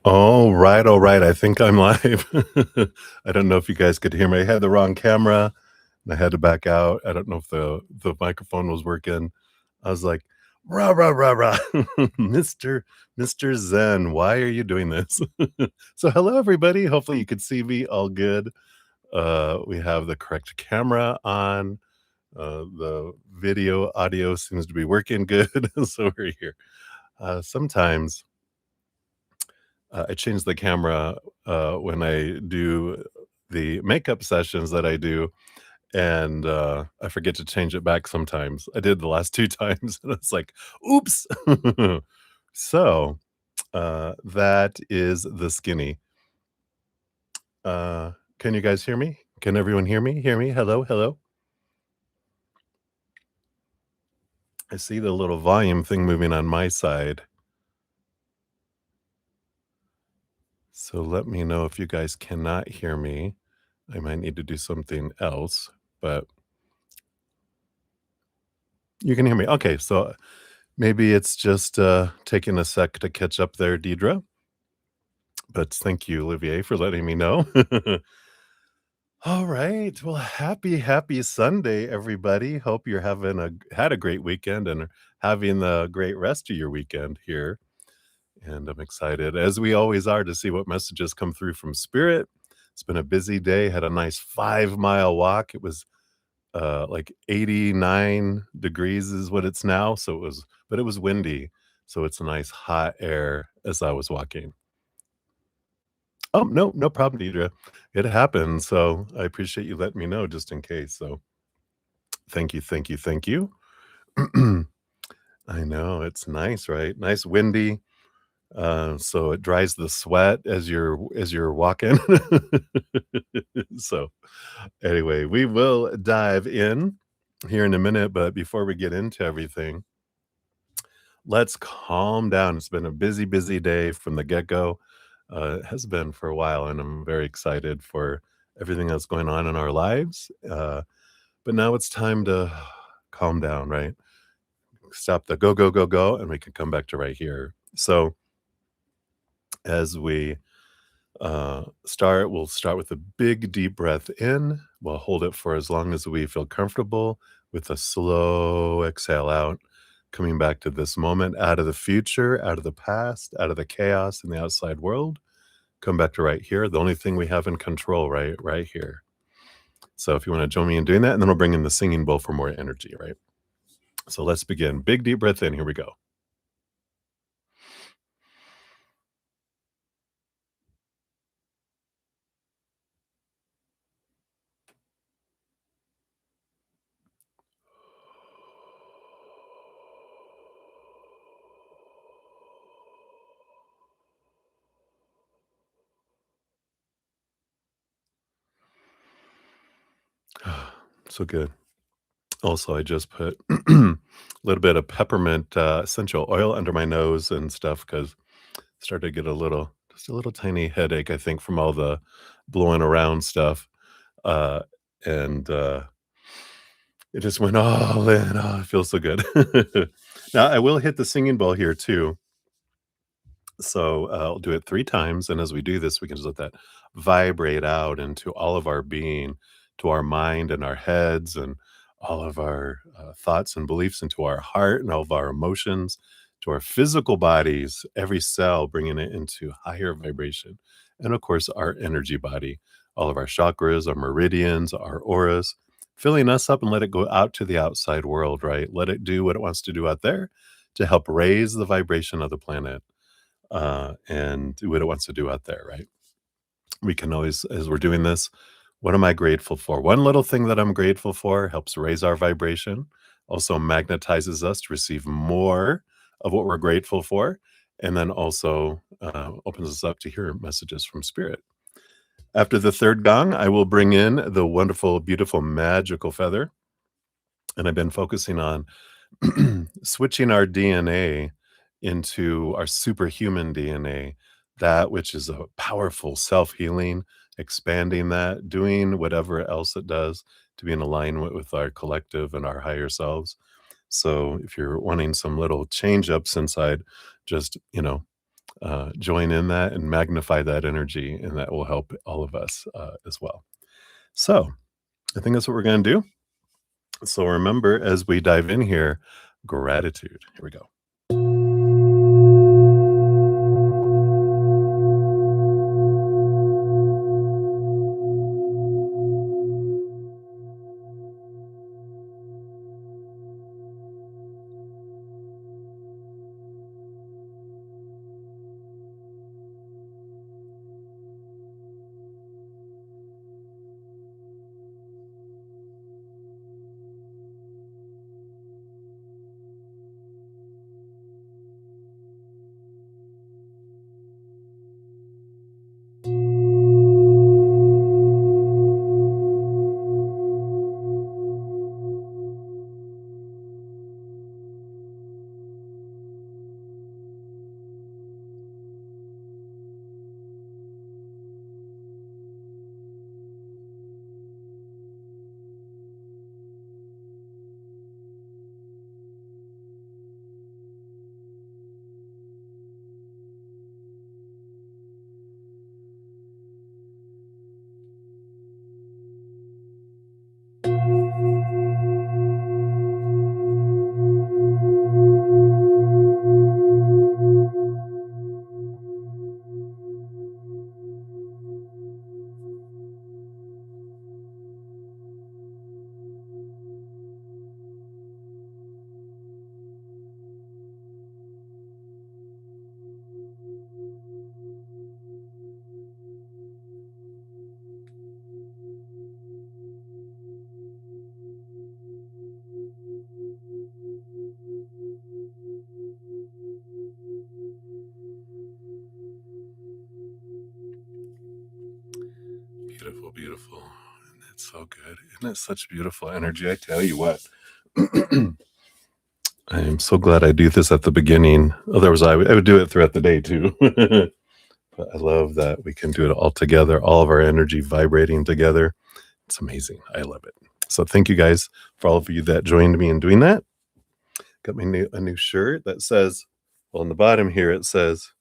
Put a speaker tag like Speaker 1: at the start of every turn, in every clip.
Speaker 1: All right. I think I'm live. I don't know if you guys could hear me. I had the wrong camera and I had to back out. I don't know if the microphone was working. I was like, rah rah rah rah, Mister Zen. Why are you doing this? So hello everybody. Hopefully you could see me all good. We have the correct camera on. The video audio seems to be working good. So we're here. Sometimes I change the camera, when I do the makeup sessions that I do, and, I forget to change it back sometimes. I did the last 2 times, and it's like, "Oops." So, that is the skinny. Can you guys hear me? Can everyone hear me? Hear me? Hello, hello? I see the little volume thing moving on my side. So let me know if you guys cannot hear me. I might need to do something else, but you can hear me. Okay, so maybe it's just, taking a sec to catch up there, Deidre, but thank you, Olivier, for letting me know. All right, well, happy Sunday, everybody. Hope you're having a had a great weekend and are having a great rest of your weekend here, and I'm excited, as we always are, to see what messages come through from Spirit. It's been a busy day, had a nice 5-mile walk. It was like 89 degrees is what it's now. So it was windy. So it's a nice hot air as I was walking. Oh, no, no problem, Deidre. It happened. So I appreciate you letting me know just in case. So thank you, thank you, thank you. I know it's nice, right? Nice windy. So it dries the sweat as you're walking. So anyway, we will dive in here in a minute, but before we get into everything, let's calm down. It's been a busy, busy day from the get-go. It has been for a while, and I'm very excited for everything that's going on in our lives. But now it's time to calm down, right? Stop the go, go, go, go, and we can come back to right here. So as we we'll start with a big, deep breath in. We'll hold it for as long as we feel comfortable with a slow exhale out, coming back to this moment, out of the future, out of the past, out of the chaos in the outside world. Come back to right here. The only thing we have in control, right here. So if you want to join me in doing that, and then we'll bring in the singing bowl for more energy, right? So let's begin. Big, deep breath in. Here we go. So good. Also, I just put a little bit of peppermint essential oil under my nose and stuff because started to get just a little tiny headache, I think, from all the blowing around stuff. Uh, and it just went all in. Oh, it feels so good. Now, I will hit the singing bowl here too. So I'll do it 3 times. And as we do this, we can just let that vibrate out into all of our being, to our mind and our heads, and all of our thoughts and beliefs, into our heart and all of our emotions, to our physical bodies, every cell, bringing it into higher vibration. And of course, our energy body, all of our chakras, our meridians, our auras, filling us up and let it go out to the outside world, right? Let it do what it wants to do out there to help raise the vibration of the planet and do what it wants to do out there, right? We can always, as we're doing this, what am I grateful for? One little thing that I'm grateful for helps raise our vibration, also magnetizes us to receive more of what we're grateful for, and then also opens us up to hear messages from spirit. After the third gong, I will bring in the wonderful, beautiful, magical feather. And I've been focusing on switching our DNA into our superhuman DNA, that which is a powerful self-healing, expanding that, doing whatever else it does to be in alignment with our collective and our higher selves. So if you're wanting some little change ups inside, just, join in that and magnify that energy, and that will help all of us as well. So I think that's what we're going to do. So remember, as we dive in here, gratitude. Here we go. Beautiful, beautiful. And that's so good. Isn't that such beautiful energy? I tell you what. I am so glad I do this at the beginning. Otherwise, I would do it throughout the day too. But I love that we can do it all together, all of our energy vibrating together. It's amazing. I love it. So thank you guys for all of you that joined me in doing that. Got me a new shirt that says, well, on the bottom here, it says,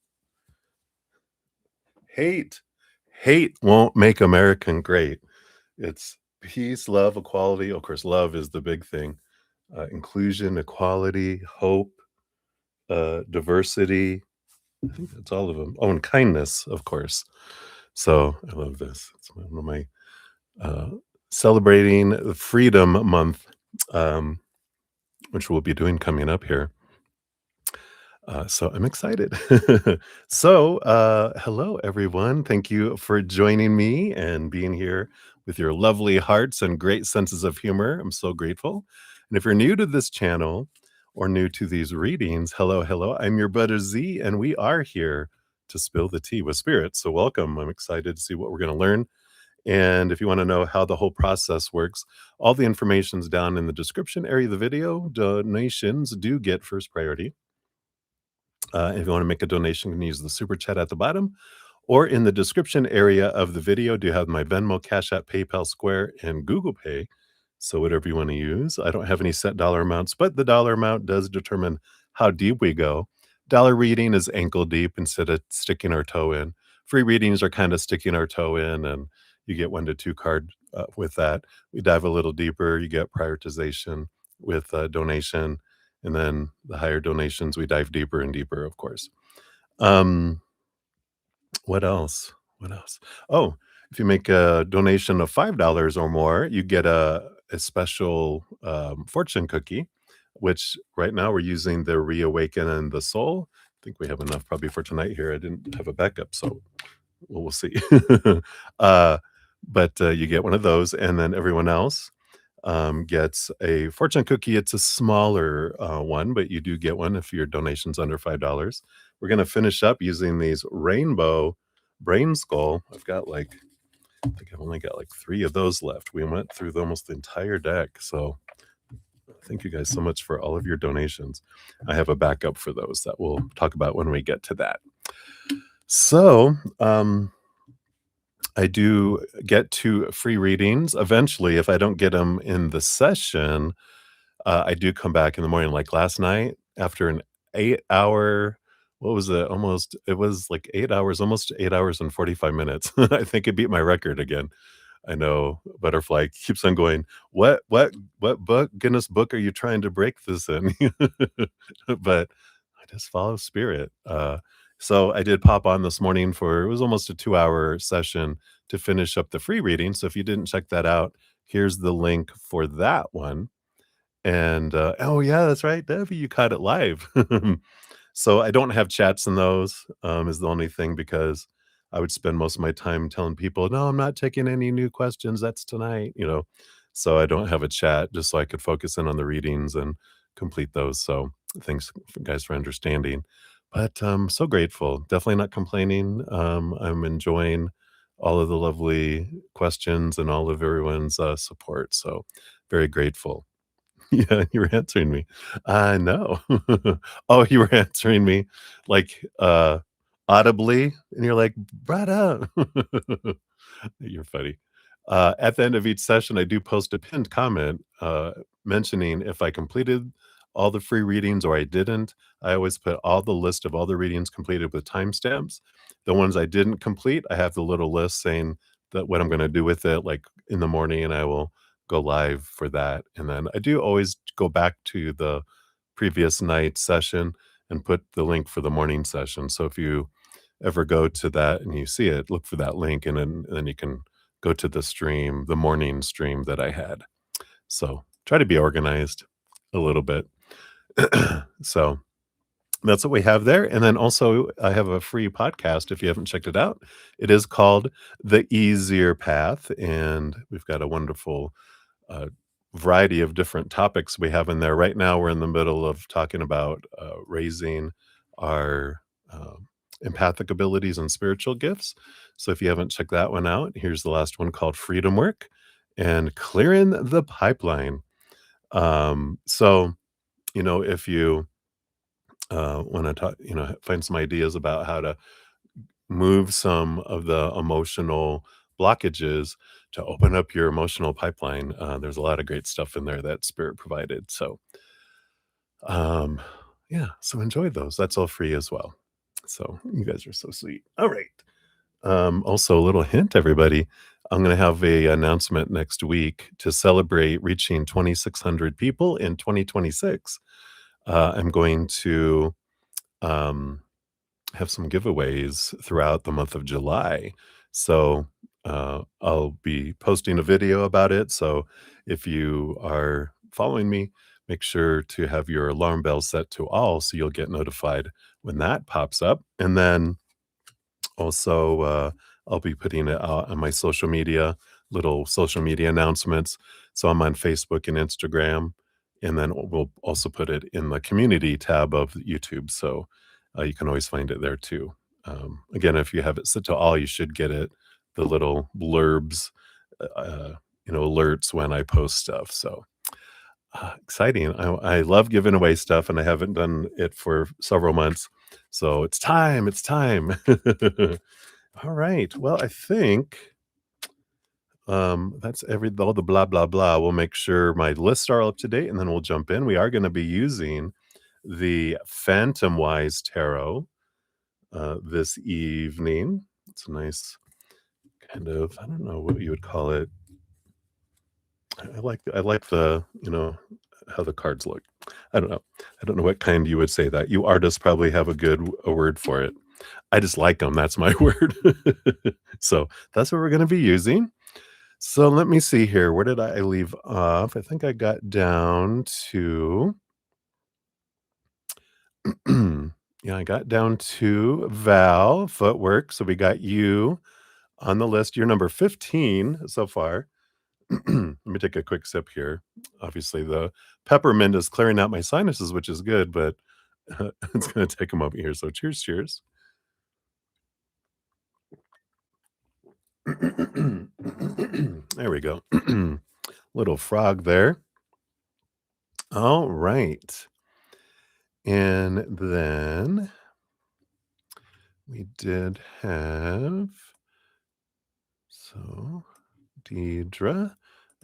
Speaker 1: hate, hate won't make American great. It's peace, love, equality. Of course, love is the big thing. Inclusion, equality, hope, diversity. I think that's all of them. Oh, and kindness, of course. So I love this. It's one of my celebrating Freedom Month, which we'll be doing coming up here. So I'm excited. So, hello, everyone. Thank you for joining me and being here with your lovely hearts and great senses of humor. I'm so grateful. And if you're new to this channel or new to these readings, hello, hello. I'm your brother Z, and we are here to spill the tea with spirit. So welcome. I'm excited to see what we're going to learn. And if you want to know how the whole process works, all the information's down in the description area of the video. Donations do get first priority. If you want to make a donation, you can use the super chat at the bottom, or in the description area of the video, do have my Venmo, Cash App, PayPal, Square, and Google Pay. So whatever you want to use. I don't have any set dollar amounts, but the dollar amount does determine how deep we go. Dollar reading is ankle deep instead of sticking our toe in. Free readings are kind of sticking our toe in, and you get 1 to 2 card with that. We dive a little deeper. You get prioritization with donation. And then the higher donations, we dive deeper and deeper, of course. What else? What else? Oh, if you make a donation of $5 or more, you get a special fortune cookie, which right now we're using the Reawaken and the Soul. I think we have enough probably for tonight here. I didn't have a backup, so we'll see. But you get one of those, and then everyone else gets a fortune cookie. It's a smaller one, but you do get one if your donation's under $5. We're going to finish up using these rainbow brain skull. I think I've only got like 3 of those left. We went through almost the entire deck. So thank you guys so much for all of your donations. I have a backup for those that we'll talk about when we get to that. So, I do get to free readings eventually. If I don't get them in the session, I do come back in the morning. Like last night, after an 8-hour what was it? Almost it was like 8 hours, almost 8 hours and 45 minutes. I think it beat my record again. I know Butterfly keeps on going, what book Guinness book are you trying to break this in?" But I just follow spirit. So I did pop on this morning for it was almost a 2-hour session to finish up the free reading, so if you didn't check that out, here's the link for that one, and, oh, yeah, that's right, Debbie, you caught it live. So I don't have chats in those, is the only thing because I would spend most of my time telling people, "No, I'm not taking any new questions, that's tonight," you know? So I don't have a chat just so I could focus in on the readings and complete those, so thanks guys for understanding. But I'm so grateful, definitely not complaining, I'm enjoying all of the lovely questions and all of everyone's, support, so very grateful. Yeah, you were answering me. I know. Oh, you were answering me, like, audibly, and you're like, "Brudda." You're funny. At the end of each session, I do post a pinned comment, mentioning if I completed all the free readings or I didn't. I always put all the list of all the readings completed with timestamps. The ones I didn't complete, I have the little list saying that what I'm gonna do with it, like, in the morning, and I will go live for that, and then I do always go back to the previous night's session and put the link for the morning session, so if you ever go to that and you see it, look for that link, and then you can go to the stream, the morning stream that I had. So, try to be organized a little bit. So, that's what we have there, and then also, I have a free podcast if you haven't checked it out. It is called The Easier Path, and we've got a wonderful, uh, variety of different topics we have in there. Right now, we're in the middle of talking about, raising our, empathic abilities and spiritual gifts. So if you haven't checked that one out, here's the last one called Freedom Work and Clearing the Pipeline. So, if you, wanna talk find some ideas about how to move some of the emotional blockages to open up your emotional pipeline. There's a lot of great stuff in there that Spirit provided. So, um, yeah, so enjoy those. That's all free as well. So you guys are so sweet. All right. Also, a little hint, everybody. I'm going to have a announcement next week to celebrate reaching 2,600 people in 2026. I'm going to um, have some giveaways throughout the month of July. So I'll be posting a video about it. So if you are following me, make sure to have your alarm bell set to all so you'll get notified when that pops up. And then also, I'll be putting it out on my social media, little social media announcements. So I'm on Facebook and Instagram, and then we'll also put it in the community tab of YouTube. So you can always find it there too. Again, if you have it set to all, you should get it, the little blurbs, alerts when I post stuff. So exciting. I love giving away stuff, and I haven't done it for several months. So it's time. It's time. All right. Well, I think that's all the blah blah blah. We'll make sure my lists are up to date, and then we'll jump in. We are going to be using the Phantom Wise Tarot this evening. It's a nice kind of, I don't know what you would call it. I like the how the cards look. I don't know. I don't know what kind you would say that. You artists probably have a word for it. I just like them. That's my word. So that's what we're going to be using. So let me see here. Where did I leave off? I think I got down to, yeah, I got down to Val footwork. So we got you on the list. You're number 15 so far. Let me take a quick sip here. Obviously, the peppermint is clearing out my sinuses, which is good, but it's going to take them over here. So cheers, cheers. There we go. Little frog there. All right. And then we did have, so Deidre,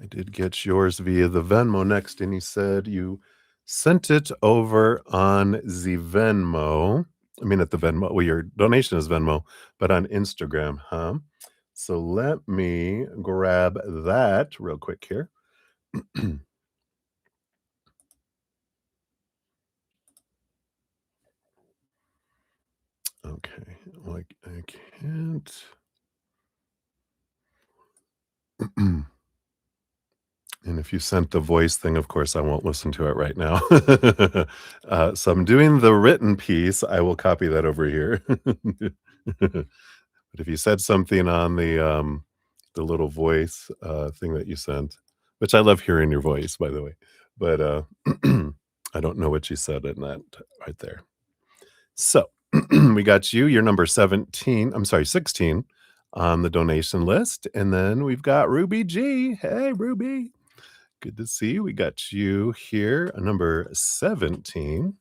Speaker 1: I did get yours via the Venmo next, and you said you sent it over on the Venmo. I mean, at the Venmo well, your donation is Venmo, but on Instagram, huh? So let me grab that real quick here. Okay, like, I can't and if you sent the voice thing, of course, I won't listen to it right now. So I'm doing the written piece, I will copy that over here. But if you said something on the little voice, thing that you sent, which I love hearing your voice, by the way, but, I don't know what you said in that right there. So, we got you, you're number 17 I'm sorry, 16 on the donation list, and then we've got Ruby G. Hey, Ruby. Good to see you. We got you here, number 17.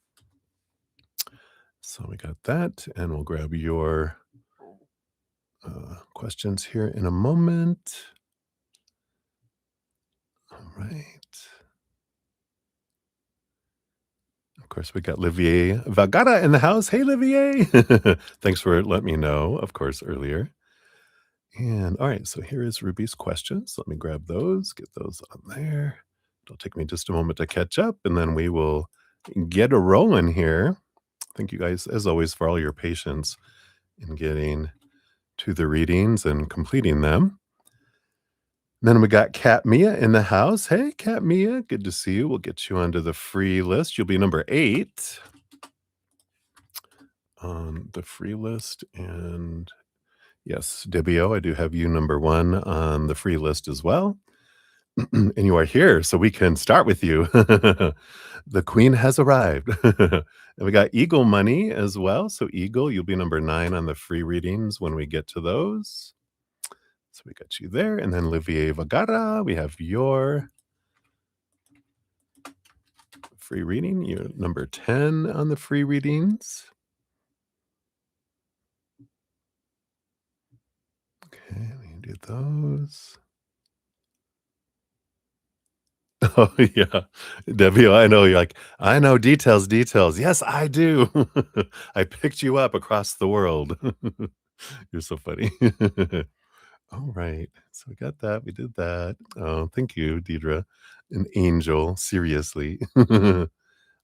Speaker 1: So we got that, and we'll grab your questions here in a moment. All right. Of course, we got Livier Vagara in the house. Hey, Livier. Thanks for letting me know, of course, earlier. And all right, so here is Ruby's questions. Let me grab those, get those on there. It'll take me just a moment to catch up, and then we will get a rolling here. Thank you guys, as always, for all your patience in getting to the readings and completing them. Then we got Kat Mia in the house. Hey, Kat Mia, good to see you. We'll get you onto the free list. You'll be number 8 on the free list. And yes, Debbie O, I do have you number 1 on the free list as well. And you are here, so we can start with you. The queen has arrived. And we got Eagle Money as well. So, Eagle, you'll be number 9 on the free readings when we get to those. So, we got you there. And then Olivier Vagara, we have your free reading. You're number 10 on the free readings. Okay, we can do those. Oh, yeah. Debbie, I know you're like, "I know details, details." Yes, I do. I picked you up across the world. You're so funny. All right. So we got that. We did that. Oh, thank you, Deidre. An angel, seriously. All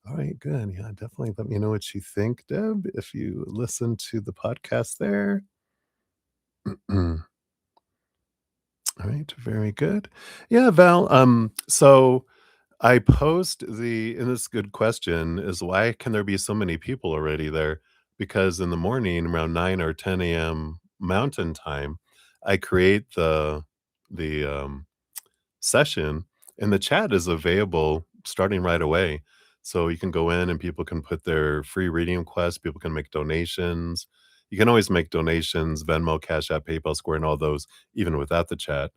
Speaker 1: right, good. Yeah, definitely let me know what you think, Deb, if you listen to the podcast there. All right, very good. Yeah, Val, so I post and this good question is why can there be so many people already there? Because in the morning around 9 or 10 a.m. Mountain Time, I create the session and the chat is available starting right away. So you can go in and people can put their free reading requests, people can make donations. You can always make donations, Venmo, Cash App, PayPal, Square, and all those, even without the chat.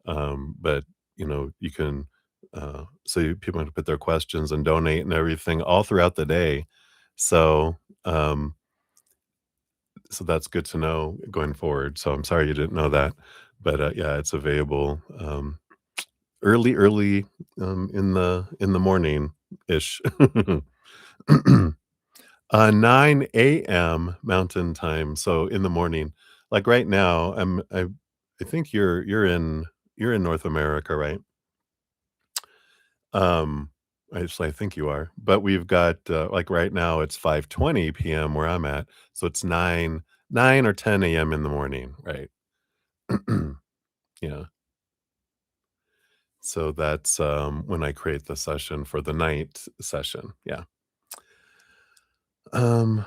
Speaker 1: But you can people can put their questions and donate and everything all throughout the day. So so that's good to know going forward. So I'm sorry you didn't know that, but yeah, it's available early in the morning ish. 9 a.m. Mountain Time. So in the morning, like right now, I think you're in North America, right? Um, I think you are, but we've got, like, right now, it's 5:20 PM where I'm at, so it's 9 or 10 AM in the morning, right? Yeah. So that's, when I create the session for the night session, yeah. Um,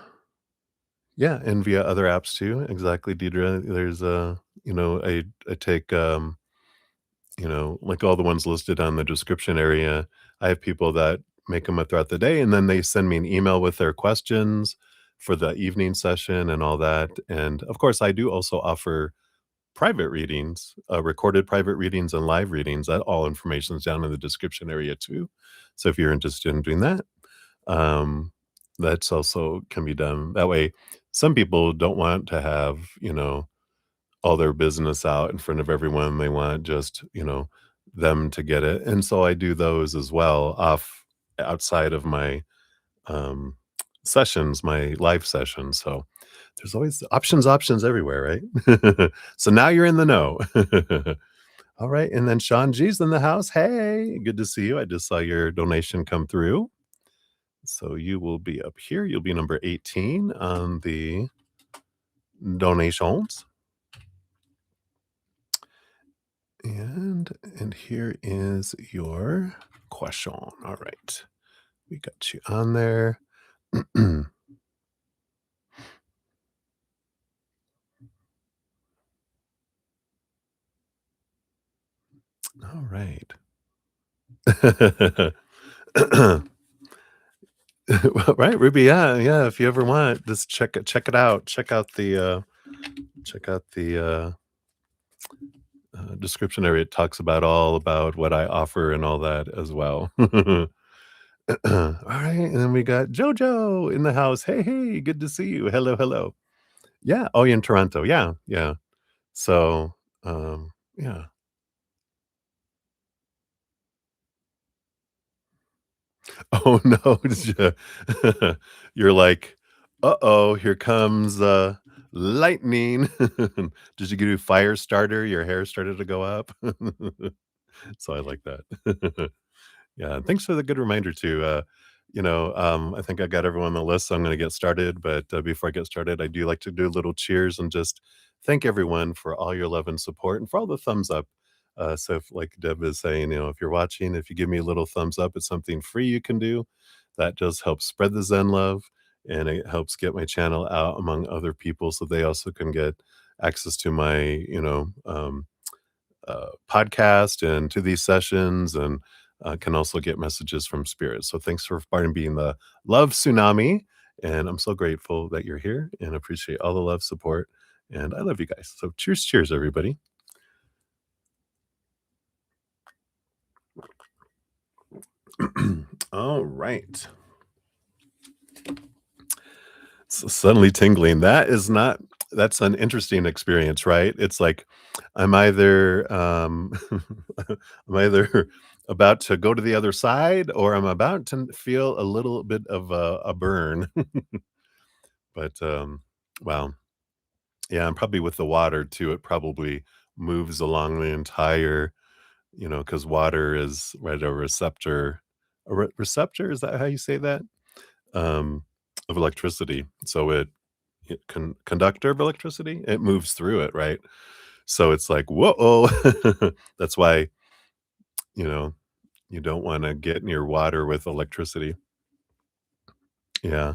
Speaker 1: yeah, and via other apps too, exactly, Deidre. There's, I take, like all the ones listed on the description area, I have people that make them throughout the day, and then they send me an email with their questions for the evening session and all that. And of course, I do also offer private readings, recorded private readings and live readings. That all information is down in the description area too. So if you're interested in doing that, um, that's also can be done that way. Some people don't want to have, all their business out in front of everyone. They want just, them to get it. And so I do those as well outside of my um sessions, my live sessions. So there's always options everywhere, right? So now you're in the know. All right. And then Sean G's in the house. Hey, good to see you. I just saw your donation come through. So you will be up here. You'll be number 18 on the donations. And here is your question. All right. We got you on there. All right. Right, Ruby. Yeah, yeah. If you ever want, just check it out. Check out the description area. It talks about all about what I offer and all that as well. All right, and then we got Jojo in the house. Hey, hey, good to see you. Hello, hello. Yeah. Oh, you're in Toronto. Yeah, yeah. So, yeah. Oh no, you're like, uh-oh, here comes lightning. Did you do fire starter? Your hair started to go up. So I like that. Yeah, thanks for the good reminder too. I think I got everyone on the list, so I'm going to get started. But before I get started, I do like to do a little cheers and just thank everyone for all your love and support and for all the thumbs up. So, if, like Deb is saying, if you're watching, if you give me a little thumbs up, it's something free you can do. That does help spread the Zen love, and it helps get my channel out among other people, so they also can get access to my, podcast and to these sessions and can also get messages from spirit. So thanks for being the love tsunami. And I'm so grateful that you're here and appreciate all the love, support. And I love you guys. So cheers, cheers, everybody. All right. So suddenly tingling. That's an interesting experience, right? It's like I'm either I'm either about to go to the other side or I'm about to feel a little bit of a burn. But wow. Yeah, and probably with the water too, it probably moves along the entire, because water is right a receptor. A receptor, is that how you say that? Um, of electricity. So conductor of electricity, it moves through it, right? So it's like, whoa. That's why, you know, you don't want to get near water with electricity. Yeah.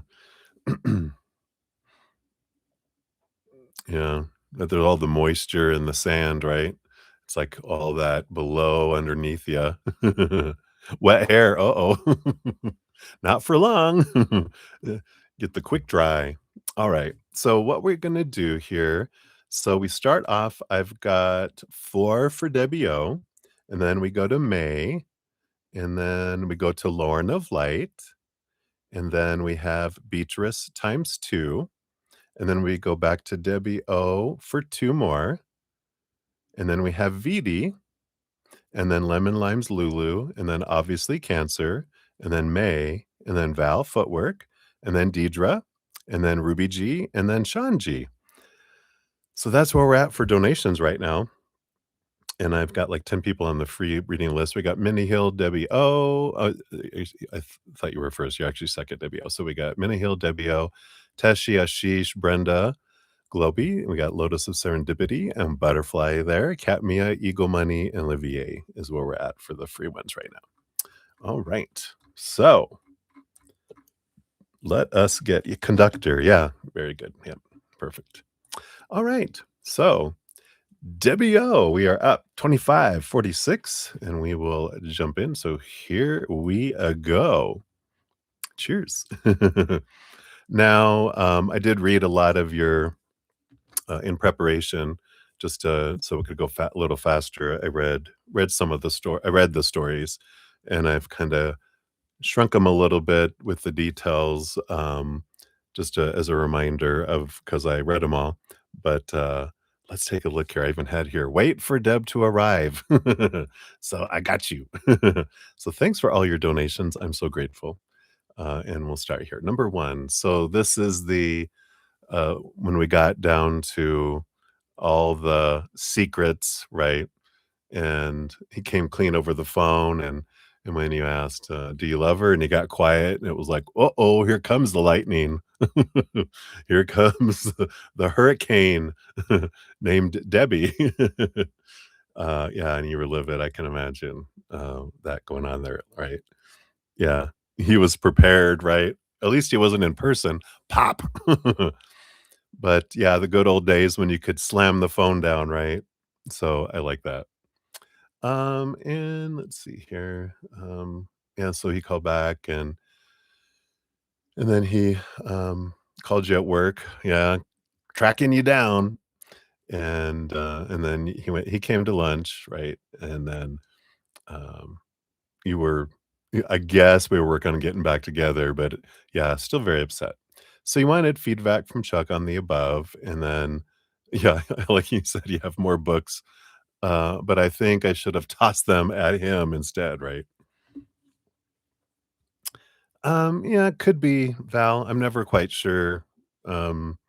Speaker 1: Yeah. But there's all the moisture in the sand, right? It's like all that below underneath you. Wet hair. Uh-oh. Not for long. Get the quick dry. All right. So what we're gonna do here. So we start off. I've got four for Debbie O, and then we go to May, and then we go to Lauren of Light, and then we have Beatrice times two, and then we go back to Debbie O for two more, and then we have Vidi, and then Lemon Lime's Lulu, and then obviously Cancer, and then May, and then Val Footwork, and then Deidre, and then Ruby G, and then Sean G. So that's where we're at for donations right now. And I've got like 10 people on the free reading list. We got Minnie Hill, Debbie O. Thought you were first. You're actually second, Debbie O. So we got Minnie Hill, Debbie O, Teshi, Ashish, Brenda, Globy. We got Lotus of Serendipity and Butterfly there. Cat Mia, Eagle Money, and Olivier is where we're at for the free ones right now. All right. So let us get you conductor. Yeah, very good. Yeah, perfect. All right. So Debbie O, we are up 25-46, and we will jump in. So here we go. Cheers. Now, I did read a lot of your in preparation, just so it could go a little faster. I read some of the story. I read the stories, and I've kind of shrunk them a little bit with the details, just as a reminder of because I read them all. But let's take a look here. I even had here, wait for Deb to arrive. So I got you. So thanks for all your donations. I'm so grateful. and we'll start here. Number 1, so this is the, when we got down to all the secrets, right? And he came clean over the phone, and when you asked, "Do you love her?" and he got quiet, and it was like, "Uh-oh, here comes the lightning. Here comes the hurricane named Debbie." Yeah, and you relive it, I can imagine, that going on there, right? Yeah, he was prepared, right? At least he wasn't in person. Pop. But, yeah, the good old days when you could slam the phone down, right? So, I like that. And let's see here. Yeah, so he called back and then he called you at work. Yeah, tracking you down. And then he came to lunch, right? And then um you were I guess we were working on getting back together, but yeah, still very upset. So you wanted feedback from Chuck on the above, and then yeah, like you said, you have more books. But I think I should have tossed them at him instead, right? Yeah, it could be, Val. I'm never quite sure. Um,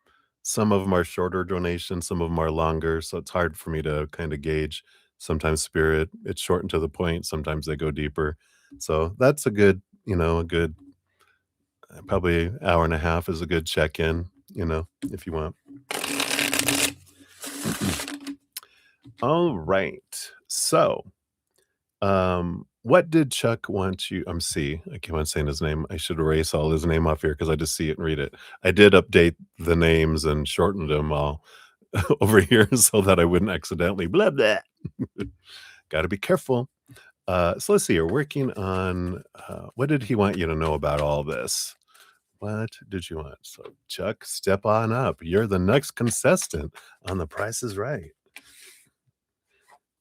Speaker 1: some of them are shorter donations, some of them are longer, so it's hard for me to kinda gauge. Sometimes Spirit, it's short and to the point, sometimes they go deeper. So that's a good, a good, probably hour and a half is a good check-in, if you want. All right. So, what did Chuck want you C, I keep on saying his name. I should erase all his name off here because I just see it and read it. I did update the names and shortened them all over here so that I wouldn't accidentally blah blah. Gotta be careful. So let's see, you're working on, what did he want you to know about all this? What did you want? So, Chuck, step on up. You're the next contestant on The Price is Right.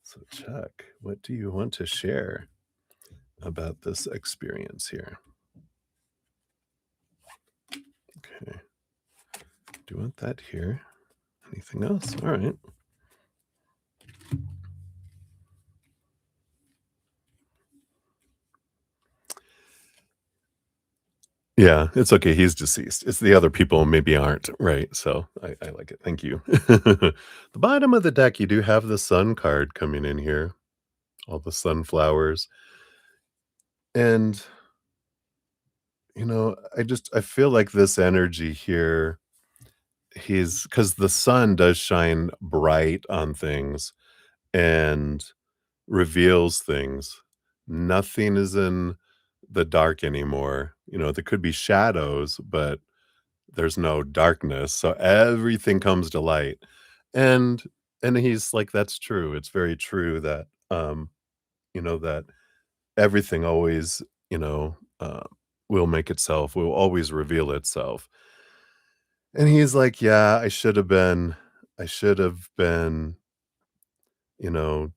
Speaker 1: So, Chuck, what do you want to share about this experience here? Okay. Do you want that here? Anything else? All right. Yeah, it's okay. He's deceased. It's the other people maybe aren't, right? So I like it. Thank you. The bottom of the deck, you do have the sun card coming in here, all the sunflowers. And, I feel like this energy here, because the sun does shine bright on things and reveals things. Nothing is in the dark anymore. There could be shadows, but there's no darkness, so everything comes to light. And and he's like, "That's true. It's very true that, that everything always, will always reveal itself." And he's like, "Yeah, I should have been, you know,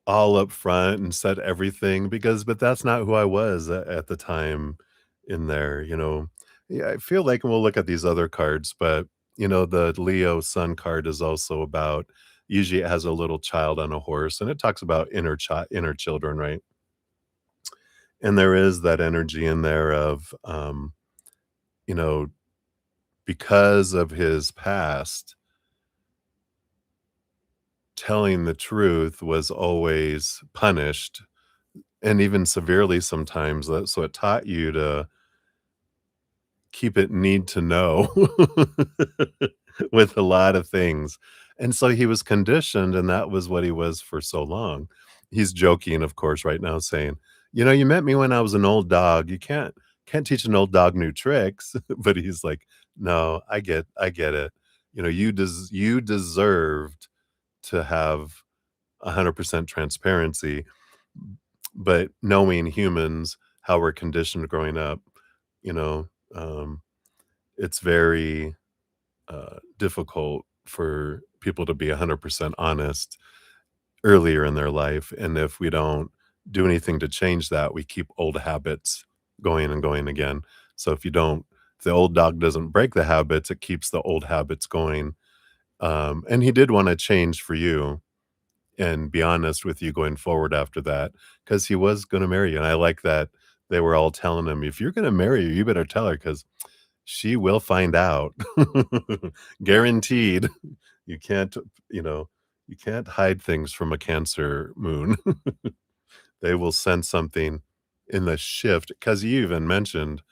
Speaker 1: all up front and said everything but that's not who I was at the time in there. Yeah, I feel like and we'll look at these other cards, but, the Leo Sun card is also about usually it has a little child on a horse, and it talks about inner children, right? And there is that energy in there of, you know, because of his past, telling the truth was always punished, and even severely sometimes, so it taught you to keep it need to know with a lot of things, and so he was conditioned, and that was what he was for so long. He's joking, of course, right now saying, "You met me when I was an old dog. You can't teach an old dog new tricks." But he's like, "No, I get it. You deserved to have 100% transparency, but knowing humans, how we're conditioned growing up, you know, um, it's very difficult for people to be 100% honest earlier in their life. And if we don't do anything to change that, we keep old habits going and going again. So if the old dog doesn't break the habits, it keeps the old habits going. And he did want to change for you and be honest with you going forward after that, because he was going to marry you. And I like that they were all telling him, "If you're gonna marry her, you better tell her because she will find out. Guaranteed." You can't, you know, you can't hide things from a Cancer moon. They will sense something in the shift. Because you even mentioned,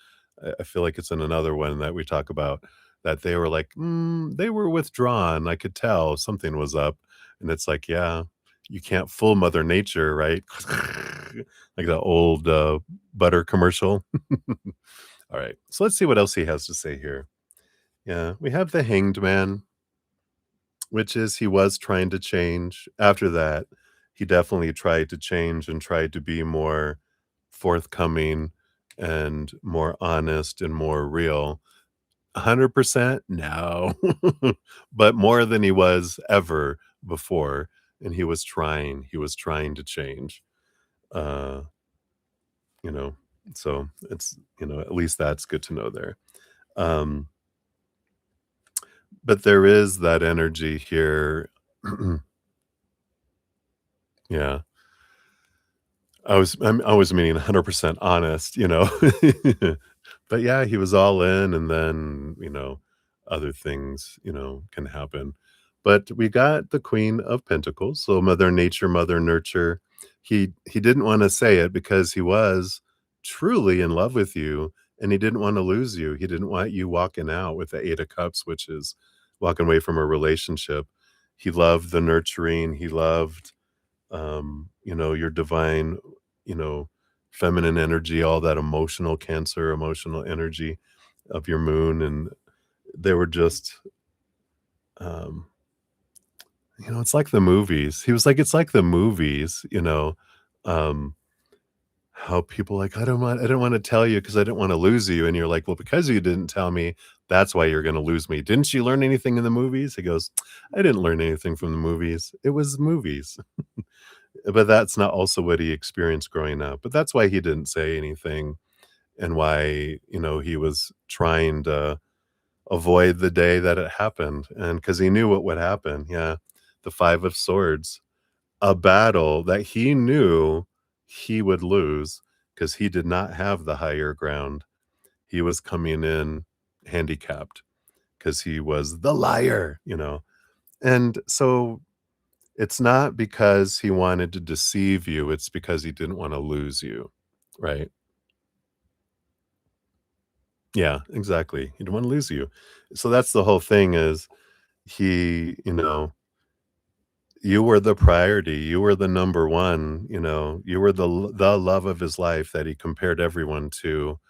Speaker 1: I feel like it's in another one that we talk about, that they were like, they were withdrawn, I could tell something was up, and it's like, yeah, you can't fool Mother Nature, right? Like the old, butter commercial. Alright, so let's see what else he has to say here. Yeah, we have the Hanged Man, which is he was trying to change. After that, he definitely tried to change and tried to be more forthcoming and more honest and more real. 100%? No. But more than he was ever before, and he was trying to change, uh, you know, so it's, at least that's good to know there. Um, but there is that energy here. Yeah. I was meaning 100% honest, you know? But yeah, he was all in, and then, other things, can happen. But we got the Queen of Pentacles, so Mother Nature, Mother Nurture. He didn't wanna say it because he was truly in love with you, and he didn't wanna lose you. He didn't want you walking out with the 8 of Cups, which is walking away from a relationship. He loved the nurturing, he loved, your divine, you know, feminine energy, all that emotional Cancer, emotional energy of your moon. And they were just, um, it's like the movies. He was like, it's like the movies, um, how people like, I don't want to tell you because I didn't want to lose you. And you're like, well, because you didn't tell me, that's why you're going to lose me. Didn't you learn anything in the movies? He goes, I didn't learn anything from the movies. It was movies. But that's not also what he experienced growing up, but that's why he didn't say anything, and why, he was trying to avoid the day that it happened, and because he knew what would happen, yeah. The 5 of Swords, a battle that he knew he would lose because he did not have the higher ground. He was coming in handicapped because he was the liar, and so it's not because he wanted to deceive you, it's because he didn't wanna lose you, right? Yeah, exactly. He didn't wanna lose you. So that's the whole thing is he, you were the priority, you were the number 1, you were the love of his life that he compared everyone to,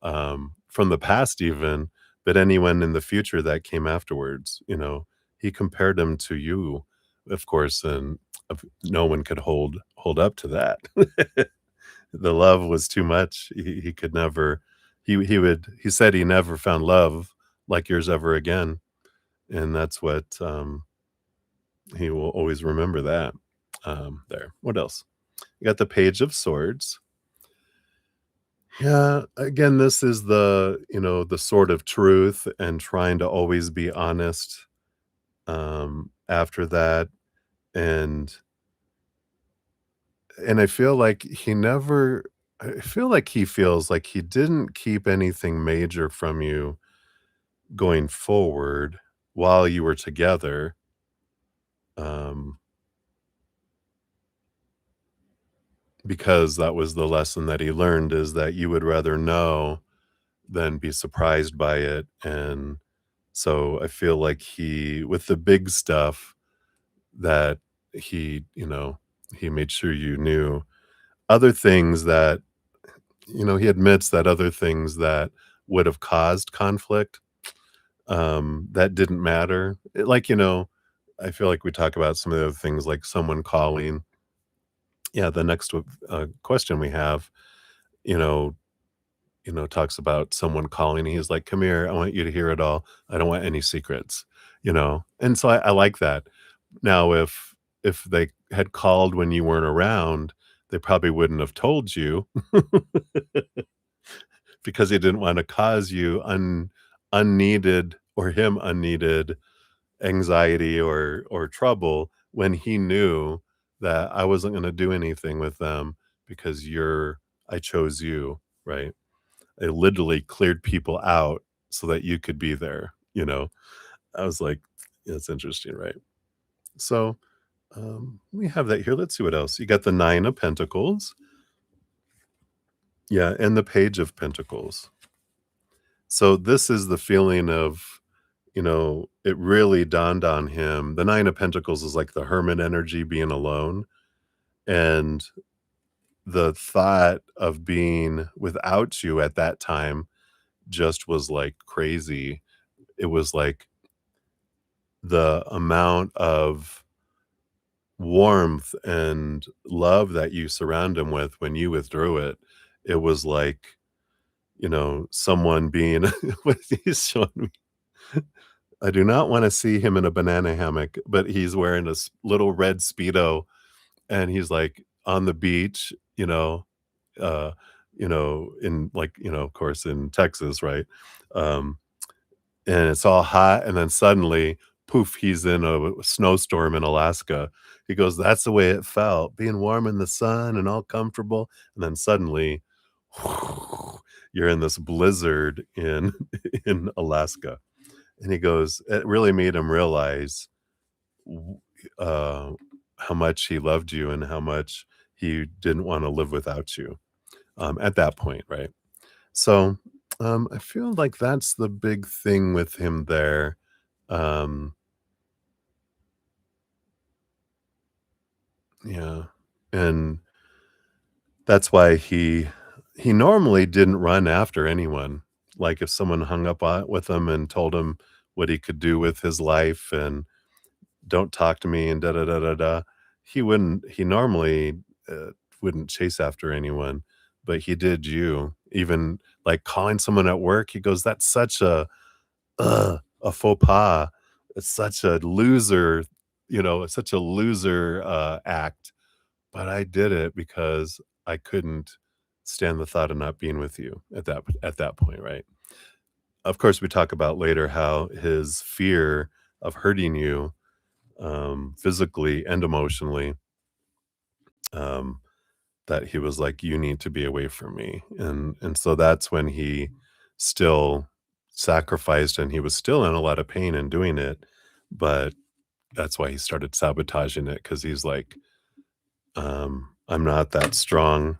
Speaker 1: from the past even, but anyone in the future that came afterwards, he compared them to you, of course, and no one could hold up to that. The love was too much. He could never he said he never found love like yours ever again, and that's what, he will always remember that. There. What else? You got the Page of Swords. Yeah, again, this is the sword of truth and trying to always be honest, after that, and I feel like I feel like he feels like he didn't keep anything major from you going forward while you were together, um, because that was the lesson that he learned, is that you would rather know than be surprised by it, and so I feel like he with the big stuff that he, he made sure you knew. Other things that, he admits that other things that would have caused conflict, that didn't matter. Like, I feel like we talk about some of the other things like someone calling. Yeah, the next question we have, you know talks about someone calling. He's like, "Come here, I want you to hear it all. I don't want any secrets," And so I like that. Now, if they had called when you weren't around, they probably wouldn't have told you because they didn't wanna cause you unneeded or him unneeded anxiety or trouble when he knew that I wasn't gonna do anything with them because I chose you. right? They literally cleared people out so that you could be there, you know? I was like, "That's interesting," right? So, we have that here. Let's see what else. You got the 9 of Pentacles. Yeah, and the Page of Pentacles. So this is the feeling of, it really dawned on him. The 9 of Pentacles is like the hermit energy, being alone, and the thought of being without you at that time just was, like, crazy. It was like the amount of warmth and love that you surround him with when you withdrew it. It was like, someone being what he's showing me. I do not wanna see him in a banana hammock, but he's wearing a little red Speedo, and he's, like, on the beach, uh, in, like, of course, in Texas, right? Um, and it's all hot, and then suddenly, poof, he's in a snowstorm in Alaska. He goes, "That's the way it felt, being warm in the sun and all comfortable," and then suddenly, you're in this blizzard in in Alaska. And he goes, "It really made him realize w how much he loved you and how much he didn't wanna live without you," at that point, right? So, I feel like that's the big thing with him there. Um, yeah, and that's why he normally didn't run after anyone. Like, if someone hung up on with him and told him what he could do with his life and "Don't talk to me," and da da da da da. He normally, wouldn't chase after anyone, but he did you. Even, like, calling someone at work, he goes, "That's such a faux pas. It's such a loser, it's such a loser, act, but I did it because I couldn't stand the thought of not being with you at that point," right? Of course, we talk about later how his fear of hurting you, physically and emotionally, um, that he was like, "You need to be away from me," and so that's when he still sacrificed, and he was still in a lot of pain in doing it, but that's why he started sabotaging it because he's like, "I'm not that strong.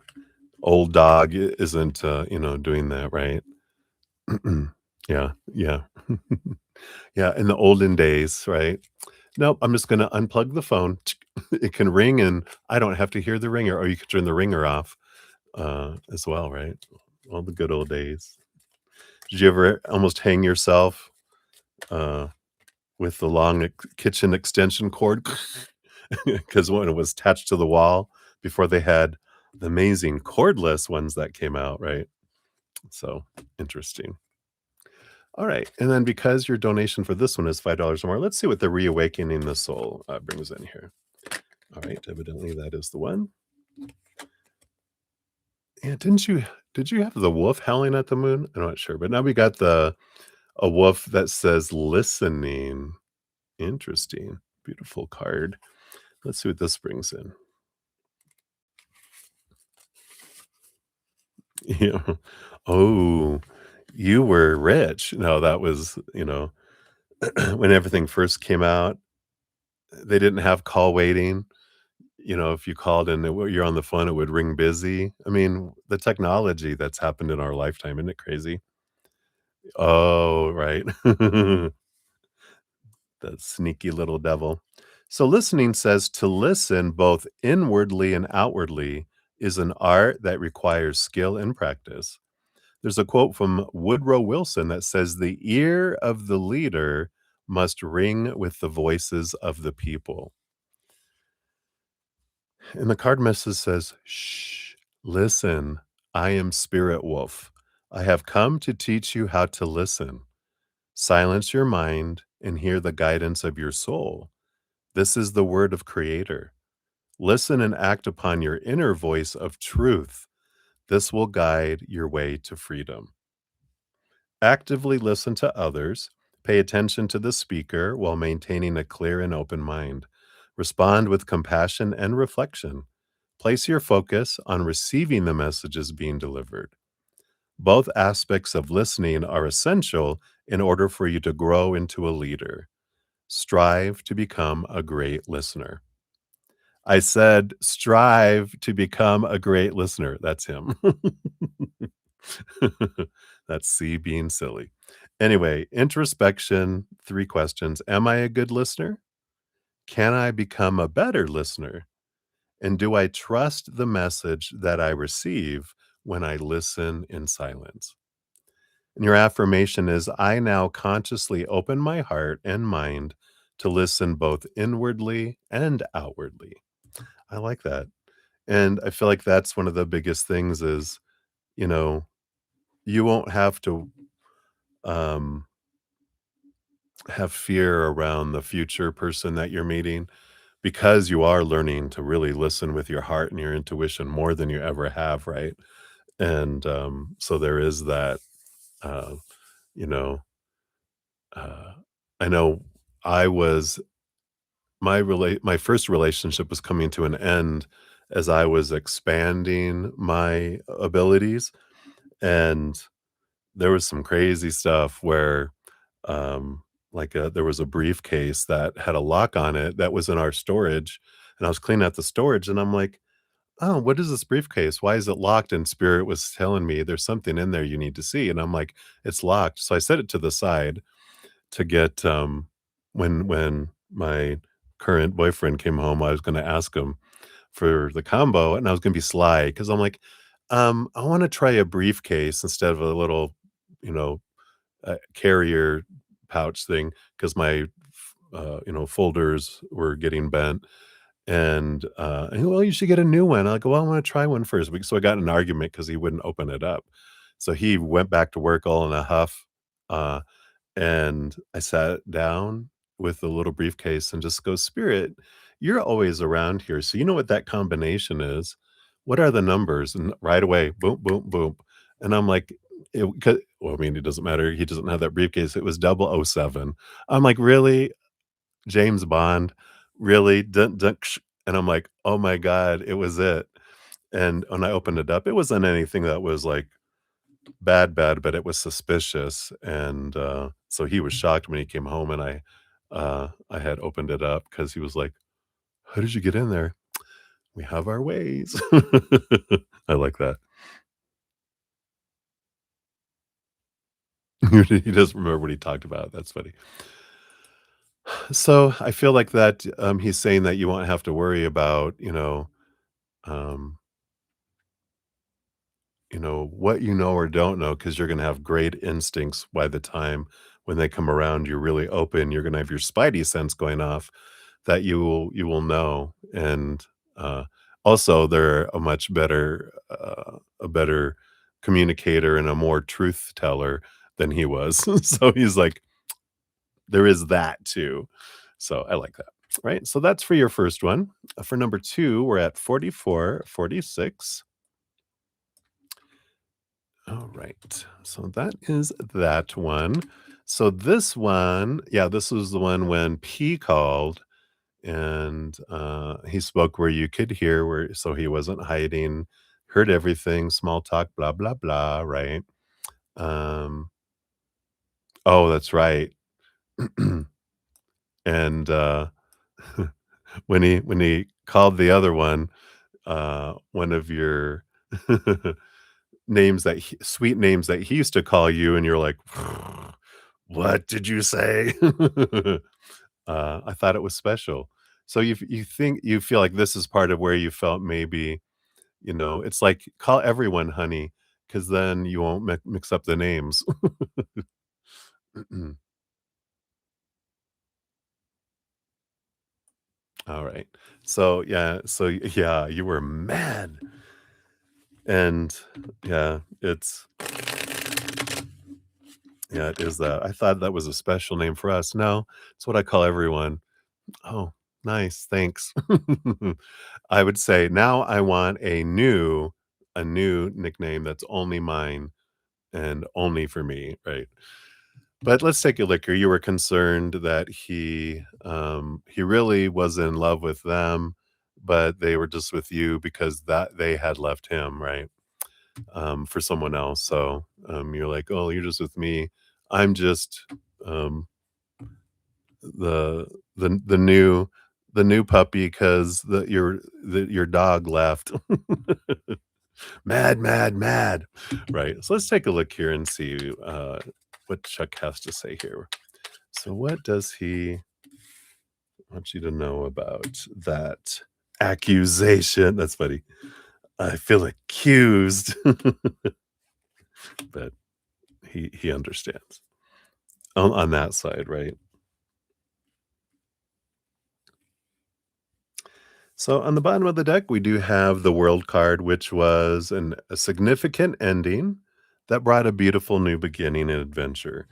Speaker 1: Old dog isn't, doing that, right?" Yeah, yeah. Yeah, in the olden days, right? "Nope, I'm just gonna unplug the phone. It can ring, and I don't have to hear the ringer," or you could turn the ringer off, as well, right? All the good old days. Did you ever almost hang yourself, uh, with the long kitchen extension cord? Because when it was attached to the wall before they had the amazing cordless ones that came out, right? So, interesting. Alright, and then because your donation for this one is $5 or more, let's see what the reawakening the soul, brings in here. Alright, evidently that is the one. Yeah, did you have the wolf howling at the moon? I'm not sure, but now we got the a wolf that says listening. Interesting. Beautiful card. Let's see what this brings in. Yeah. Oh, you were rich. No, that was, when everything first came out, they didn't have call waiting. If you called and you're on the phone, it would ring busy. I mean, the technology that's happened in our lifetime, isn't it crazy? Oh, right. That sneaky little devil. So listening says to listen both inwardly and outwardly is an art that requires skill and practice. There's a quote from Woodrow Wilson that says, "The ear of the leader must ring with the voices of the people." And the card message says, "Shh, listen, I am Spirit Wolf. I have come to teach you how to listen. Silence your mind and hear the guidance of your soul. This is the word of Creator. Listen and act upon your inner voice of truth. This will guide your way to freedom. Actively listen to others. Pay attention to the speaker while maintaining a clear and open mind. Respond with compassion and reflection. Place your focus on receiving the messages being delivered. Both aspects of listening are essential in order for you to grow into a leader. Strive to become a great listener. I said, strive to become a great listener. That's him. That's C being silly. Anyway, introspection, 3 questions. Am I a good listener? Can I become a better listener? And do I trust the message that I receive when I listen in silence? And your affirmation is I now consciously open my heart and mind to listen both inwardly and outwardly. I like that. And I feel like that's one of the biggest things is, you know, you won't have to um, have fear around the future person that you're meeting because you are learning to really listen with your heart and your intuition more than you ever have, right? And so there is that, uh, you know, uh, I know I was my first relationship was coming to an end as I was expanding my abilities, and there was some crazy stuff where, there was a briefcase that had a lock on it that was in our storage, and I was cleaning out the storage, and I'm like, "Oh, what is this briefcase? Why is it locked?" And Spirit was telling me, "There's something in there you need to see," and I'm like, "It's locked." So I set it to the side to get, when my current boyfriend came home, I was gonna ask him for the combo, and I was gonna be sly because 'cause I'm like, I wanna try a briefcase instead of a little, you know, carrier pouch thing because folders were getting bent, and, "Well, you should get a new one." I go, "Well, I wanna try one first." So I got in an argument because he wouldn't open it up. So he went back to work all in a huff, uh, and I sat down with the little briefcase and just go, "Spirit, you're always around here, so you know what that combination is. What are the numbers?" And right away, boom, boom, boom. And I'm like, it, 'cau well, I mean, it doesn't matter. He doesn't have that briefcase. It was 007. I'm like, "Really? James Bond? Really? Dun, dun, ksh." And I'm like, "Oh my god, it was it." And when I opened it up, it wasn't anything that was like bad, bad, but it was suspicious, and, so he was shocked when he came home and I had opened it up because he was like, "How did you get in there?" "We have our ways." I like that. He doesn't remember what he talked about, that's funny. So, I feel like that, he's saying that you won't have to worry about, um what you know or don't know, because you're gonna have great instincts by the time when they come around, you're really open, you're gonna have your spidey sense going off that you will know, and, also, they're a better communicator and a more truth teller than he was. So he's like, there is that too. So I like that, right? So that's for your first one. For number 2, we're at 44, 46. All right. So that is that one. So this one, yeah, this was the one when P called and he spoke where you could hear where so he wasn't hiding, heard everything, small talk, blah, blah, blah, right? Um oh, that's right. And when he called the other one of your sweet names that he used to call you, and you're like, "What did you say?" I thought it was special. So you feel like this is part of where you felt maybe, it's like, call everyone honey, because then you won't mix up the names. Alright. Yeah, you were mad, and yeah, it is that. I thought that was a special name for us. No, it's what I call everyone. Oh, nice, thanks. I would say, now I want a new nickname that's only mine and only for me, right? But let's take a look here. You were concerned that he really was in love with them, but they were just with you because that they had left him, right? for someone else. So you're like, oh, you're just with me. I'm just um, the the new puppy because your dog left. Mad, mad, mad. Right. So let's take a look here and see what Chuck has to say here. So what does he want you to know about that accusation? That's funny. I feel accused, but he understands on that side, right? So on the bottom of the deck, we do have the world card, which was a significant ending that brought a beautiful new beginning and adventure.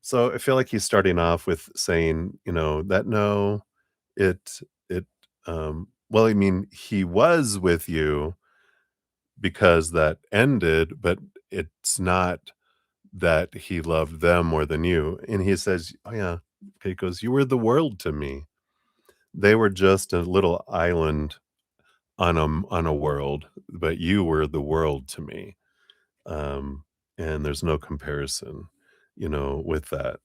Speaker 1: So I feel like he's starting off with saying, that no, it it well, I mean, he was with you because that ended, but it's not that he loved them more than you. And he says, "Oh yeah." He goes, "You were the world to me. They were just a little island on a world, but you were the world to me." Um, and there's no comparison, with that.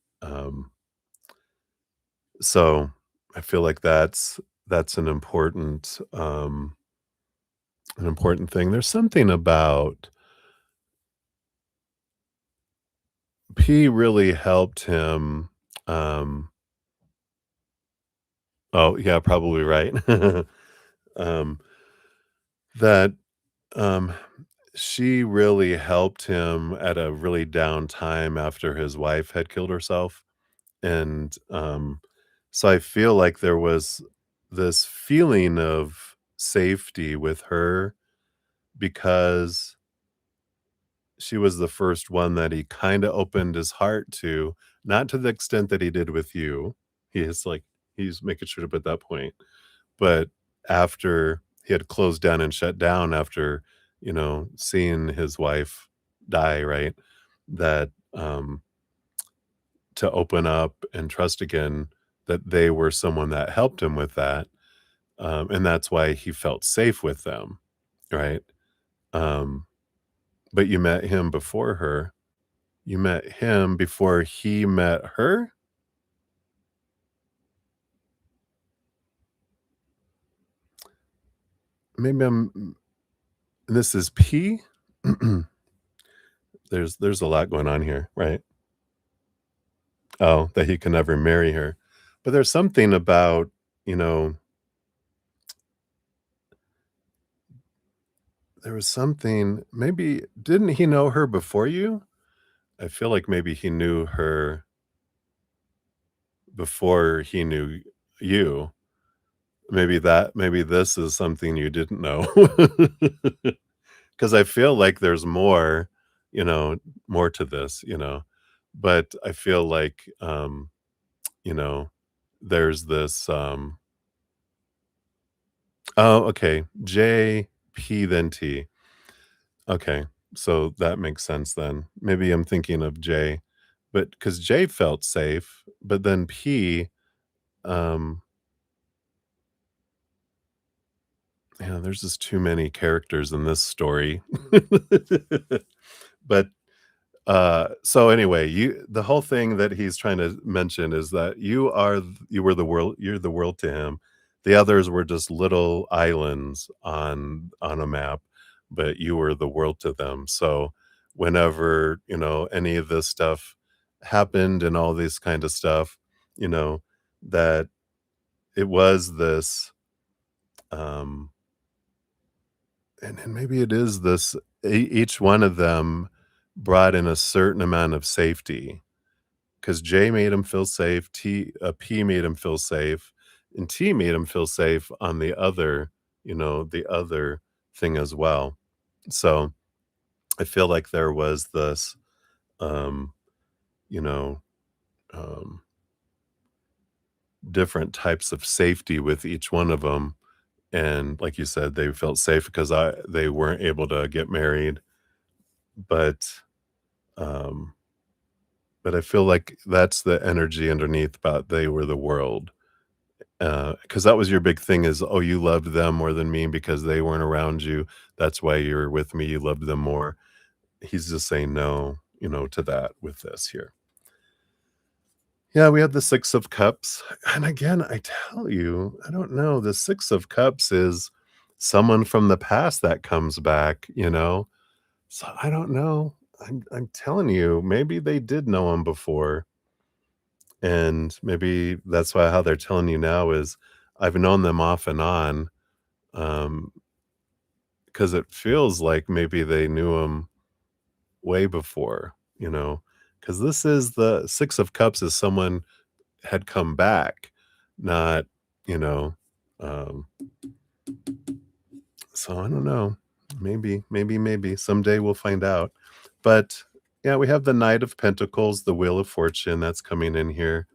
Speaker 1: So I feel like that's an important thing. There's something about P really helped him. Um, oh yeah, probably right. um, that um, she really helped him at a really down time after his wife had killed herself. And so I feel like there was this feeling of safety with her because she was the first one that he kinda opened his heart to, not to the extent that he did with you. He is like he's making sure to put that point, but after he had closed down and shut down after, seeing his wife die, right? That, to open up and trust again that they were someone that helped him with that, and that's why he felt safe with them, right? Um, but you met him before her. You met him before he met her? Maybe this is P? There's a lot going on here, right? Oh, that he can never marry her. But there's something about, you know, there was something maybe didn't he know her before you? I feel like maybe he knew her before he knew you. Maybe this is something you didn't know. Because I feel like there's more, you know, more to this, but I feel like, you know, there's this, oh, okay, J, P, then T. Okay, so that makes sense then. Maybe I'm thinking of J, but because J felt safe, but then P, um, yeah, there's just too many characters in this story. But so anyway, the whole thing that he's trying to mention is that you were the world, you're the world to him. The others were just little islands on a map, but you were the world to them. So whenever, any of this stuff happened and all this kind of stuff, you know, that it was this um and maybe it is this each one of them brought in a certain amount of safety. 'Cause J made him feel safe, P made him feel safe, and T made him feel safe on the other thing as well. So, I feel like there was this, um, you know, um, different types of safety with each one of them. And like you said, they felt safe because they weren't able to get married, but, um but I feel like that's the energy underneath about they were the world. Because that was your big thing is, oh, you loved them more than me because they weren't around you. That's why you're with me. You loved them more. He's just saying no, to that with this here. Yeah, we have the 6 of Cups, and again, I tell you, I don't know, the 6 of Cups is someone from the past that comes back, So, I don't know. I'm telling you, maybe they did know him before, and maybe that's why how they're telling you now is, "I've known them off and on," um, because it feels like maybe they knew him way before, because this is the 6 of Cups is someone had come back, not, you know, um, so I don't know. Maybe someday we'll find out. But yeah, we have the Knight of Pentacles, the Wheel of Fortune that's coming in here.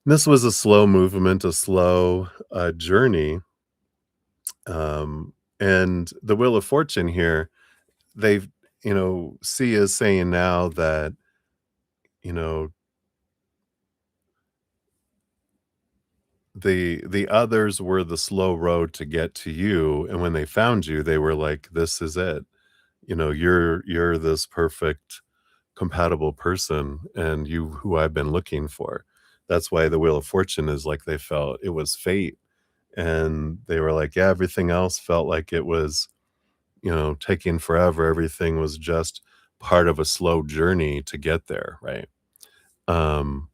Speaker 1: This was a slow movement, a slow journey. And the Wheel of Fortune here, they've, C is saying now that, you know, the others were the slow road to get to you, and when they found you, they were like, "This is it. You're this perfect compatible person, and you who I've been looking for." That's why the Wheel of Fortune is like they felt it was fate, and they were like, yeah, everything else felt like it was, taking forever. Everything was just part of a slow journey to get there, right? Um,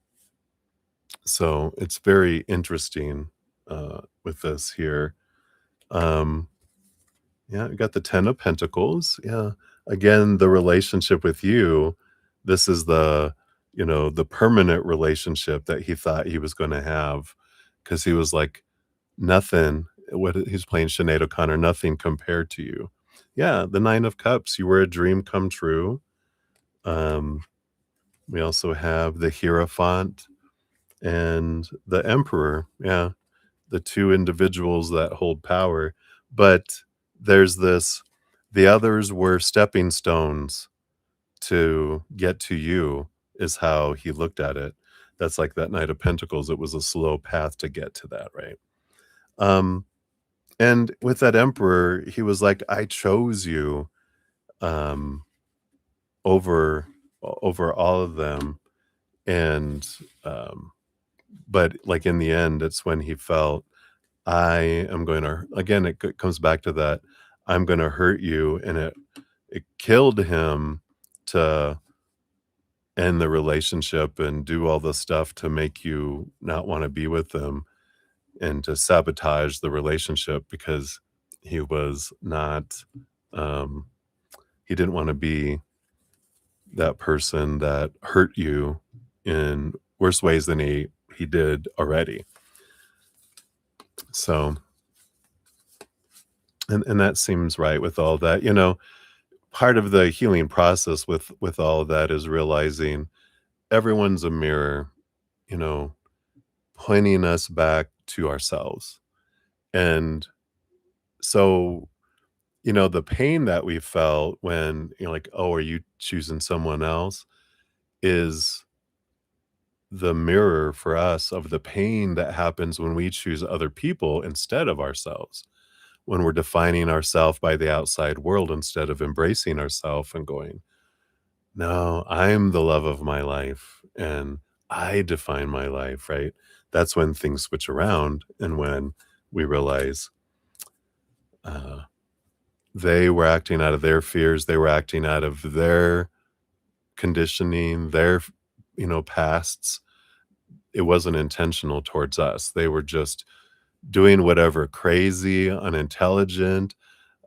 Speaker 1: so it's very interesting with this here. Um, yeah, we got the 10 of Pentacles. Yeah. Again, the relationship with you, this is the permanent relationship that he thought he was going to have because he was like, nothing. What he's playing Sinead O'Connor, nothing compared to you. Yeah, the 9 of Cups, you were a dream come true. Um, we also have the Hierophant and the Emperor. Yeah, the two individuals that hold power. But there's this the others were stepping stones to get to you, is how he looked at it. That's like that Knight of Pentacles. It was a slow path to get to that, right? Um, and with that Emperor, he was like, I chose you um over over all of them. And but like in the end, it's when he felt I am going to again, comes back to that, I'm gonna hurt you, and it killed him to end the relationship and do all the stuff to make you not wanna be with them and to sabotage the relationship because he was not, um he didn't wanna be that person that hurt you in worse ways than he did already. So, and that seems right with all that, part of the healing process with all of that is realizing everyone's a mirror, you know, pointing us back to ourselves. And so, the pain that we felt when you're like, oh, are you choosing someone else? Is the mirror for us of the pain that happens when we choose other people instead of ourselves. When we're defining ourselves by the outside world instead of embracing ourselves and going, no, I'm the love of my life and I define my life, right? That's when things switch around and when we realize uh, they were acting out of their fears, they were acting out of their conditioning, their, pasts. It wasn't intentional towards us. They were just doing whatever crazy, unintelligent,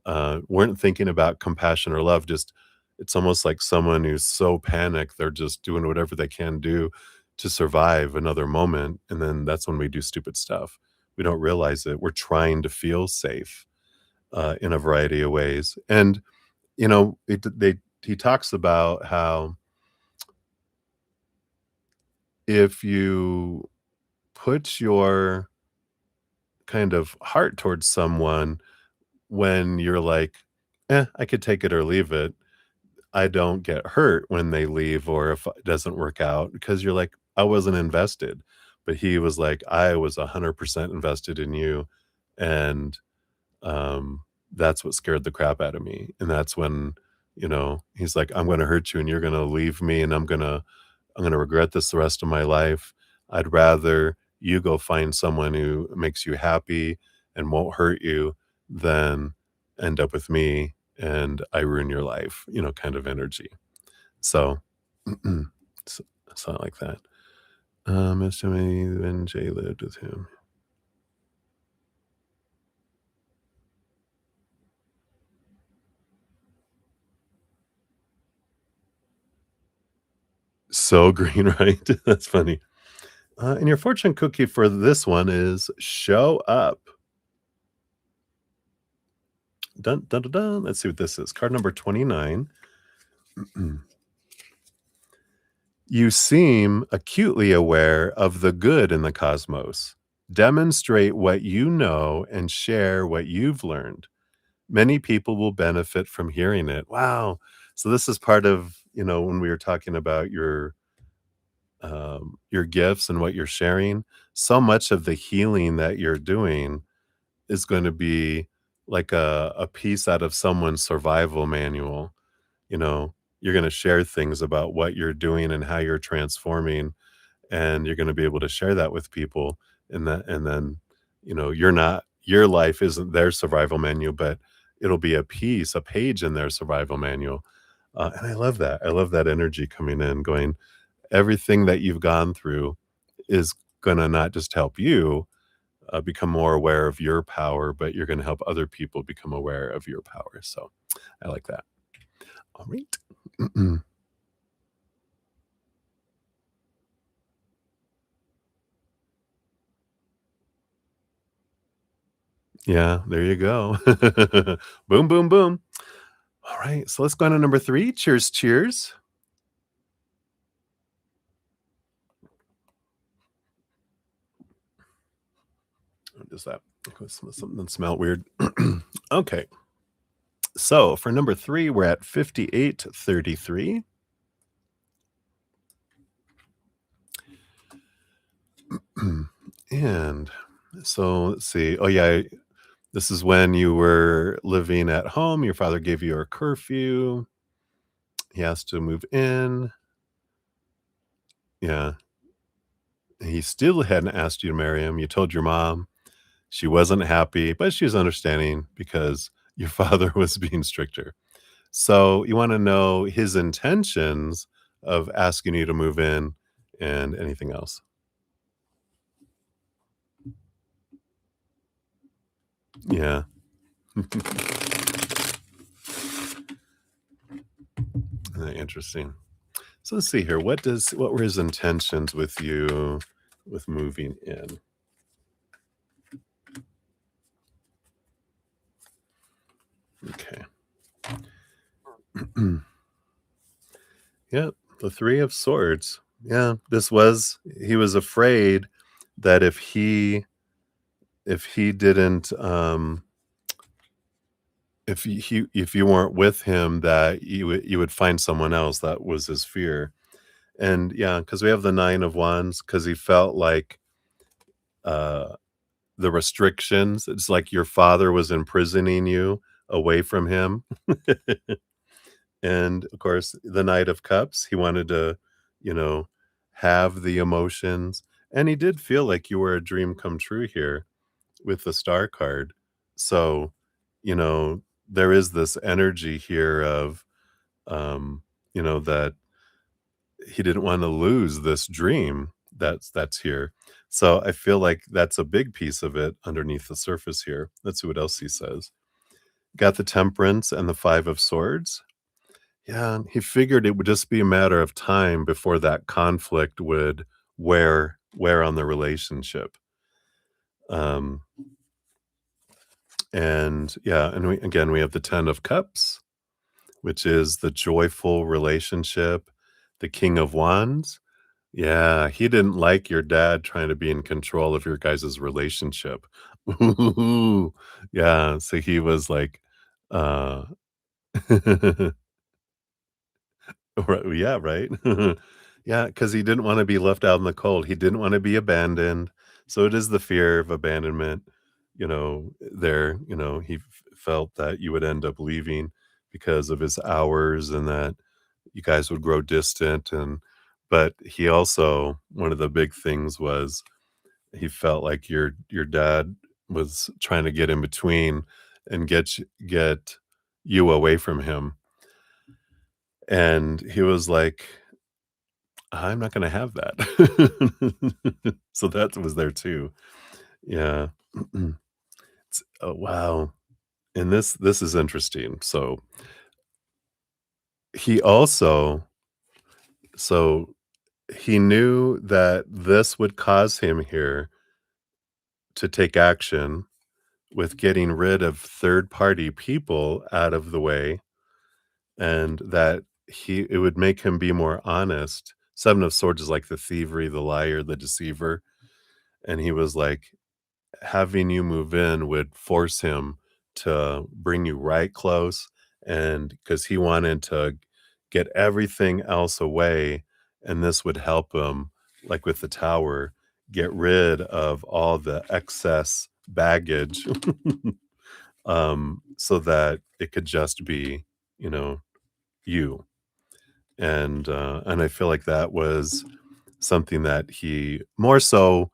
Speaker 1: weren't thinking about compassion or love. Just it's almost like someone who's so panicked, they're just doing whatever they can do to survive another moment. And then that's when we do stupid stuff. We don't realize it. We're trying to feel safe in a variety of ways. And, he talks about how if you put your kind of heart towards someone when you're like, I could take it or leave it. I don't get hurt when they leave or if it doesn't work out because you're like, I wasn't invested. but he was like, "I was 100% invested in you," and, that's what scared the crap out of me, and that's when, he's like, "I'm gonna hurt you, and you're gonna leave me, and I'm gonna regret this the rest of my life. I'd rather you go find someone who makes you happy and won't hurt you than end up with me and I ruin your life," kind of energy. So, s something like that. As Jimmy when Jay lived with him. So green, right? That's funny. And your fortune cookie for this one is show up. Dun, dun, dun, dun. Let's see what this is. Card number 29. You seem acutely aware of the good in the cosmos. Demonstrate what you know and share what you've learned. Many people will benefit from hearing it. Wow. So this is part of, when we were talking about your gifts and what you're sharing. So much of the healing that you're doing is going to be like a piece out of someone's survival manual. You know, you're going to share things about what you're doing and how you're transforming, and you're going to be able to share that with people. And then, your life isn't their survival manual, but it'll be a page in their survival manual. And I love that. I love that energy coming in, going, everything that you've gone through is going to not just help you become more aware of your power, but you're going to help other people become aware of your power. So I like that. All right. Yeah, there you go. Boom, boom, boom. All right. So let's go on to number three. Cheers, cheers. What is that? Something that smelled weird. Okay. So for number three, we're at 5833. And so let's see. Oh, yeah. This is when you were living at home. Your father gave you a curfew. He asked to move in. Yeah. He still hadn't asked you to marry him. You told your mom. She wasn't happy, but she was understanding because your father was being stricter. So you want to know his intentions of asking you to move in and anything else. Yeah. Interesting. So let's see here. What were his intentions with you with moving in? Okay. Yep, the 3 of swords. Yeah, he was afraid that if he didn't, if you weren't with him, that you would find someone else. That was his fear. And yeah, because we have the 9 of wands, because he felt like, uh, the restrictions, it's like your father was imprisoning you away from him. And of course, the Knight of Cups, he wanted to, you know, have the emotions. And he did feel like you were a dream come true here with the star card. So, you know, there is this energy here of, that he didn't want to lose this dream that's here. So I feel like that's a big piece of it underneath the surface here. Let's see what else he says. Got the Temperance and the 5 of Swords. Yeah, he figured it would just be a matter of time before that conflict would wear on the relationship. Um, and yeah, and we have the 10 of Cups, which is the joyful relationship, the King of Wands. Yeah, he didn't like your dad trying to be in control of your guys' relationship. Ooh, yeah, so he was like, uh right, yeah, right? Yeah, because he didn't wanna be left out in the cold. He didn't wanna be abandoned. So it is the fear of abandonment, he felt that you would end up leaving because of his hours and that you guys would grow distant, but he also one of the big things was he felt like your dad was trying to get in between and get you away from him, and he was like, "I'm not gonna have that." So that was there too. Yeah. Oh, wow. And this is interesting. He also so he knew that this would cause him here to take action with getting rid of third party people out of the way, and that he it would make him be more honest. Seven of Swords is like the thievery, the liar, the deceiver, and he was like, having you move in would force him to bring you right close, and because he wanted to get everything else away, and this would help him, like with the tower, get rid of all the excess baggage, so that it could just be, you know, you. And I feel like that was something that he more so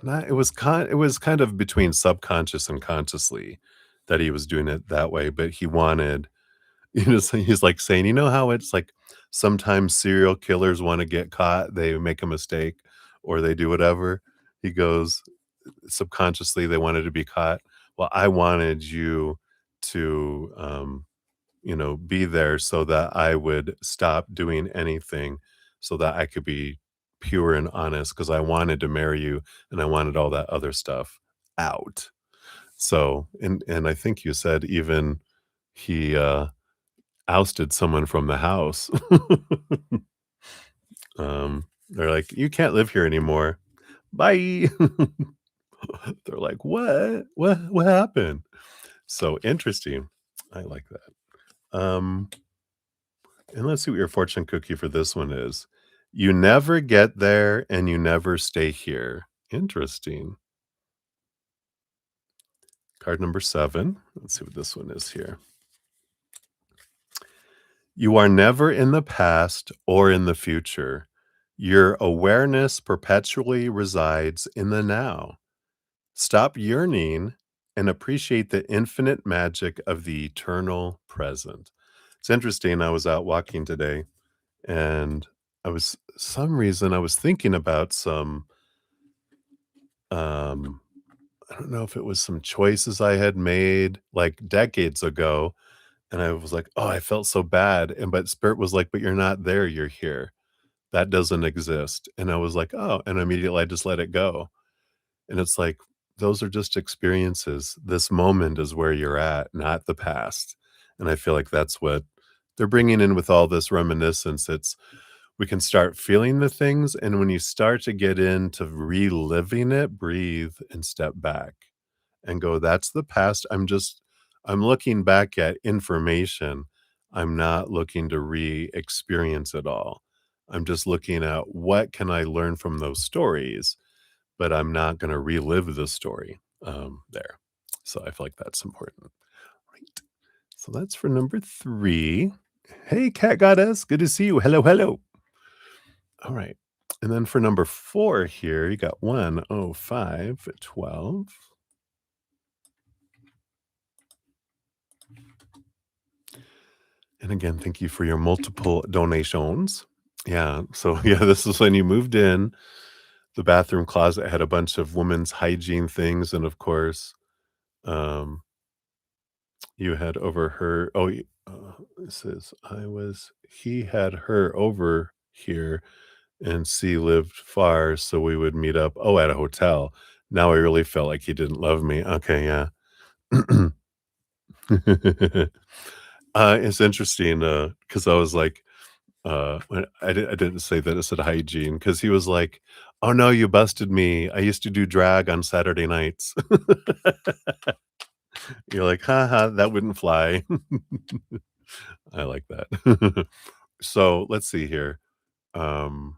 Speaker 1: not it was kind of between subconscious and consciously that he was doing it that way, but he wanted so he's, like, saying, "You know how it's, like, sometimes serial killers wanna get caught, they make a mistake, or they do whatever?" He goes, "Subconsciously, they wanted to be caught." Well, I wanted you to, be there so that I would stop doing anything so that I could be pure and honest because I wanted to marry you and I wanted all that other stuff out. So, and I think you said even he ousted someone from the house. They're like, "You can't live here anymore. Bye." They're like, "What? What happened?" So interesting. I like that. And let's see what your fortune cookie for this one is. You never get there and you never stay here. Interesting. Card number 7. Let's see what this one is here. You are never in the past or in the future. Your awareness perpetually resides in the now. Stop yearning and appreciate the infinite magic of the eternal present. It's interesting. I was out walking today and some reason I was thinking about um I don't know if it was some choices I had made like decades ago, and I was like, "Oh, I felt so bad." And but spirit was like, "But you're not there, you're here. That doesn't exist." And I was like, "Oh," and immediately I just let it go. And it's like those are just experiences. This moment is where you're at, not the past. And I feel like that's what they're bringing in with all this reminiscence. It's we can start feeling the things, and when you start to get into reliving it, breathe and step back and go, "That's the past. I'm looking back at information. I'm not looking to re-experience it all. I'm just looking at what can I learn from those stories, but I'm not gonna relive the story." There. So I feel like that's important. Right. So that's for number 3. Hey, Cat Goddess, good to see you. Hello, hello. All right. And then for number 4 here, you got 105, 12. And again, thank you for your multiple donations. Yeah. So, yeah, this is when you moved in. The bathroom closet had a bunch of women's hygiene things. And of course, um, you had overheard. It says, he had her over here and C lived far. So we would meet up. Oh, at a hotel. Now I really felt like he didn't love me. Okay. Yeah. It's interesting, because I was like, when I didn't say that, I said hygiene because he was like, "Oh, no, you busted me. I used to do drag on Saturday nights." You're like, "Ha ha, that wouldn't fly." I like that. So let's see here. Um,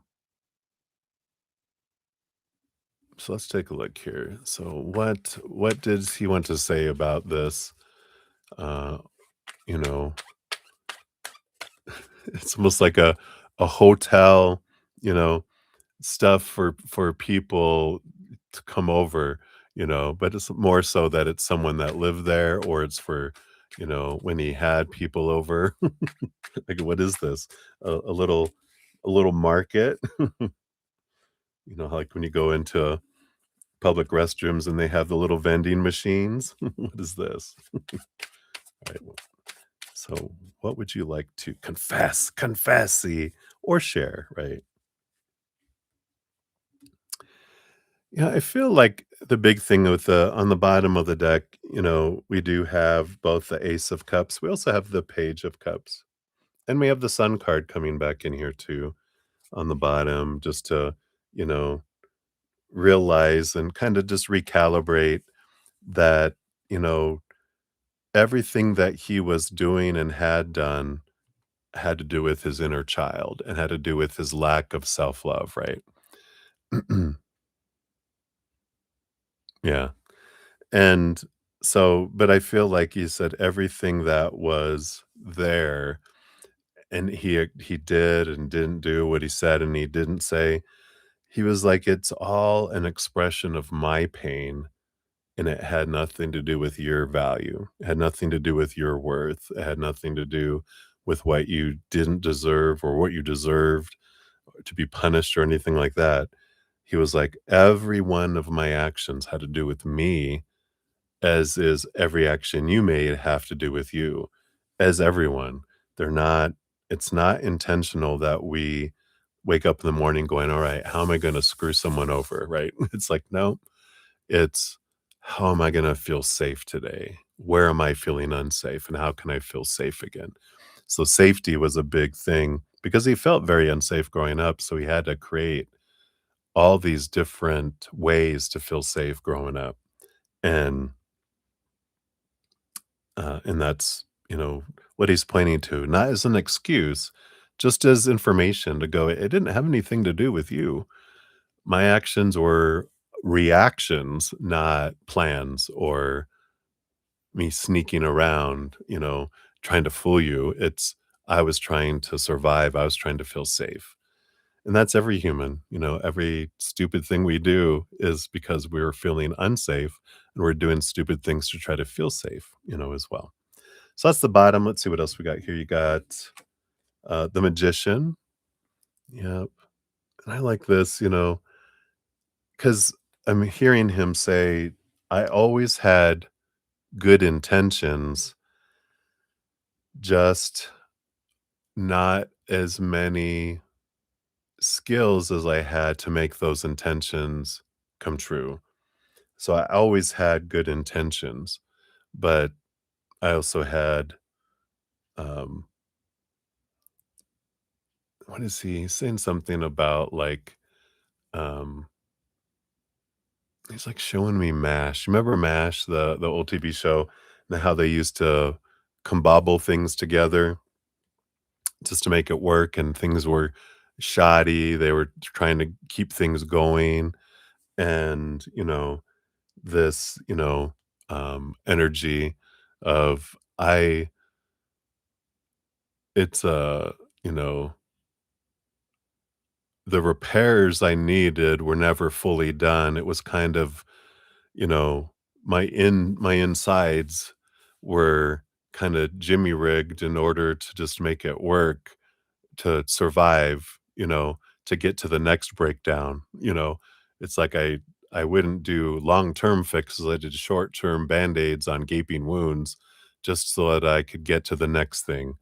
Speaker 1: so let's take a look here. So what did he want to say about this? Uh, you know, it's almost like a hotel, you know, stuff for people to come over, but it's more so that it's someone that lived there or it's for, when he had people over. Like, what is this? A little market? Like when you go into public restrooms and they have the little vending machines? What is this? All right. So, what would you like to confessy, or share, right? Yeah, I feel like the big thing with the on the bottom of the deck, we do have both the Ace of Cups. We also have the Page of Cups. And we have the Sun card coming back in here too on the bottom, just to, you know, realize and kind of just recalibrate that, you know, everything that he was doing and had done had to do with his inner child and had to do with his lack of self-love, right? Yeah. And so, but I feel like you said everything that was there and he did and didn't do what he said and he didn't say. He was like, it's all an expression of my pain and it had nothing to do with your value. It had nothing to do with your worth. It had nothing to do with what you didn't deserve or what you deserved to be punished or anything like that. He was like, every one of my actions had to do with me, as is every action you made have to do with you, as everyone. They're not, it's not intentional that we wake up in the morning going, all right, how am I going to screw someone over? Right. It's like, no, it's how am I going to feel safe today? Where am I feeling unsafe? And how can I feel safe again? So safety was a big thing because he felt very unsafe growing up. So he had to create all these different ways to feel safe growing up. And and that's, what he's pointing to, not as an excuse, just as information to go, it didn't have anything to do with you. My actions were reactions, not plans or me sneaking around, trying to fool you. I was trying to survive. I was trying to feel safe. And that's every human, every stupid thing we do is because we're feeling unsafe and we're doing stupid things to try to feel safe, as well. So that's the bottom. Let's see what else we got here. You got the magician. Yep. And I like this, because I'm hearing him say, I always had good intentions, just not as many skills as I had to make those intentions come true. So I always had good intentions, but I also had, um, what is he saying something about like, um, he's, like, showing me MASH. Remember MASH, the old TV show, and how they used to combobble things together just to make it work, and things were shoddy, they were trying to keep things going, and, this, energy of it's, you know, the repairs I needed were never fully done. It was kind of, you know, my insides were kinda jimmy rigged in order to just make it work, to survive, to get to the next breakdown, It's like I wouldn't do long-term fixes, I did short-term Band-Aids on gaping wounds just so that I could get to the next thing,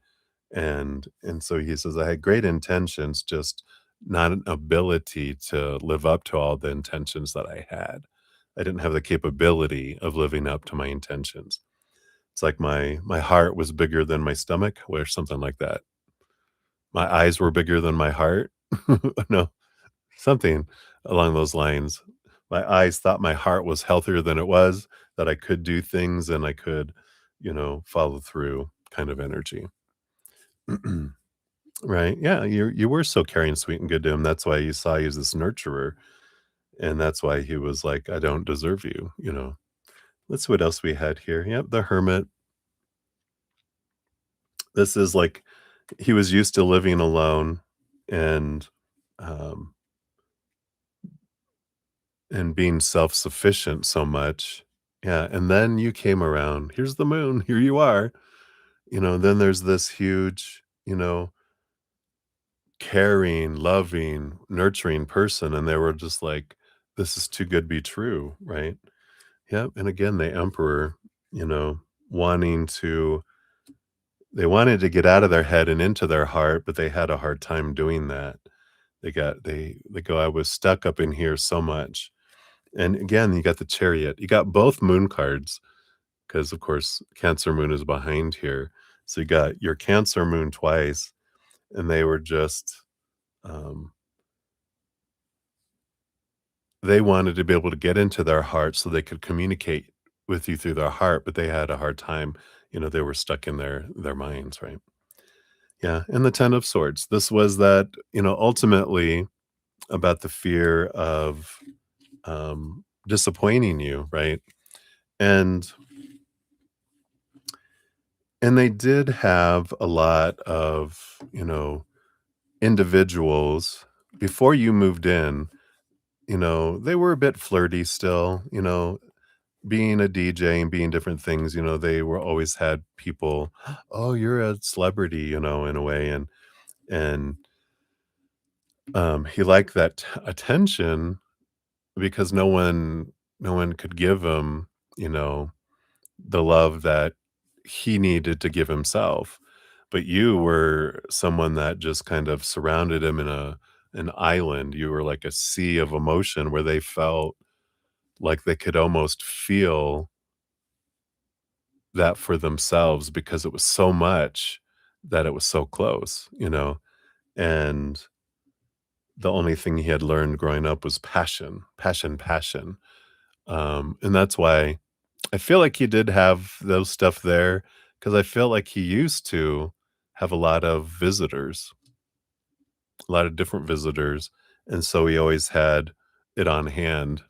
Speaker 1: and so he says, "I had great intentions, just not an ability to live up to all the intentions that I had." I didn't have the capability of living up to my intentions. It's like my heart was bigger than my stomach or something like that. My eyes were bigger than my heart. No, something along those lines. My eyes thought my heart was healthier than it was, that I could do things and I could, follow through kind of energy. Right, yeah, you were so caring, sweet, and good to him, that's why you saw you as this nurturer, and that's why he was like, "I don't deserve you," you know? Let's see what else we had here. Yep, the hermit. This is like he was used to living alone and, um, and being self-sufficient so much. Yeah, and then you came around. "Here's the moon, here you are." You know, then there's this huge, caring, loving, nurturing person, and they were just like, "This is too good to be true," right? Yep, and again, the emperor, you know, wanting to they wanted to get out of their head and into their heart, but they had a hard time doing that. They go, "I was stuck up in here so much." And again, you got the chariot. You got both moon cards because, of course, Cancer moon is behind here. So you got your Cancer moon twice, and they were just, um, they wanted to be able to get into their heart so they could communicate with you through their heart, but they had a hard time. They were stuck in their minds, right? Yeah, and the 10 of swords. This was that, ultimately about the fear of, disappointing you, right? And they did have a lot of, individuals before you moved in, they were a bit flirty still, being a DJ and being different things, they were always had people, "Oh, you're a celebrity," in a way, and, he liked that attention because no one could give him, you know, the love that he needed to give himself. But you were someone that just kind of surrounded him in an island. You were like a sea of emotion where they felt like they could almost feel that for themselves because it was so much that it was so close, And the only thing he had learned growing up was passion, passion, passion. And that's why I feel like he did have those stuff there because I feel like he used to have a lot of visitors, a lot of different visitors, and so he always had it on hand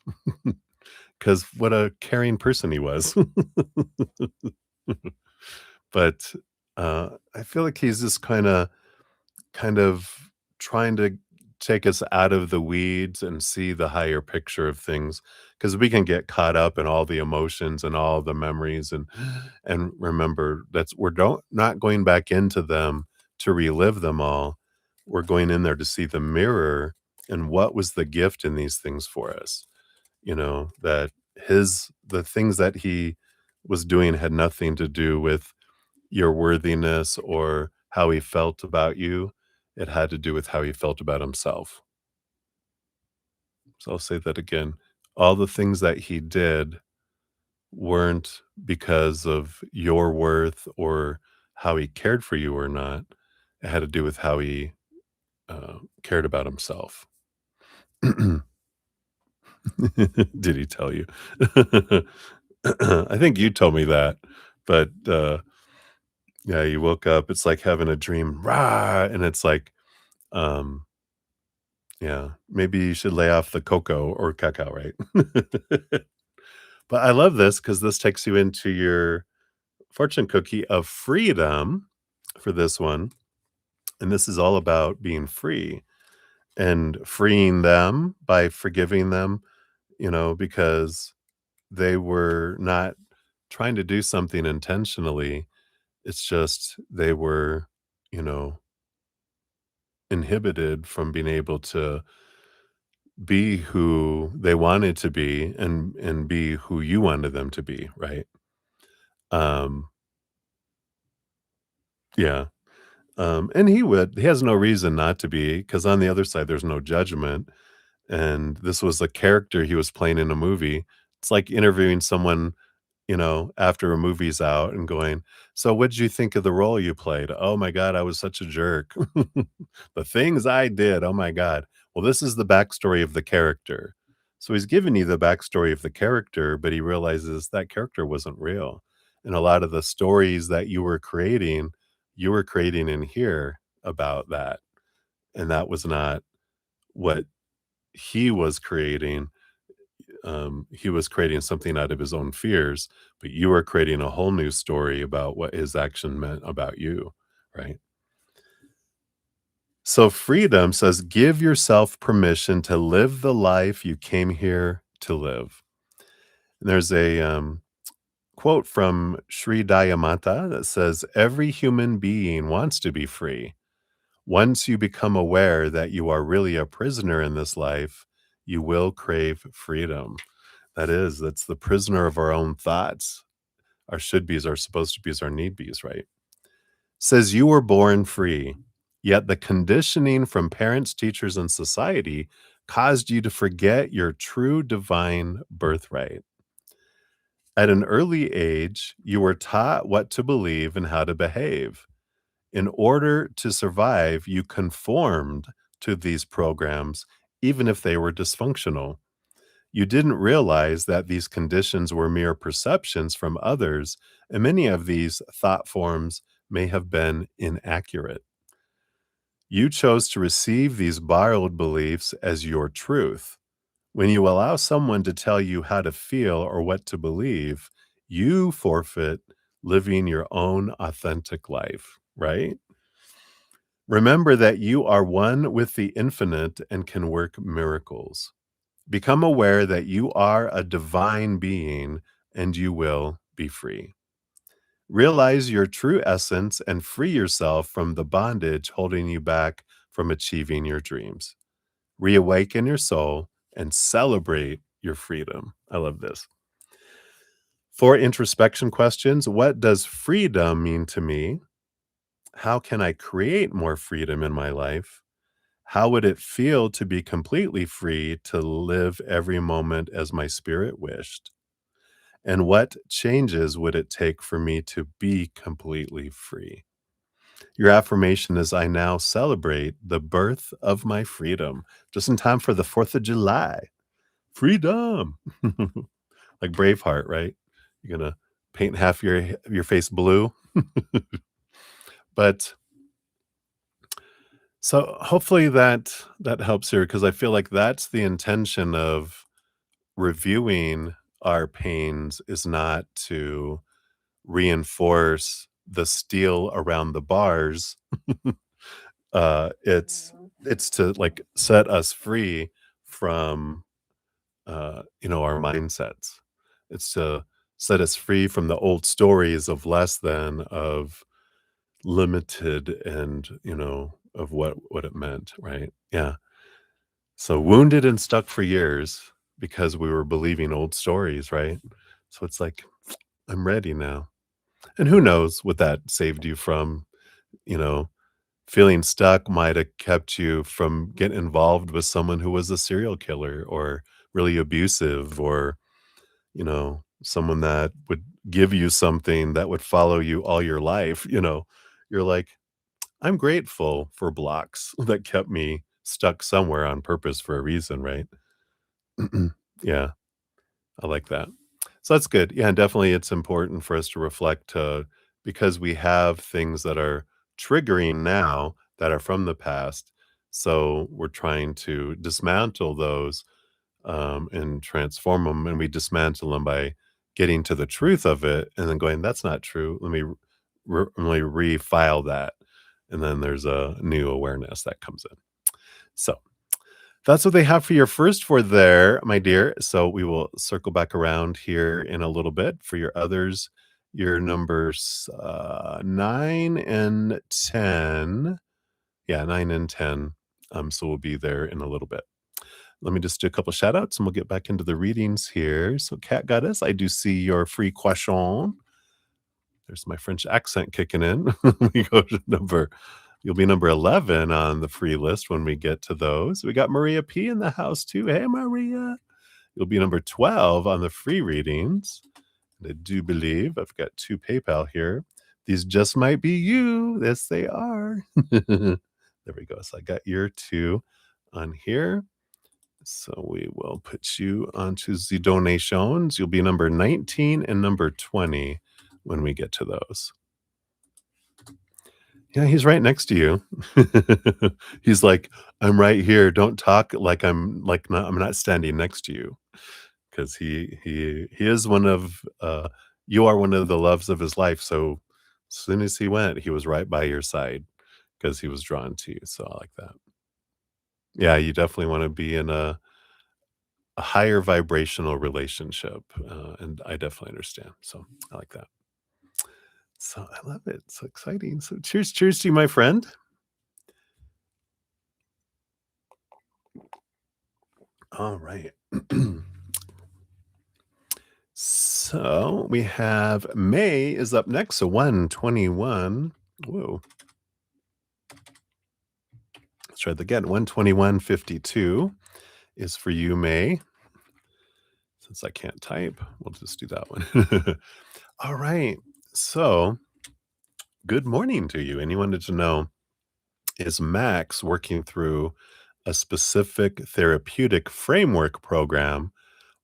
Speaker 1: because what a caring person he was. But, I feel like he's just kind of trying to take us out of the weeds and see the higher picture of things, because we can get caught up in all the emotions and all the memories, and remember that's we're don't not going back into them to relive them all. We're going in there to see the mirror and what was the gift in these things for us, that the things that he was doing had nothing to do with your worthiness or how he felt about you. It had to do with how he felt about himself. So I'll say that again. All the things that he did weren't because of your worth or how he cared for you or not. It had to do with how he cared about himself. Did he tell you? I think you told me that, but yeah, you woke up. It's like having a dream, rah, and it's like, um, yeah, maybe you should lay off the cocoa or cacao, right? But I love this because this takes you into your fortune cookie of freedom for this one. And this is all about being free and freeing them by forgiving them, because they were not trying to do something intentionally. It's just they were, you know, inhibited from being able to be who they wanted to be and be who you wanted them to be, right? Um, yeah. And he has no reason not to be, because on the other side, there's no judgment. And this was a character he was playing in a movie. It's like interviewing someone, after a movie's out and going, "So what did you think of the role you played?" "Oh my God, I was such a jerk." "The things I did, oh my God." Well, this is the backstory of the character. So he's giving you the backstory of the character, but he realizes that character wasn't real. And a lot of the stories that you were creating in here. about that. And that was not what he was creating. He was creating something out of his own fears, but you were creating a whole new story about what his action meant about you, right? So freedom says, give yourself permission to live the life you came here to live. And there's a quote from Sri Dayamata that says, every human being wants to be free. Once you become aware that you are really a prisoner in this life, you will crave freedom. That's the prisoner of our own thoughts. Our should be's are supposed to be our need be's, right? Says you were born free, yet the conditioning from parents, teachers, and society caused you to forget your true divine birthright. At an early age, you were taught what to believe and how to behave. In order to survive, you conformed to these programs, even if they were dysfunctional. You didn't realize that these conditions were mere perceptions from others, and many of these thought forms may have been inaccurate. You chose to receive these borrowed beliefs as your truth. When you allow someone to tell you how to feel or what to believe, you forfeit living your own authentic life, right? Remember that you are one with the infinite and can work miracles. Become aware that you are a divine being and you will be free. Realize your true essence and free yourself from the bondage holding you back from achieving your dreams. Reawaken your soul and celebrate your freedom. I love this. For introspection questions, what does freedom mean to me? How can I create more freedom in my life? How would it feel to be completely free to live every moment as my spirit wished? And what changes would it take for me to be completely free? Your affirmation is I now celebrate the birth of my freedom, just in time for the 4th of July. Freedom. Like Braveheart, right? You're going to paint half your face blue. But so hopefully that helps here, because I feel like that's the intention of reviewing our pains, is not to reinforce the steel around the bars. It's to like set us free from our mindsets. It's to set us free from the old stories of less than, of limited, and of what it meant, right? Yeah. So wounded and stuck for years because we were believing old stories, right? So it's like, I'm ready now. And who knows what that saved you from, you know, feeling stuck might have kept you from getting involved with someone who was a serial killer or really abusive, or, someone that would give you something that would follow you all your life. You're like, I'm grateful for blocks that kept me stuck somewhere on purpose for a reason, right? Yeah, I like that. So that's good. Yeah, and definitely it's important for us to reflect, because we have things that are triggering now that are from the past. So we're trying to dismantle those, and transform them. And we dismantle them by getting to the truth of it and then going, that's not true. Let me refile that. And then there's a new awareness that comes in. So that's what they have for your first four there, my dear. So we will circle back around here in a little bit for your others. Your numbers 9 and 10. Yeah, 9 and 10. So we'll be there in a little bit. Let me just do a couple shout outs and we'll get back into the readings here. So, Cat Goddess, I do see your free question. There's my French accent kicking in. We go to you'll be number 11 on the free list when we get to those. We got Maria P in the house too. Hey, Maria. You'll be number 12 on the free readings. And I do believe I've got 2 PayPal here. These just might be you. Yes, they are. There we go. So I got your 2 on here. So we will put you onto the donations. You'll be number 19 and number 20 when we get to those. Yeah, he's right next to you. He's like, "I'm right here, don't talk like I'm not standing next to you," 'cause he is one of, you are one of the loves of his life, so as soon as he went, he was right by your side because he was drawn to you, so I like that. Yeah, you definitely wanna be in a higher vibrational relationship, and I definitely understand, so I like that. So I love it, so exciting, so cheers to you, my friend. Alright. So we have May is up next, so 121. Whoa, let's try that again. 121.52 is for you, May. Since I can't type, we'll just do that one. All right. So good morning to you. And you wanted to know, is Max working through a specific therapeutic framework program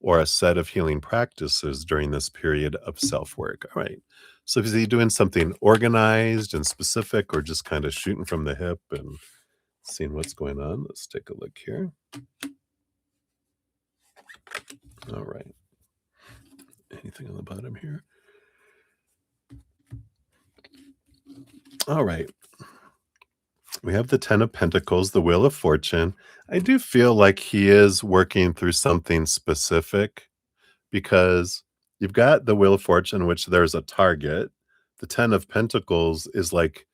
Speaker 1: or a set of healing practices during this period of self work? All right. So is he doing something organized and specific or just kind of shooting from the hip and seeing what's going on? Let's take a look here. All right. Anything on the bottom here? All right. We have the 10 of Pentacles, the Wheel of Fortune. I do feel like he is working through something specific because you've got the Wheel of Fortune, which there's a target. The 10 of Pentacles is like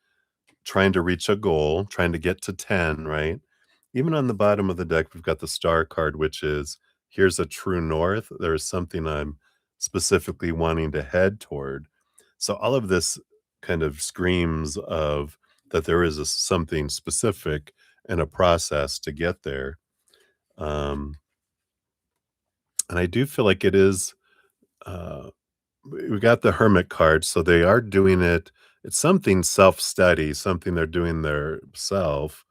Speaker 1: trying to reach a goal, trying to get to 10, right? Even on the bottom of the deck, we've got the Star card, which is here's a true north. There is something I'm specifically wanting to head toward. So all of this kind of screams of that there is something specific and a process to get there. Um, and I do feel like it is. Uh, we got the Hermit card, so they are doing it. It's something self-study, something they're doing their self.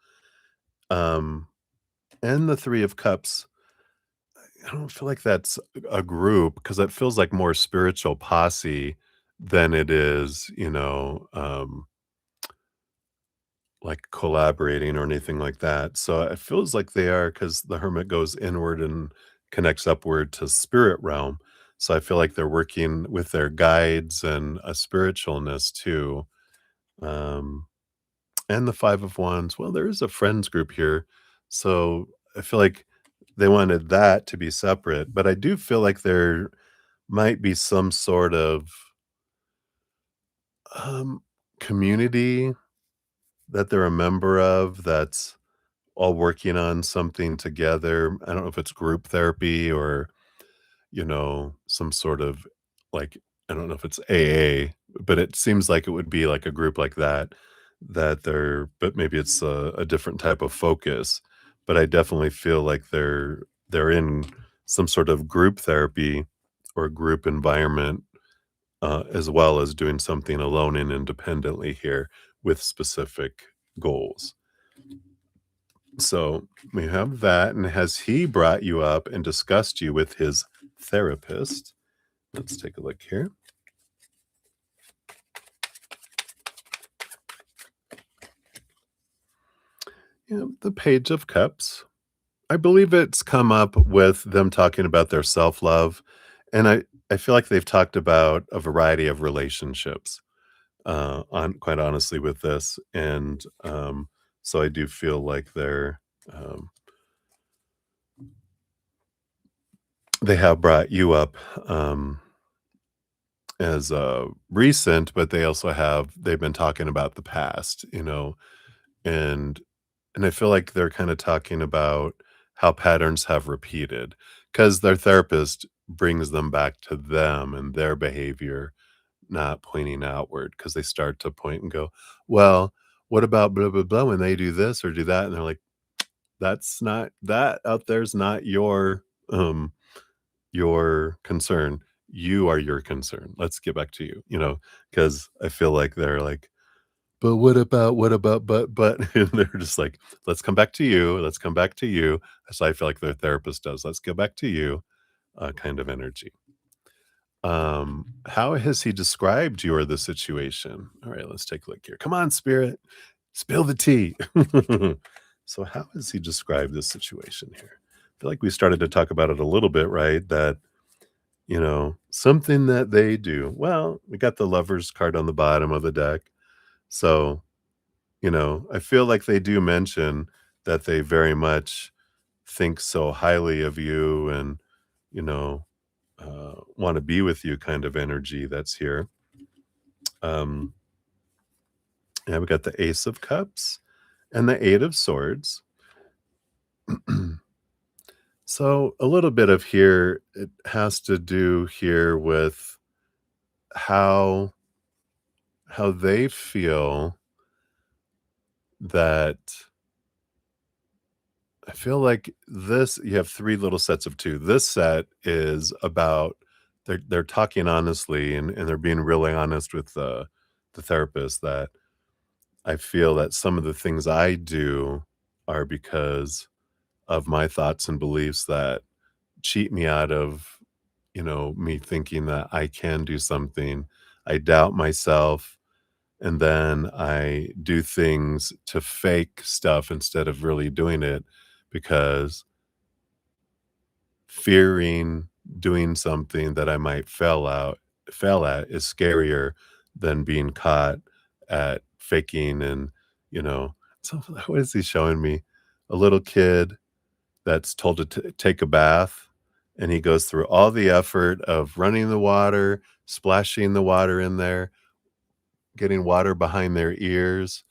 Speaker 1: Um, and the Three of Cups, I don't feel like that's a group because it feels like more spiritual posse than it is, like collaborating or anything like that. So it feels like they are because the Hermit goes inward and connects upward to spirit realm. So I feel like they're working with their guides and a spiritualness too. Um, and the Five of Wands, well, there is a friends group here. So I feel like they wanted that to be separate, but I do feel like there might be some sort of um, community that they're a member of that's all working on something together. I don't know if it's group therapy or, some sort of like, I don't know if it's AA, but it seems like it would be like a group like that, but maybe it's a different type of focus. But I definitely feel like they're in some sort of group therapy or group environment, as well as doing something alone and independently here with specific goals. So we have that. And has he brought you up and discussed you with his therapist? Let's take a look here. Yeah, the Page of Cups. I believe it's come up with them talking about their self love. And I feel like they've talked about a variety of relationships, on quite honestly with this. And so I do feel like um, they have brought you up. As, recent, but they've been talking about the past, and I feel like they're kinda talking about how patterns have repeated because their therapist brings them back to them and their behavior, not pointing outward because they start to point and go, "Well, what about blah, blah, blah when they do this or do that?" And they're like, "That's not that out there's not your concern. You are your concern. Let's get back to you, because I feel like they're like, but what about, but, and they're just like, let's come back to you. Let's come back to you. So I feel like their therapist does. Let's go back to you, kind of energy. How has he described you or the situation? All right, let's take a look here. Come on, spirit, spill the tea. So, how has he described this situation here? I feel like we started to talk about it a little bit, right? That, something that they do. Well, we got the lover's card on the bottom of the deck. So, I feel like they do mention that they very much think so highly of you and, you know, want to be with you kind of energy that's here. Um, yeah, we got the Ace of Cups and the Eight of Swords. So a little bit of here, it has to do here with how they feel that I feel like this you have 3 little sets of 2. This set is about they're talking honestly and they're being really honest with the therapist that I feel that some of the things I do are because of my thoughts and beliefs that cheat me out of, me thinking that I can do something. I doubt myself, and then I do things to fake stuff instead of really doing it because fearing doing something that I might fail at is scarier than being caught at faking and, you know so what is he showing me? A little kid that's told to take a bath, and he goes through all the effort of running the water, splashing the water in there, getting water behind their ears,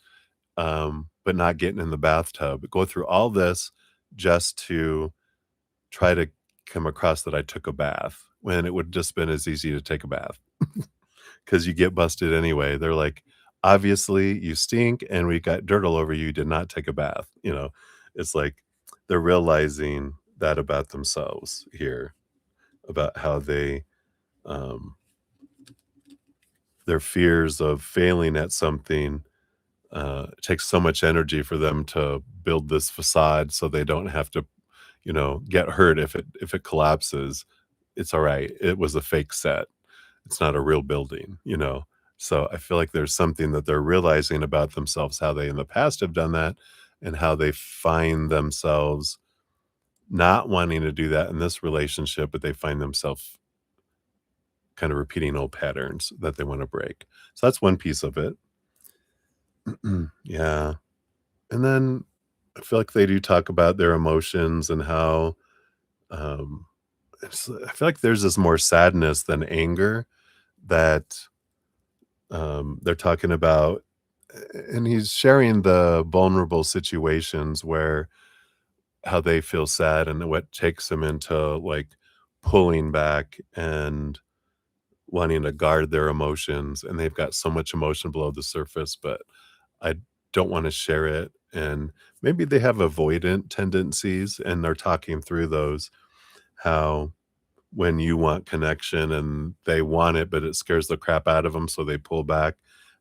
Speaker 1: but not getting in the bathtub. Go through all this just to try to come across that I took a bath, when it would just been as easy to take a bath, because you get busted anyway. They're like, "Obviously, you stink, and we got dirt all over you, you did not take a bath," It's like they're realizing that about themselves here, about how um their fears of failing at something, it takes so much energy for them to build this facade so they don't have to, get hurt if it collapses. It's alright. It was a fake set. It's not a real building. So I feel like there's something that they're realizing about themselves, how they in the past have done that, and how they find themselves not wanting to do that in this relationship, but they find themselves kind of repeating old patterns that they want to break. So that's one piece of it. Yeah. And then I feel like they do talk about their emotions and how um I feel like theirs is more sadness than anger that they're talking about, and he's sharing the vulnerable situations where how they feel sad and what takes them into like pulling back and wanting to guard their emotions, and they've got so much emotion below the surface, but I don't want to share it. And maybe they have avoidant tendencies and they're talking through those, how when you want connection and they want it, but it scares the crap out of them, so they pull back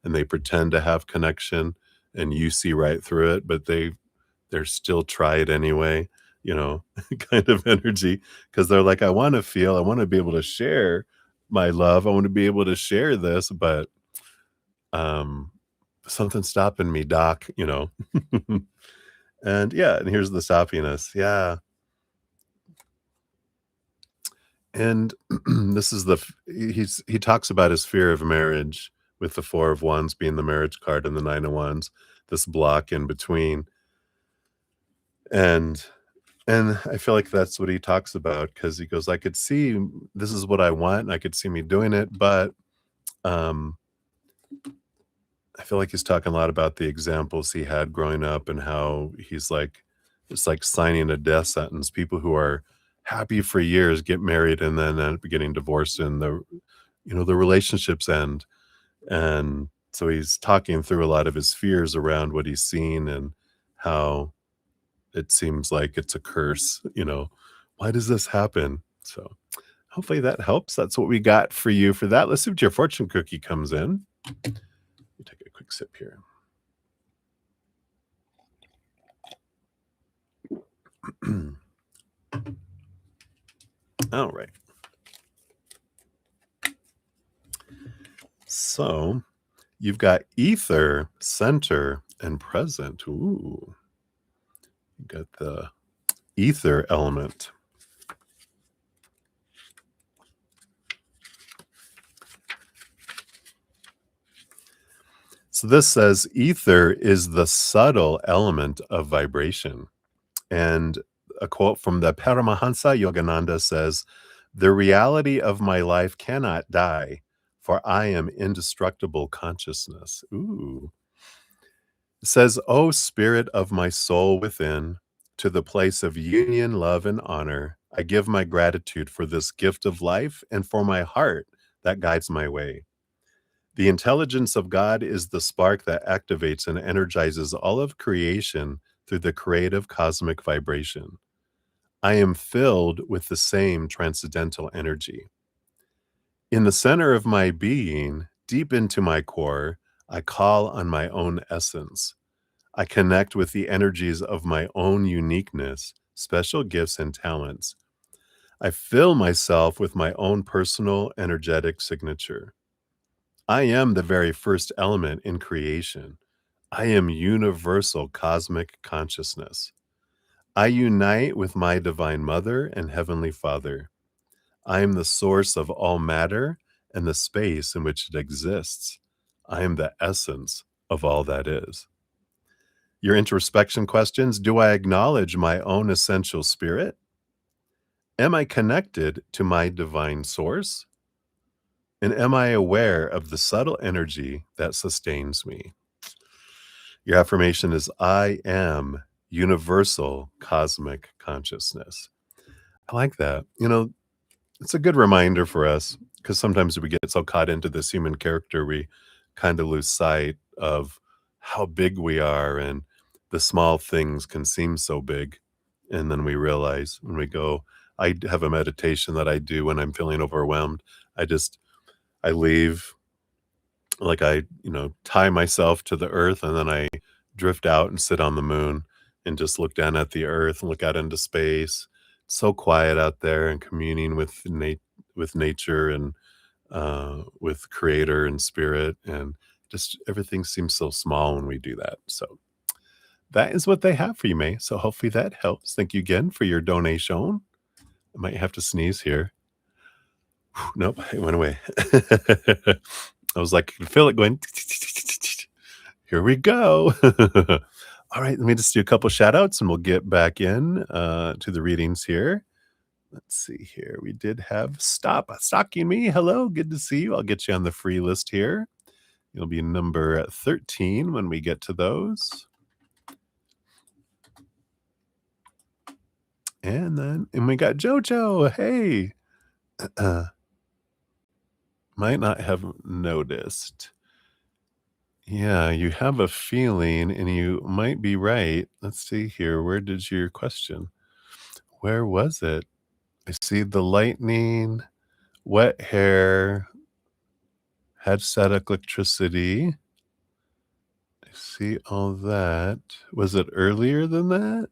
Speaker 1: and they pretend to have connection, and you see right through it, but they're still try it anyway, you know, kind of energy, because 'cause they're like, I wanna be able to share my love, I wanna be able to share this, but, um, something's stopping me, doc. And, yeah, and here's the stoppiness, yeah, and this is he talks about his fear of marriage with the Four of Wands being the marriage card and the Nine of Wands, this block in between, and I feel like that's what he talks about because he goes, "I could see this is what I want, and I could see me doing it, but, um" I feel like he's talking a lot about the examples he had growing up and how he's like it's like signing a death sentence. People who are happy for years get married and then end up getting divorced and the relationships end. And so he's talking through a lot of his fears around what he's seen and how it seems like it's a curse. Why does this happen? So hopefully that helps. That's what we got for you for that. Let's see what your fortune cookie comes in. Let me take a quick sip here. All right. So you've got ether, center, and present. Ooh, you got the ether element. So this says ether is the subtle element of vibration. And a quote from the Paramahansa Yogananda says, "The reality of my life cannot die, for I am indestructible consciousness." Ooh. It says, "O spirit of my soul within, to the place of union, love, and honor, I give my gratitude for this gift of life and for my heart that guides my way. The intelligence of God is the spark that activates and energizes all of creation through the creative cosmic vibration. I am filled with the same transcendental energy. In the center of my being, deep into my core, I call on my own essence. I connect with the energies of my own uniqueness, special gifts, and talents. I fill myself with my own personal energetic signature. I am the very first element in creation. I am universal cosmic consciousness. I unite with my divine mother and heavenly father. I am the source of all matter and the space in which it exists. I am the essence of all that is." Your introspection questions: do I acknowledge my own essential spirit? Am I connected to my divine source? And am I aware of the subtle energy that sustains me? Your affirmation is, I am universal cosmic consciousness. I like that. It's a good reminder for us because sometimes we get so caught into this human character, we kind of lose sight of how big we are, and the small things can seem so big. And then we realize when we go, I have a meditation that I do when I'm feeling overwhelmed. I leave, like tie myself to the earth, and then I drift out and sit on the moon and just look down at the earth and look out into space. It's so quiet out there, and communing with with nature, and with creator and spirit, and just everything seems so small when we do that. So that is what they have for you, May. So hopefully that helps. Thank you again for your donation. I might have to sneeze here. Nope, it went away. I was like, I can feel it going. Here we go. All right, let me just do a couple shout outs and we'll get back in to the readings here. Let's see here. We did have Stop Stalking Me. Hello, good to see you. I'll get you on the free list here. You'll be number 13 when we get to those. And we got JoJo. Hey. Might not have noticed. Yeah, you have a feeling and you might be right. Let's see here. Where did your question? Where was it? I see the lightning, wet hair, had static electricity. I see all that. Was it earlier than that?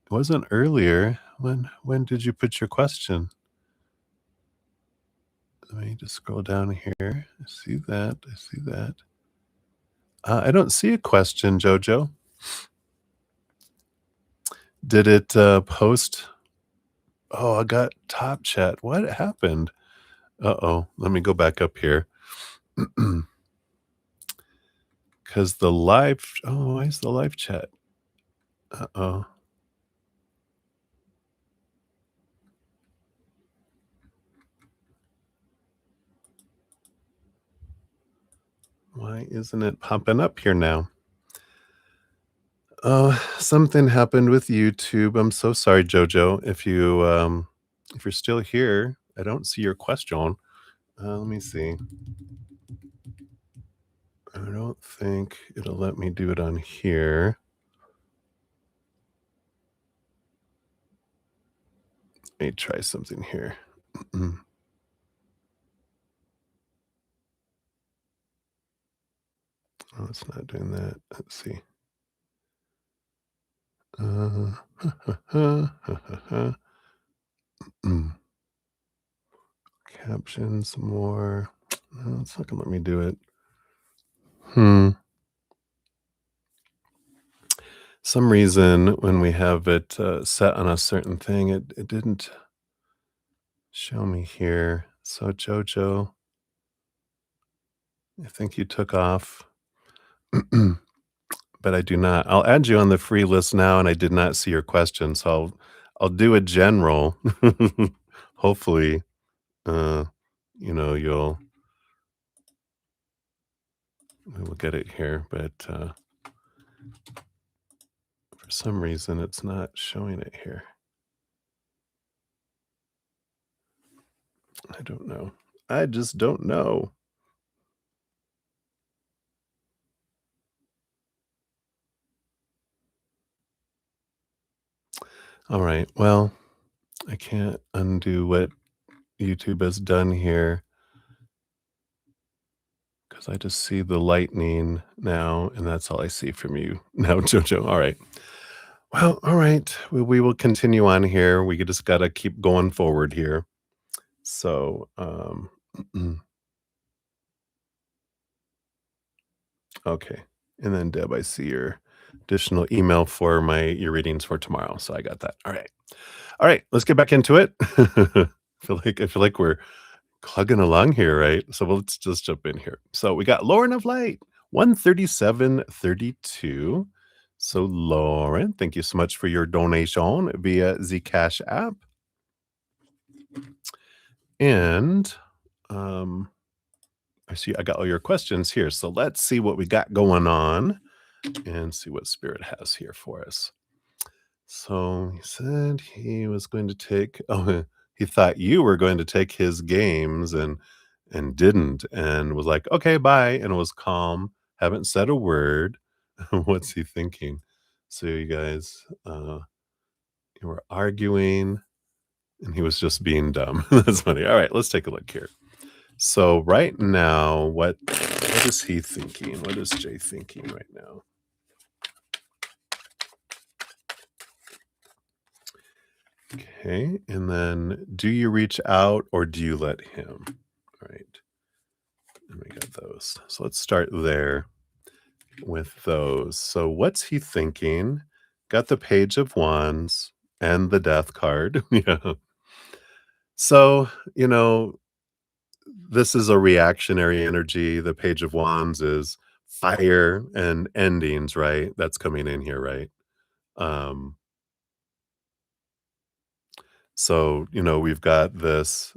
Speaker 1: It wasn't earlier. When did you put your question? Let me just scroll down here. I see that. I see that. I don't see a question, Jojo. Did it post? Oh, I got top chat. What happened? Uh-oh. Let me go back up here. Because the live, oh, why is the live chat? Uh-oh. Why isn't it popping up here now? Oh, something happened with YouTube. I'm so sorry, Jojo. If you're still here, I don't see your question. Let me see. I don't think it'll let me do it on here. Let me try something here. Oh, it's not doing that. Let's see. Mm. Captions more. It's not gonna let me do it. Hmm. Some reason when we have it set on a certain thing, it didn't show me here. So Jojo, I think you took off, but I do not. I'll add you on the free list now, and I did not see your question, so I'll do a general. Hopefully, uh, you'll we'll get it here, but for some reason it's not showing it here. I don't know. I just don't know. All right. Well, I can't undo what YouTube has done here because I just see the lightning now, and that's all I see from you now, Jojo. All right. Well, all right. We will continue on here. We just got to keep going forward here. So, okay. And then Deb, I see your additional email for your readings for tomorrow. So I got that. All right. All right. Let's get back into it. I feel like we're plugging along here, right? So let's just jump in here. So we got Lauren of Light, 137.32. So Lauren, thank you so much for your donation via the Cash app. And I see I got all your questions here. So let's see what we got going on and see what Spirit has here for us. So he said he was going to take he thought you were going to take his games and didn't and was like, "Okay, bye," and was calm, haven't said a word. What's he thinking? So you guys you were arguing and he was just being dumb. That's funny. All right, let's take a look here. So right now, what is he thinking? What is Jay thinking right now? Okay, and then do you reach out or do you let him? All right, and we got those. So let's start there with those. So what's he thinking? Got the Page of Wands and the Death card. Yeah. So, this is a reactionary energy. The Page of Wands is fire and endings, right? That's coming in here, right? Um, so, we've got this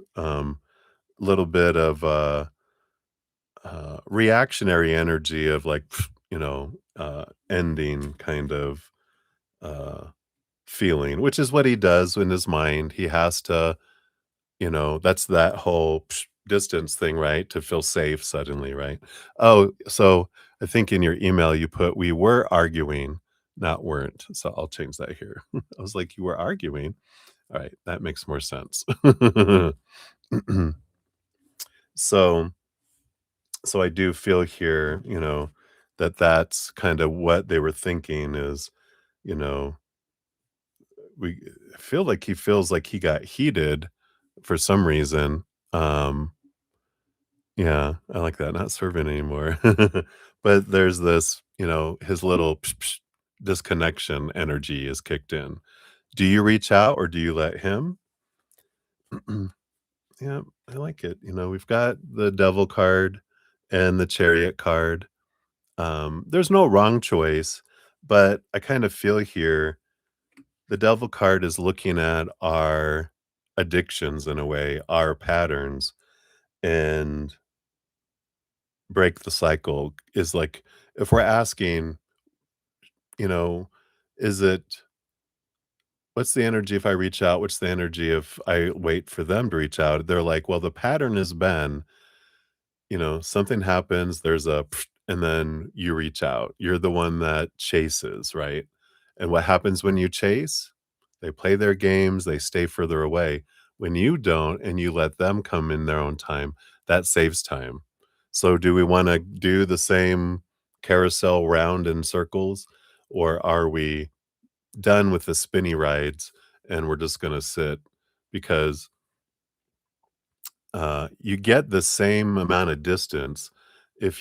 Speaker 1: little bit of reactionary energy of like, ending kind of uh, feeling, which is what he does in his mind. He has to, that's that whole distance thing, right? To feel safe suddenly, right? Oh, so I think in your email you put we were arguing, not weren't. So I'll change that here. I was like, you were arguing. All right, that makes more sense. so so I do feel here, that that's kind of what they were thinking is, you know, we feel like he feels like he got heated for some reason. Um, yeah, I like that. Not serving anymore. But there's this, his little disconnection energy is kicked in. Do you reach out or do you let him? Yeah, I like it. We've got the devil card and the chariot card. There's no wrong choice, but I kind of feel here the devil card is looking at our addictions in a way, our patterns, and break the cycle is like if we're asking, you know, is it what's the energy if I reach out? What's the energy if I wait for them to reach out? They're like, well, the pattern has been something happens, there's a and then you reach out. You're the one that chases, right? And what happens when you chase? They play their games, they stay further away. When you don't and you let them come in their own time, that saves time. So do we want to do the same carousel round in circles or are we done with the spinny rides and we're just going to sit because you get the same amount of distance if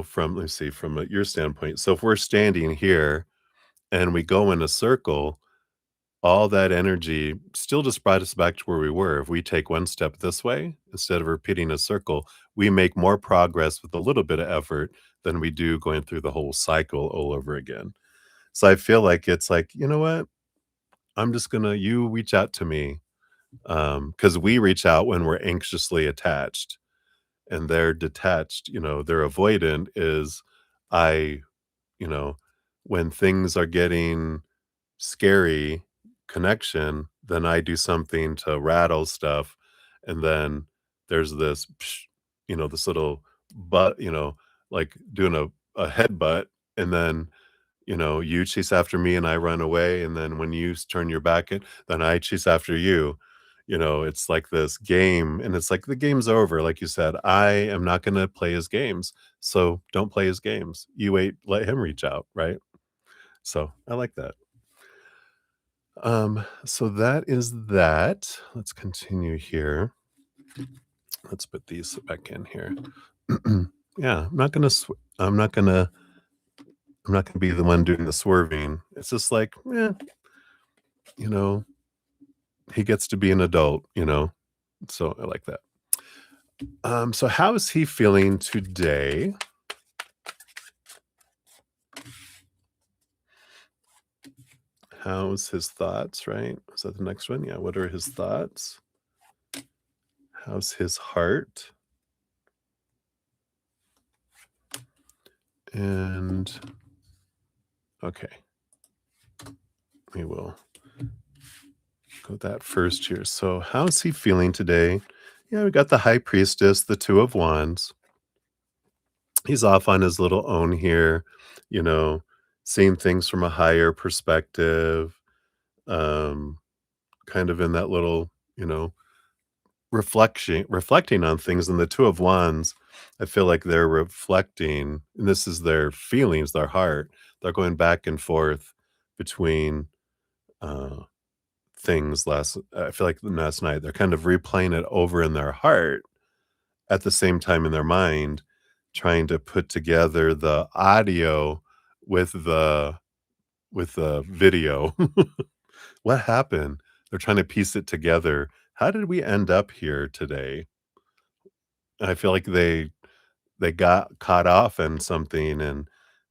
Speaker 1: from let's see, from your standpoint. So if we're standing here and we go in a circle, all that energy still just brought us back to where we were. If we take one step this way, instead of repeating a circle, we make more progress with a little bit of effort than we do going through the whole cycle all over again. So I feel like it's like, you know what? I'm just gonna you reach out to me, because we reach out when we're anxiously attached, and they're detached, they're avoidant is I, you know, when things are getting scary connection, then I do something to rattle stuff, and then there's this, psh, this little butt, like doing a headbutt, and then you chase after me and I run away, and then when you turn your back in, then I chase after you. It's like this game, and it's like the game's over. Like you said, I am not going to play his games, so don't play his games. You wait, let him reach out, right? So I like that. So that is that. Let's continue here. Let's put these back in here. Yeah, I'm not gonna be the one doing the swerving. It's just like, you know, he gets to be an adult. So I like that. So how is he feeling today? How's his thoughts, right? Is that the next one? Yeah, what are his thoughts? How's his heart? And okay, we will go that first here. So how's he feeling today? Yeah, we got the high priestess, the two of wands. He's off on his little own here, you know, seeing things from a higher perspective, um, kind of in that little, reflecting on things. And the two of wands, I feel like they're reflecting, and this is their feelings, their heart. They're going back and forth between uh things last I feel like last night. They're kind of replaying it over in their heart at the same time in their mind, trying to put together the audio with the video. What happened? They're trying to piece it together. How did we end up here today? I feel like they got caught off in something and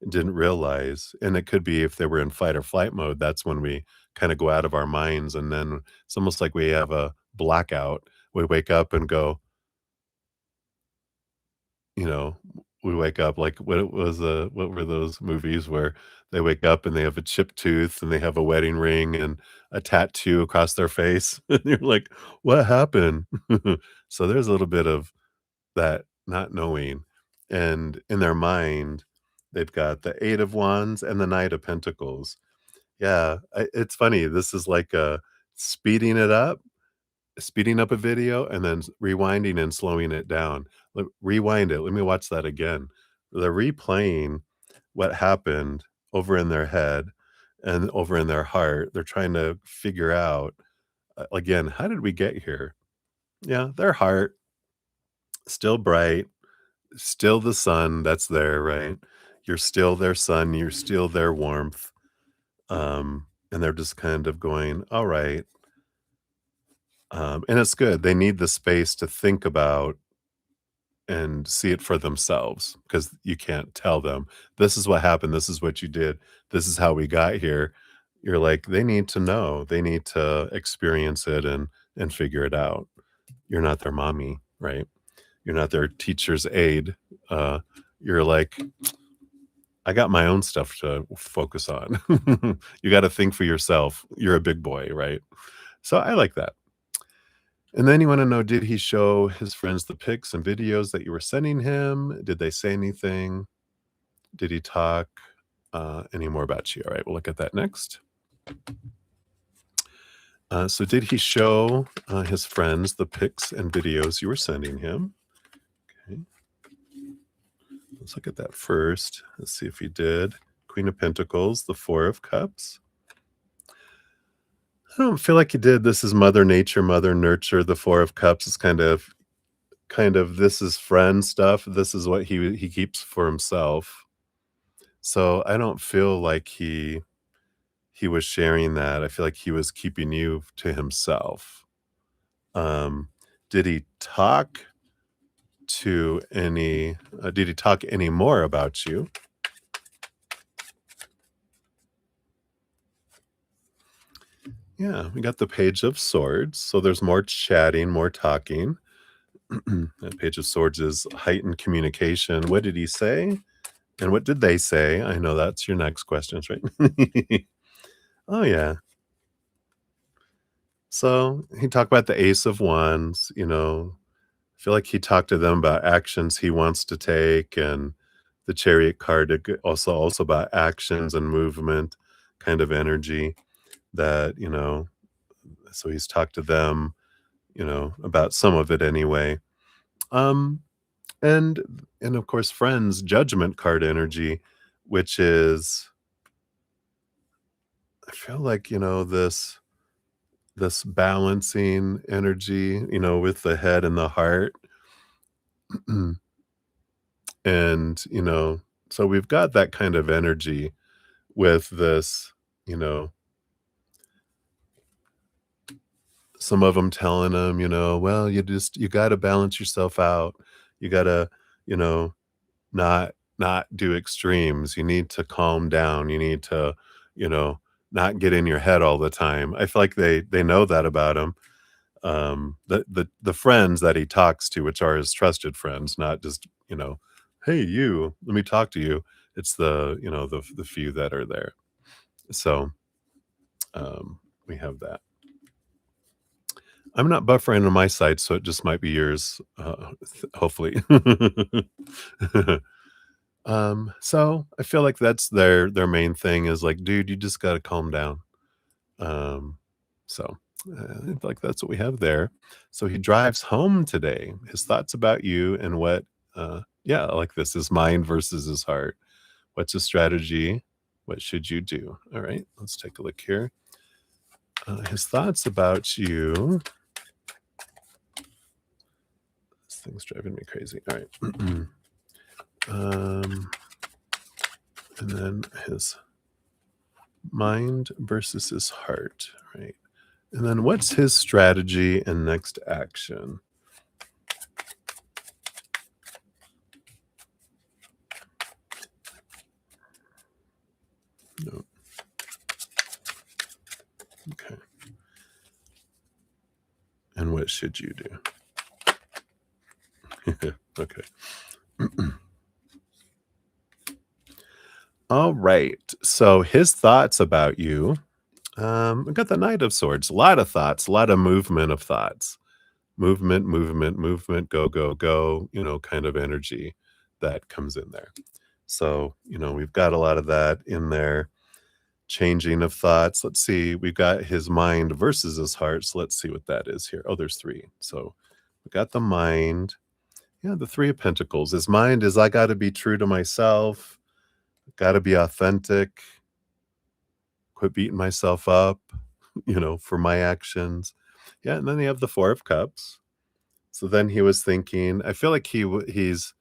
Speaker 1: didn't realize. And it could be if they were in fight or flight mode, that's when we kind of go out of our minds. And then it's almost like we have a blackout. We wake up and go, you know, we wake up like what were those movies where they wake up and they have a chipped tooth and they have a wedding ring and a tattoo across their face. And you're like, what happened? So there's a little bit of that not knowing. And in their mind, they've got the Eight of Wands and the Knight of Pentacles. Yeah, it's funny. This is like speeding it up, speeding up a video, and then rewinding and slowing it down. Rewind it. Let me watch that again. They're replaying what happened over in their head and over in their heart. They're trying to figure out again, how did we get here? Yeah, their heart still bright, still the sun that's there, right? You're still their sun, you're still their warmth. And they're just kind of going, all right. And it's good. They need the space to think about and see it for themselves because you can't tell them, this is what happened. This is what you did. This is how we got here. You're like, they need to know. They need to experience it and figure it out. You're not their mommy, right? You're not their teacher's aide. Uh, you're like, I got my own stuff to focus on. You got to think for yourself. You're a big boy, right? So I like that. And then you want to know, did he show his friends the pics and videos that you were sending him? Did they say anything? Did he talk any more about you? All right, we'll look at that next. So did he show his friends the pics and videos you were sending him? Okay, let's look at that first. Let's see if he did. Queen of Pentacles, the Four of Cups. I don't feel like he did. This is Mother Nature, Mother Nurture. The Four of Cups is kind of this is friend stuff. This is what he keeps for himself. So I don't feel like he was sharing that. I feel like he was keeping you to himself. Um, did he talk did he talk any more about you? Yeah, we got the Page of Swords. So there's more chatting, more talking. That Page of Swords is heightened communication. What did he say? And what did they say? I know that's your next questions, right? Oh, yeah. So he talked about the Ace of Wands, I feel like he talked to them about actions he wants to take, and the Chariot card also about actions and movement kind of energy that, so he's talked to them, about some of it anyway. Um, and and of course, friends, Judgment card energy, which is I feel like, this balancing energy, with the head and the heart. And, so we've got that kind of energy with this, you know, some of them telling them, "Well, you gotta balance yourself out. You gotta, you know, not do extremes. You need to calm down. You need to, you know, not get in your head all the time." I feel like they know that about him. The friends that he talks to, which are his trusted friends, not just, "Hey, you, let me talk to you." It's the few that are there. So, we have that. I'm not buffering on my side, so it just might be yours, hopefully. So I feel like that's their main thing is like, "Dude, you just gotta calm down." Um, so, I feel like that's what we have there. So he drives home today. His thoughts about you and yeah, I like this, his mind versus his heart. What's his strategy? What should you do? All right, let's take a look here. His thoughts about you. This thing's driving me crazy. All right. um, and then his mind versus his heart. Right. And then what's his strategy and next action? No. Okay. And what should you do? Okay. All right. So his thoughts about you. We got the Knight of Swords. A lot of thoughts, a lot of movement of thoughts. Movement, movement, movement, go, go, go, kind of energy that comes in there. So, we've got a lot of that in there. Changing of thoughts. Let's see. We've got his mind versus his heart. So let's see what that is here. Oh, there's three. So we got the mind. Yeah, the Three of Pentacles. His mind is I got to be true to myself, got to be authentic, quit beating myself up, for my actions. Yeah, and then you have the Four of Cups. So then he was thinking, I feel like he's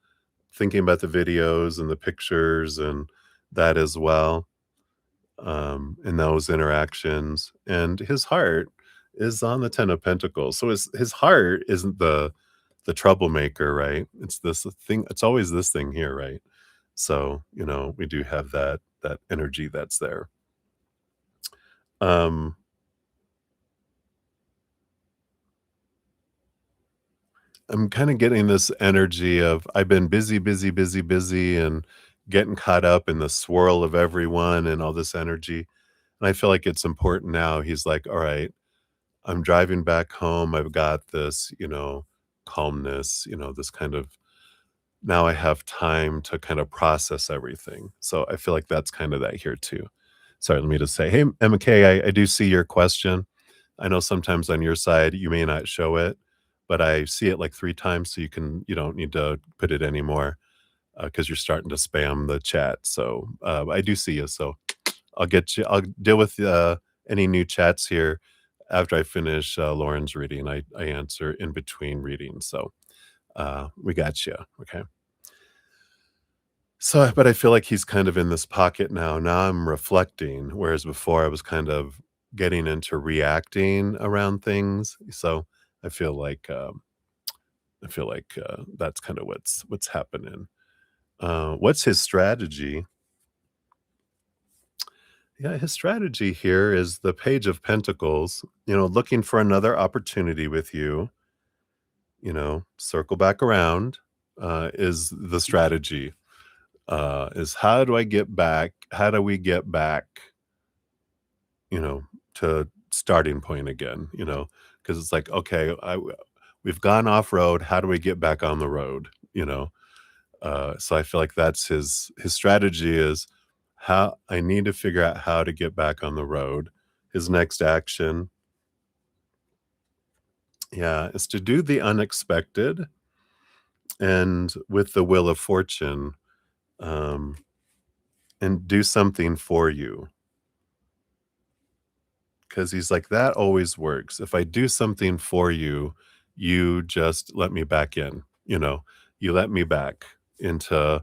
Speaker 1: thinking about the videos and the pictures and that as well, in those interactions. And his heart is on the Ten of Pentacles. So his heart isn't the troublemaker, right? It's this thing. It's always this thing here, right? So we do have that energy that's there. Um, I'm kind of getting this energy of I've been busy, busy, busy, busy, and getting caught up in the swirl of everyone and all this energy. And I feel like it's important now. He's like, all right, I'm driving back home. I've got this, calmness, this kind of now I have time to kind of process everything. So I feel like that's kind of that here too. Sorry, let me just say, hey, MK, I do see your question. I know sometimes on your side you may not show it, but I see it like 3 times, so you don't need to put it anymore because you're starting to spam the chat. So I do see you. So I'll deal with any new chats here after I finish, Lauren's reading, I answer in between readings, so, we got you, okay? So, but I feel like he's kind of in this pocket now. Now I'm reflecting, whereas before I was kind of getting into reacting around things. So I feel like that's kind of what's happening. What's his strategy? Yeah, his strategy here is the Page of Pentacles. Looking for another opportunity with you. Circle back around is the strategy. Is how do I get back? How do we get back, you know, to starting point again, because it's like, okay, we've gone off road. How do we get back on the road? So I feel like that's his strategy is how I need to figure out how to get back on the road. His next action, yeah, is to do the unexpected and with the Wheel of Fortune, um, and do something for you. Because he's like, "That always works. If I do something for you, you just let me back in, you let me back into,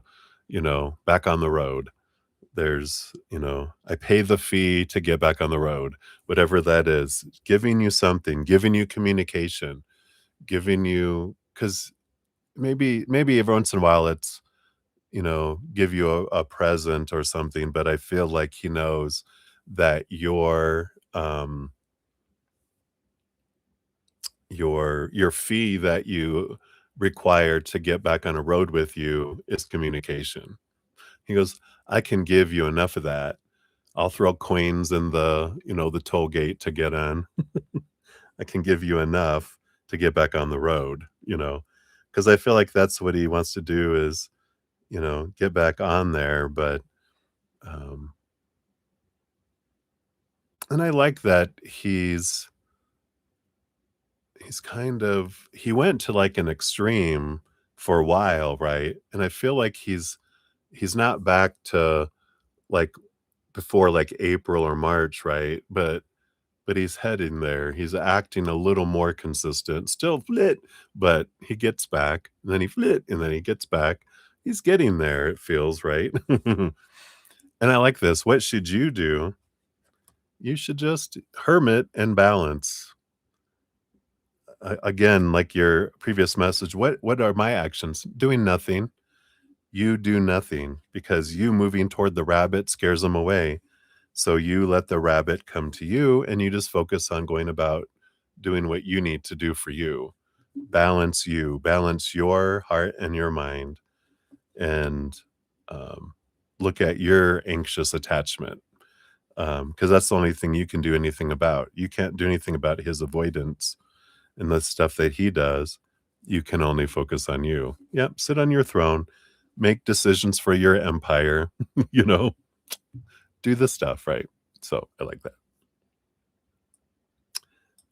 Speaker 1: back on the road. I pay the fee to get back on the road, whatever that is, giving you something, giving you communication, giving you, because maybe every once in a while it's, give you a present or something, but I feel like he knows that your fee that you require to get back on a road with you is communication. He goes, "I can give you enough of that. I'll throw coins in the toll gate to get in. I can give you enough to get back on the road, because I feel like that's what he wants to do is, get back on there, but, um and I like that he went to, like, an extreme for a while, right? And I feel like he's not back to, like, before, like, April or March, right? But he's heading there. He's acting a little more consistent, still flit, but he gets back, and then he flit, and then he gets back. He's getting there, it feels, right? And I like this. What should you do? You should just hermit and balance. Again, like your previous message, what are my actions? Doing nothing. You do nothing because you moving toward the rabbit scares them away. So you let the rabbit come to you and you just focus on going about doing what you need to do for you. Balance your heart and your mind, and um, look at your anxious attachment, because that's the only thing you can do anything about. You can't do anything about his avoidance and the stuff that he does. You can only focus on you. Yep, sit on your throne, make decisions for your empire, you know, do the stuff, right? So I like that.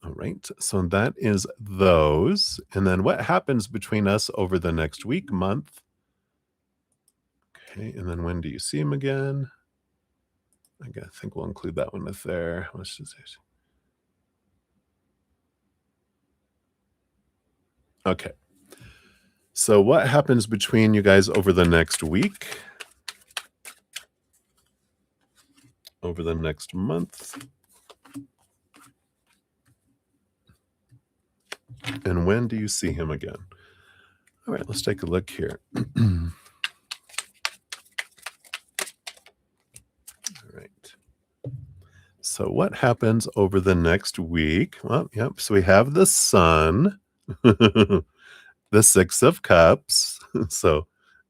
Speaker 1: All right. So that is those. And then what happens between us over the next week, month? Okay. And then when do you see him again? I think we'll include that one with there. Let's just say. Okay. So what happens between you guys over the next week? Over the next month? And when do you see him again? All right, let's take a look here. All right. So what happens over the next week? Well, yep. So we have the sun, the 6 of cups, so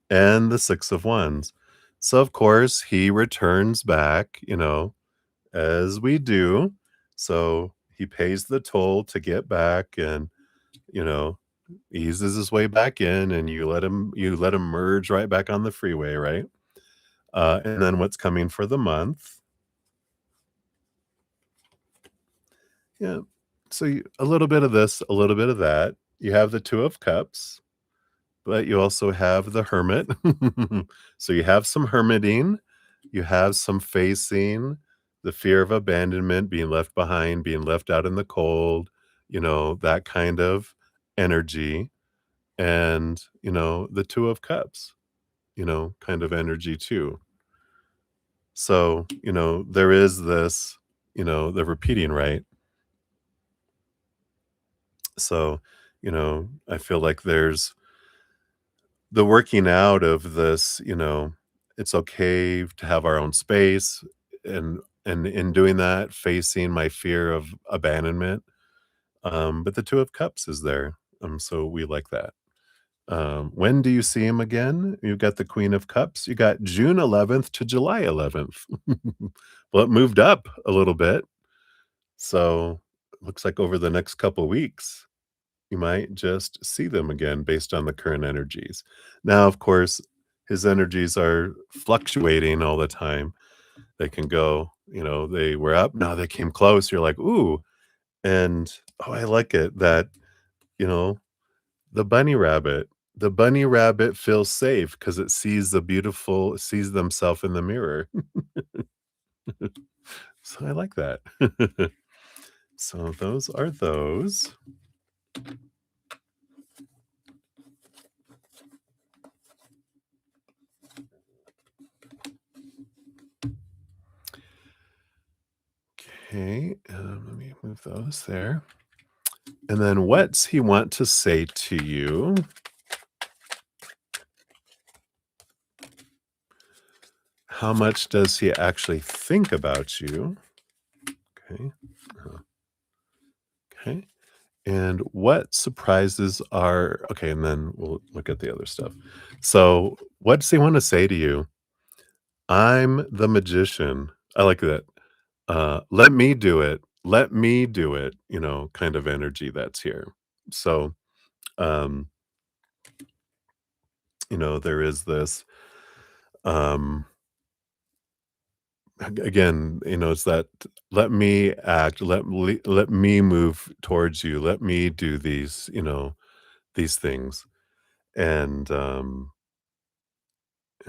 Speaker 1: and the 6 of wands. So of course he returns back, as we do. So he pays the toll to get back and, you know, eases his way back in and you let him merge right back on the freeway, right? And then what's coming for the month? Yeah. So a little bit of this, a little bit of that. You have the 2 of cups, but you also have the hermit. So you have some hermiting, you have some facing the fear of abandonment, being left behind, being left out in the cold, that kind of energy, and, the 2 of Cups, kind of energy too. So, there is this, the repeating, right? So, I feel like there's the working out of this, it's okay to have our own space, and in doing that, facing my fear of abandonment. But the 2 of Cups is there. So we like that. When do you see him again? You've got the Queen of Cups. You got June 11th to July 11th. Well, it moved up a little bit. So looks like over the next couple weeks, you might just see them again based on the current energies. Now, of course, his energies are fluctuating all the time. They can go, they were up, now they came close. You're like, ooh. And oh, I like it that, you know, the bunny rabbit. The bunny rabbit feels safe because it sees it sees themselves in the mirror. So I like that. So those are those. Okay, let me move those there. And then what's he want to say to you? How much does he actually think about you? Okay. uh, Okay. And what surprises are okay, and then we'll look at the other stuff. So, what does he want to say to you? I'm the magician. I like that. Let me do it. Let me do it, kind of energy that's here. So, um, there is this um again, it's that let me act, let me move towards you, let me do these, these things. And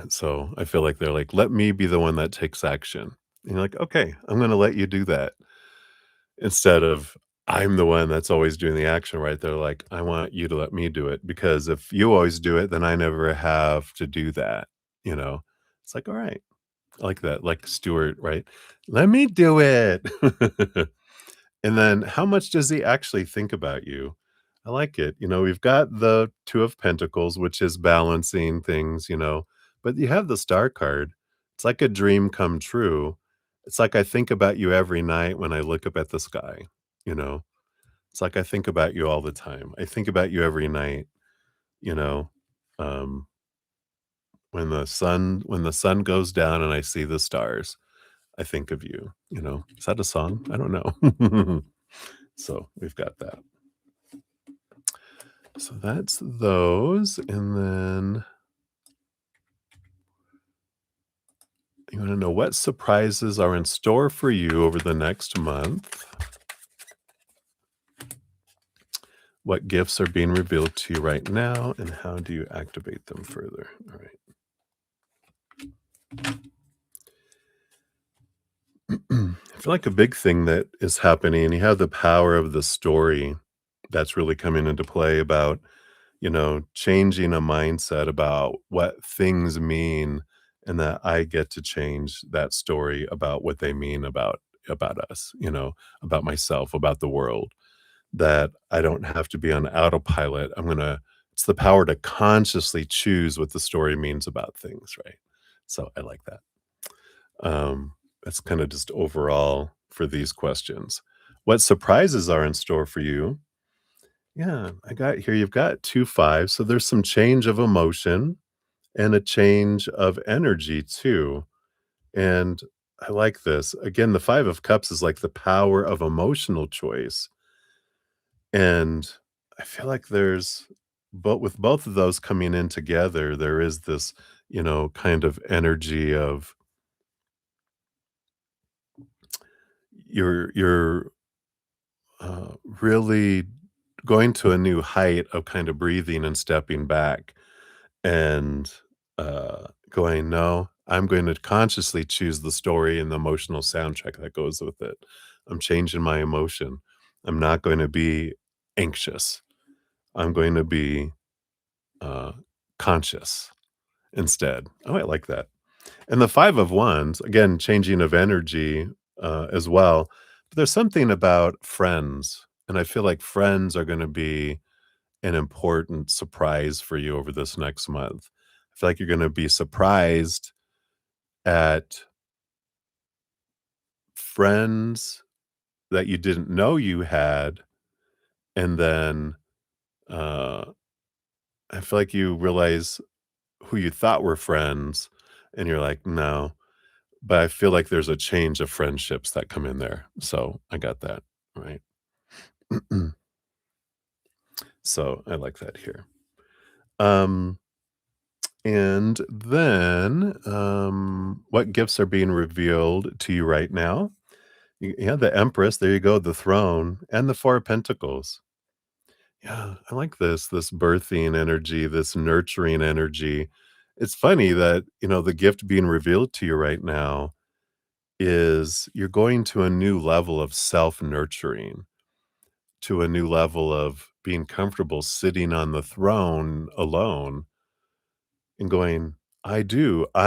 Speaker 1: so I feel like they're like, let me be the one that takes action. And you're like, okay, I'm going to let you do that instead of I'm the one that's always doing the action, right? They're like, I want you to let me do it because if you always do it, then I never have to do that. You know, it's like, all right, I like that, like Stuart, right? Let me do it. And then how much does he actually think about you? I like it. We've got the 2 of Pentacles, which is balancing things, but you have the Star card. It's like a dream come true. It's like I think about you every night when I look up at the sky, you know? It's like I think about you all the time. I think about you every night, you know? Um, when the sun goes down and I see the stars, I think of you, you know? Is that a song? I don't know. So, we've got that. So that's those, and then you wanna know what surprises are in store for you over the next month? What gifts are being revealed to you right now, and how do you activate them further? All right. I feel like a big thing that is happening, and you have the power of the story that's really coming into play about, changing a mindset about what things mean, and that I get to change that story about what they mean about us, about myself, about the world, that I don't have to be on autopilot. It's the power to consciously choose what the story means about things, right? So I like that. That's kind of just overall for these questions. What surprises are in store for you? Yeah, I got here. You've got 2 5s. So there's some change of emotion and a change of energy too. And I like this. Again, the 5 of Cups is like the power of emotional choice. And I feel like but with both of those coming in together, there is this, kind of energy of you're really going to a new height of kind of breathing and stepping back and going, no, I'm going to consciously choose the story and the emotional soundtrack that goes with it. I'm changing my emotion. I'm not going to be anxious. I'm going to be uh, conscious instead. Oh, I like that. And the 5 of Wands, again, changing of energy as well. But there's something about friends. And I feel like friends are going to be an important surprise for you over this next month. I feel like you're going to be surprised at friends that you didn't know you had. And then uh, I feel like you realize who you thought were friends, and you're like, no. But I feel like there's a change of friendships that come in there. So I got that right. So I like that here. Um, and then what gifts are being revealed to you right now? Yeah, the Empress, there you go, the throne, and the Four of Pentacles. Yeah, I like this birthing energy, this nurturing energy. It's funny that, the gift being revealed to you right now is you're going to a new level of self-nurturing, to a new level of being comfortable sitting on the throne alone and going, I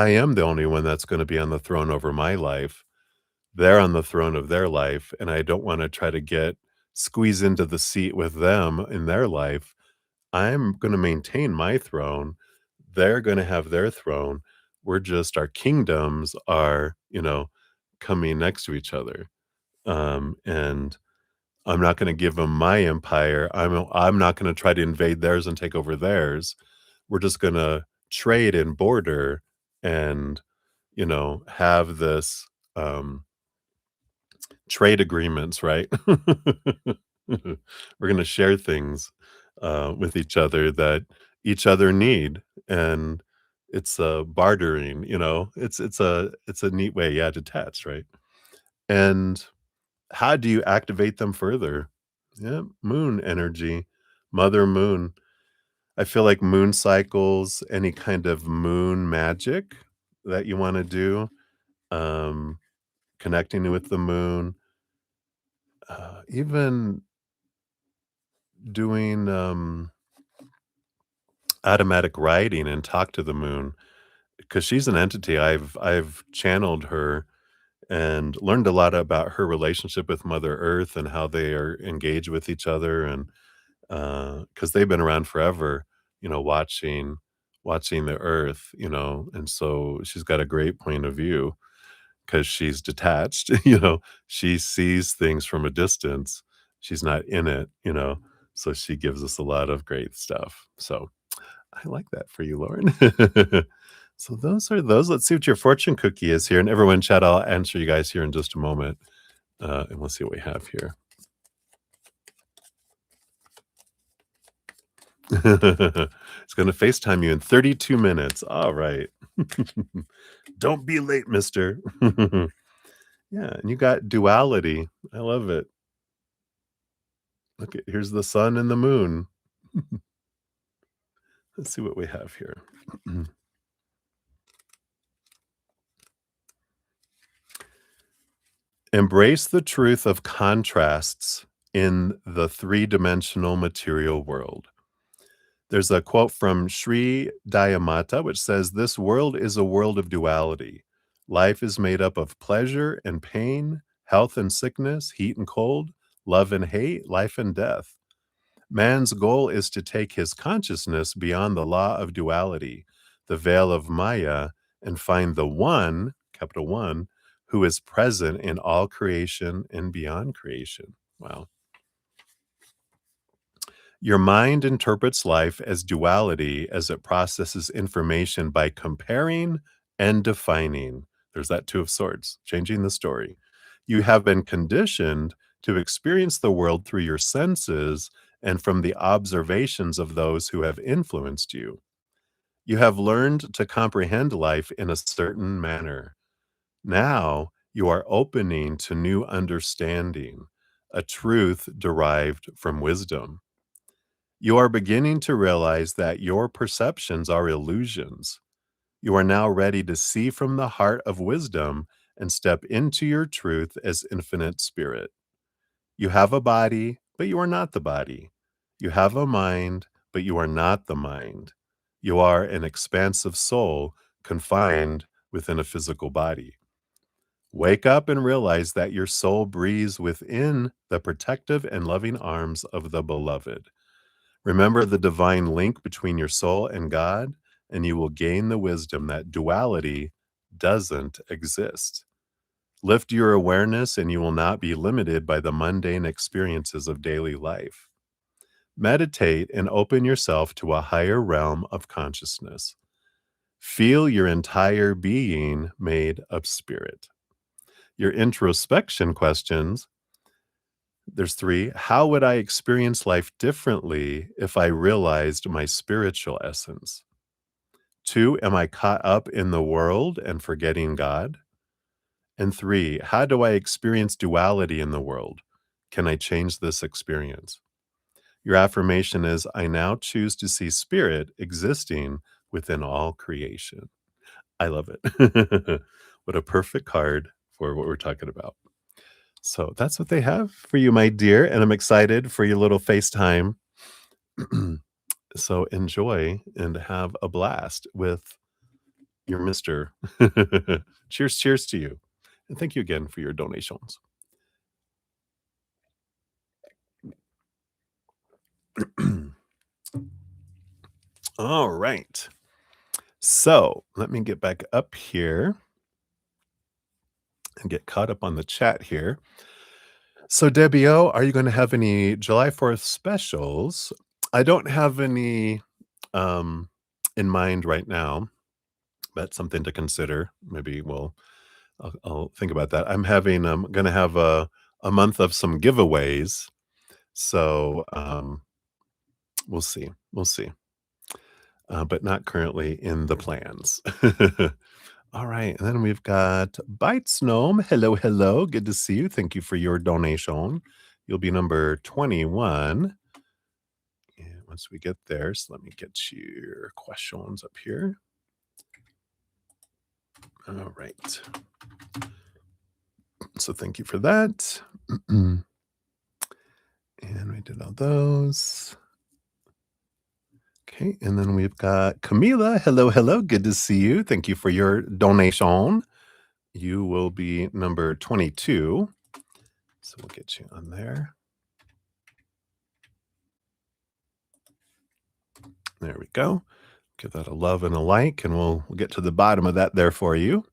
Speaker 1: am the only one that's gonna be on the throne over my life. They're on the throne of their life, and I don't wanna try to squeeze into the seat with them in their life. I'm gonna maintain my throne. They're gonna have their throne. We're just our kingdoms are, coming next to each other. And I'm not gonna give them my empire. I'm not gonna try to invade theirs and take over theirs. We're just gonna trade and border and, have this, trade agreements, right? We're gonna share things, with each other that each other need, and it's, bartering, it's a neat way, yeah, to test, right? And how do you activate them further? Yeah, moon energy, mother moon. I feel like moon cycles, any kind of moon magic that you wanna do, um, connecting with the moon, even doing, automatic writing and talk to the moon, because she's an entity. I've channeled her and learned a lot about her relationship with Mother Earth and how they are engaged with each other, and because they've been around forever, watching the Earth, and so she's got a great point of view because she's detached, she sees things from a distance. She's not in it, so she gives us a lot of great stuff. So I like that for you, Lauren. So those are those. Let's see what your fortune cookie is here. And everyone chat, I'll answer you guys here in just a moment. And we'll see what we have here. It's going to FaceTime you in 32 minutes. All right. Don't be late, mister. Yeah. And you got duality. I love it. Look at here's the sun and the moon. Let's see what we have here. Embrace the truth of contrasts in the three-dimensional material world. There's a quote from Sri Dayamata, which says, "This world is a world of duality. Life is made up of pleasure and pain, health and sickness, heat and cold, love and hate, life and death. Man's goal is to take his consciousness beyond the law of duality, the veil of Maya, and find the one, capital One, who is present in all creation and beyond creation." Wow. Your mind interprets life as duality as it processes information by comparing and defining. There's that Two of Swords, changing the story. You have been conditioned to experience the world through your senses and from the observations of those who have influenced you. You have learned to comprehend life in a certain manner. Now you are opening to new understanding, a truth derived from wisdom. You are beginning to realize that your perceptions are illusions. You are now ready to see from the heart of wisdom and step into your truth as infinite spirit. You have a body, but you are not the body. You have a mind, but you are not the mind. You are an expansive soul confined within a physical body. Wake up and realize that your soul breathes within the protective and loving arms of the beloved. Remember the divine link between your soul and God, and you will gain the wisdom that duality doesn't exist. Lift your awareness, and you will not be limited by the mundane experiences of daily life. Meditate and open yourself to a higher realm of consciousness. Feel your entire being made of spirit. Your introspection questions, there's three. How would I experience life differently if I realized my spiritual essence? Two, am I caught up in the world and forgetting God? And three, how do I experience duality in the world? Can I change this experience? Your affirmation is I now choose to see spirit existing within all creation. I love it. What a perfect card for what we're talking about. So that's what they have for you, my dear. And I'm excited for your little FaceTime. So enjoy and have a blast with your Mr. Cheers, cheers to you. And thank you again for your donations. All right. So let me get back up here and get caught up on the chat here. So, Debbie O, are you going to have any July 4th specials? I don't have any um, in mind right now, but something to consider. Maybe I'll think about that. I'm going to have a month of some giveaways. So we'll see. We'll see. But not currently in the plans. All right. And then we've got Bites Gnome. Hello, hello. Good to see you. Thank you for your donation. You'll be number 21. And once we get there, so let me get your questions up here. All right. So thank you for that. And we did all those. Okay, and then we've got Camila. Hello, hello. Good to see you. Thank you for your donation. You will be number 22. So we'll get you on there. There we go. Give that a love and a like, and we'll get to the bottom of that there for you.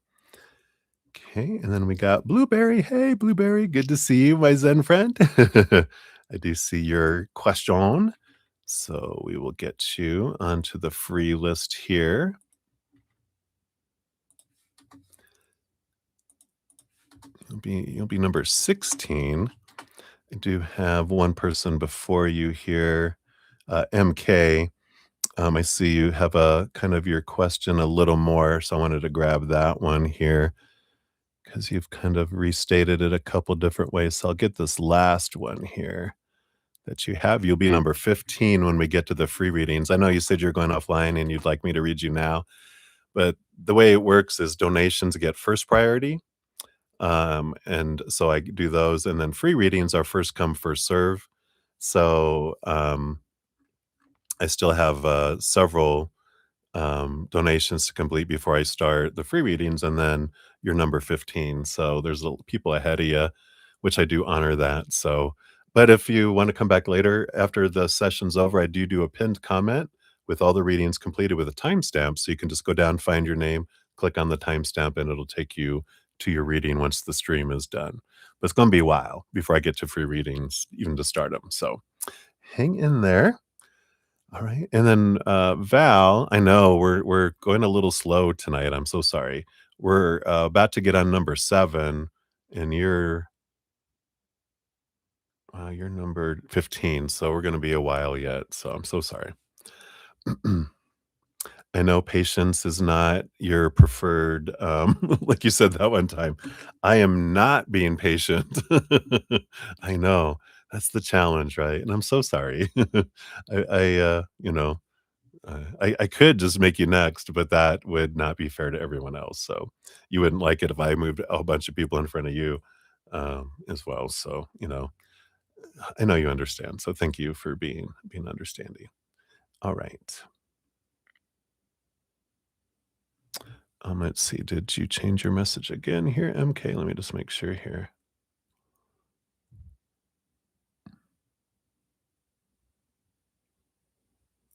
Speaker 1: Okay, and then we got Blueberry. Hey, Blueberry, good to see you, my Zen friend. I do see your question. So we will get you onto the free list here. You'll be number 16. I do have one person before you here, MK. I see you have a kind of your question a little more, so I wanted to grab that one here because you've kind of restated it a couple different ways. So I'll get this last one here that you have. You'll be number 15 when we get to the free readings. I know you said you're going offline and you'd like me to read you now, but the way it works is donations get first priority. And so I do those, and then free readings are first come, first serve. So I still have several donations to complete before I start the free readings, and then you're number 15. So there's people ahead of you, which I do honor that. So, but if you want to come back later after the session's over, I do a pinned comment with all the readings completed with a timestamp. So you can just go down, find your name, click on the timestamp, and it'll take you to your reading once the stream is done. But it's going to be a while before I get to free readings, even to start them. So hang in there. All right. And then Val, I know we're going a little slow tonight. I'm so sorry. We're about to get on number 7, and you're number 15, so we're going to be a while yet. So I'm so sorry. I know patience is not your preferred, like you said that one time. I am not being patient. I know that's the challenge, right? And I'm so sorry. I I could just make you next, but that would not be fair to everyone else, so you wouldn't like it if I moved a whole bunch of people in front of you, as well, so, I know you understand, so thank you for being understanding. Alright. Let's see, did you change your message again here, MK? Let me just make sure here.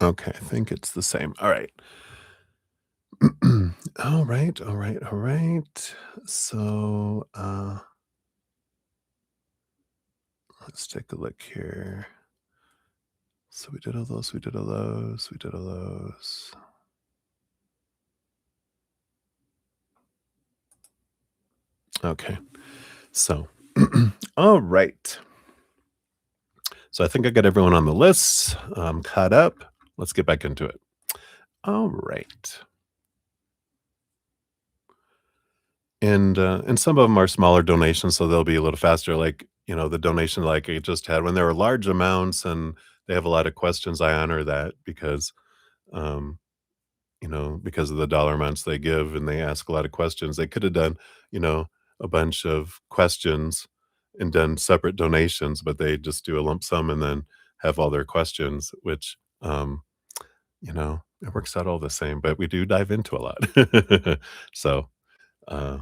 Speaker 1: Okay, I think it's the same. Alright. Alright, alright, alright. So, let's take a look here. So we did all those, we did all those, we did all those. Okay. So, all right. So I think I got everyone on the list. Caught up. Let's get back into it. All right. And some of them are smaller donations, so they'll be a little faster. Like the donation like I just had when there were large amounts and they have a lot of questions. I honor that because um, because of the dollar amounts they give and they ask a lot of questions. They could have done, you know, a bunch of questions and done separate donations, but they just do a lump sum and then have all their questions, which, it works out all the same, but we do dive into a lot. So, uh,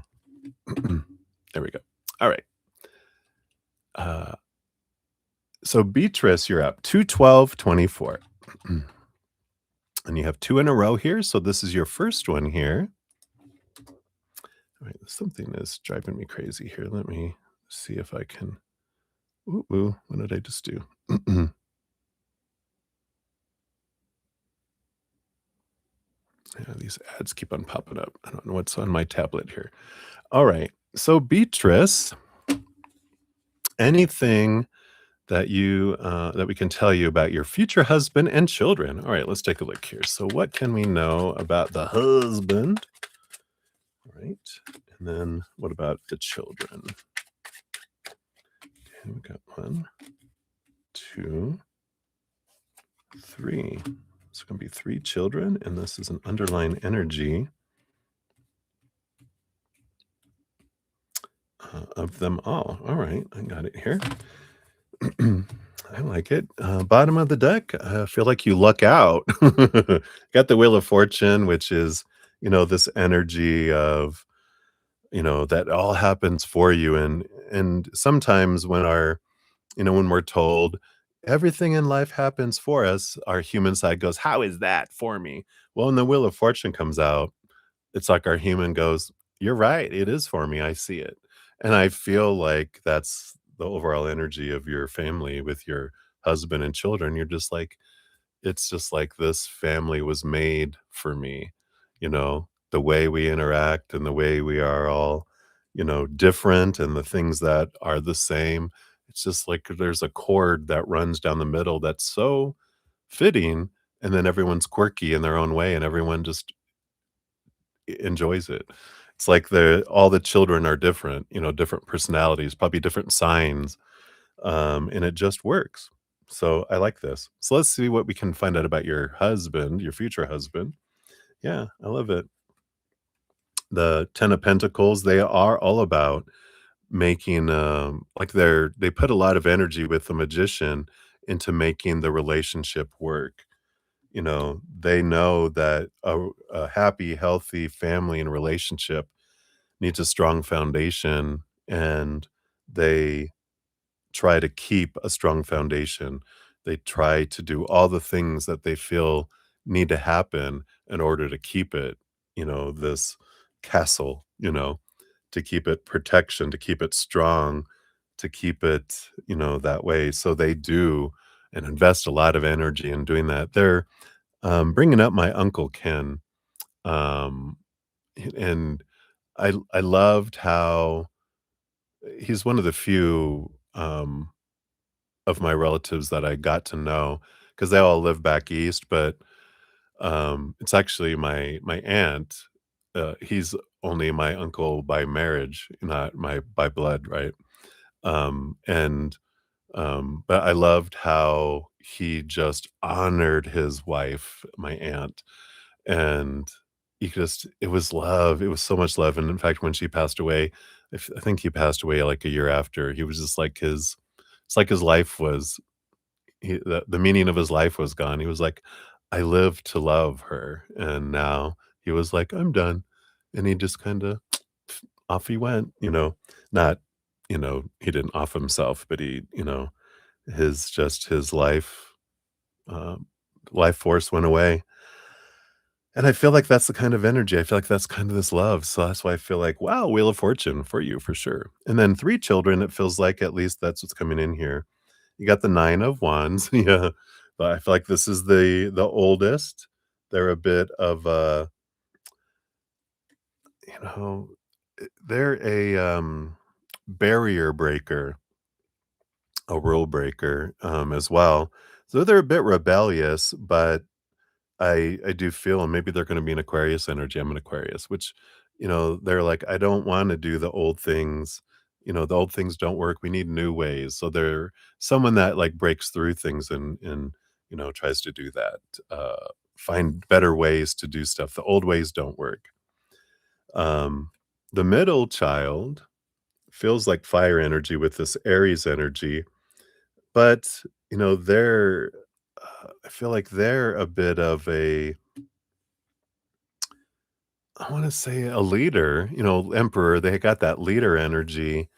Speaker 1: there we go. All right. Uh, so Beatrice, you're up 212-24. And you have two in a row here. So this is your first one here. All right, something is driving me crazy here. Let me see if I can. Ooh, what did I just do? Yeah, these ads keep on popping up. I don't know what's on my tablet here. All right. So Beatrice, anything that we can tell you about your future husband and children? All right, let's take a look here. So what can we know about the husband? All right. And then what about the children? Okay, we got 1, 2, 3. It's going to be 3 children, and this is an underlying energy of them all. All right, I got it here. I like it. Bottom of the deck, I feel like you luck out. Got the Wheel of Fortune, which is, this energy of, that all happens for you. And sometimes when we're told everything in life happens for us, our human side goes, "How is that for me?" Well, when the Wheel of Fortune comes out, it's like our human goes, "You're right, it is for me, I see it." And I feel like that's the overall energy of your family with your husband and children. You're just like, it's just like this family was made for me, the way we interact and the way we are all, different and the things that are the same. It's just like there's a cord that runs down the middle that's so fitting, and then everyone's quirky in their own way, and everyone just enjoys it. It's like all the children are different, different personalities, probably different signs, and it just works. So I like this. So let's see what we can find out about your husband, your future husband. Yeah, I love it. The 10 of Pentacles, they are all about making like they put a lot of energy with the magician into making the relationship work. They know that a happy, healthy family and relationship needs a strong foundation, and they try to keep a strong foundation. They try to do all the things that they feel need to happen in order to keep it, this castle, to keep it protection, to keep it strong, to keep it, that way. So they do and invest a lot of energy in doing that. They're bringing up my uncle Ken, um, and I loved how he's one of the few of my relatives that I got to know because they all live back east, but it's actually my aunt. He's only my uncle by marriage, not my by blood, right? And But I loved how he just honored his wife, my aunt, and he just it was love, it was so much love, and in fact, when she passed away, I think he passed away, like, a year after, he was just like his it's like his life was the meaning of his life was gone. He was like, "I lived to love her," and now he was like, "I'm done," and he just kinda off he went, not, he didn't off himself, but his um, life force went away. And I feel like that's the kind of energy. I feel like that's kind of this love. So that's why I feel like, wow, Wheel of Fortune for you for sure. And then 3 children, it feels like at least that's what's coming in here. You got the 9 of Wands, yeah, but I feel like this is the oldest. They're a bit of a, you know, they're a, barrier breaker, a rule breaker, as well. So they're a bit rebellious, but I do feel and maybe they're gonna be an Aquarius energy, I'm an Aquarius, which, they're like, "I don't wanna do the old things, the old things don't work, we need new ways." So they're someone that, like, breaks through things and, tries to do that, find better ways to do stuff. The old ways don't work. Um, the middle child feels like fire energy with this Aries energy, but, I feel like they're a bit of a I wanna say a leader, emperor, they got that leader energy,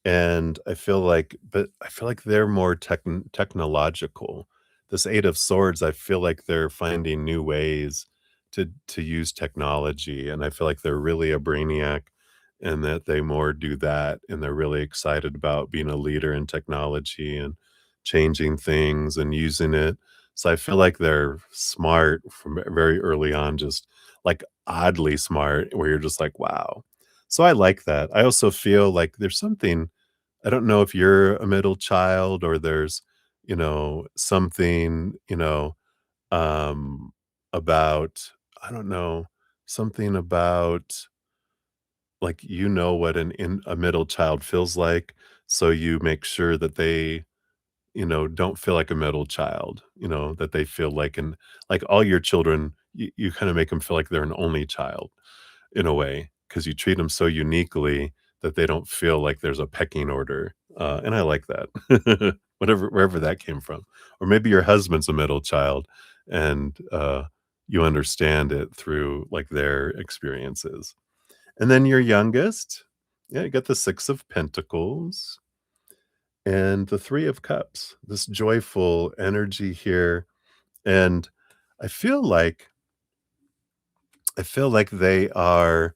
Speaker 1: and I feel like they're more technological. This 8 of Swords, I feel like they're finding new ways to use technology, and I feel like they're really a brainiac and that they more do that, and they're really excited about being a leader in technology and changing things and using it. So I feel like they're smart from very early on, just, like, oddly smart, where you're just like, "Wow." So I like that. I also feel like there's something I don't know if you're a middle child or there's, something, um, about I don't know, something about, like, what a middle child feels like, so you make sure that they, don't feel like a middle child, that they feel like all your children, you kinda make them feel like they're an only child in a way, because you treat them so uniquely that they don't feel like there's a pecking order, and I like that. Wherever that came from. Or maybe your husband's a middle child and, you understand it through, like, their experiences. And then your youngest, yeah, you got the 6 of Pentacles and the 3 of Cups, this joyful energy here, and I feel like I feel like they are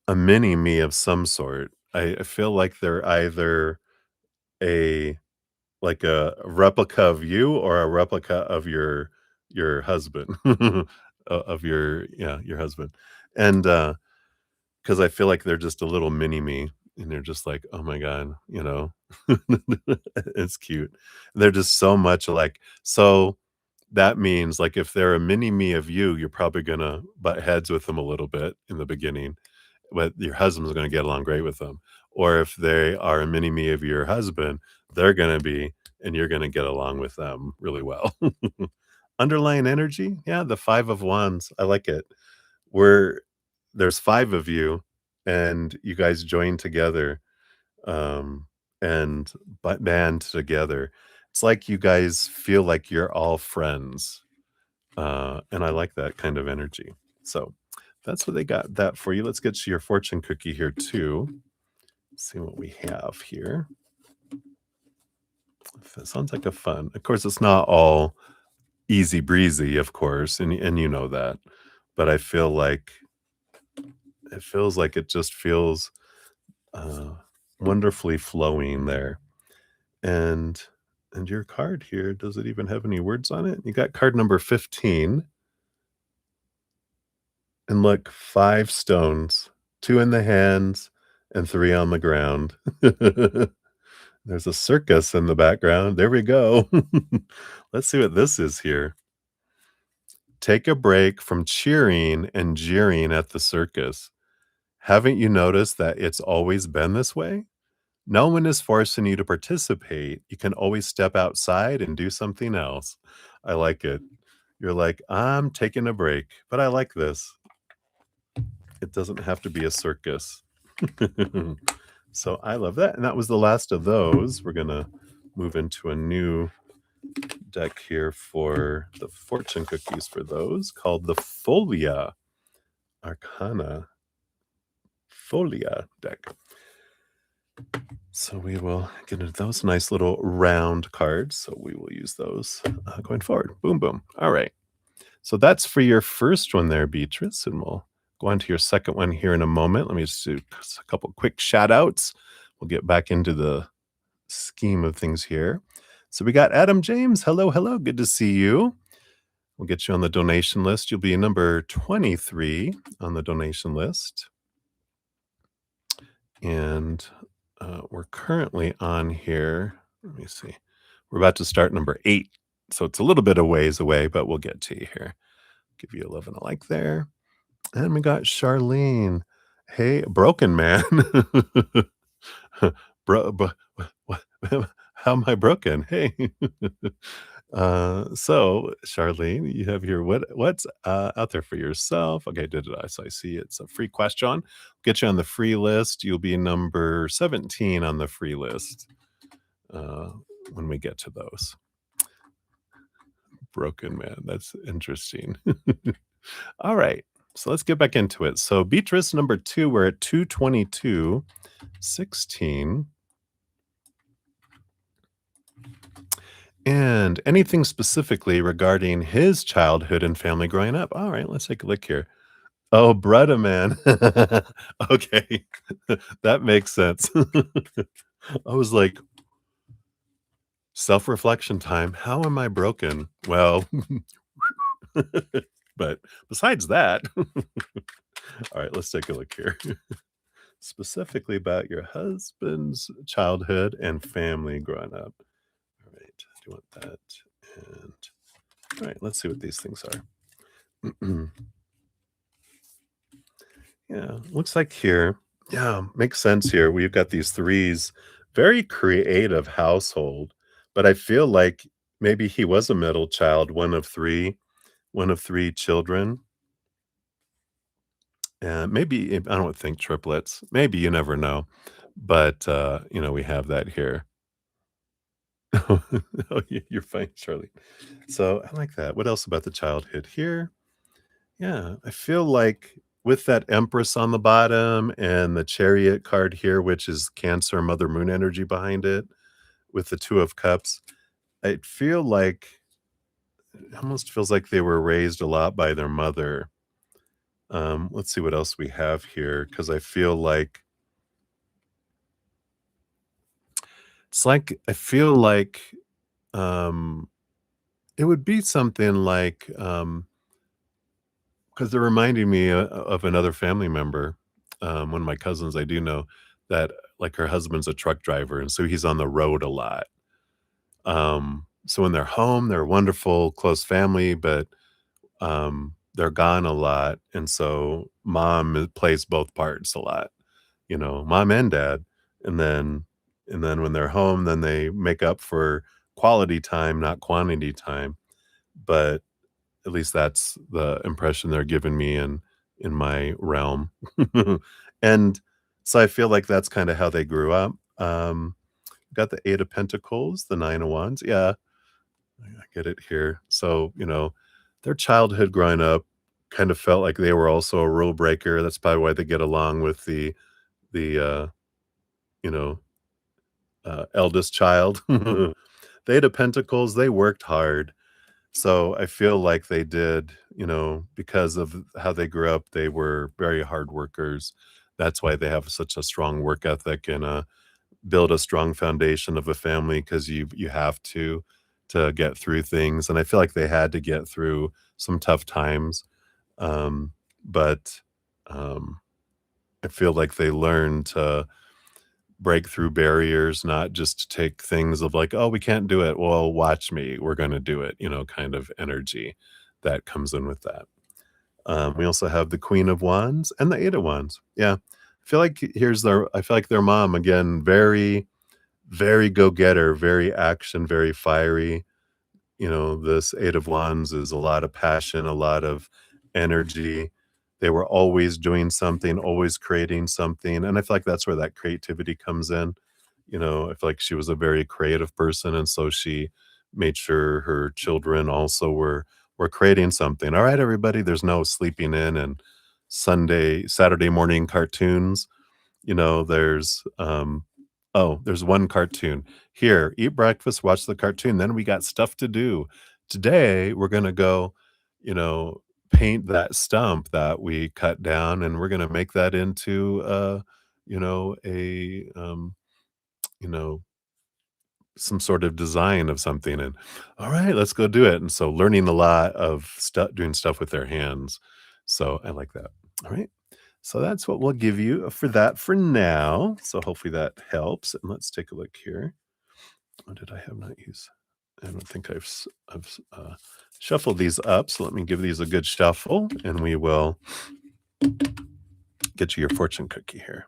Speaker 1: a mini me of some sort. I feel like they're either a a replica of you or a replica of your husband, of your husband, and, because I feel like they're just a little mini me, and they're just like, "Oh my god," It's cute. They're just so much alike. So, that means, like, if they're a mini me of you, you're probably gonna butt heads with them a little bit in the beginning, but your husband's gonna get along great with them. Or if they are a mini me of your husband, they're gonna be and you're gonna get along with them really well. Underlying energy? Yeah, the 5 of Wands, I like it. Where there's 5 of you, and you guys join together, um, and band together. It's like you guys feel like you're all friends, and I like that kind of energy. So, that's what they got that for you. Let's get to your fortune cookie here too. See what we have here. That sounds like a fun. Of course, it's not all easy breezy, of course, and you know that. But I feel like it feels like it just feels uh, wonderfully flowing there. And and your card here, does it even have any words on it? You got card number 15, and look, 5 stones, 2 in the hands and 3 on the ground. There's a circus in the background. There we go. Let's see what this is here. Take a break from cheering and jeering at the circus. Haven't you noticed that it's always been this way? No one is forcing you to participate. You can always step outside and do something else. I like it. You're like, "I'm taking a break," but I like this. It doesn't have to be a circus. So I love that, and that was the last of those. We're gonna move into a new deck here for the fortune cookies for those, called the Folia Arcana Folia deck. So we will get into those nice little round cards. So we will use those going forward. Boom, boom. All right. So that's for your first one there, Beatrice, and we'll go on to your second one here in a moment. Let me just do a couple quick shout outs. We'll get back into the scheme of things here. So we got Adam James. Hello, hello. Good to see you. We'll get you on the donation list. You'll be number 23 on the donation list. And we're currently on here. Let me see. We're about to start number 8. So it's a little bit of ways away, but we'll get to you here. Give you a love and a like there. And we got Charlene. Hey, broken man. What, how am I broken? Hey. So Charlene, you have your what's out there for yourself? Okay, did it? So I see it's a free question. Get you on the free list. You'll be number 17 on the free list uh, when we get to those. Broken man. That's interesting. All right. So let's get back into it. So Beatrice number 2, we're at 222.16. And anything specifically regarding his childhood and family growing up. All right, let's take a look here. Oh, bruddaZEN. Okay. That makes sense. I was like, self-reflection time. How am I broken? Well, but besides that, all right, let's take a look here. Specifically about your husband's childhood and family growing up. All right, do you want that? And all right, let's see what these things are. Yeah, looks like here. Yeah, makes sense here. We've got these threes, very creative household, but I feel like maybe he was a middle child, one of three children. And maybe I don't think triplets. Maybe you never know. But we have that here. Oh, you're fine, Charlie. So I like that. What else about the childhood here? Yeah, I feel like with that Empress on the bottom and the Chariot card here, which is Cancer, Mother Moon energy behind it, with the Two of Cups, I feel like it almost feels like they were raised a lot by their mother. Let's see what else we have here, because I feel like I feel like um, it would be something like because they're reminding me of another family member, one of my cousins I do know that, like, her husband's a truck driver, and so he's on the road a lot. So when they're home, they're a wonderful, close family, but, they're gone a lot, and so mom plays both parts a lot, mom and dad, and then when they're home, then they make up for quality time, not quantity time, but at least that's the impression they're giving me in my realm. And so I feel like that's kinda how they grew up. Got the 8 of Pentacles, the 9 of Wands. Yeah, I get it here. So, their childhood growing up kind of felt like they were also a rule breaker. That's probably why they get along with the, you know, eldest child. The 8 of Pentacles, they worked hard. So I feel like they did, because of how they grew up, they were very hard workers. That's why they have such a strong work ethic and build a strong foundation of a family because you have to get through things. And I feel like they had to get through some tough times. But I feel like they learned to break through barriers, not just take things of like, "Oh, we can't do it." "Well, watch me. We're gonna do it," kind of energy that comes in with that. We also have the Queen of Wands and the 8 of Wands. Yeah, I feel like their mom, again, very, very go-getter, very action, very fiery. You know, this 8 of Wands is a lot of passion, a lot of energy. They were always doing something, always creating something, and I feel like that's where that creativity comes in. You know, I feel like she was a very creative person, and so she made sure her children also were creating something. "All right, everybody, there's no sleeping in and Saturday morning cartoons." You know, there's one cartoon. "Here, eat breakfast, watch the cartoon, then we got stuff to do. Today, we're gonna go, you know, paint that stump that we cut down, and we're gonna make that into, you know, you know, some sort of design of something, and, "All right, let's go do it." And so learning a lot of doing stuff with their hands. So I like that. All right. So that's what we'll give you for that for now. So hopefully that helps. And let's take a look here. What did I have not used? I don't think I've shuffled these up. So let me give these a good shuffle, and we will get you your fortune cookie here.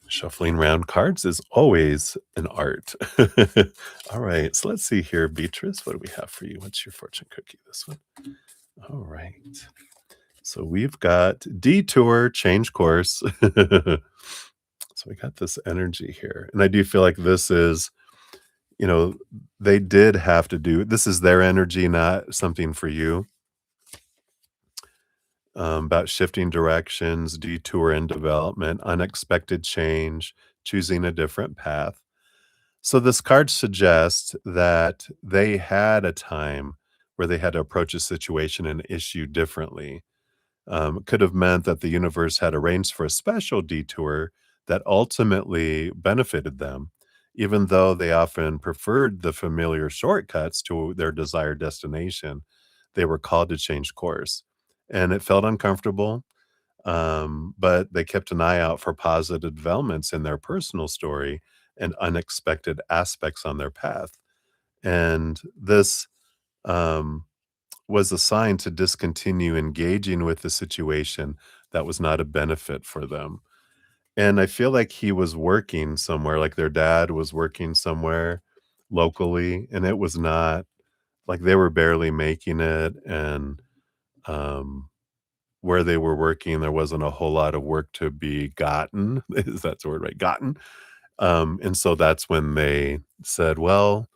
Speaker 1: Shuffling round cards is always an art. All right. So let's see here, Beatrice. What do we have for you? What's your fortune cookie? This one. All right. So we've got detour, change course. So we got this energy here. And I do feel like this is, you know, they did have to do this is their energy, not something for you. About shifting directions, detour in development, unexpected change, choosing a different path. So this card suggests that they had a time where they had to approach a situation and issue differently. Could have meant that the universe had arranged for a special detour that ultimately benefited them, even though they often preferred the familiar shortcuts to their desired destination. They were called to change course, and it felt uncomfortable. But they kept an eye out for positive developments in their personal story and unexpected aspects on their path. And this um, was a sign to discontinue engaging with the situation that was not a benefit for them. And I feel like he was working somewhere, like their dad was working somewhere locally, and it was not like they were barely making it. And um, where they were working, there wasn't a whole lot of work to be gotten. Is that the word, right? Gotten. And so that's when they said, well,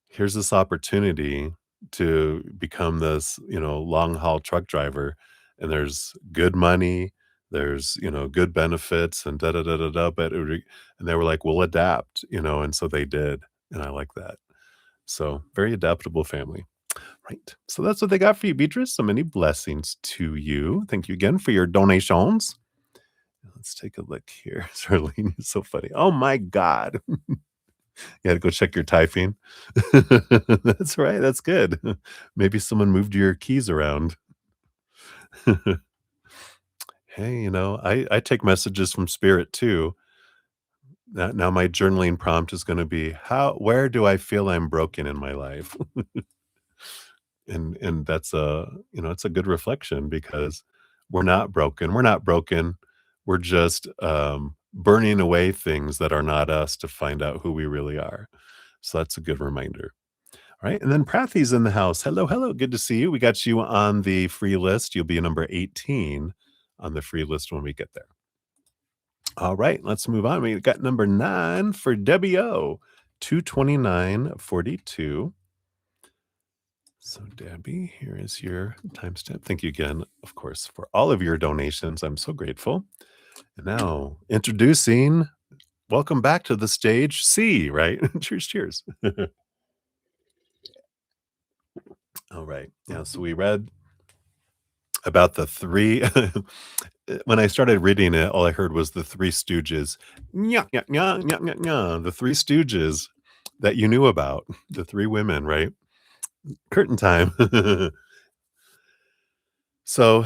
Speaker 1: here's this opportunity to become this, you know, long haul truck driver, and there's good money, there's, you know, good benefits and da da da da da. And they were like, we'll adapt, you know, and so they did. And I like that. So very adaptable family. Right. So that's what they got for you, Beatrice. So many blessings to you. Thank you again for your donations. Let's take a look here. Charlene is so funny. Oh my God. You had to go check your typing. That's right, that's good. Maybe someone moved your keys around. Hey, you know, I take messages from spirit too. Now my journaling prompt is gonna be, "How where do I feel I'm broken in my life?" And that's you know, it's a good reflection because we're not broken. We're not broken. We're just, burning away things that are not us to find out who we really are. So that's a good reminder. All right, and then Prathy's in the house. Hello, hello, good to see you. We got you on the free list. You'll be number 18 on the free list when we get there. All right, let's move on. We got number 9 for Debbie O, 22942. So, Debbie, here is your timestamp. Thank you again, of course, for all of your donations. I'm so grateful. And now, introducing, welcome back to the stage, C, right? Cheers, cheers. All right. Yeah, so we read about the 3 when I started reading it, all I heard was the Three Stooges. Nya, nya, nya, nya, nya, nya, the Three Stooges that you knew about, the 3 women, right? Curtain time. So,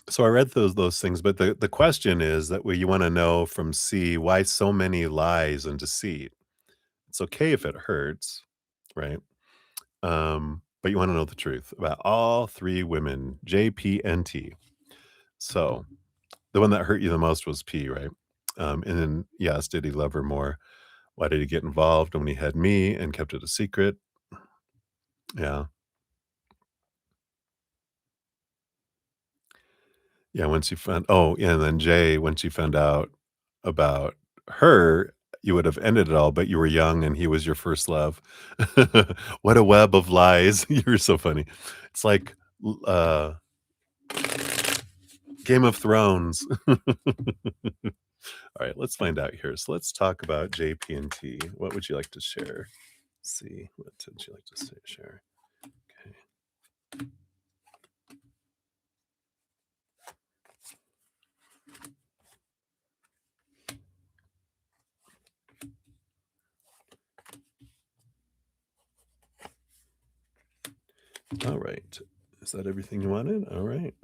Speaker 1: so I read those things, but the question is that you wanna know from C, why so many lies and deceit? It's okay if it hurts, right? But you wanna know the truth about all 3 women, J, P, and T. So, the one that hurt you the most was P, right? And then, yes, did he love her more? Why did he get involved when he had me and kept it a secret? Yeah. Yeah, once you found yeah, and then J, once you found out about her, you would have ended it all, but you were young and he was your first love. What a web of lies. You're so funny. It's like, Game of Thrones. Alright, let's find out here. So let's talk about JP and T. What would you like to share? See, what would you like to say share? Okay. Alright. Is that everything you wanted? Alright.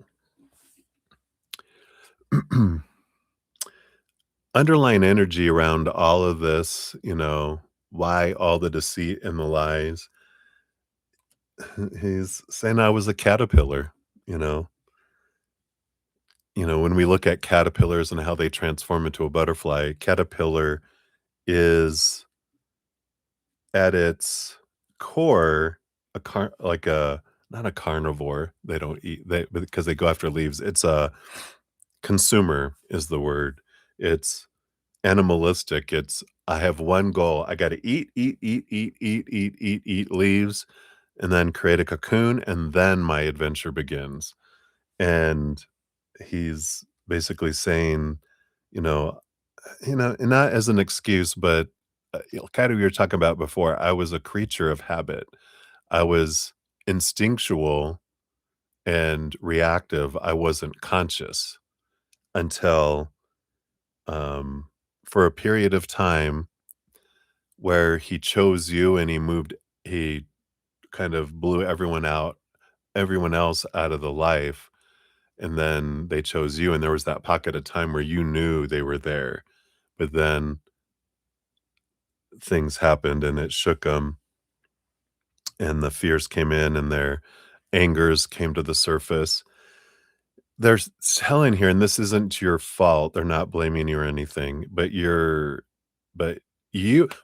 Speaker 1: Underlying energy around all of this, why all the deceit and the lies. He's saying I was a caterpillar, you know. When we look at caterpillars and how they transform into a butterfly, caterpillar is at its core a like a not a carnivore. They don't eat they because they go after leaves. It's a consumer is the word. It's animalistic. It's I have one goal. I got to eat, eat, eat, eat, eat, eat, eat, eat leaves, and then create a cocoon, and then my adventure begins. And he's basically saying, you know, and not as an excuse, but kind of we were talking about before. I was a creature of habit. I was instinctual and reactive. I wasn't conscious until for a period of time where he chose you and he kind of blew everyone else out of the life, and then they chose you, and there was that pocket of time where you knew they were there, but then things happened and it shook them, and the fears came in and their angers came to the surface. There's telling here, and this isn't your fault, they're not blaming you or anything, but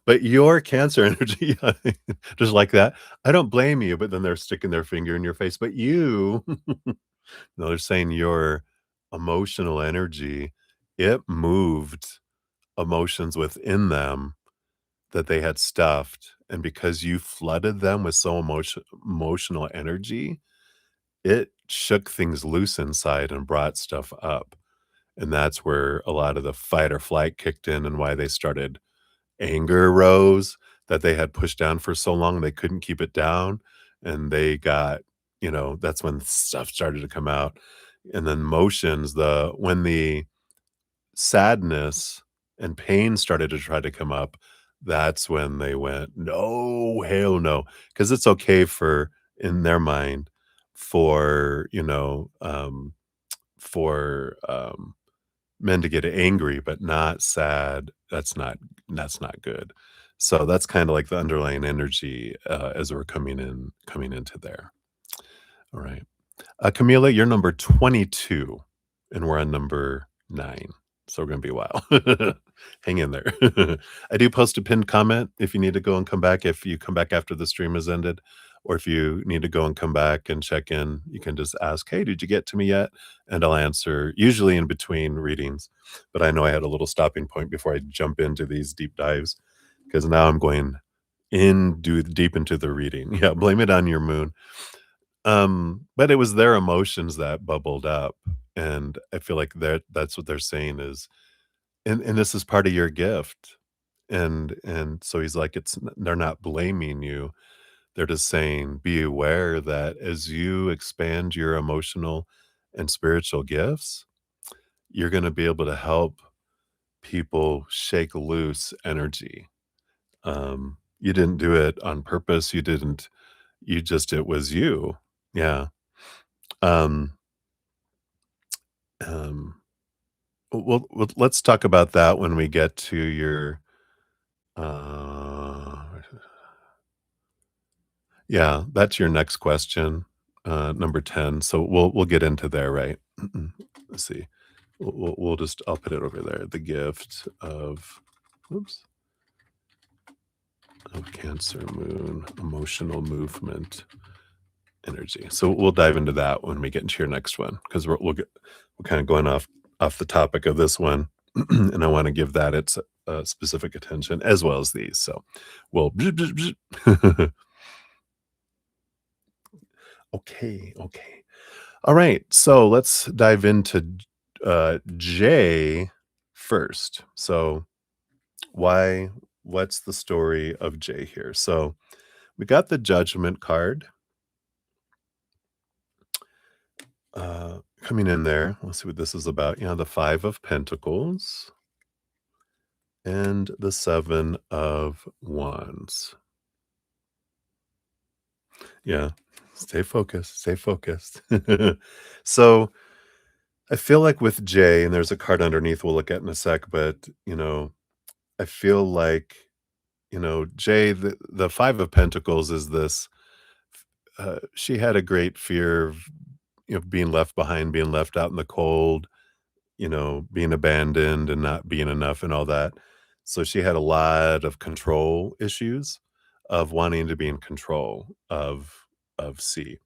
Speaker 1: but your cancer energy, just like that, "I don't blame you," but then they're sticking their finger in your face, "But you" no, they're saying your emotional energy, it moved emotions within them that they had stuffed, and because you flooded them with so emotional energy, it shook things loose inside and brought stuff up, and that's where a lot of the fight or flight kicked in and why they started anger rose that they had pushed down for so long, they couldn't keep it down, and they got that's when stuff started to come out, and then emotions, the when the sadness and pain started to try to come up, that's when they went, "No, hell no," because it's okay for in their mind, for, for, men to get angry, but not sad. That's not good. So that's kinda like the underlying energy, as we're coming into there. Alright. Camila, you're number 22, and we're on number 9, so we're gonna be a while. Hang in there. I do post a pinned comment if you need to go and come back, if you come back after the stream has ended, or if you need to go and come back and check in, you can just ask, "Hey, did you get to me yet?" And I'll answer, usually in between readings, but I know I had a little stopping point before I jump into these deep dives, because now I'm going deep into the reading. Yeah, blame it on your moon. But it was their emotions that bubbled up, and I feel like that's what they're saying is and this is part of your gift, and so he's like, they're not blaming you, they're just saying, "Be aware that as you expand your emotional and spiritual gifts, you're gonna be able to help people shake loose energy." You didn't do it on purpose, it was you. Yeah. Um, um well, let's talk about that when we get to your, uh Yeah, that's your next question, number 10. So we'll get into there, right? Let's see. We'll just I'll put it over there. The gift of oops, of Cancer Moon, emotional movement energy. So we'll dive into that when we get into your next one because we're kind of going off the topic of this one, and I want to give that its specific attention as well as these. So we'll okay. All right, so let's dive into J first. So why? What's the story of J here? So we got the Judgment card coming in there. Let's see what this is about. Yeah, the Five of Pentacles and the Seven of Wands. Yeah, stay focused. Stay focused. So I feel like with J, and there's a card underneath we'll look at in a sec, but I feel like Jay, the Five of Pentacles is this, she had a great fear of, being left behind, being left out in the cold, being abandoned and not being enough and all that. So she had a lot of control issues of wanting to be in control of C.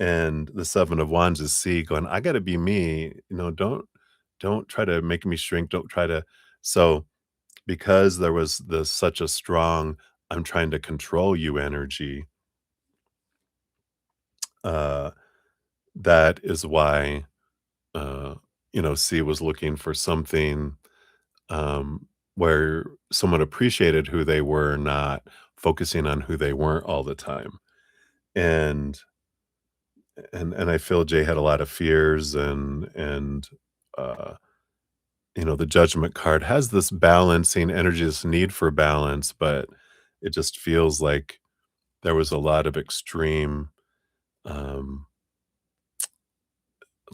Speaker 1: And the Seven of Wands is C going, I gotta be me, don't try to make me shrink, don't try to so because there was this such a strong, "I'm trying to control you" energy, uh, that is why, uh, C was looking for something, where someone appreciated who they were, not focusing on who they weren't all the time. And and I feel Jay had a lot of fears uh, the Judgment card has this balancing energy, this need for balance, but it just feels like there was a lot of extreme, um,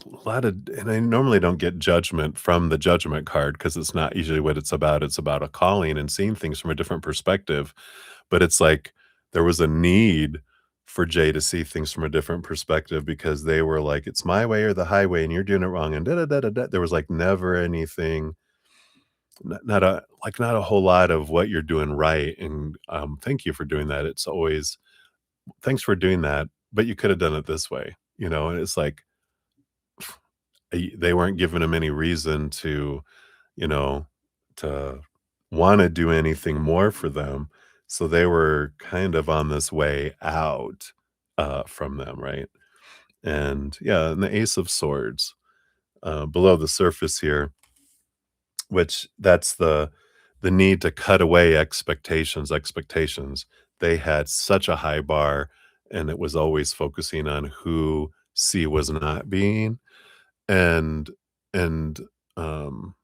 Speaker 1: a lot of and I normally don't get judgment from the Judgment card because it's not usually what it's about. It's about a calling and seeing things from a different perspective, but it's like there was a need for Jay to see things from a different perspective because they were like, "It's my way or the highway, and you're doing it wrong," and da da da da da. There was, like, never anything not a whole lot of what you're doing right, and, thank you for doing that. It's always, "Thanks for doing that, but you coulda done it this way," and it's like, they weren't giving him any reason you know, to wanna do anything more for them, so they were kind of on this way out, from them, right? And, yeah, and the Ace of Swords, below the surface here, which that's the need to cut away expectations. They had such a high bar, and it was always focusing on who C was not being, and and, um,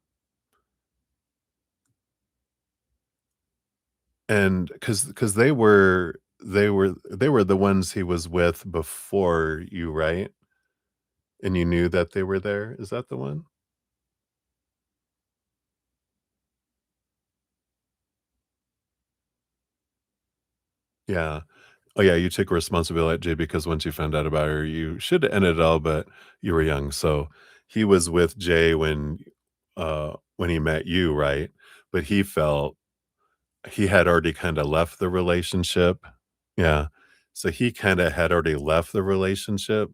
Speaker 1: and because they were the ones he was with before you, right? And you knew that they were there? Is that the one? Yeah. Oh, yeah, you took responsibility because once you found out about her, you should have ended it all, but you were young. So he was with Jay when he met you, right? But he felt he had already kinda left the relationship. Yeah. So he kinda had already left the relationship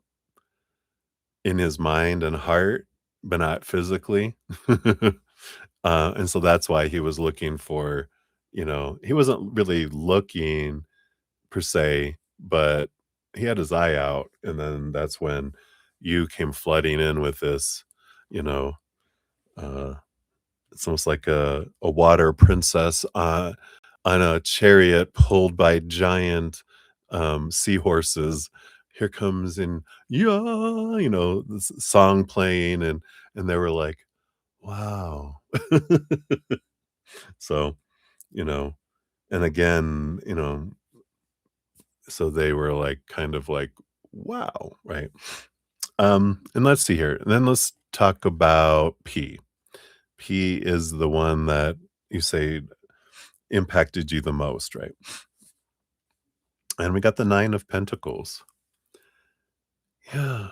Speaker 1: in his mind and heart, but not physically. And so that's why he was looking for, he wasn't really looking per se, but he had his eye out, and then that's when you came flooding in with this, you know, uh, it's almost like a water princess, on a chariot pulled by giant, seahorses. Here comes in yeah, this song playing, and they were like, "Wow." So, you know, and again, so they were like, kind of like, "Wow," right? And let's see here. And then let's talk about P. P is the one that you say impacted you the most, right? and we got the 9 of Pentacles. Yeah,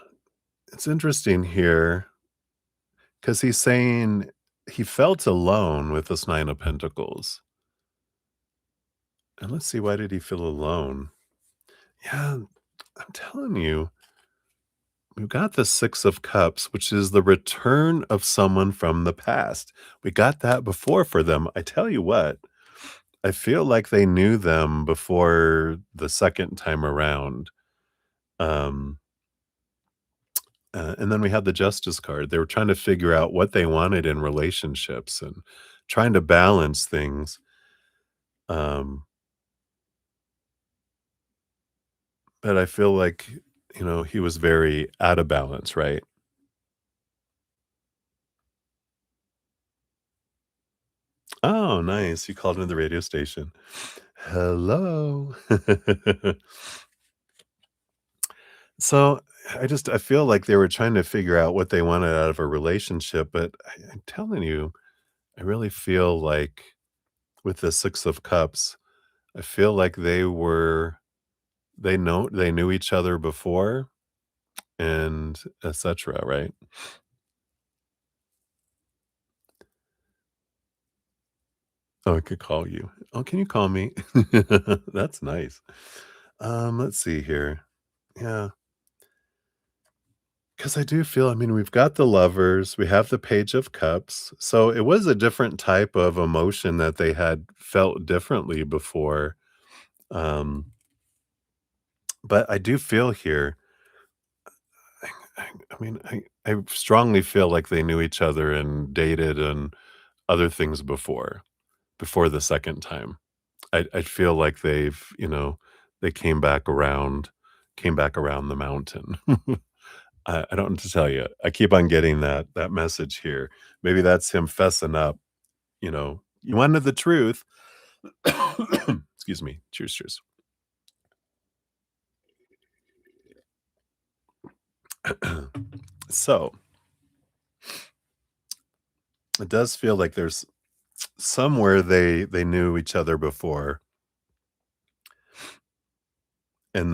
Speaker 1: it's interesting here because he's saying he felt alone with this 9 of Pentacles. And let's see, why did he feel alone? Yeah, I'm telling you, we've got the 6 of Cups, which is the return of someone from the past. We got that before for them. I tell you what, I feel like they knew them before the second time around. Um, and then we had the Justice card. They were trying to figure out what they wanted in relationships and trying to balance things. Um, but I feel like, he was very out of balance, right? Oh, nice. You called into the radio station. Hello. So I feel like they were trying to figure out what they wanted out of a relationship, but I'm telling you, I really feel like with the 6 of Cups, I feel like they knew each other before and etc., right? Oh, I could call you. Oh, can you call me? That's nice. Let's see here. Yeah, because I do feel, I mean, we've got the Lovers, we have the Page of Cups, so it was a different type of emotion that they had felt differently before. Um, but I do feel here, I mean, I strongly feel like they knew each other and dated and other things before the second time. I feel like they came back around the mountain. I don't know what to tell you. I keep on getting that message here. Maybe that's him fessing up, "You wanted the truth." Excuse me. Cheers, cheers. So, it does feel like there's somewhere they knew each other before, and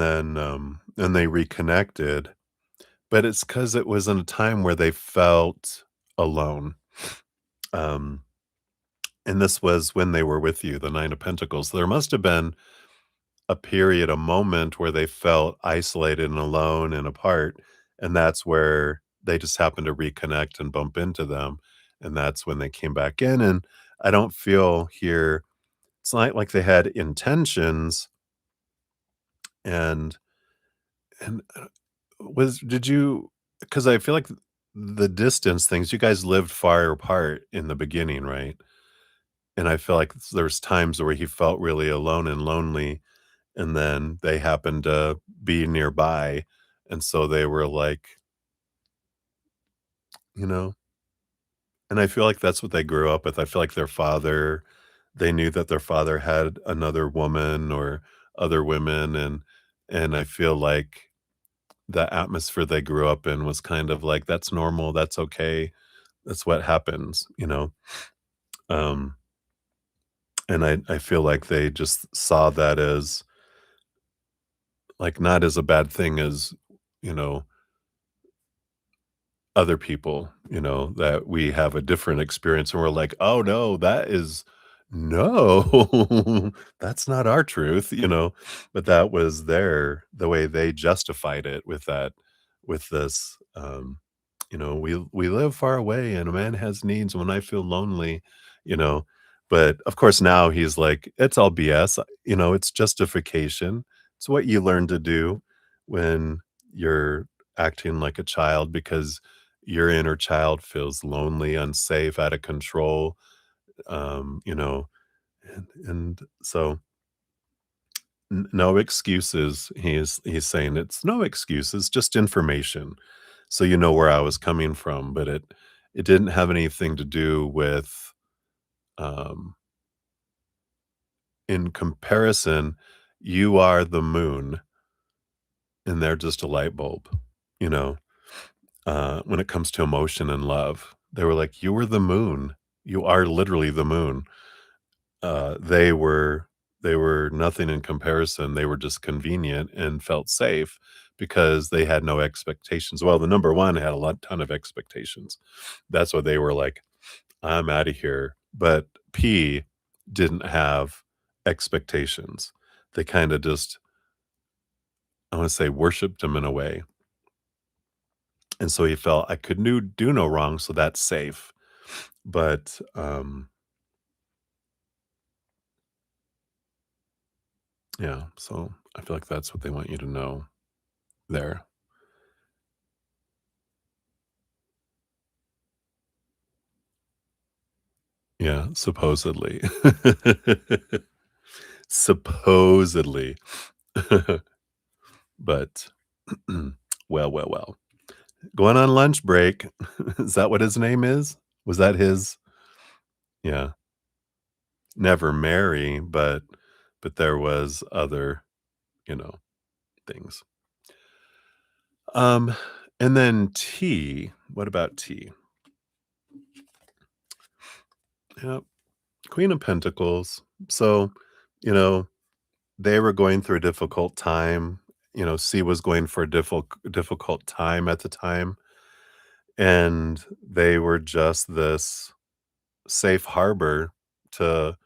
Speaker 1: they reconnected, but it's because it was in a time where they felt alone. Um, and this was when they were with you, the 9 of Pentacles. There must have been a period, a moment where they felt isolated and alone and apart, and that's where they just happened to reconnect and bump into them, and that's when they came back in, and I don't feel here it's not like they had intentions, and and was did you? Because I feel like the distance things, you guys lived far apart in the beginning, right? And I feel like there's times where he felt really alone and lonely, and then they happened to be nearby, and so they were like, you know and I feel like that's what they grew up with. I feel like they knew that their father had another woman or other women, and I feel like the atmosphere they grew up in was kind of like, "That's normal, that's okay, that's what happens," you know? Um, and I feel like they just saw that as, like, not as a bad thing as, you know, other people, that we have a different experience and we're like, "Oh, no, that is no, that's not our truth," but that was the way they justified it with this, "We live far away and a man has needs when I feel lonely," you know, but of course now he's like, "It's all BS," it's justification. It's what you learn to do when you're acting like a child because your inner child feels lonely, unsafe, out of control, and so no excuses. He's saying it's no excuses, just information. So you know where I was coming from, but it didn't have anything to do with um in comparison, you are the moon and they're just a light bulb, you know. When it comes to emotion and love. They were like, "You were the moon. You are literally the moon." They were They were nothing in comparison. They were just convenient and felt safe because they had no expectations. Well, the number 1 had a ton of expectations. That's why they were like, "I'm out of here." But P didn't have expectations. They kinda just, I wanna say, worshiped him in a way, and so he felt, "I could do no wrong, so that's safe." But, yeah, so I feel like that's what they want you to know there. Yeah, supposedly. Supposedly. But, well. Going on lunch break. Is that what his name is? Was that his? Yeah. Never marry, but there was other, you know, things. Um, and then T. What about T? Yep, Queen of Pentacles. So, you know, they were going through a difficult time. C was going for a difficult time at the time, and they were just this safe harbor to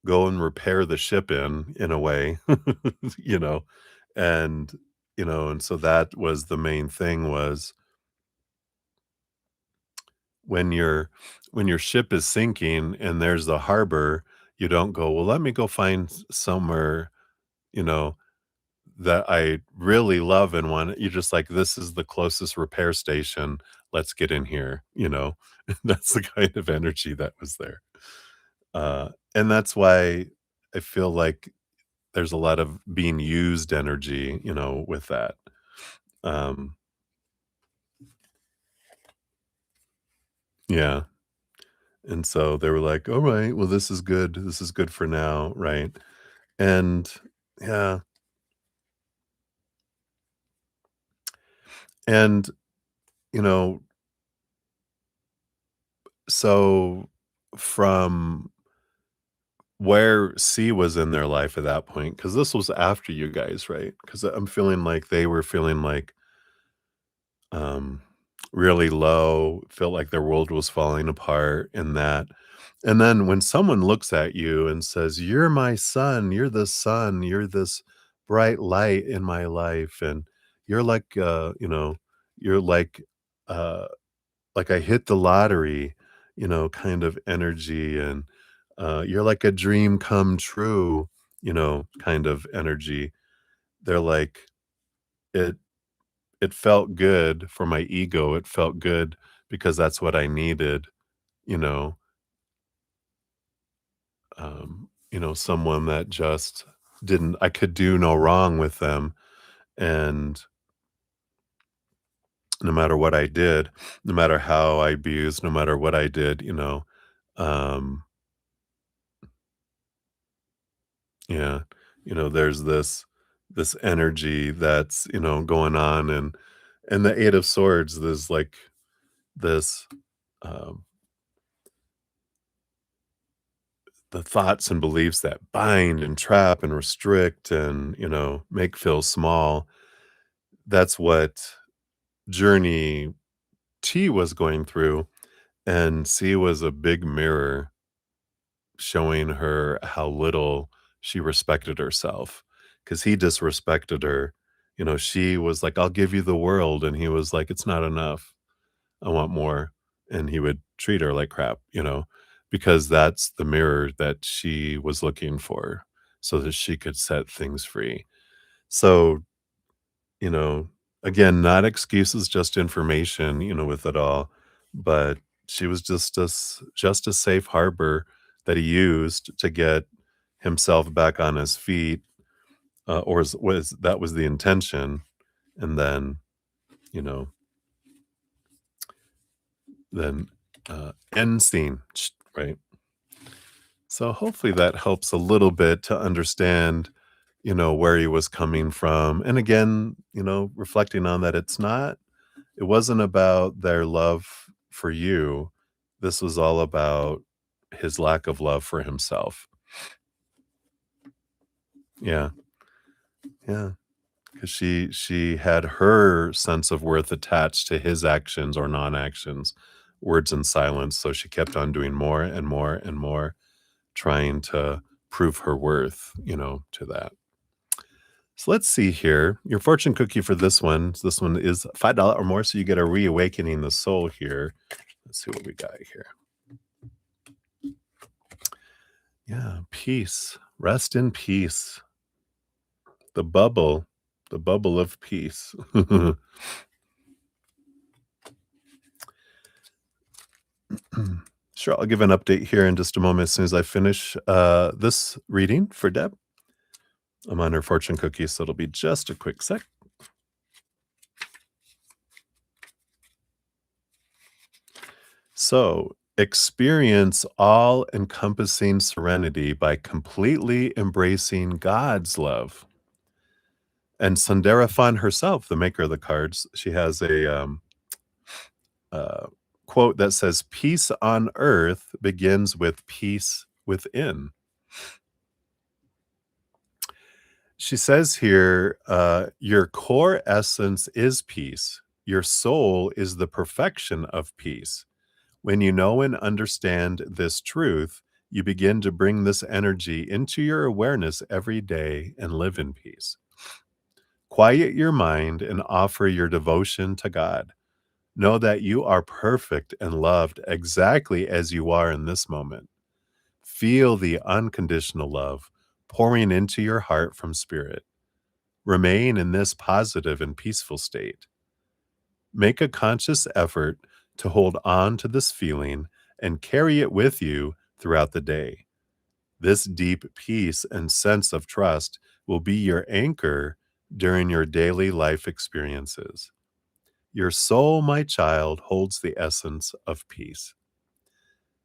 Speaker 1: go and repair the ship in a way, you know, and and so that was the main thing was when your ship is sinking and there's the harbor, you don't go, well, let me go find somewhere, you know, that I really love and want. You're just like, this is the closest repair station. Let's get in here. That's the kind of energy that was there. And that's why I feel like there's a lot of being used energy, with that. Um, yeah. And so they were like, all right, well, this is good. This is good for now. Right. And yeah. And, you know, so from where C was in their life at that point, because this was after you guys, right? Because I'm feeling like they were feeling like um, really low, felt like their world was falling apart in that. And then when someone looks at you and says, "You're my sun, you're the sun, you're this bright light in my life, and you're you're like I hit the lottery, kind of energy, and you're like a dream come true, kind of energy." They're like, it it felt good for my ego. It felt good because that's what I needed, you know, someone that just didn't, I could do no wrong with them. And no matter what I did, no matter how I abused, no matter what I did, um, yeah, there's this energy that's, going on, and the 8 of Swords, there's like this, um, the thoughts and beliefs that bind and trap and restrict and, make feel small. That's what journey T was going through, and C was a big mirror showing her how little she respected herself, because he disrespected her. She was like, "I'll give you the world," and he was like, "It's not enough. I want more." And he would treat her like crap, because that's the mirror that she was looking for so that she could set things free. So, you know, again, not excuses, just information, with it all. But she was just a safe harbor that he used to get himself back on his feet, or that was the intention. And then, you know, then end scene, right? So hopefully that helps a little bit to understand, where he was coming from. And again, reflecting on that, it wasn't about their love for you. This was all about his lack of love for himself. Yeah. Yeah. 'Cause she had her sense of worth attached to his actions or non-actions, words and silence, so she kept on doing more and more and more, trying to prove her worth, to that. So let's see here. Your fortune cookie for this one is $5 or more, so you get a reawakening the soul here. Let's see what we got here. Yeah, peace. Rest in peace. The bubble, the bubble of peace. Sure, I'll give an update here in just a moment as soon as I finish this reading for Deb. I'm on her fortune cookie, so it'll be just a quick sec. So, experience all encompassing serenity by completely embracing God's love. And Sundara herself, the maker of the cards, she has a uh, quote that says, "Peace on earth begins with peace within." She says here, your core essence is peace. Your soul is the perfection of peace. When you know and understand this truth, you begin to bring this energy into your awareness every day and live in peace. Quiet your mind and offer your devotion to God. Know that you are perfect and loved exactly as you are in this moment. Feel the unconditional love pouring into your heart from spirit. Remain in this positive and peaceful state. Make a conscious effort to hold on to this feeling and carry it with you throughout the day. This deep peace and sense of trust will be your anchor during your daily life experiences. Your soul, my child, holds the essence of peace.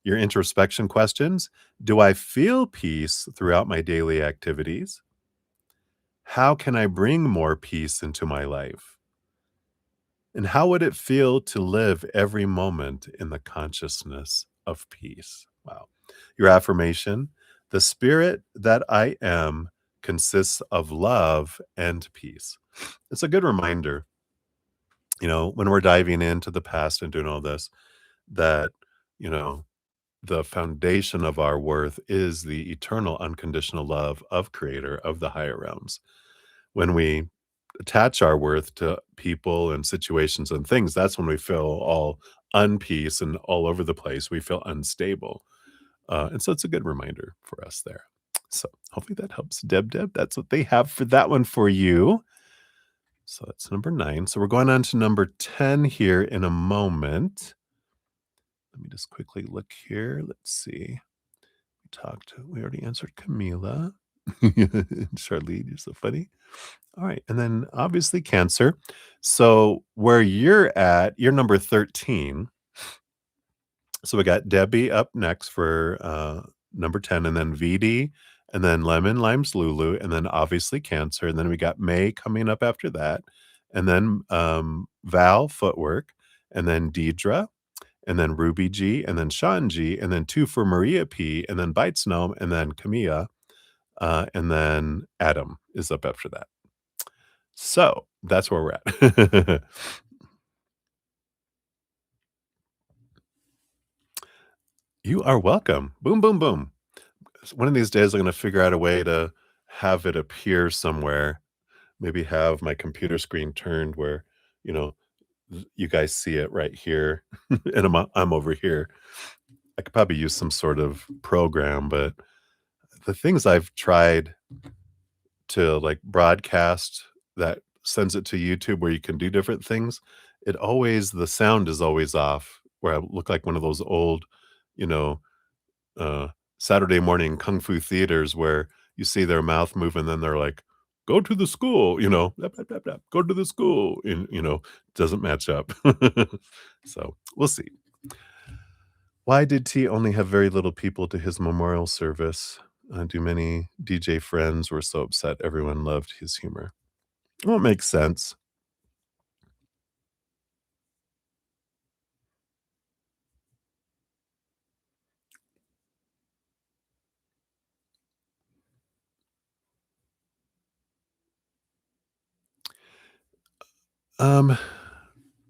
Speaker 1: Your introspection questions: do I feel peace throughout my daily activities? How can I bring more peace into my life? And how would it feel to live every moment in the consciousness of peace? Wow. Your affirmation: the spirit that I am consists of love and peace. It's a good reminder, when we're diving into the past and doing all this, that, you know, the foundation of our worth is the eternal unconditional love of Creator, of the higher realms. When we attach our worth to people and situations and things, that's when we feel all unpeace and all over the place. We feel unstable. And so it's a good reminder for us there. So hopefully that helps. Deb, that's what they have for that one for you. So that's number 9. So we're going on to number 10 here in a moment. Let me just quickly look here. Let's see. We already answered Camila. Charlene, you're so funny. All right. And then obviously Cancer. So where you're at, you're number 13. So we got Debbie up next for number 10, and then VD, and then Lemon, Limes, Lulu, and then obviously Cancer. And then we got May coming up after that, and then Val, Footwork, and then Deidre, and then Ruby G, and then Sean G, and then 2 for Maria P, and then Bites Gnome, and then Camilla, and then Adam is up after that. So that's where we're at. You are welcome. Boom, boom, boom. One of these days, I'm going to figure out a way to have it appear somewhere. Maybe have my computer screen turned where, you know, you guys see it right here, and I'm over here. I could probably use some sort of program, but the things I've tried to like broadcast that sends it to YouTube where you can do different things, the sound is always off, where I look like one of those old, you know, uh, Saturday morning kung fu theaters where you see their mouth move and then they're like, "Go to the school," "Blah, blah, blah, blah, go to the school," and, doesn't match up. So, we'll see. Why did T only have very little people to his memorial service? Do many DJ friends were so upset everyone loved his humor? Well, it makes sense. Um,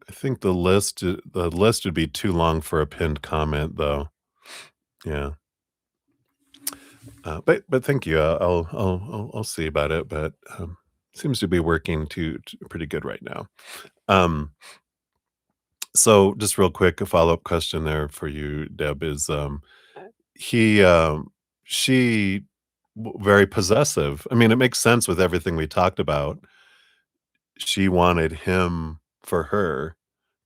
Speaker 1: I think the list would be too long for a pinned comment, though. Yeah. But thank you. I'll see about it, but, seems to be working pretty good right now. Um, so just real quick, a follow-up question there for you, Deb, is, he, she very possessive. I mean, it makes sense with everything we talked about. She wanted him for her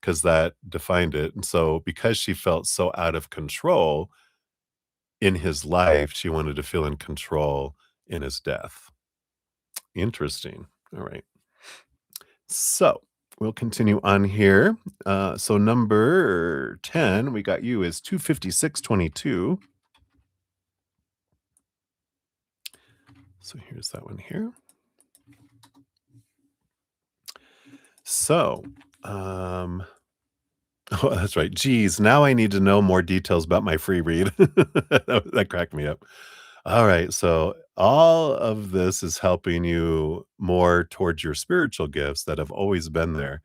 Speaker 1: because that defined it, and so because she felt so out of control in his life, she wanted to feel in control in his death. Interesting. All right. So we'll continue on here. So number 10, we got you is 25622. So here's that one here. So, um, oh, that's right. Geez, now I need to know more details about my free read. That cracked me up. All right. So all of this is helping you more towards your spiritual gifts that have always been there.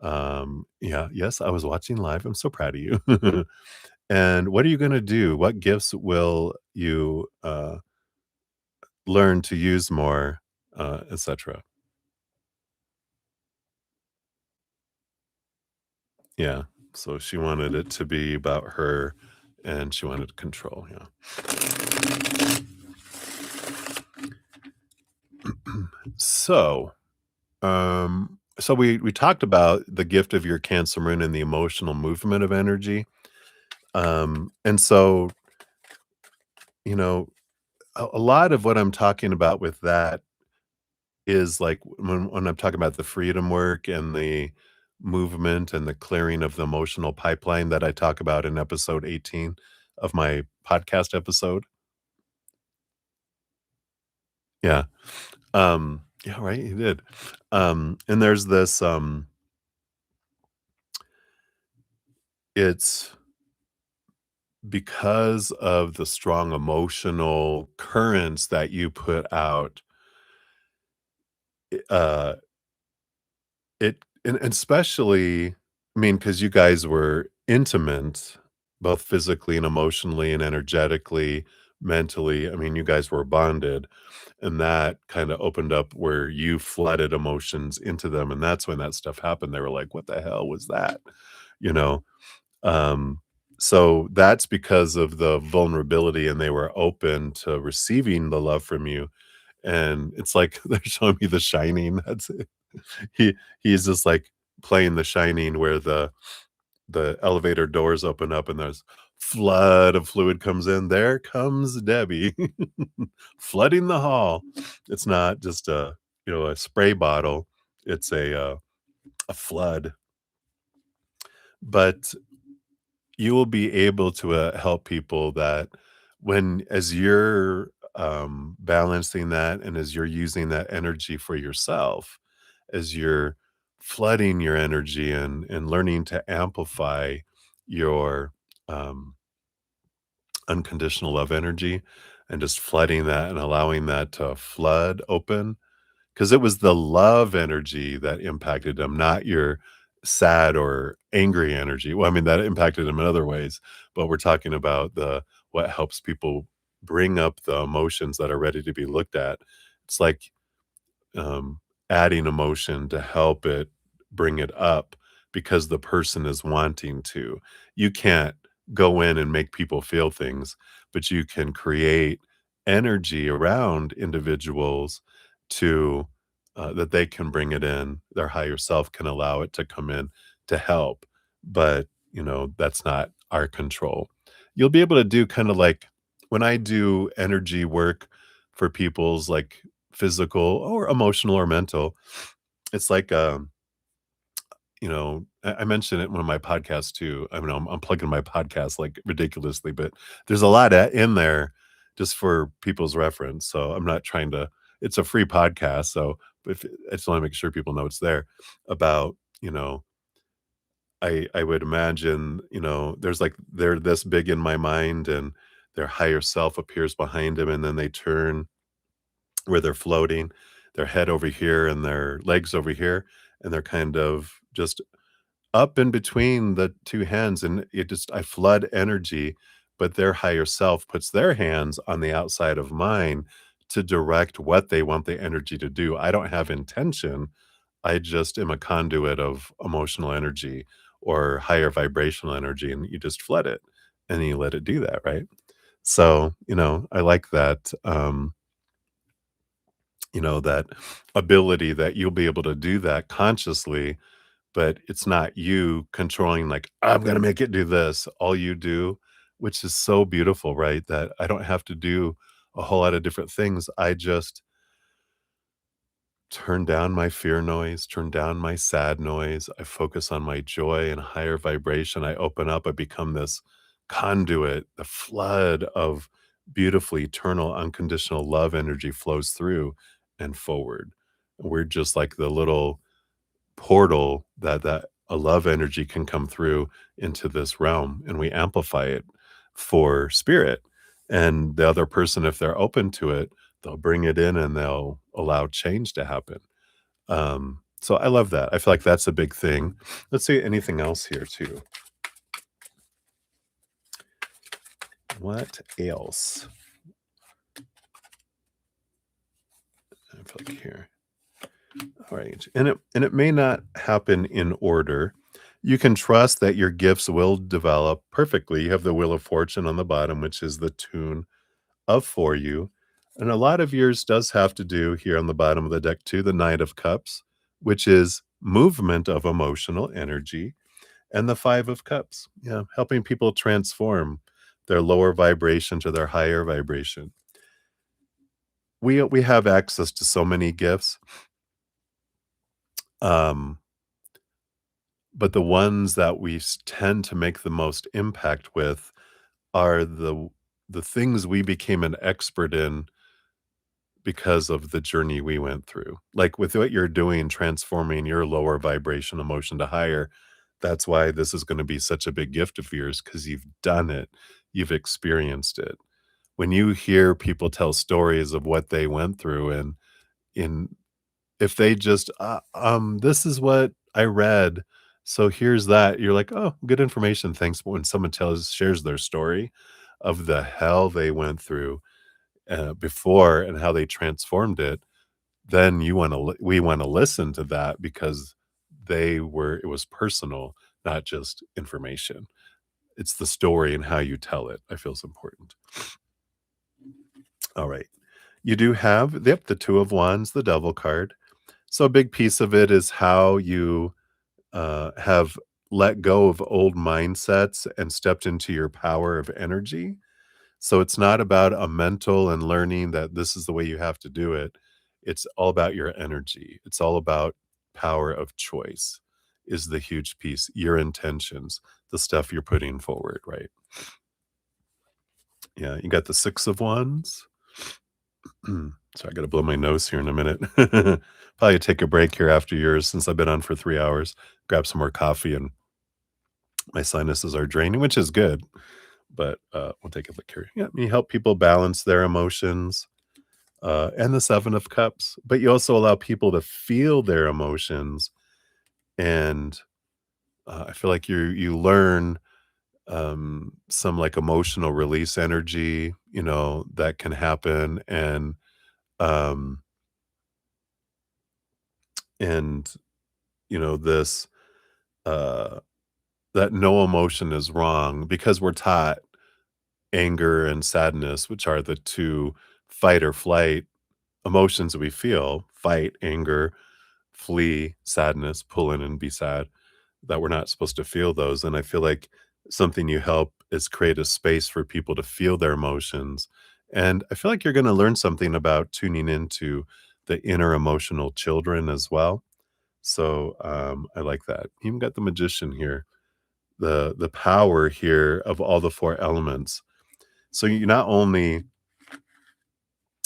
Speaker 1: Yeah, yes, I was watching live. I'm so proud of you. And what are you going to do? What gifts will you learn to use more, etc.? Yeah. So she wanted it to be about her and she wanted control. Yeah. So, so we talked about the gift of your Cancer Moon and the emotional movement of energy. And so, you know, a lot of what I'm talking about with that is like when I'm talking about the freedom work and the movement and the clearing of the emotional pipeline that I talk about in episode 18 of my podcast episode. Yeah. Yeah, right. You did. And there's this, it's because of the strong emotional currents that you put out, uh, and especially, I mean, because you guys were intimate, both physically and emotionally and energetically, mentally. I mean, you guys were bonded, and that kinda opened up where you flooded emotions into them, and that's when that stuff happened. They were like, "What the hell was that?" You know? Um, so that's because of the vulnerability, and they were open to receiving the love from you, and it's like they're showing me The Shining. That's it. He's just, like, playing The Shining where the elevator doors open up and there's flood of fluid comes in. There comes Debbie flooding the hall. It's not just a spray bottle. It's a flood. But you will be able to help people that when as you're balancing that and as you're using that energy for yourself, as you're flooding your energy and learning to amplify your um, unconditional love energy and just flooding that and allowing that to flood open, because it was the love energy that impacted him, not your sad or angry energy. Well, I mean, that impacted him in other ways, but we're talking about the what helps people bring up the emotions that are ready to be looked at. It's like adding emotion to help it bring it up because the person is wanting to. You can't go in and make people feel things, but you can create energy around individuals to that they can bring it in. Their higher self can allow it to come in to help, but that's not our control. You'll be able to do kind of like when I do energy work for people's like physical or emotional or mental. It's like, I mentioned it in one of my podcasts too. I mean, I'm plugging my podcast like ridiculously, but there's a lot in there just for people's reference. So I'm not trying to, it's a free podcast. So if I just want to make sure people know it's there about, I would imagine, there's like, they're this big in my mind and their higher self appears behind them and then they turn where they're floating, their head over here and their legs over here, and they're kind of just up in between the 2 hands, and it just I flood energy, but their higher self puts their hands on the outside of mine to direct what they want the energy to do. I don't have intention, I just am a conduit of emotional energy or higher vibrational energy, and you just flood it, and you let it do that, right? So, I like that, that ability that you'll be able to do that consciously, but it's not you controlling, like, "I'm gonna make it do this." All you do, which is so beautiful, right? That I don't have to do a whole lot of different things. I just turn down my fear noise, turn down my sad noise. I focus on my joy and higher vibration. I open up, I become this conduit. The flood of beautiful, eternal, unconditional love energy flows through and forward. We're just like the little portal that a love energy can come through into this realm, and we amplify it for spirit. And the other person, if they're open to it, they'll bring it in and they'll allow change to happen. So I love that. I feel like that's a big thing. Let's see anything else here too. What else? I feel like here. All right. And it may not happen in order. You can trust that your gifts will develop perfectly. You have the Wheel of Fortune on the bottom, which is the tune of for you. And a lot of yours does have to do here on the bottom of the deck too, the Knight of Cups, which is movement of emotional energy, and the Five of Cups. Yeah, helping people transform their lower vibration to their higher vibration. We have access to so many gifts. Um, but the ones that we tend to make the most impact with are the things we became an expert in because of the journey we went through. Like with what you're doing, transforming your lower vibration emotion to higher, that's why this is going to be such a big gift of yours because you've done it, you've experienced it. When you hear people tell stories of what they went through, and in if they just this is what I read, so here's that, you're like, oh, good information, thanks. But when someone shares their story of the hell they went through before and how they transformed it, then we want to listen to that because it was personal, not just information. It's the story and how you tell it, I feel is important. All right. You do have, yep, the Two of Wands, the Devil card. So a big piece of it is how you have let go of old mindsets and stepped into your power of energy. So it's not about a mental and learning that this is the way you have to do it. It's all about your energy. It's all about power of choice is the huge piece. Your intentions, the stuff you're putting forward, right? Yeah, you got the Six of Wands. So I got to blow my nose here in a minute. Probably take a break here after yours since I've been on for 3 hours. Grab some more coffee, and my sinuses are draining, which is good. But we'll take a look here. Yeah, you help people balance their emotions, and the Seven of Cups, but you also allow people to feel their emotions, and I feel like you learn some like emotional release energy, that can happen, um, and this uh, that no emotion is wrong because we're taught anger and sadness, which are the two fight or flight emotions we feel: fight, anger; flee, sadness; pull in and be sad, that we're not supposed to feel those. And I feel like something you help is create a space for people to feel their emotions. And I feel like you're going to learn something about tuning into the inner emotional children as well. So I like that. Even got the Magician here, the power here of all the four elements. So you not only,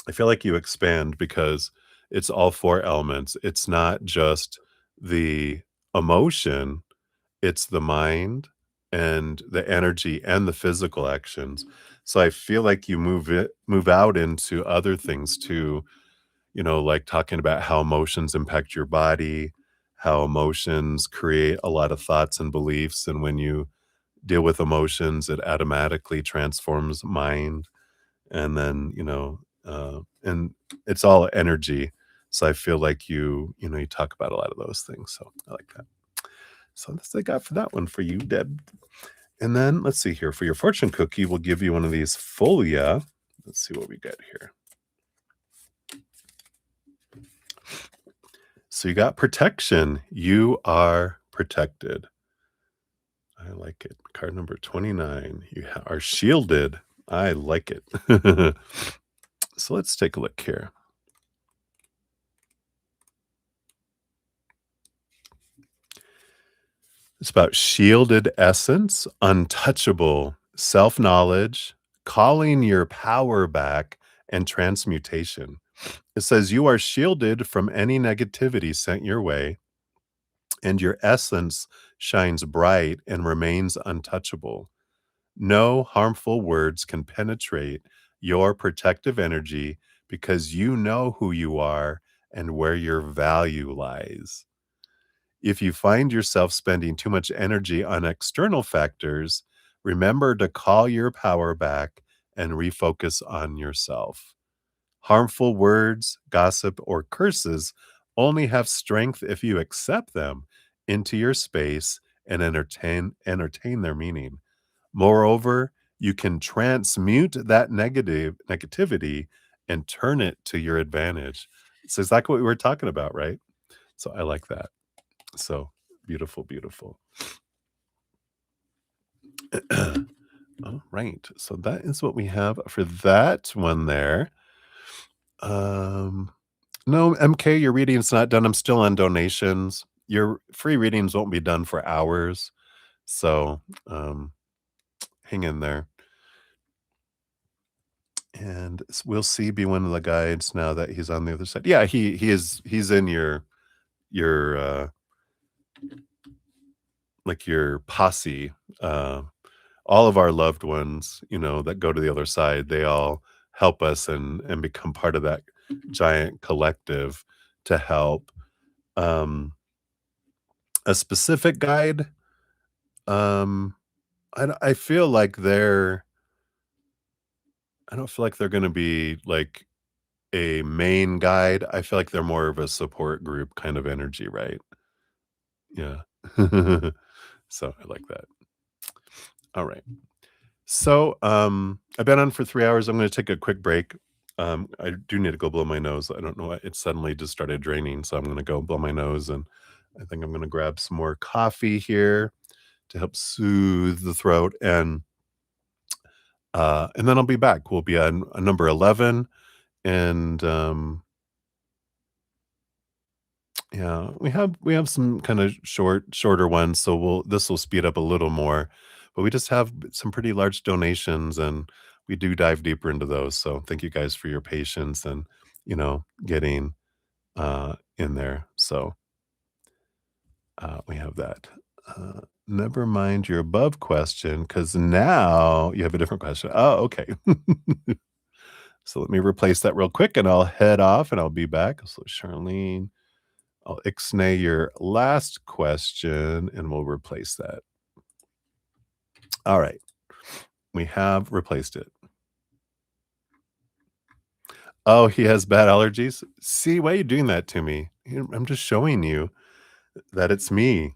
Speaker 1: I feel like you expand because it's all four elements. It's not just the emotion, it's the mind and the energy and the physical actions. So I feel like you move out into other things too, like talking about how emotions impact your body, how emotions create a lot of thoughts and beliefs, and when you deal with emotions, it automatically transforms mind, and then, and it's all energy. So I feel like you talk about a lot of those things, so I like that. So that's what I got for that one for you, Deb. And then let's see here. For your fortune cookie, we'll give you one of these folia. Let's see what we get here. So you got protection. You are protected. I like it. Card number 29. You are shielded. I like it. So let's take a look here. It's about shielded essence, untouchable, self knowledge, calling your power back, and transmutation. It says you are shielded from any negativity sent your way, and your essence shines bright and remains untouchable. No harmful words can penetrate your protective energy because you know who you are and where your value lies. If you find yourself spending too much energy on external factors, remember to call your power back and refocus on yourself. Harmful words, gossip, or curses only have strength if you accept them into your space and entertain their meaning. Moreover, you can transmute that negativity and turn it to your advantage. It's exactly what we were talking about, right? So I like that. So beautiful, beautiful. All right. So that is what we have for that one there. Um no, MK, your reading's not done. I'm still on donations. Your free readings won't be done for hours. So hang in there. And we'll see be one of the guides now that he's on the other side. Yeah, he's in your like your posse. Uh all of our loved ones, that go to the other side, they all help us and become part of that giant collective to help. Um, a specific guide, um, I feel like I don't feel like they're going to be like a main guide. I feel like they're more of a support group kind of energy, right? Yeah. So I like that. All right. So, I've been on for 3 hours. I'm gonna take a quick break. I do need to go blow my nose. I don't know why it suddenly just started draining, so I'm gonna go blow my nose, and I think I'm gonna grab some more coffee here to help soothe the throat, and then I'll be back. We'll be on number 11, and, yeah, we have some kinda shorter ones, so this will speed up a little more, but we just have some pretty large donations, and we do dive deeper into those, so thank you guys for your patience and, getting, in there, so, we have that. Never mind your above question, because now you have a different question. Oh, okay. So let me replace that real quick, and I'll head off, and I'll be back. So Charlene, I'll ixnay your last question, and we'll replace that. All right. We have replaced it. Oh, he has bad allergies? See, why are you doing that to me? I'm just showing you that it's me.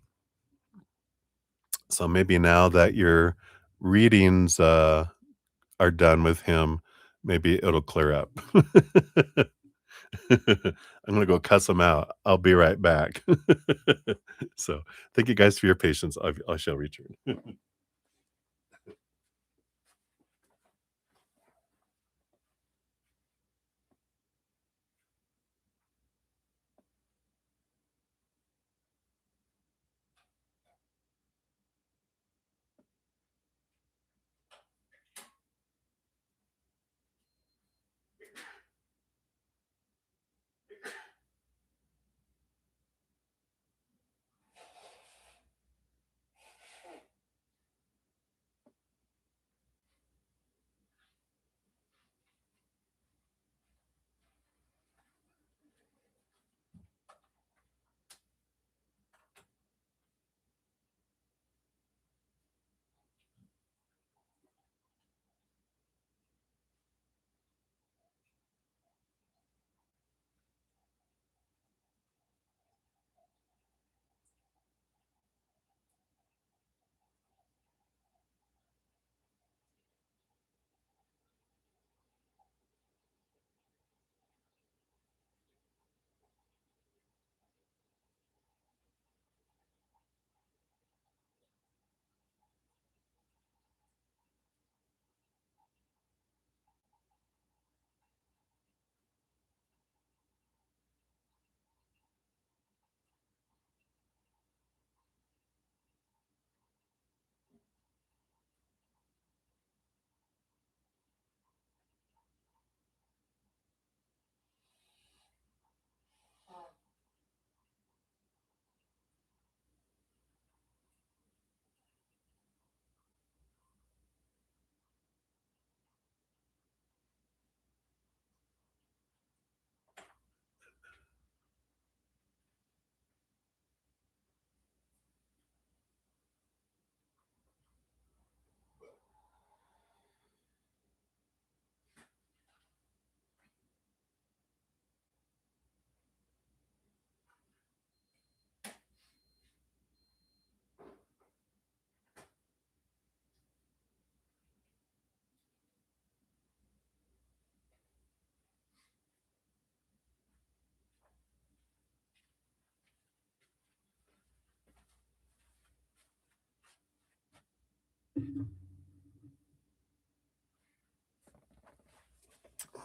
Speaker 1: So maybe now that your readings, are done with him, maybe it'll clear up. I'm gonna go cuss him out. I'll be right back. So, thank you guys for your patience. I shall return.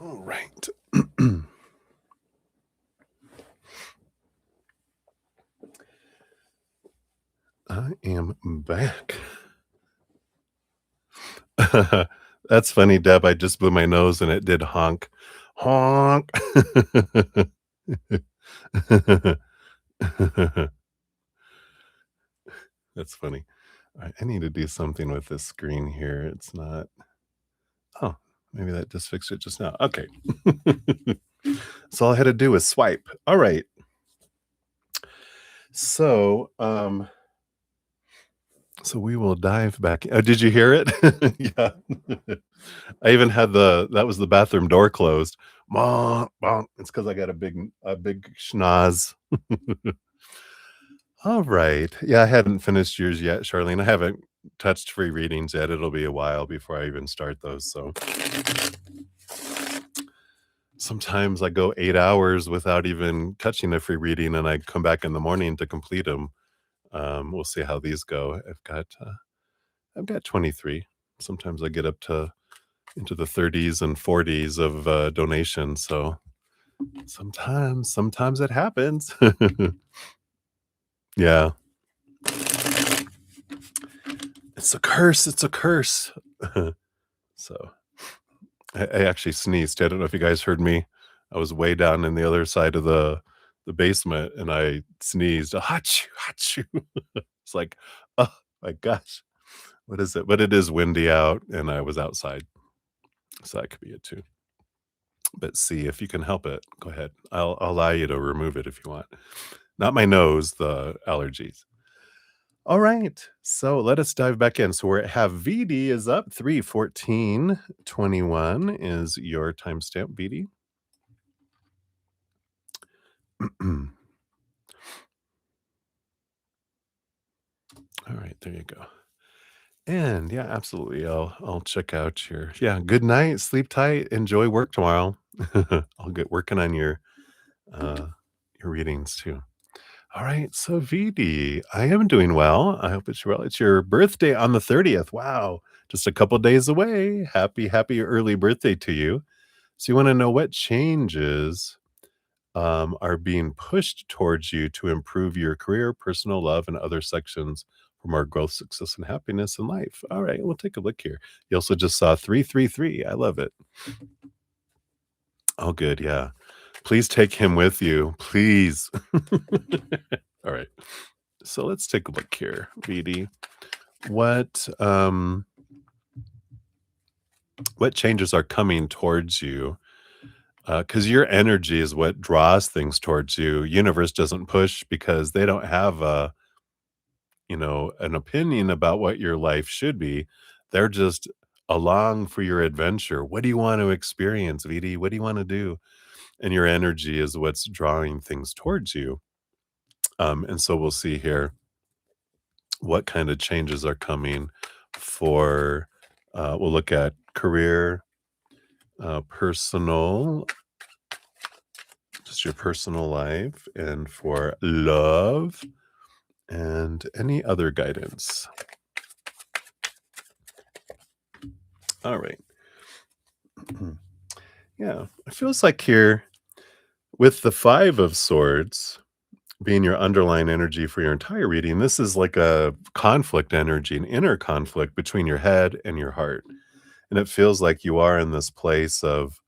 Speaker 1: All right. I am back. That's funny, Deb. I just blew my nose and it did honk. Honk. That's funny. Alright, I need to do something with this screen here. It's not. Oh, maybe that just fixed it just now. Okay. So all I had to do was swipe. All right. So, so we will dive back. Oh, did you hear it? Yeah. I even had that was the bathroom door closed. Bonk, bonk. It's because I got a big schnoz. All right. Yeah, I hadn't finished yours yet, Charlene. I haven't touched free readings yet. It'll be a while before I even start those. So sometimes I go 8 hours without even touching a free reading, and I come back in the morning to complete them. We'll see how these go. I've got 23. Sometimes I get up to into the 30s and 40s of donations. So sometimes it happens. Yeah, it's a curse. It's a curse. So I actually sneezed. I don't know if you guys heard me. I was way down in the other side of the basement, and I sneezed. Achoo, achoo. It's like, oh my gosh, what is it? But it is windy out, and I was outside, so that could be it too. But see if you can help it. Go ahead. I'll allow you to remove it if you want. Not my nose, the allergies. All right. So let us dive back in. So we have VD is up 3:14:21 is your timestamp, VD. All right, there you go. And yeah, absolutely. I'll check out your yeah, good night, sleep tight, enjoy work tomorrow. I'll get working on uh your readings too. All right, so VD, I am doing well. I hope it's well. It's your birthday on the 30th. Wow. Just a couple days away. Happy early birthday to you. So you want to know what changes are being pushed towards you to improve your career, personal love, and other sections from our growth, success, and happiness in life. All right, we'll take a look here. You also just saw 333. I love it. Oh, good. Yeah. Please take him with you. Please. All right. So let's take a look here, VD. What what changes are coming towards you? Because your energy is what draws things towards you. Universe doesn't push because they don't have a an opinion about what your life should be. They're just along for your adventure. What do you want to experience, VD? What do you want to do? And your energy is what's drawing things towards you. And so we'll see here what kind of changes are coming for, we'll look at career, personal, just your personal life, and for love and any other guidance. All right. Yeah, it feels like here with the 5 of swords being your underlying energy for your entire reading, this is like a conflict energy, an inner conflict between your head and your heart. And it feels like you are in this place of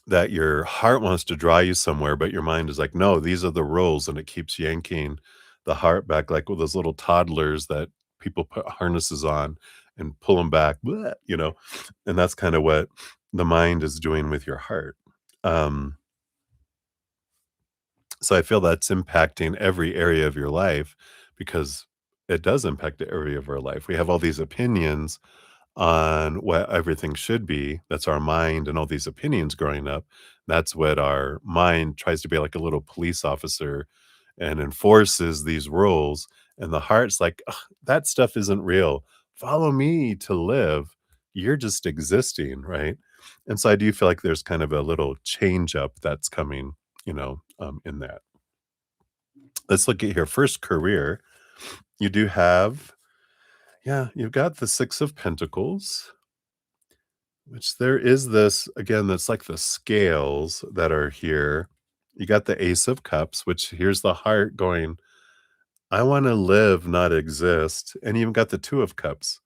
Speaker 1: that your heart wants to draw you somewhere, but your mind is like, no, these are the rules. And it keeps yanking the heart back, like with those little toddlers that people put harnesses on and pull them back, bleh, and that's kind of what the mind is doing with your heart. Um, so I feel that's impacting every area of your life because it does impact every area of our life. We have all these opinions on what everything should be. That's our mind and all these opinions growing up. That's what our mind tries to be like a little police officer and enforces these rules. And the heart's like, "Ugh, that stuff isn't real. Follow me to live. You're just existing, right?" And so I do feel like there's kind of a little change up that's coming, in that. Let's look at here. First, career. You do have Yeah, you've got the 6 of Pentacles, which there is this again, that's like the scales that are here. You got the Ace of Cups, which here's the heart going, "I wanna live, not exist." And you even got the 2 of Cups,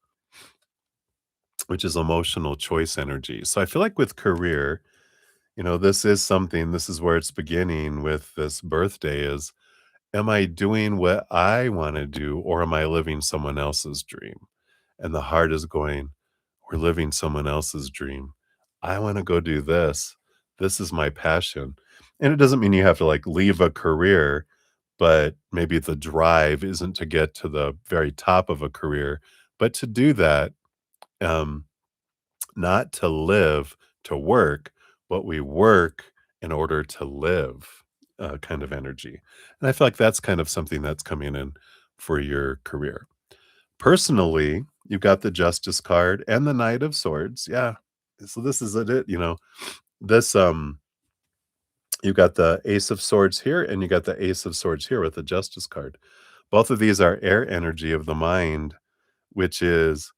Speaker 1: which is emotional choice energy. So I feel like with career, this is something this is where it's beginning with this birthday is, am I doing what I wanna do, or am I living someone else's dream? And the heart is going, "We're living someone else's dream. I wanna go do this. This is my passion." And it doesn't mean you have to, like, leave a career, but maybe the drive isn't to get to the very top of a career, but to do that, um, not to live to work, but we work in order to live, kind of energy. And I feel like that's kind of something that's coming in for your career. Personally, you've got the Justice card and the Knight of Swords, yeah. So this is it, this, you got the Ace of Swords here, and you got the Ace of Swords here with the Justice card. Both of these are air energy of the mind, which is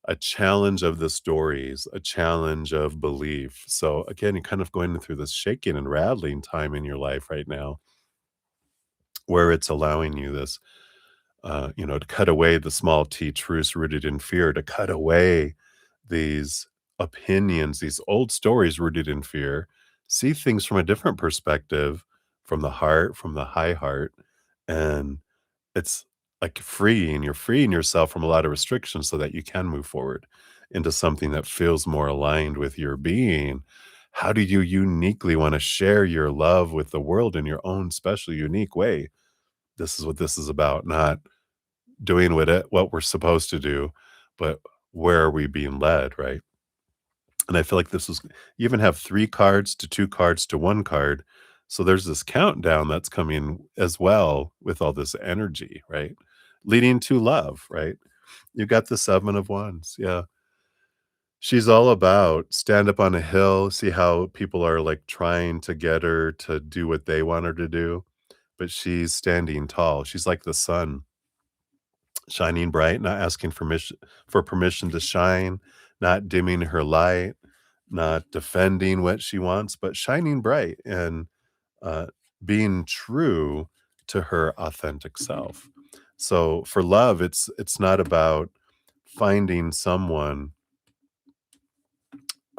Speaker 1: a challenge of the stories, a challenge of belief. So again, you're kind of going through this shaking and rattling time in your life right now, where it's allowing you this, to cut away the small t truths rooted in fear, to cut away these opinions, these old stories rooted in fear, see things from a different perspective, from the heart, from the high heart. And it's like you're freeing yourself from a lot of restrictions so that you can move forward into something that feels more aligned with your being. How do you uniquely want to share your love with the world in your own special, unique way? This is what this is about, not doing what we're supposed to do, but where are we being led, right? And I feel like this is you even have 3 cards to 2 cards to 1 card. So there's this countdown that's coming as well with all this energy, right? Leading to love, right? You got the 7 of Wands. Yeah. She's all about stand up on a hill, see how people are like trying to get her to do what they want her to do, but she's standing tall. She's like the sun shining bright, not asking for permission to shine, not dimming her light, not defending what she wants, but shining bright and uh, being true to her authentic self. So for love, it's not about finding someone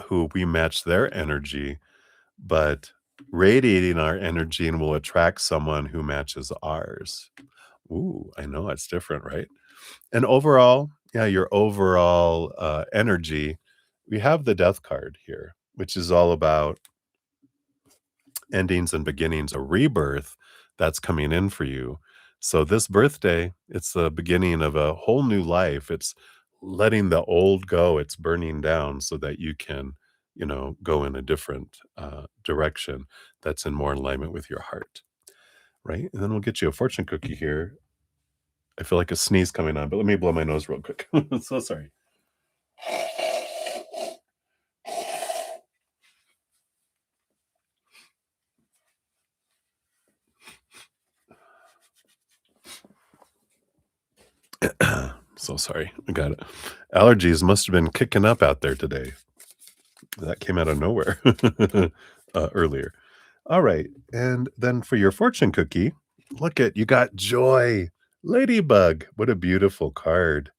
Speaker 1: who we match their energy, but radiating our energy and will attract someone who matches ours. Ooh, I know it's different, right? And overall, yeah, your overall, energy, we have the death card here, which is all about endings and beginnings, a rebirth that's coming in for you. So this birthday, it's the beginning of a whole new life. It's letting the old go, it's burning down so that you can, go in a different, direction that's in more alignment with your heart, right? And then we'll get you a fortune cookie here. I feel like a sneeze coming on, but let me blow my nose real quick. So sorry. So sorry. I got it. Allergies must have been kicking up out there today. That came out of nowhere earlier. All right. And then for your fortune cookie, look at you got joy. Ladybug. What a beautiful card.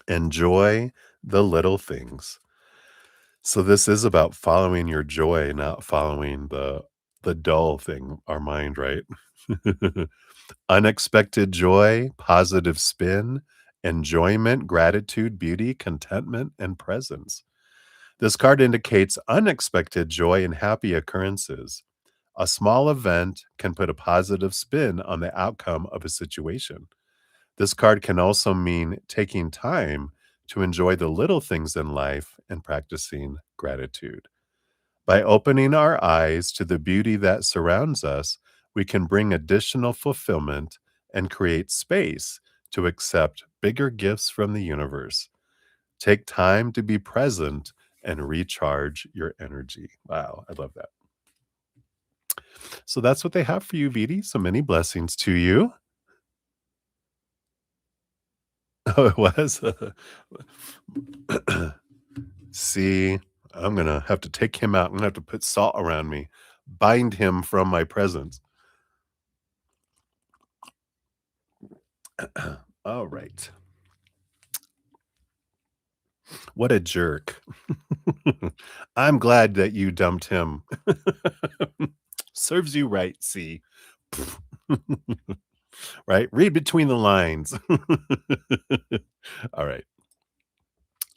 Speaker 1: Enjoy the little things. So this is about following your joy, not following the dull thing, our mind, right? Unexpected joy, positive spin, enjoyment, gratitude, beauty, contentment, and presence. This card indicates unexpected joy and happy occurrences. A small event can put a positive spin on the outcome of a situation. This card can also mean taking time to enjoy the little things in life and practicing gratitude. By opening our eyes to the beauty that surrounds us, we can bring additional fulfillment and create space to accept bigger gifts from the universe. Take time to be present and recharge your energy. Wow, I love that. So that's what they have for you, Viti. So many blessings to you. Oh, it was? See, I'm gonna have to take him out. I'm gonna have to put salt around me, bind him from my presence. All right. What a jerk. I'm glad that you dumped him. Serves you right, see. Right? Read between the lines. All right.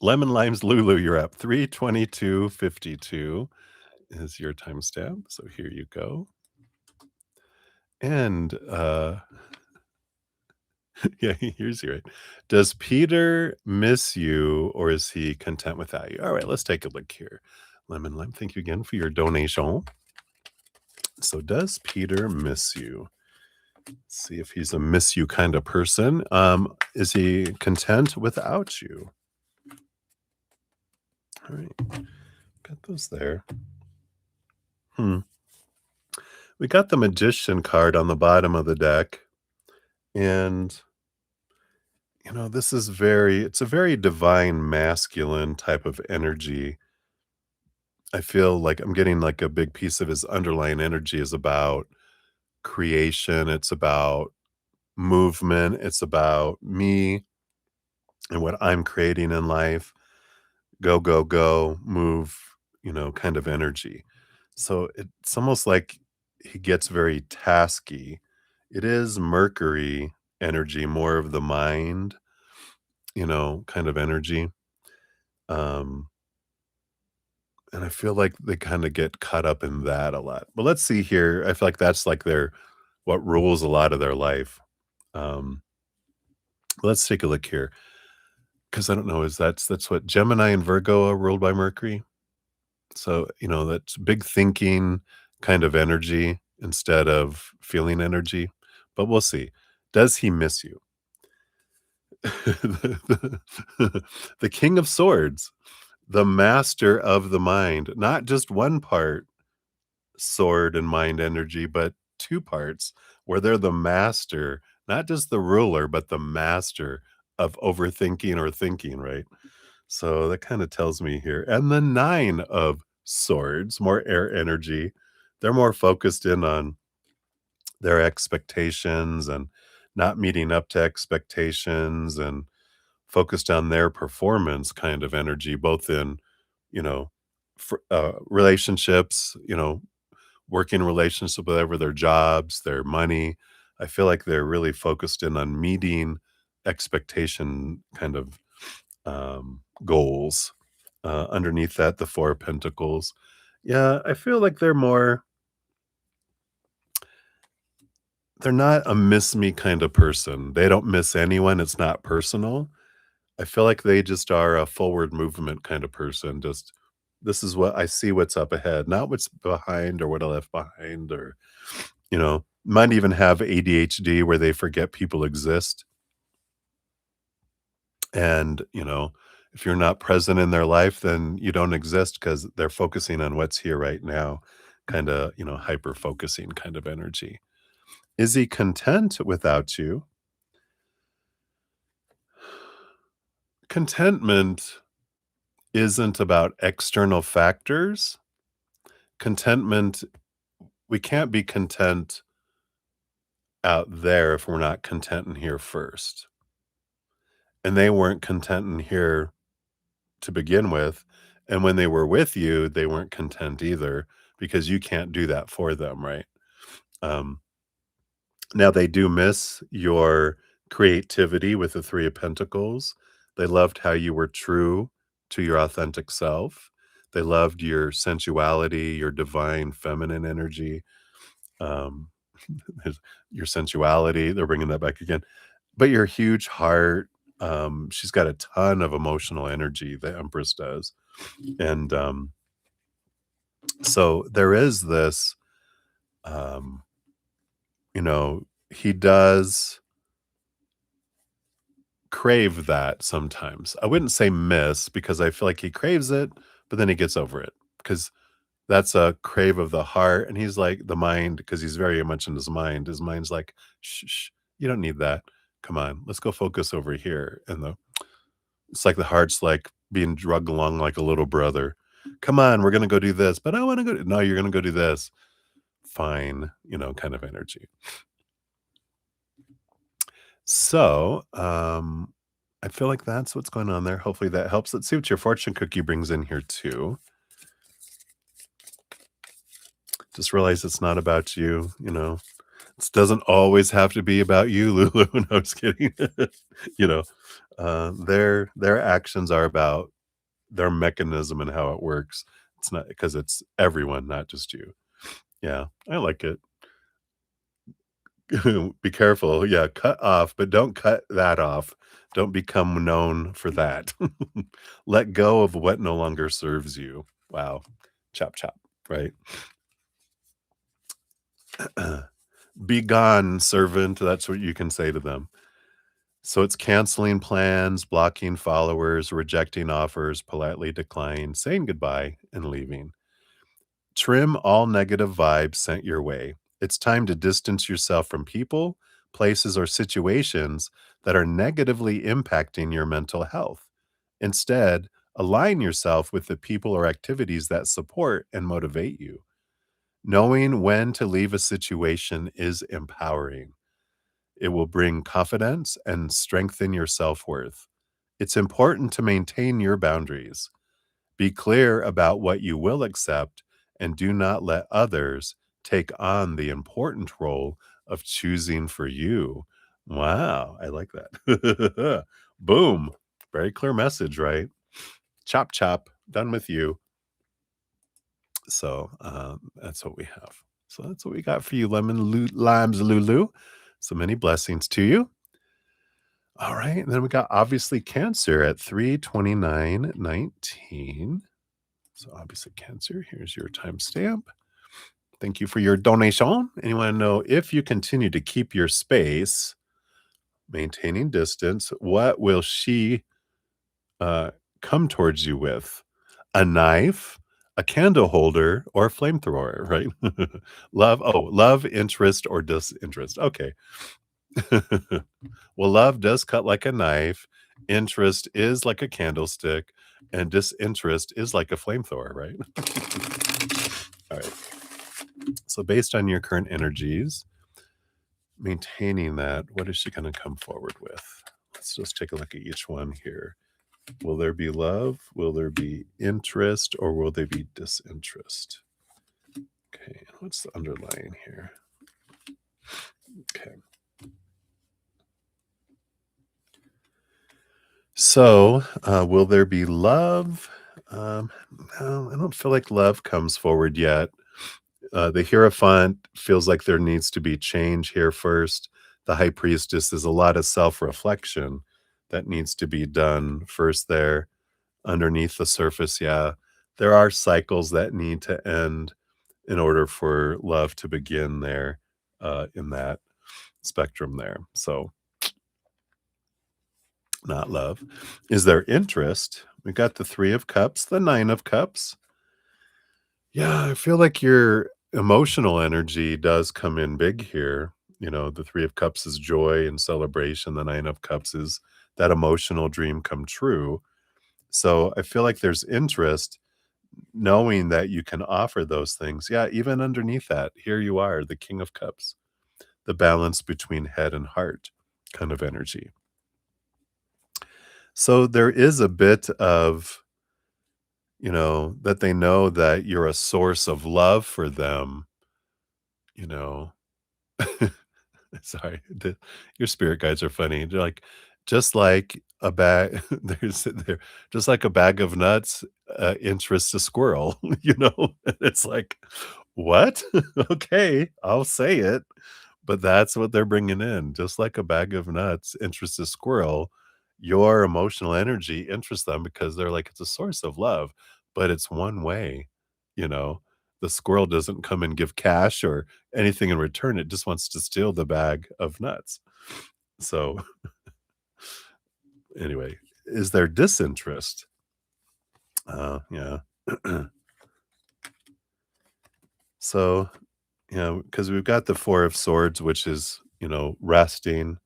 Speaker 1: Lemon Limes Lulu, you're up. 322.52 is your timestamp. So here you go. And yeah, here's your does Peter miss you or is he content without you? All right, let's take a look here. Lemon Lime, thank you again for your donation. So does Peter miss you? See if he's a miss you kind of person. Is he content without you? All right, got those there. Hmm. We got the Magician card on the bottom of the deck, and this is it's a very divine masculine type of energy. I feel like I'm getting like a big piece of his underlying energy is about creation. It's about movement. It's about me and what I'm creating in life. Go, go, go, move, kind of energy. So it's almost like he gets very tasky. It is Mercury energy, more of the mind, kind of energy. Um, and I feel like they kind of get caught up in that a lot. But let's see here. I feel like that's like what rules a lot of their life. Um, let's take a look here. Because I don't know, is that's what Gemini and Virgo are ruled by Mercury? So, that's big thinking kind of energy instead of feeling energy. But we'll see. Does he miss you? The King of Swords, the master of the mind, not just one part sword and mind energy, but two parts where they're the master, not just the ruler, but the master of overthinking or thinking, right? So that kind of tells me here. And the nine of swords, more air energy. They're more focused in on their expectations and not meeting up to expectations and focused on their performance kind of energy, both in, you know, relationships, working relationships, whatever their jobs, their money. I feel like they're really focused in on meeting expectation kind of goals. Underneath that, the Four of Pentacles. Yeah, I feel like they're not a miss me kind of person. They don't miss anyone. It's not personal. I feel like they just are a forward movement kind of person. Just this is what I see what's up ahead, not what's behind or what I left behind, or, might even have ADHD where they forget people exist. And, if you're not present in their life, then you don't exist because they're focusing on what's here right now, kind of, hyper focusing kind of energy. Is he content without you? Contentment isn't about external factors. Contentment, we can't be content out there if we're not content in here first. And they weren't content in here to begin with. And when they were with you, they weren't content either because you can't do that for them, right? Um, Now they do miss your creativity with the Three of Pentacles. They loved how you were true to your authentic self. They loved your sensuality, your divine feminine energy, um, your sensuality. They're bringing that back again. But your huge heart, she's got a ton of emotional energy, the Empress does. And so there is this, um, he does crave that sometimes. I wouldn't say miss because I feel like he craves it, but then he gets over it because that's a crave of the heart. And he's like the mind, because he's very much in his mind. His mind's like, shh, shh, you don't need that. Come on, let's go focus over here. And it's like the heart's like being drugged along like a little brother. Come on, we're gonna go do this, but I want to go. No, you're gonna go do this. Fine, kind of energy. So, I feel like that's what's going on there. Hopefully that helps. Let's see what your fortune cookie brings in here too. Just realize it's not about you. It doesn't always have to be about you, Lulu. No, I was kidding. You know, their actions are about their mechanism and how it works. It's not because it's everyone, not just you. Yeah, I like it. Be careful. Yeah, cut off, but don't cut that off. Don't become known for that. Let go of what no longer serves you. Wow. Chop, chop, right? Be gone, servant. That's what you can say to them. So it's canceling plans, blocking followers, rejecting offers, politely declining, saying goodbye, and leaving. Trim all negative vibes sent your way. It's time to distance yourself from people, places, or situations that are negatively impacting your mental health. Instead, align yourself with the people or activities that support and motivate you. Knowing when to leave a situation is empowering. It will bring confidence and strengthen your self worth. It's important to maintain your boundaries. Be clear about what you will accept and do not let others take on the important role of choosing for you. Wow, I like that. Boom. Very clear message, right? Chop, chop. Done with you. So that's what we have. So that's what we got for you, limes, Lulu. So many blessings to you. All right. And then we got obviously Cancer at 329.19. So obviously Cancer, here's your timestamp. Thank you for your donation. And you want to know if you continue to keep your space, maintaining distance, what will she come towards you with? A knife, a candle holder, or a flamethrower, right? Love, interest, or disinterest. Okay. Well, love does cut like a knife, interest is like a candlestick, and disinterest is like a flamethrower, right? All right. So, based on your current energies, maintaining that, what is she going to come forward with? Let's just take a look at each one here. Will there be love? Will there be interest? Or will there be disinterest? Okay. What's the underlying here? Okay. So, will there be love? No, I don't feel like love comes forward yet. The Hierophant feels like there needs to be change here first. The High Priestess is a lot of self reflection that needs to be done first there. Underneath the surface, yeah, there are cycles that need to end in order for love to begin there in that spectrum there. So, not love. Is there interest? We got the Three of Cups, the Nine of Cups. Yeah, I feel like your emotional energy does come in big here. The Three of Cups is joy and celebration. The Nine of Cups is that emotional dream come true. So I feel like there's interest knowing that you can offer those things. Yeah, even underneath that, here you are, the King of Cups, the balance between head and heart kind of energy. So there is a bit of, that they know that you're a source of love for them, you know. Sorry, your spirit guides are funny. They're like, just like a bag, they're sitting there, just like a bag of nuts, interests a squirrel, It's like, what? Okay, I'll say it. But that's what they're bringing in. Just like a bag of nuts interests a squirrel, your emotional energy interests them because they're like, it's a source of love, but it's one way, you know? The squirrel doesn't come and give cash or anything in return. It just wants to steal the bag of nuts. So, anyway, is there disinterest? Yeah. So, because we've got the Four of Swords, which is, resting.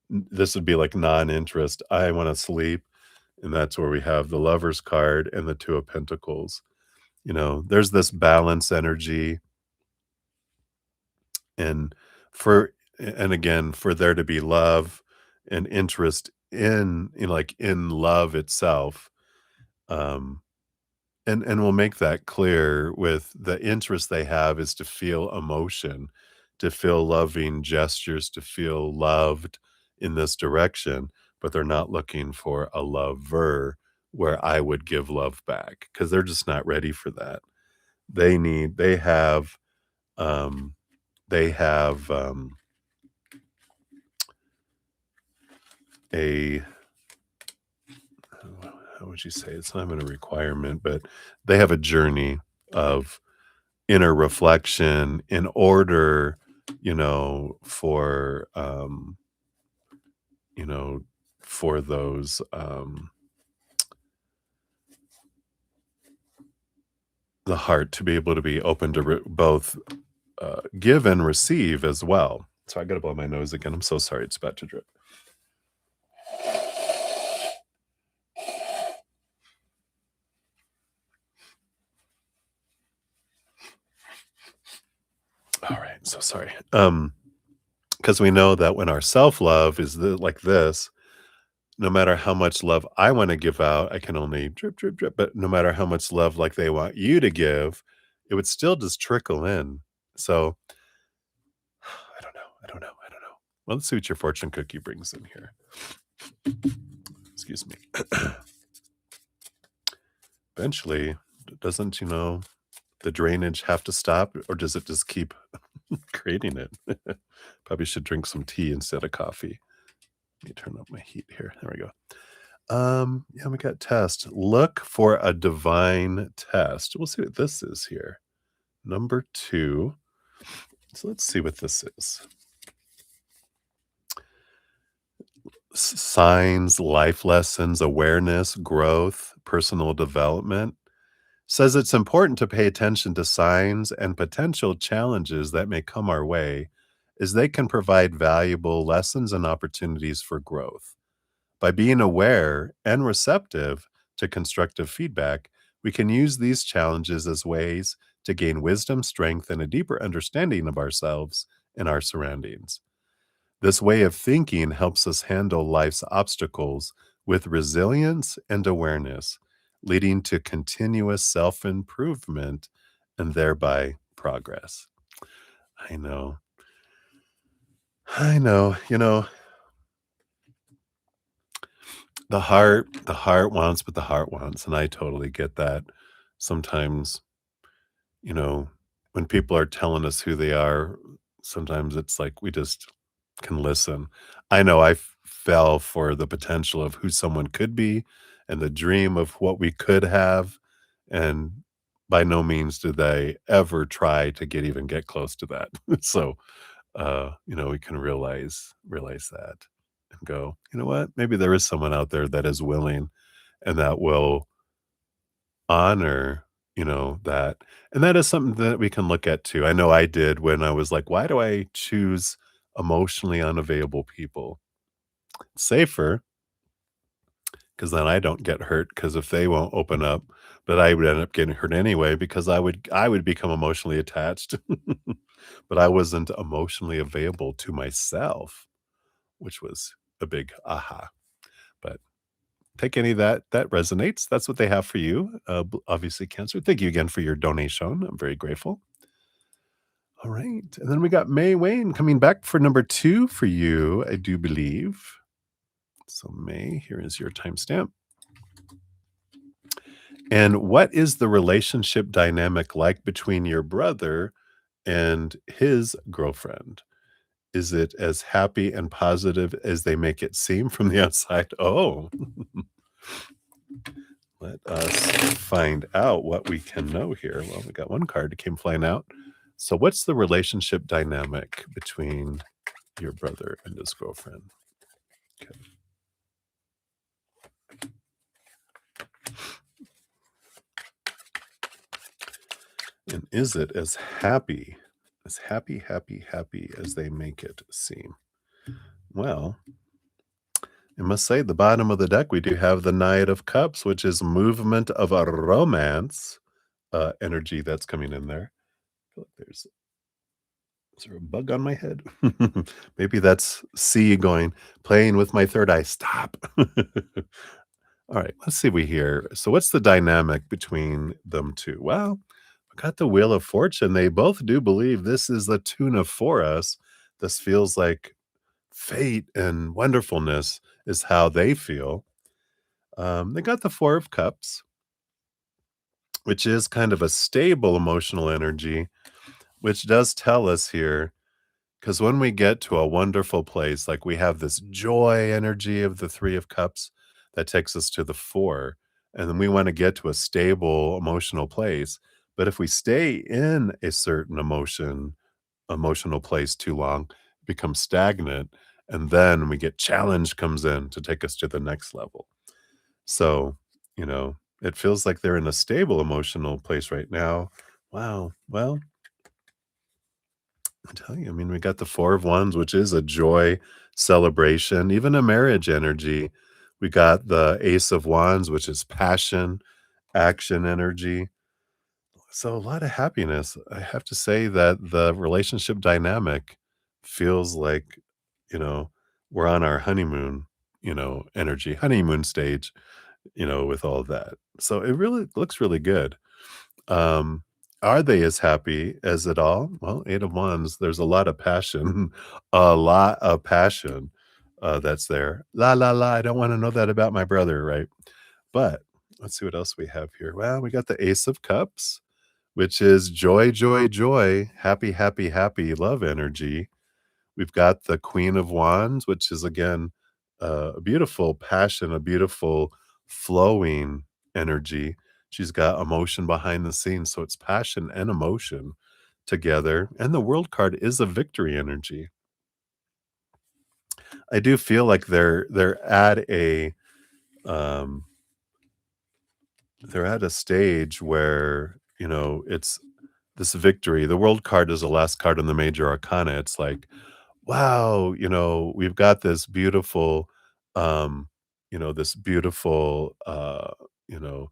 Speaker 1: this would be like non-interest. I wanna sleep, and that's where we have the Lover's card and the Two of Pentacles. There's this balance energy, and and again, for there to be love and interest like, in love itself, um, and we'll make that clear with the interest they have is to feel emotion, to feel loving gestures, to feel loved in this direction, but they're not looking for a lover where I would give love back because 'cause they're just not ready for that. They um they have, a how would you say? It's not even a requirement, but they have a journey of inner reflection in order, you know, for those, the heart to be able to be open to both give and receive as well. So I got to blow my nose again. I'm so sorry. It's about to drip. All right. So sorry. Because we know that when our self love is like this, no matter how much love I want to give out, I can only drip, drip, drip. But no matter how much love like they want you to give, it would still just trickle in. So I don't know. I don't know. I don't know. Well, let's see what your fortune cookie brings in here. Excuse me. Eventually, doesn't, the drainage have to stop or does it just keep creating it? Probably should drink some tea instead of coffee. Let me turn up my heat here. There we go. Yeah, we got test. Look for a divine test. We'll see what this is here. Number 2. So let's see what this is. Signs, life lessons, awareness, growth, personal development. Says it's important to pay attention to signs and potential challenges that may come our way, as they can provide valuable lessons and opportunities for growth. By being aware and receptive to constructive feedback, we can use these challenges as ways to gain wisdom, strength, and a deeper understanding of ourselves and our surroundings. This way of thinking helps us handle life's obstacles with resilience and awareness, leading to continuous self improvement and thereby progress. I know. I know. The heart wants what the heart wants, and I totally get that. Sometimes, you know, when people are telling us who they are, sometimes it's like we just can listen. I know fell for the potential of who someone could be and the dream of what we could have, and by no means did they ever try to get close to that. So, we can realize that and go, "You know what? Maybe there is someone out there that is willing and that will honor, that." And that is something that we can look at too. I know I did when I was like, "Why do I choose emotionally unavailable people?" It's safer because then I don't get hurt. Because if they won't open up, but I would end up getting hurt anyway because I would become emotionally attached, but I wasn't emotionally available to myself, which was a big aha. But take any that resonates. That's what they have for you. Obviously, Cancer. Thank you again for your donation. I'm very grateful. All right. And then we got May Wayne coming back for number 2 for you, I do believe. So, May, here is your timestamp. And what is the relationship dynamic like between your brother and his girlfriend? Is it as happy and positive as they make it seem from the outside? Oh, let us find out what we can know here. Well, we got one card that came flying out. So, what's the relationship dynamic between your brother and his girlfriend? Okay. And is it as happy as they make it seem? Well, I must say, the bottom of the deck, we do have the Knight of Cups, which is movement of a romance energy that's coming in there. I feel like there's is there a bug on my head? Maybe that's C going, playing with my third eye. Stop. All right, let's see we here. So what's the dynamic between them two? Well, I got the Wheel of Fortune. They both do believe this is the tuna for us. This feels like fate and wonderfulness is how they feel. They got the Four of Cups, which is kind of a stable emotional energy, which does tell us here, because when we get to a wonderful place, like we have this joy energy of the Three of Cups that takes us to the Four, and then we want to get to a stable emotional place. But if we stay in a certain emotional place too long, it becomes stagnant, and then we get challenge comes in to take us to the next level. So, it feels like they're in a stable emotional place right now. Wow. Well, I tell you, I mean, we got the Four of Wands, which is a joy celebration, even a marriage energy. We got the Ace of Wands, which is passion, action energy. So a lot of happiness. I have to say that the relationship dynamic feels like, you know, we're on our honeymoon, energy, honeymoon stage, with all of that. So it really looks really good. Um, are they as happy as it all? Well, 8 of Wands, there's a lot of passion, a lot of passion, that's there. "La, la, la, I don't wanna know that about my brother," right? But let's see what else we have here. Well, we got the Ace of Cups, which is joy, joy, joy, happy, happy, happy, love energy. We've got the Queen of Wands, which is again a beautiful passion, a beautiful flowing energy. She's got emotion behind the scenes, so it's passion and emotion together. And the World card is a victory energy. I do feel like um, they're at a stage where it's this victory. The World card is the last card in the major arcana. It's like, wow, we've got um, this beautiful, you know,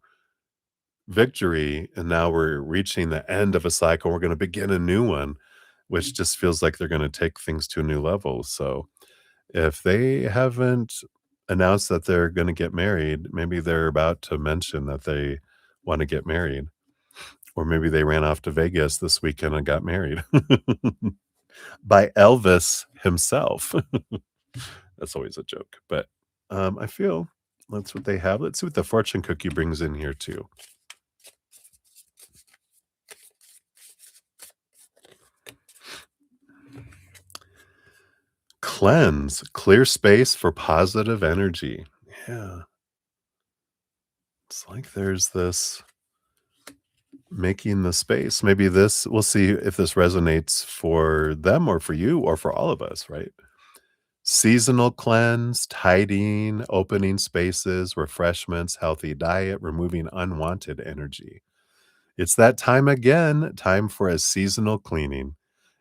Speaker 1: victory, and now we're reaching the end of a cycle. We're going to begin a new one, which just feels like they're going to take things to a new level. So if they haven't announced that they're going to get married, maybe they're about to mention that they want to get married, or maybe they ran off to Vegas this weekend and got married by Elvis himself. That's always a joke, but, I feel that's what they have. Let's see what the fortune cookie brings in here too. Cleanse, clear space for positive energy. Yeah, it's like there's this making the space. Maybe this we'll see if this resonates for them or for you or for all of us, right? Seasonal cleanse, tidying, opening spaces, refreshments, healthy diet, removing unwanted energy. It's that time again, time for a seasonal cleaning.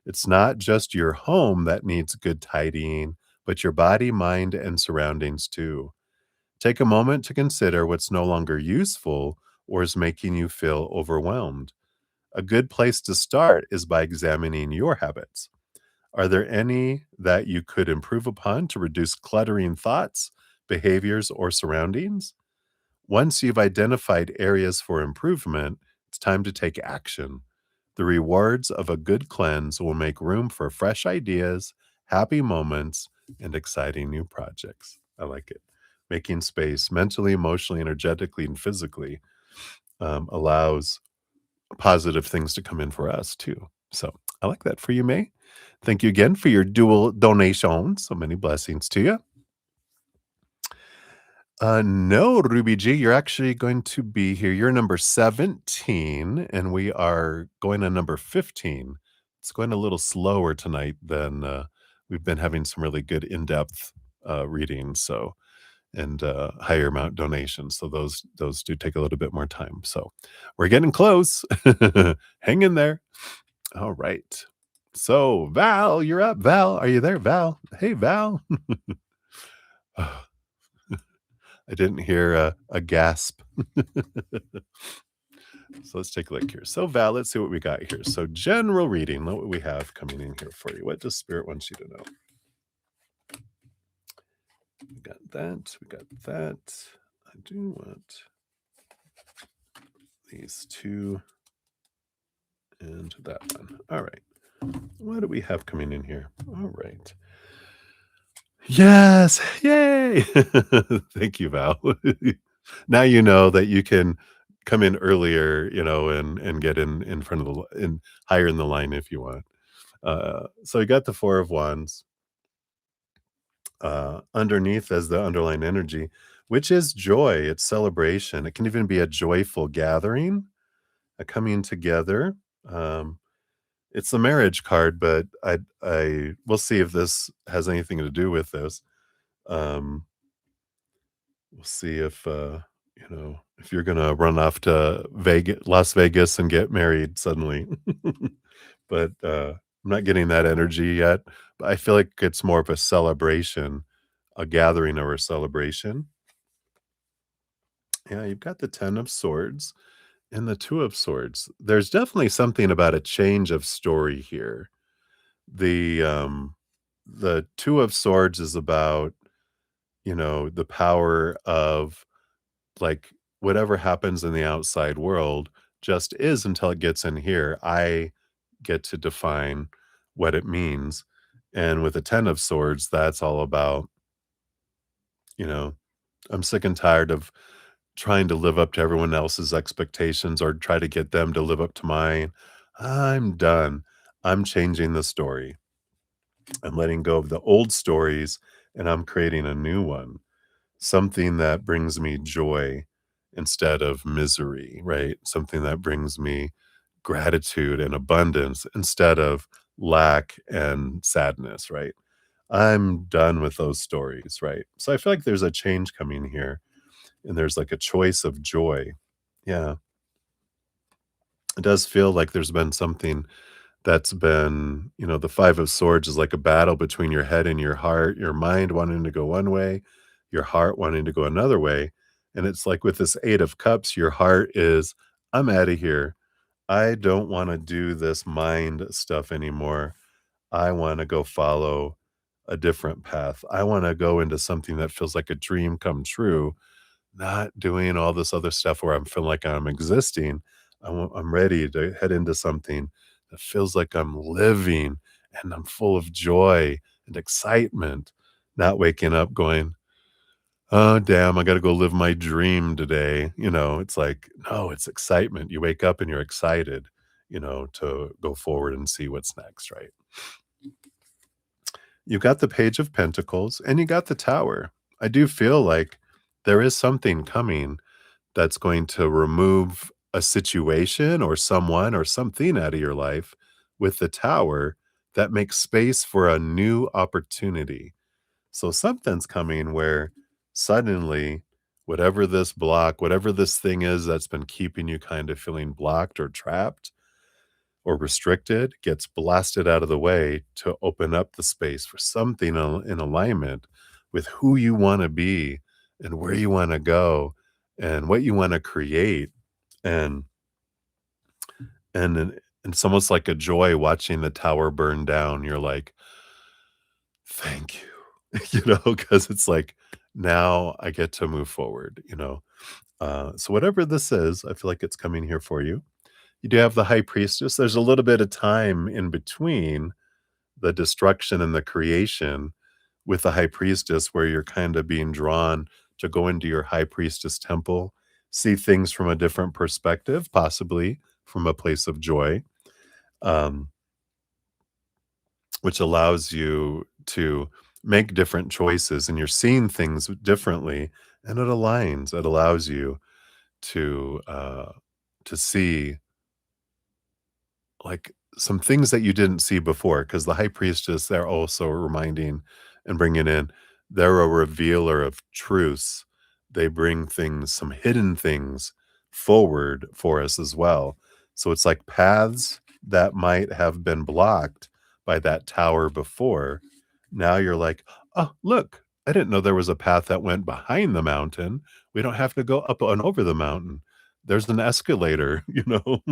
Speaker 1: It's not just your home that needs good tidying, but your body, mind, and surroundings too. Take a moment to consider what's no longer useful or is making you feel overwhelmed. A good place to start is by examining your habits. Are there any that you could improve upon to reduce cluttering thoughts, behaviors, or surroundings? Once you've identified areas for improvement, it's time to take action. The rewards of a good cleanse will make room for fresh ideas, happy moments, and exciting new projects. I like it. Making space mentally, emotionally, energetically, and physically allows positive things to come in for us too. So I like that for you, May. Thank you again for your dual donation. So many blessings to you. No, Ruby G, you're actually going to be here. You're number 17, and we are going to number 15. It's going a little slower tonight than we've been having some really good in-depth readings, so and higher amount donations. So those do take a little bit more time. So we're getting close. Hang in there. All right. So Val, you're up. Val, are you there, Val? Hey, Val. I didn't hear a gasp. So let's take a look here. So Val, let's see what we got here. So general reading, look what we have coming in here for you. What does Spirit want you to know? We got that. We got that. I do want these two and that one. All right. What do we have coming in here? All right. Yes. Yay. Thank you, Val. Now you know that you can come in earlier, and get in front of in higher in the line if you want. So you got the 4 of Wands underneath as the underlying energy, which is joy. It's celebration. It can even be a joyful gathering, a coming together. Um, it's the marriage card, but I we'll see if this has anything to do with this. Um, we'll see if you're gonna run off to Las Vegas and get married suddenly. But I'm not getting that energy yet. But I feel like it's more of a celebration, a gathering or a celebration. Yeah, you've got the 10 of Swords and the 2 of Swords. There's definitely something about a change of story here. The the 2 of Swords is about, the power of, like, whatever happens in the outside world just is until it gets in here. I get to define what it means. And with the 10 of Swords, that's all about, you know, I'm sick and tired of trying to live up to everyone else's expectations or try to get them to live up to mine. I'm done. I'm changing the story. I'm letting go of the old stories and I'm creating a new one, something that brings me joy instead of misery, right? Something that brings me gratitude and abundance instead of lack and sadness, right? I'm done with those stories, right? So I feel like there's a change coming here and there's like a choice of joy. Yeah. It does feel like there's been something that's been, the 5 of Swords is like a battle between your head and your heart, your mind wanting to go one way, your heart wanting to go another way. And it's like with this 8 of Cups, your heart is, I'm out of here. I don't want to do this mind stuff anymore. I want to go follow a different path. I want to go into something that feels like a dream come true, not doing all this other stuff where I'm feeling like I'm existing. I'm ready to head into something that feels like I'm living and I'm full of joy and excitement, not waking up going, oh, damn, I got to go live my dream today. It's like, no, it's excitement. You wake up and you're excited, to go forward and see what's next, right? You got the Page of Pentacles and you got the Tower. I do feel like there is something coming that's going to remove a situation or someone or something out of your life with the Tower that makes space for a new opportunity. So something's coming where suddenly, whatever this thing is that's been keeping you kind of feeling blocked or trapped or restricted, gets blasted out of the way to open up the space for something in alignment with who you want to be and where you want to go and what you want to create. And and it's almost like a joy watching the tower burn down. You're like, thank you. Because it's like, now I get to move forward. So whatever this is, I feel like it's coming here for you. You do have the High Priestess. There's a little bit of time in between the destruction and the creation with the High Priestess where you're kind of being drawn to go into your High Priestess temple, see things from a different perspective, possibly from a place of joy, um, which allows you to make different choices and you're seeing things differently and it aligns. It allows you to see like some things that you didn't see before, because the high priestess, they're also reminding and bringing in, they're a revealer of truths. They bring things, some hidden things forward for us as well. So it's like paths that might have been blocked by that tower before. Now you're like, oh, look, I didn't know there was a path that went behind the mountain. We don't have to go up and over the mountain. There's an escalator, you know?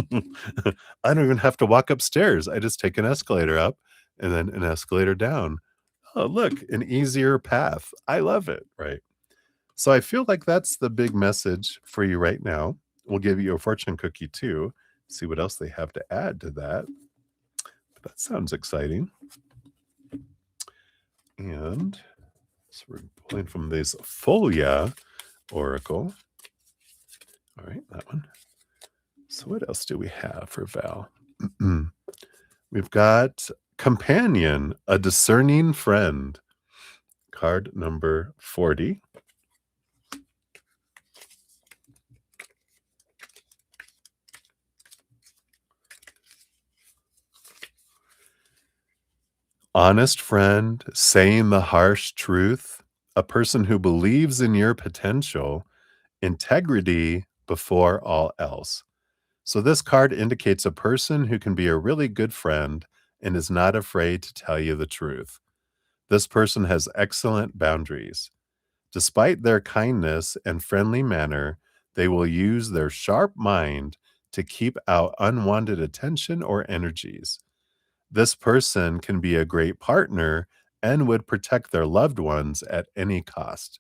Speaker 1: I don't even have to walk upstairs. I just take an escalator up and then an escalator down. Oh, look, an easier path. I love it, right? So I feel like that's the big message for you right now. We'll give you a fortune cookie too. See what else they have to add to that. But that sounds exciting. And so we're pulling from this Folia Oracle. All right, that one. So what else do we have for Val? We've got Companion, a discerning friend. Card number 40. Honest friend, saying the harsh truth, a person who believes in your potential, integrity before all else. So this card indicates a person who can be a really good friend and is not afraid to tell you the truth. This person has excellent boundaries. Despite their kindness and friendly manner, they will use their sharp mind to keep out unwanted attention or energies. This person can be a great partner and would protect their loved ones at any cost.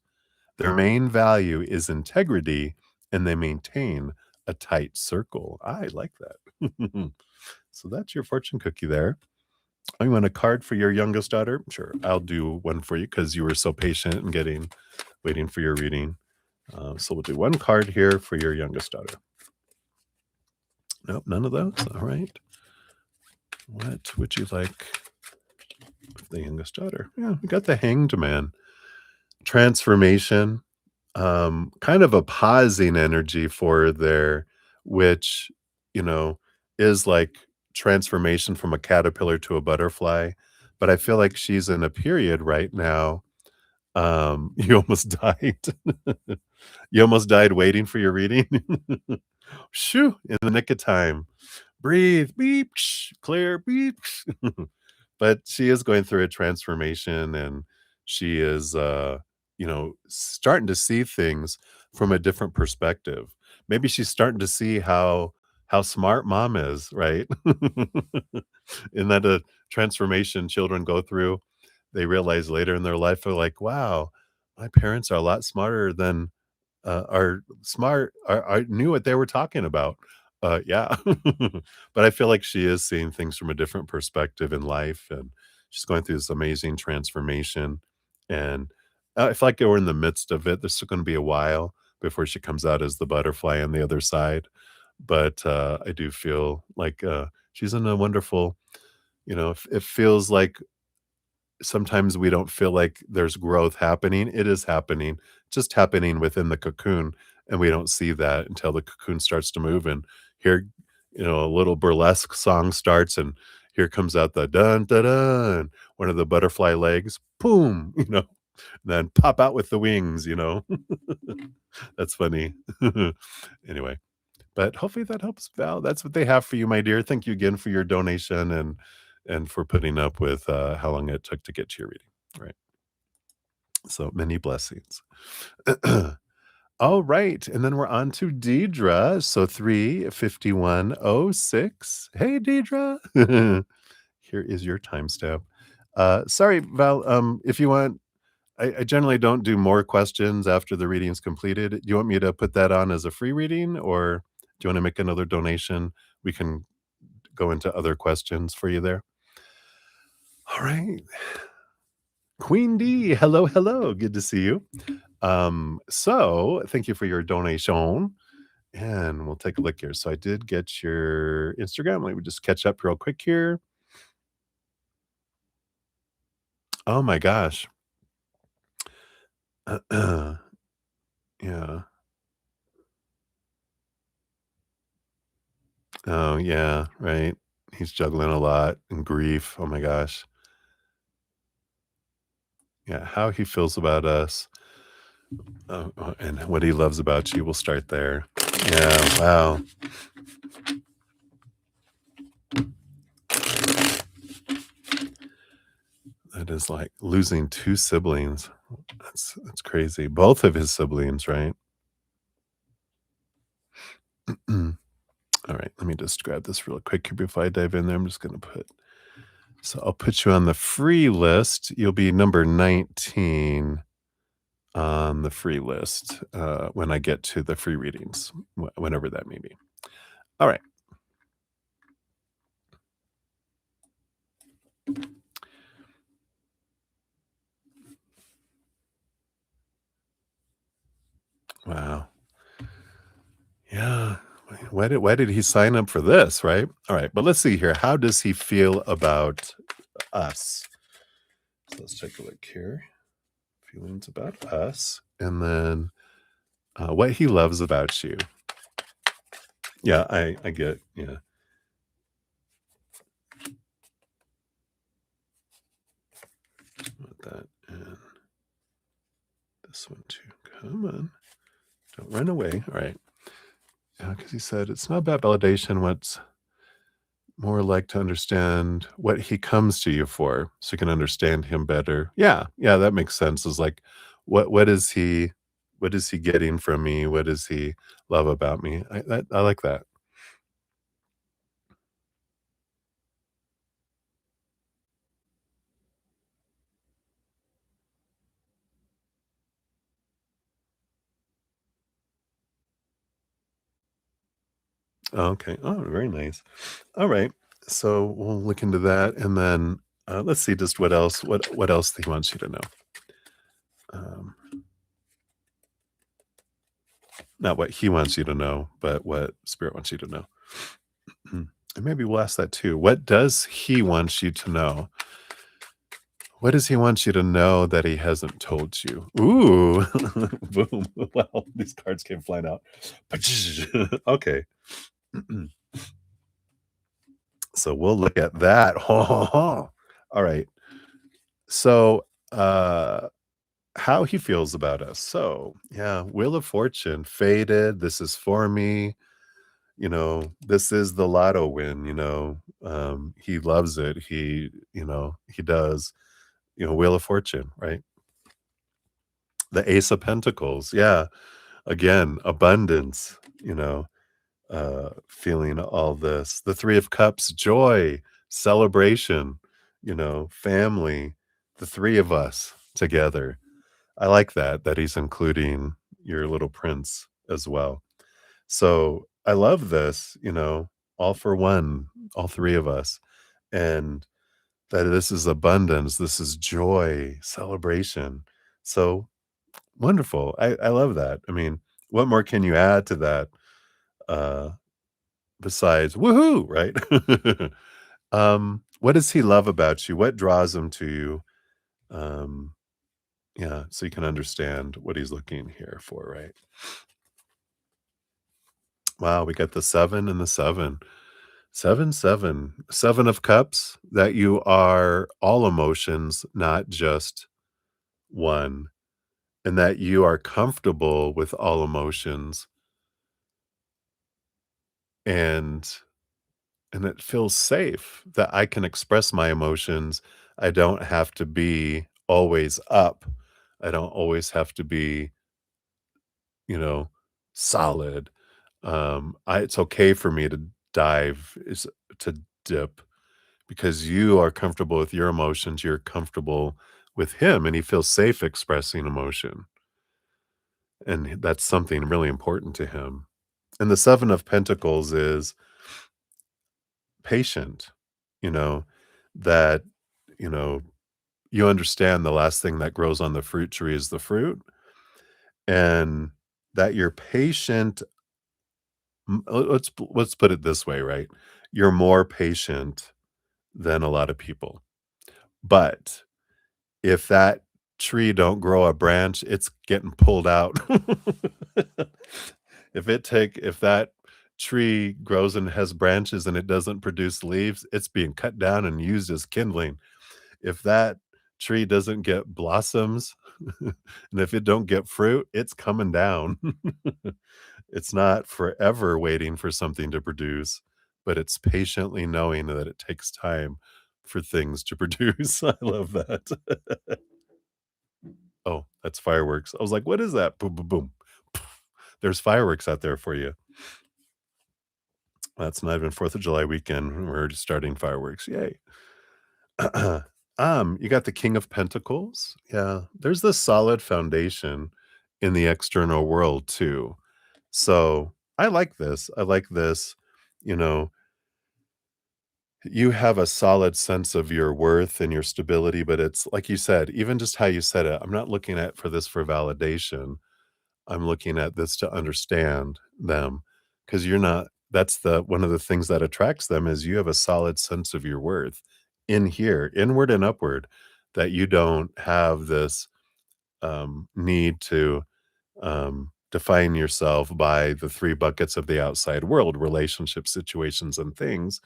Speaker 1: Their main value is integrity, and they maintain a tight circle. I like that. So that's your fortune cookie there. Oh, you want a card for your youngest daughter? Sure, I'll do one for you because you were so patient and waiting for your reading. So we'll do one card here for your youngest daughter. Nope, none of those. All right. What would you like for the youngest daughter? Yeah, we got the Hanged Man. Transformation, kind of a pausing energy for there, which, you know, is like transformation from a caterpillar to a butterfly. But I feel like she's in a period right now. You almost died. You almost died waiting for your reading. Shoo, in the nick of time. Breathe, beep, clear, beep. But she is going through a transformation and she is starting to see things from a different perspective. Maybe she's starting to see how smart mom is, right? In that a transformation children go through, they realize later in their life, they're like, wow, my parents are a lot smarter than are smart are knew what they were talking about. Yeah. But I feel like she is seeing things from a different perspective in life, and she's going through this amazing transformation, and, I feel like we're in the midst of it. There's still gonna be a while before she comes out as the butterfly on the other side, but, I do feel like, she's in a wonderful it feels like sometimes we don't feel like there's growth happening. It is happening, just happening within the cocoon, and we don't see that until the cocoon starts to move, and here, a little burlesque song starts, and here comes out the dun da dun, one of the butterfly legs, boom, then pop out with the wings. That's funny. Anyway, but hopefully that helps, Val. That's what they have for you, my dear. Thank you again for your donation and for putting up with, how long it took to get to your reading. Right. So many blessings. All right, and then we're on to Deidre. So 35106. Hey, Deidre. Here is your timestamp. Sorry, Val, if you want I generally don't do more questions after the reading's completed. Do you want me to put that on as a free reading, or do you wanna make another donation? We can go into other questions for you there. All right. Queen D, hello, hello. Good to see you. So thank you for your donation. And we'll take a look here. So I did get your Instagram. Let me just catch up real quick here. Oh my gosh. Yeah. Oh yeah, right. He's juggling a lot and grief. Oh my gosh. Yeah, how he feels about us, and what he loves about you. We'll start there. Yeah, wow. That is like losing two siblings. That's crazy. Both of his siblings, right? Alright, let me just grab this real quick here before I dive in there. I'm just gonna put so I'll put you on the free list. You'll be number 19 on the free list, when I get to the free readings, whenever that may be. Alright. Wow. Yeah. Why did he sign up for this, right? Alright, but let's see here. How does he feel about us? So let's take a look here. Feelings about us, and then, what he loves about you. Yeah, I get yeah. Want that, and this one too. Come on. Don't run away. Alright. Yeah, because he said, "It's not about validation, what's more like to understand what he comes to you for, so you can understand him better." Yeah, yeah, that makes sense. Is like, what is he getting from me? What does he love about me? I like that. Oh, okay. Oh, very nice. Alright. So, we'll look into that, and then, let's see just what else he wants you to know. Um, not what he wants you to know, but what spirit wants you to know. And maybe we'll ask that too. What does he want you to know? What does he want you to know that he hasn't told you? Ooh. Boom. Wow, these cards came flying out. Okay. So we'll look at that. All right. So, how he feels about us. So, yeah, Wheel of Fortune, faded. This is for me. This is the lotto win. He loves it. He does. Wheel of Fortune, right? The Ace of Pentacles. Yeah. Again, abundance, feeling all this. The Three of Cups, joy, celebration, family, the three of us together. I like that he's including your little prince as well. So I love this, all for one, all three of us. And that this is abundance, this is joy, celebration. So wonderful. I love that. I mean, what more can you add to that uh besides woohoo, right? What does he love about you? What draws him to you? Um, yeah, so you can understand what he's looking here for, right? Wow, we got the 7 and the 7. 7, 7. 7 of cups, that you are all emotions, not just one, and that you are comfortable with all emotions, and it feels safe that I can express my emotions. I don't have to be always up. I don't always have to be, you know, solid. It's okay for me to to dip, because you are comfortable with your emotions, you're comfortable with him, and he feels safe expressing emotion, and that's something really important to him. And the 7 of Pentacles is patient, you know, that, you know, you understand the last thing that grows on the fruit tree is the fruit, and that you're patient. Let's put it this way, right? You're more patient than a lot of people. But if that tree don't grow a branch, it's getting pulled out. If that tree grows and has branches and it doesn't produce leaves, it's being cut down and used as kindling. If that tree doesn't get blossoms, and if it don't get fruit, it's coming down. It's not forever waiting for something to produce, but it's patiently knowing that it takes time for things to produce. I love that. Oh, that's fireworks. I was like, "What is that?" Boom, boom, boom. There's fireworks out there for you. That's not even 4th of July weekend. We're just starting fireworks. Yay. You got the King of Pentacles. Yeah, there's this solid foundation in the external world too. So I like this. I like this. You know, you have a solid sense of your worth and your stability, but it's like you said, even just how you said it, I'm not looking at for this for validation. I'm looking at this to understand them because you're not that's the one of the things that attracts them is you have a solid sense of your worth in here, inward and upward, that you don't have this need to define yourself by the three buckets of the outside world, relationships, situations, and things.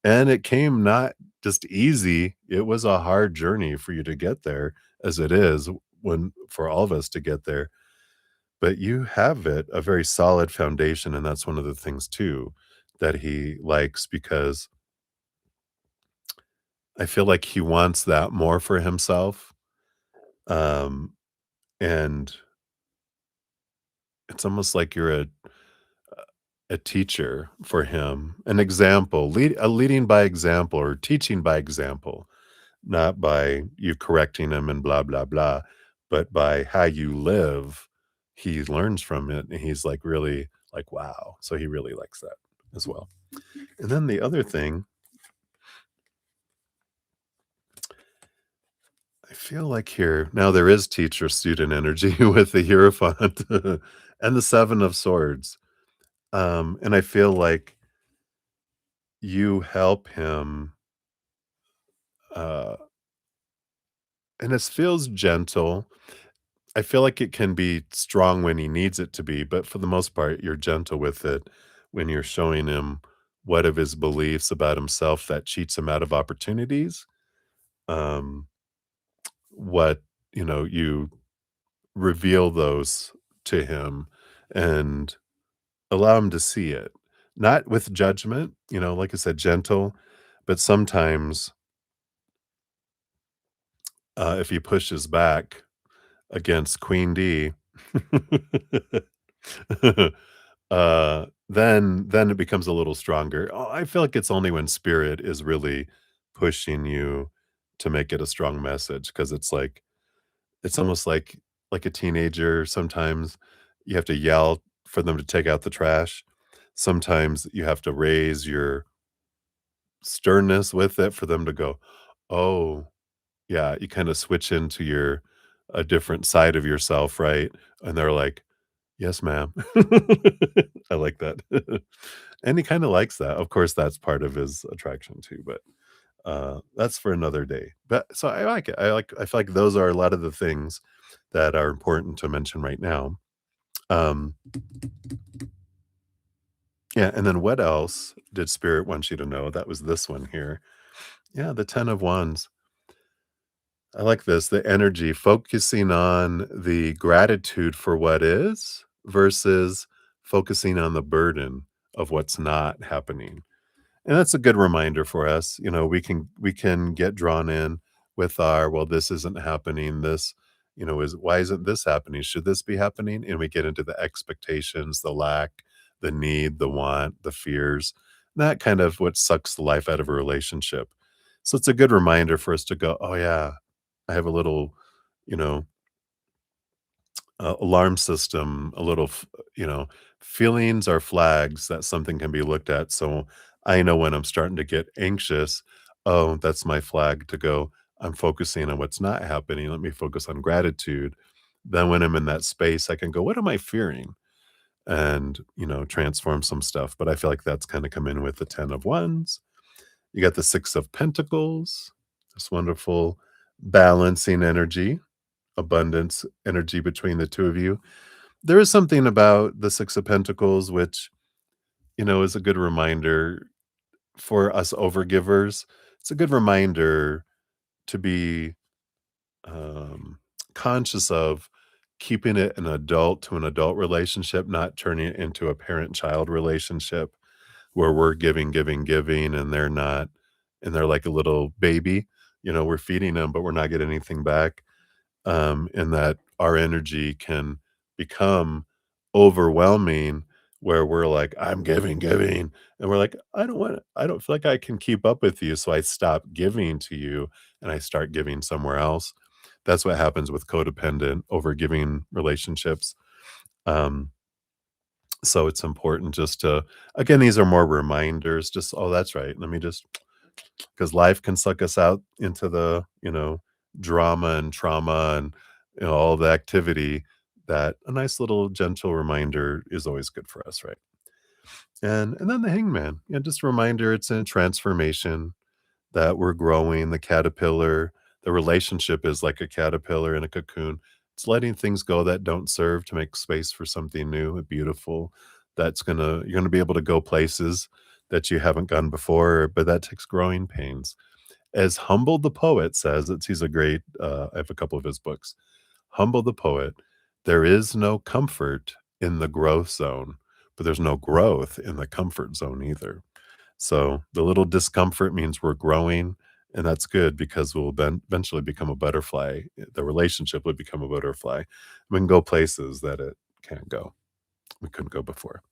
Speaker 1: And it came not just easy, it was a hard journey for you to get there, as it is when for all of us to get there, but you have it a very solid foundation, and that's one of the things too that he likes because I feel like he wants that more for himself, um, and it's almost like you're a teacher for him, an example, leading by example or teaching by example, not by you correcting him and blah, blah, blah, but by how you live, he learns from it, and he's, like, really like, "Wow." So he really likes that as well. And then the other thing, I feel like here now there is teacher-student energy with the Hierophant and the 7 of Swords, and I feel like you help him, uh, and it feels gentle. I feel like it can be strong when he needs it to be, but for the most part, you're gentle with it when you're showing him what of his beliefs about himself that cheats him out of opportunities, um, what, you reveal those to him and allow him to see it. Not with judgment, like I said, gentle, but sometimes, if he pushes back against Queen D, then it becomes a little stronger. Oh, I feel like it's only when spirit is really pushing you to make it a strong message because it's almost like a teenager, sometimes you have to yell for them to take out the trash. Sometimes you have to raise your sternness with it for them to go, "Oh, yeah," you kinda switch into your a different side of yourself, right? And they're like, "Yes, ma'am." I like that. And he kinda likes that. Of course, that's part of his attraction too, but, that's for another day. But so I like it. I feel like those are a lot of the things that are important to mention right now. Um, yeah, and then what else did Spirit want you to know? That was this one here. Yeah, the 10 of Wands. I like this, the energy, focusing on the gratitude for what is versus focusing on the burden of what's not happening. And that's a good reminder for us. We can get drawn in with our, well, this isn't happening. This, is why isn't this happening? Should this be happening? And we get into the expectations, the lack, the need, the want, the fears. That kind of what sucks the life out of a relationship. So it's a good reminder for us to go, oh yeah, I have a little, you know, alarm system, a little, feelings are flags that something can be looked at. So I know when I'm starting to get anxious, oh, that's my flag to go. I'm focusing on what's not happening. Let me focus on gratitude. Then when I'm in that space, I can go, what am I fearing? And, transform some stuff. But I feel like that's kind of come in with the 10 of Wands. You got the 6 of Pentacles, this wonderful balancing energy, abundance energy between the two of you. There is something about the 6 of Pentacles, which, is a good reminder for us overgivers. It's a good reminder to be um, conscious of keeping it an adult to an adult relationship, not turning it into a parent child relationship where we're giving, giving, giving, and they're not, and they're like a little baby. We're feeding them, but we're not getting anything back. and that our energy can become overwhelming where we're like, I'm giving. And we're like, I don't feel like I can keep up with you. So I stop giving to you and I start giving somewhere else. That's what happens with codependent over giving relationships. Um, so it's important just to, again, these are more reminders, just, oh, that's right. Let me just, because life can suck us out into the, drama and trauma and, all the activity that a nice little gentle reminder is always good for us, right? And then the hangman, just a reminder it's a transformation that we're growing, the caterpillar, the relationship is like a caterpillar in a cocoon. It's letting things go that don't serve to make space for something new and beautiful you're gonna be able to go places that you haven't gone before, but that takes growing pains. As Humble the poet says, he's a great, I have a couple of his books. Humble the poet, there is no comfort in the growth zone, but there's no growth in the comfort zone either. So the little discomfort means we're growing, and that's good because we'll eventually become a butterfly. The relationship would become a butterfly. We can go places that it can't go. We couldn't go before.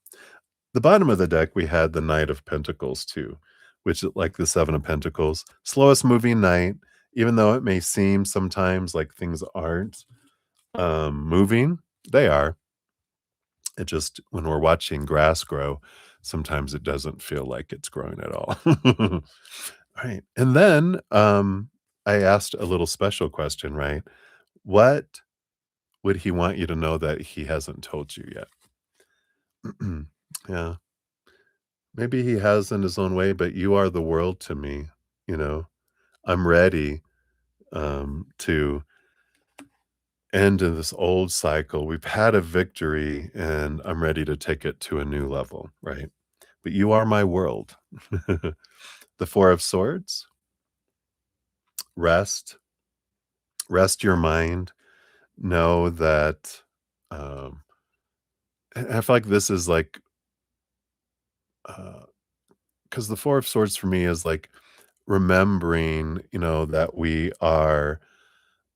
Speaker 1: The bottom of the deck, we had the Knight of Pentacles too, which is like the Seven of Pentacles, slowest moving knight. Even though it may seem sometimes like things aren't moving, they are. It just when we're watching grass grow, sometimes it doesn't feel like it's growing at all. Right. And then, I asked a little special question, right? What would he want you to know that he hasn't told you yet? Yeah. Maybe he has in his own way, but you are the world to me, you know? I'm ready, to end in this old cycle. We've had a victory, and I'm ready to take it to a new level, right? But you are my world. The Four of Swords, rest, rest your mind, know that, um and I feel like this is like, because the Four of Swords for me is like remembering, that we are,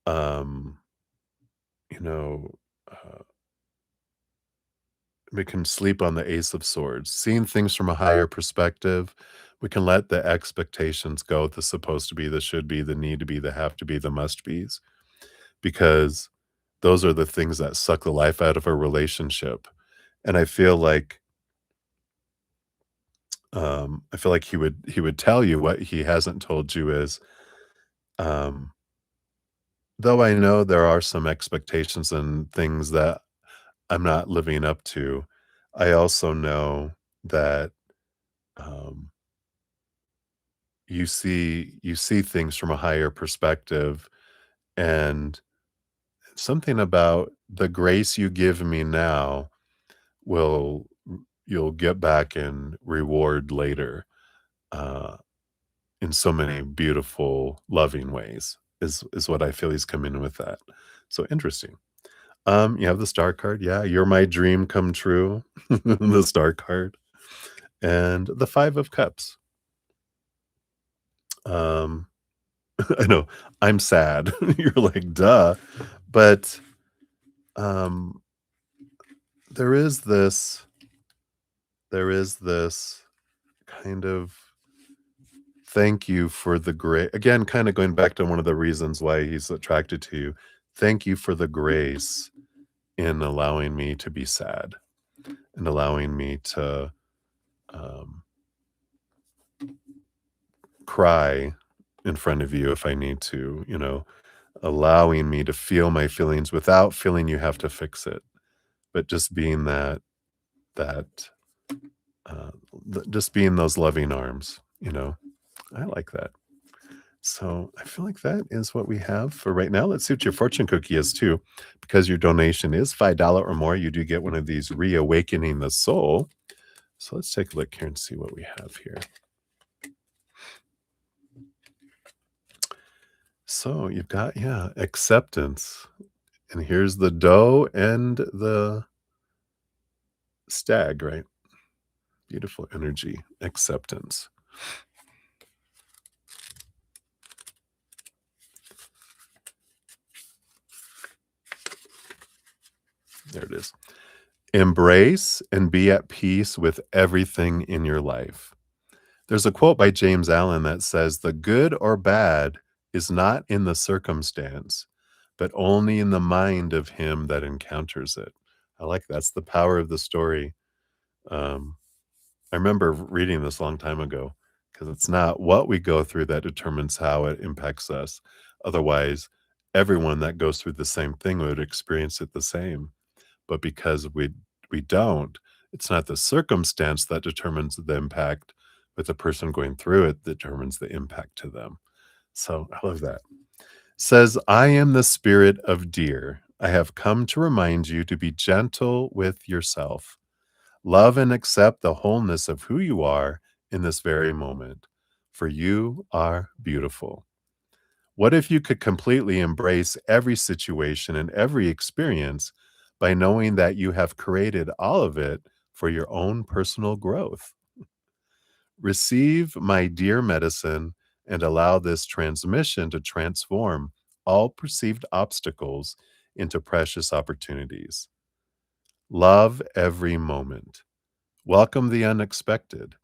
Speaker 1: um, you know, uh, we can sleep on the Ace of Swords, seeing things from a higher perspective. We can let the expectations go, the supposed to be, the should be, the need to be, the have to be, the must be's, because those are the things that suck the life out of a relationship. And I feel like he would tell you what he hasn't told you is, um, though I know there are some expectations and things that I'm not living up to, I also know that, um, you see things from a higher perspective, and something about the grace you give me now will you'll get back in reward later, uh, in so many beautiful, loving ways is what I feel he's coming in with that. So interesting. You have the star card. Yeah, you're my dream come true. The star card. And the 5 of cups. Um, I know, I'm sad. You're like, "Duh." But, um, there is this there is this kind of thank you for the great again, kinda going back to one of the reasons why he's attracted to you. Thank you for the grace in allowing me to be sad and allowing me to, um, cry in front of you if I need to, allowing me to feel my feelings without feeling you have to fix it, but just being that, uh, just being those loving arms, I like that. So I feel like that is what we have for right now. Let's see what your fortune cookie is too. Because your donation is $5 or more, you do get one of these reawakening the soul. So let's take a look here and see what we have here. So you've got, yeah, acceptance. And here's the doe and the stag, right? Beautiful energy, acceptance. There it is. Embrace and be at peace with everything in your life. There's a quote by James Allen that says, "The good or bad is not in the circumstance, but only in the mind of him that encounters it." I like that's the power of the story. Um, I remember reading this a long time ago because it's not what we go through that determines how it impacts us. Otherwise, everyone that goes through the same thing would experience it the same. But because we don't, it's not the circumstance that determines the impact, but the person going through it determines the impact to them. So I love that. Says, "I am the spirit of deer. I have come to remind you to be gentle with yourself. Love and accept the wholeness of who you are in this very moment, for you are beautiful." What if you could completely embrace every situation and every experience by knowing that you have created all of it for your own personal growth? Receive my dear medicine and allow this transmission to transform all perceived obstacles into precious opportunities. Love every moment. Welcome the unexpected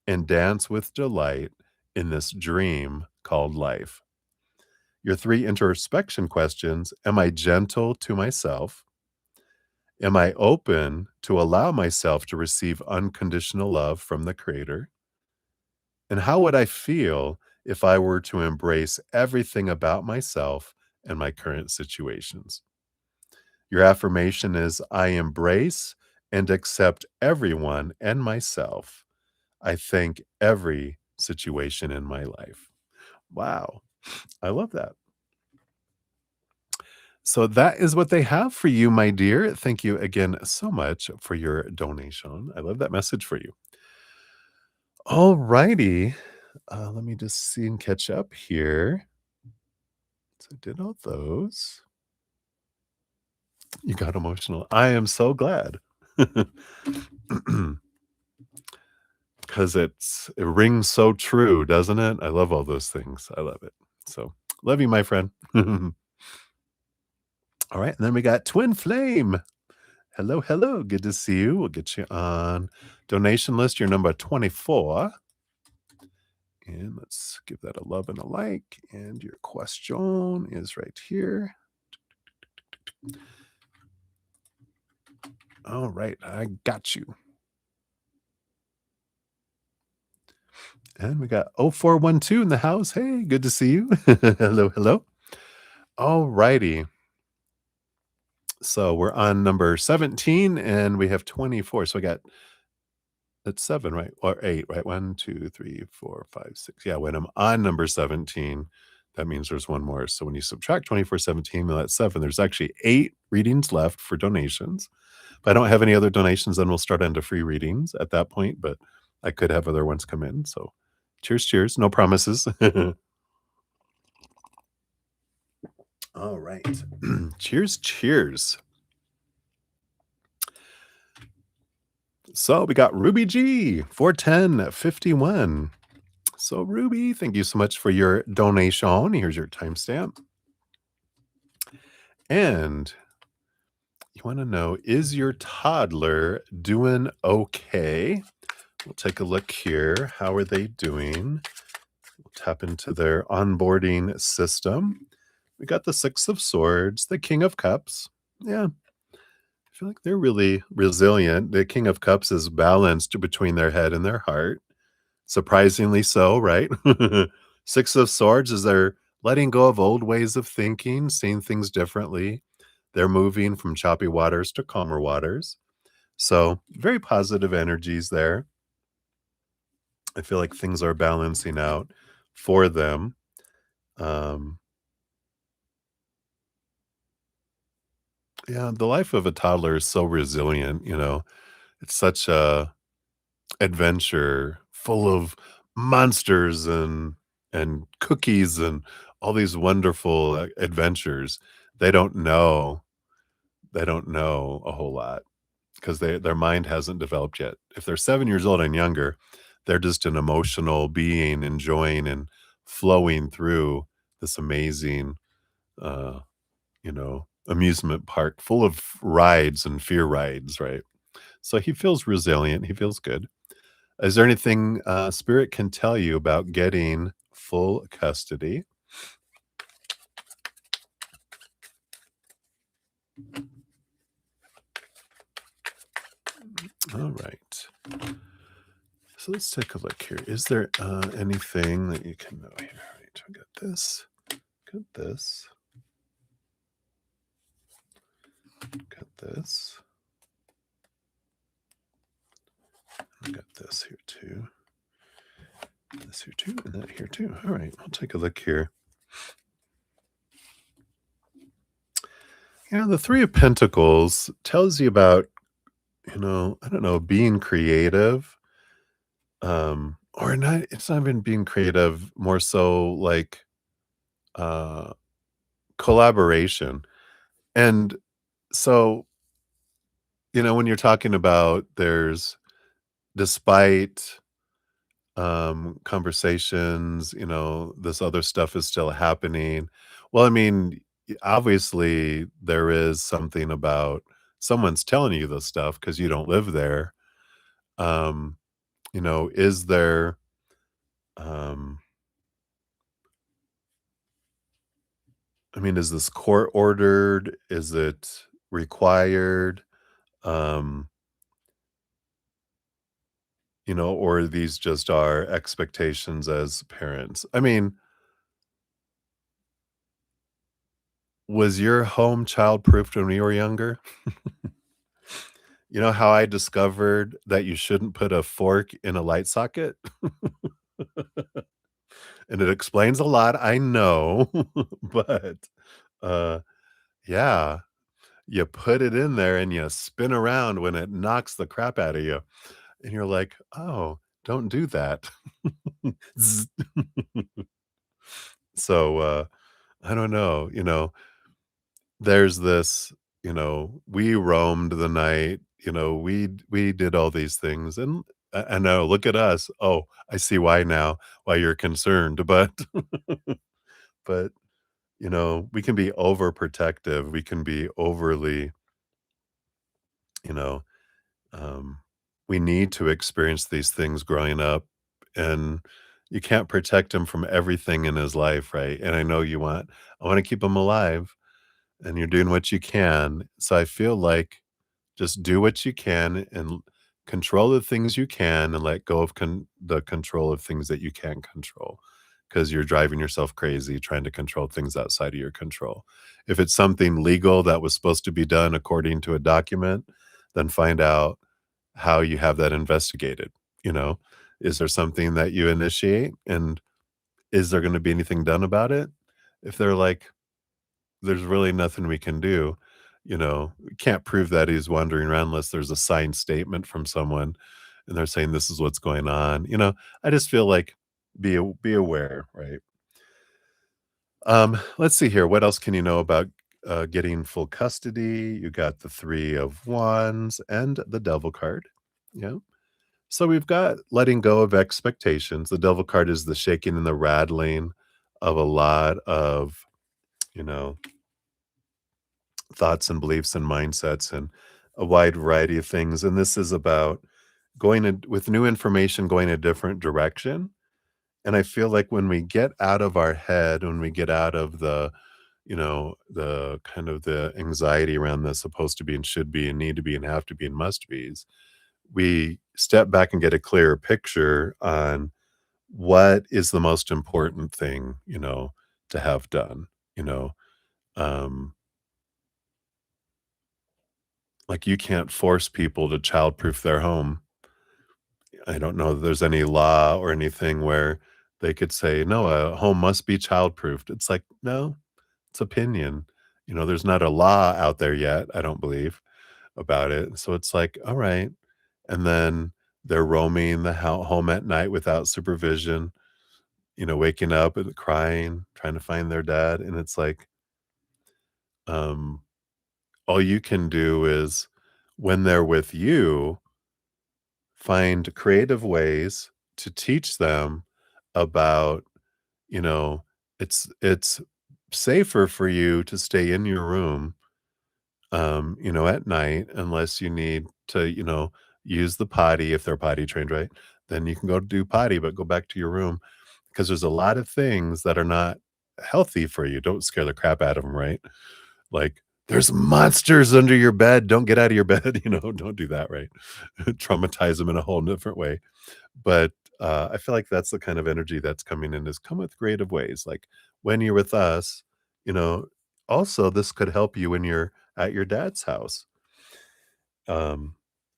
Speaker 1: and dance with delight in this dream called life. Your three introspection questions: am I gentle to myself? Am I open to allow myself to receive unconditional love from the Creator? And how would I feel if I were to embrace everything about myself and my current situations? Your affirmation is, I embrace and accept everyone and myself. I thank every situation in my life. Wow. I love that. So that is what they have for you, my dear. Thank you again so much for your donation. I love that message for you. All righty. Let me just see and catch up here. So I did all those. You got emotional. I am so glad. Because it rings so true, doesn't it? I love all those things. I love it. So love you, my friend. All right. And then we got Twin Flame. Hello, hello. Good to see you. We'll get you on donation list. You're number 24. And let's give that a love and a like. And your question is right here. All right. I got you. And we got 0412 in the house. Hey, good to see you. Hello, hello. All righty. So we're on number 17 and we have 24. So we got that's 7, right? Or 8, right? 1, 2, 3, 4, 5, 6. Yeah, when I'm on number 17, that means there's one more. So when you subtract 24, 17, well, that's 7. There's actually 8 readings left for donations. If I don't have any other donations, then we'll start into free readings at that point, but I could have other ones come in. So cheers, cheers. No promises. All right. Cheers, cheers. So we got Ruby G, 41051. So Ruby, thank you so much for your donation. Here's your timestamp. And you want to know, is your toddler doing okay? We'll take a look here. How are they doing? We'll tap into their onboarding system. We got the Six of Swords, the King of Cups. Yeah, I feel like they're really resilient. The King of Cups is balanced between their head and their heart. Surprisingly so, right? Six of Swords is they're letting go of old ways of thinking, seeing things differently. They're moving from choppy waters to calmer waters. So, very positive energies there. I feel like things are balancing out for them. Um, yeah, the life of a toddler is so resilient, you know. It's such a adventure full of monsters and cookies and all these wonderful adventures. They don't know they don't know a whole lot because their mind hasn't developed yet. If they're 7 years old and younger, they're just an emotional being enjoying and flowing through this amazing, uh, amusement park full of rides and fear rides, right? So he feels resilient, he feels good. Is there anything, spirit can tell you about getting full custody? Alright. So let's take a look here. Is there, anything that you can know here? Alright, I got this, got this, got this, I got this here too, this here too, and that here too. Alright, I'll take a look here. The 3 of Pentacles tells you about, I don't know, being creative, or not it's not even being creative, more so like, uh, collaboration. And so, when you're talking about there's despite, conversations, this other stuff is still happening. Well, I mean, obviously, there is something about someone's telling you this stuff because you don't live there. Um, is there, um I mean, is this court ordered? Is it required? Um, or these just are expectations as parents? I mean, was your home childproofed when you were younger? You know how I discovered that you shouldn't put a fork in a light socket? And it explains a lot, I know, but, uh, yeah, you put it in there and you spin around when it knocks the crap out of you, and you're like, "Oh, don't do that." Zzz. So, I don't know, there's this, we roamed the night, we did all these things, and I know, look at us. Oh, I see why now, why you're concerned, but but, we can be overprotective, we can be overly, you know, um, we need to experience these things growing up, and you can't protect him from everything in his life, right? And I wanna keep him alive, and you're doing what you can. So I feel like just do what you can and control the things you can and let go of the control of things that you can't control because you're driving yourself crazy trying to control things outside of your control. If it's something legal that was supposed to be done according to a document, then find out how you have that investigated. You know, is there something that you initiate and is there going to be anything done about it? If they're like, there's really nothing we can do. We can't prove that he's wandering around unless there's a signed statement from someone and they're saying this is what's going on. I just feel like be aware, right? Let's see here. What else can you know about getting full custody? You got the 3 of Wands and the Devil card. Yeah. So we've got letting go of expectations. The Devil card is the shaking and the rattling of a lot of, you know, thoughts and beliefs and mindsets and a wide variety of things. And this is about with new information, going a different direction. And I feel like when we get out of our head, when we get out of the kind of the anxiety around the supposed to be and should be and need to be and have to be and must be's, we step back and get a clearer picture on what is the most important thing, to have done, you know. Um, Like, you can't force people to childproof their home. I don't know that there's any law or anything where they could say, "No, a home must be childproofed." It's like, no, it's opinion. There's not a law out there yet, I don't believe, about it. So it's like, all right. And then they're roaming the home at night without supervision, waking up and crying, trying to find their dad. And it's like, um, all you can do is when they're with you, find creative ways to teach them about, you know, it's safer for you to stay in your room at night, unless you need to, use the potty if they're potty trained, right? Then you can go do potty, but go back to your room because there's a lot of things that are not healthy for you. Don't scare the crap out of them, right? Like, there's monsters under your bed. Don't get out of your bed. Don't do that, right? Traumatize them in a whole different way. But I feel like that's the kind of energy that's coming in is come with creative ways. Like when you're with us, you know, also this could help you when you're at your dad's house. Um,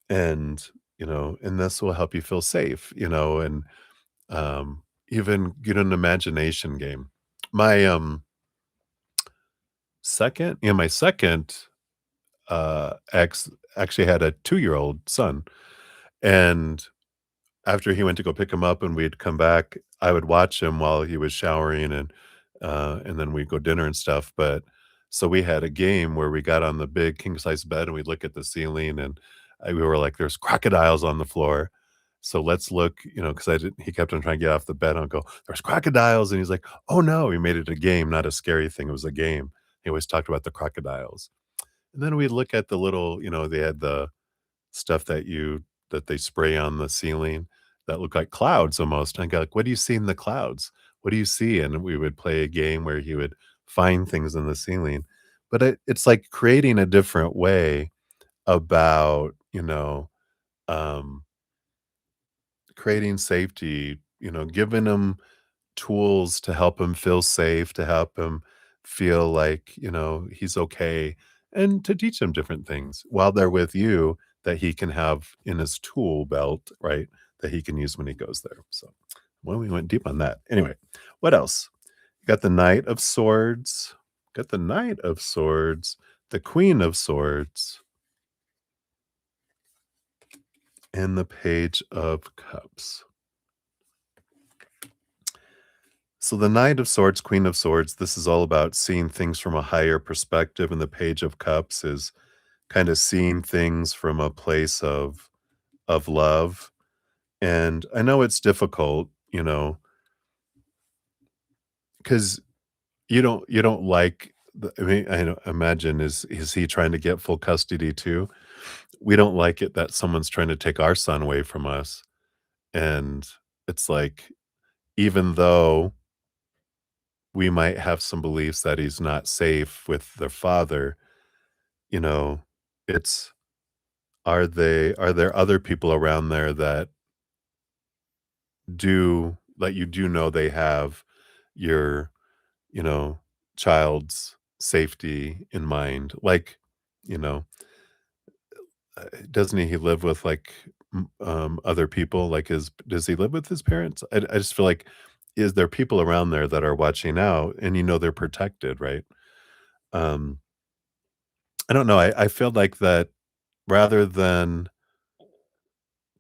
Speaker 1: and this will help you feel safe, and even get an imagination game. My my second ex actually had a 2-year-old son. And after he went to go pick him up and we'd come back, I would watch him while he was showering and then we'd go dinner and stuff, but so we had a game where we got on the big king size bed and we'd look at the ceiling and we were like, "There's crocodiles on the floor. So let's look," because I didn't he kept on trying to get off the bed and I'd go, "There's crocodiles," and he's like, "Oh, no." We made it a game, not a scary thing, it was a game. He always talked about the crocodiles. And then we'd look at the little, they had the stuff that they spray on the ceiling that look like clouds almost. And I go like, "What do you see in the clouds? What do you see?" And we would play a game where he would find things in the ceiling. But it's like creating a different way about, um, creating safety, giving them tools to help him feel safe, to help him feel like, he's okay, and to teach him different things while they're with you that he can have in his tool belt, right? That he can use when he goes there. So, well, we went deep on that. Anyway, what else? Got the Knight of Swords, got the Knight of Swords, the Queen of Swords, and the Page of Cups. So the Knight of Swords, Queen of Swords, this is all about seeing things from a higher perspective, and the Page of Cups is kind of seeing things from a place of love. And I know it's difficult, because you don't like I mean, I don't imagine is he trying to get full custody too? We don't like it that someone's trying to take our son away from us. And it's like, even though we might have some beliefs that he's not safe with their father, you know, it's are there other people around there that you do know they have your, you know, child's safety in mind? Like, you know, doesn't he live with like other people? Like his does he live with his parents? I just feel like is there people around there that are watching out and they're protected, right? Um, I don't know. I feel like that rather than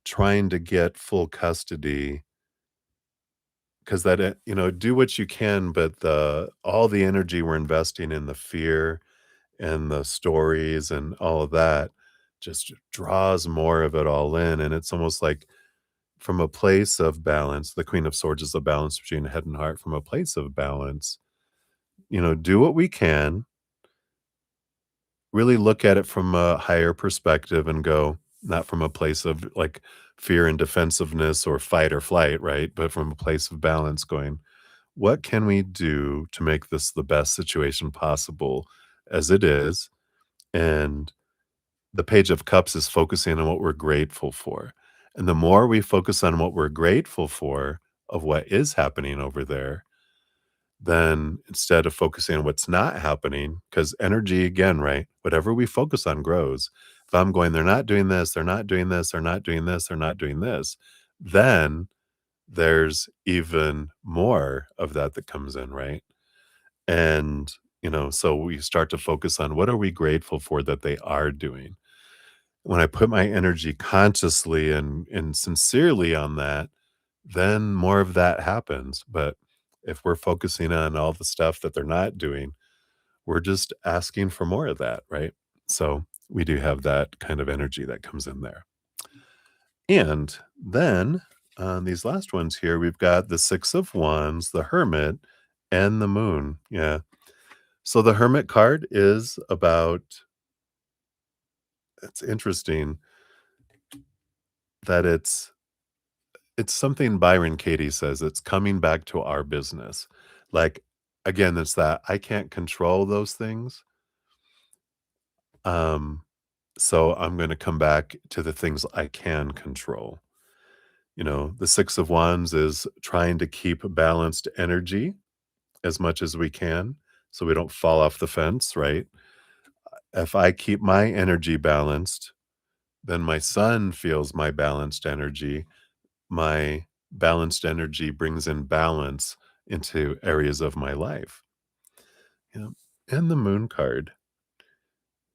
Speaker 1: trying to get full custody, because that, do what you can, but all the energy we're investing in the fear and the stories and all of that just draws more of it all in. And it's almost like from a place of balance, the Queen of Swords is the balance between head and heart. From a place of balance, do what we can, really look at it from a higher perspective and go, not from a place of like fear and defensiveness or fight or flight, right? But from a place of balance, going, what can we do to make this the best situation possible as it is? And the Page of Cups is focusing on what we're grateful for. And the more we focus on what we're grateful for of what is happening over there, then instead of focusing on what's not happening, because energy again, right? Whatever we focus on grows. If I'm going, they're not doing this, they're not doing this, they're not doing this, they're not doing this, then there's even more of that that comes in, right? And, so we start to focus on what are we grateful for that they are doing. When I put my energy consciously and sincerely on that, then more of that happens. But if we're focusing on all the stuff that they're not doing, we're just asking for more of that, right? So we do have that kind of energy that comes in there. And then on these last ones here, we've got the Six of Wands, the Hermit, and the Moon. Yeah. So the Hermit card is about it's interesting that it's something Byron Katie says, it's coming back to our business. Like, again, it's that I can't control those things, um, so I'm gonna come back to the things I can control. You know, the 6 of Wands is trying to keep balanced energy as much as we can, so we don't fall off the fence, right? If I keep my energy balanced, then my son feels my balanced energy. My balanced energy brings in balance into areas of my life. Yeah. And the moon card.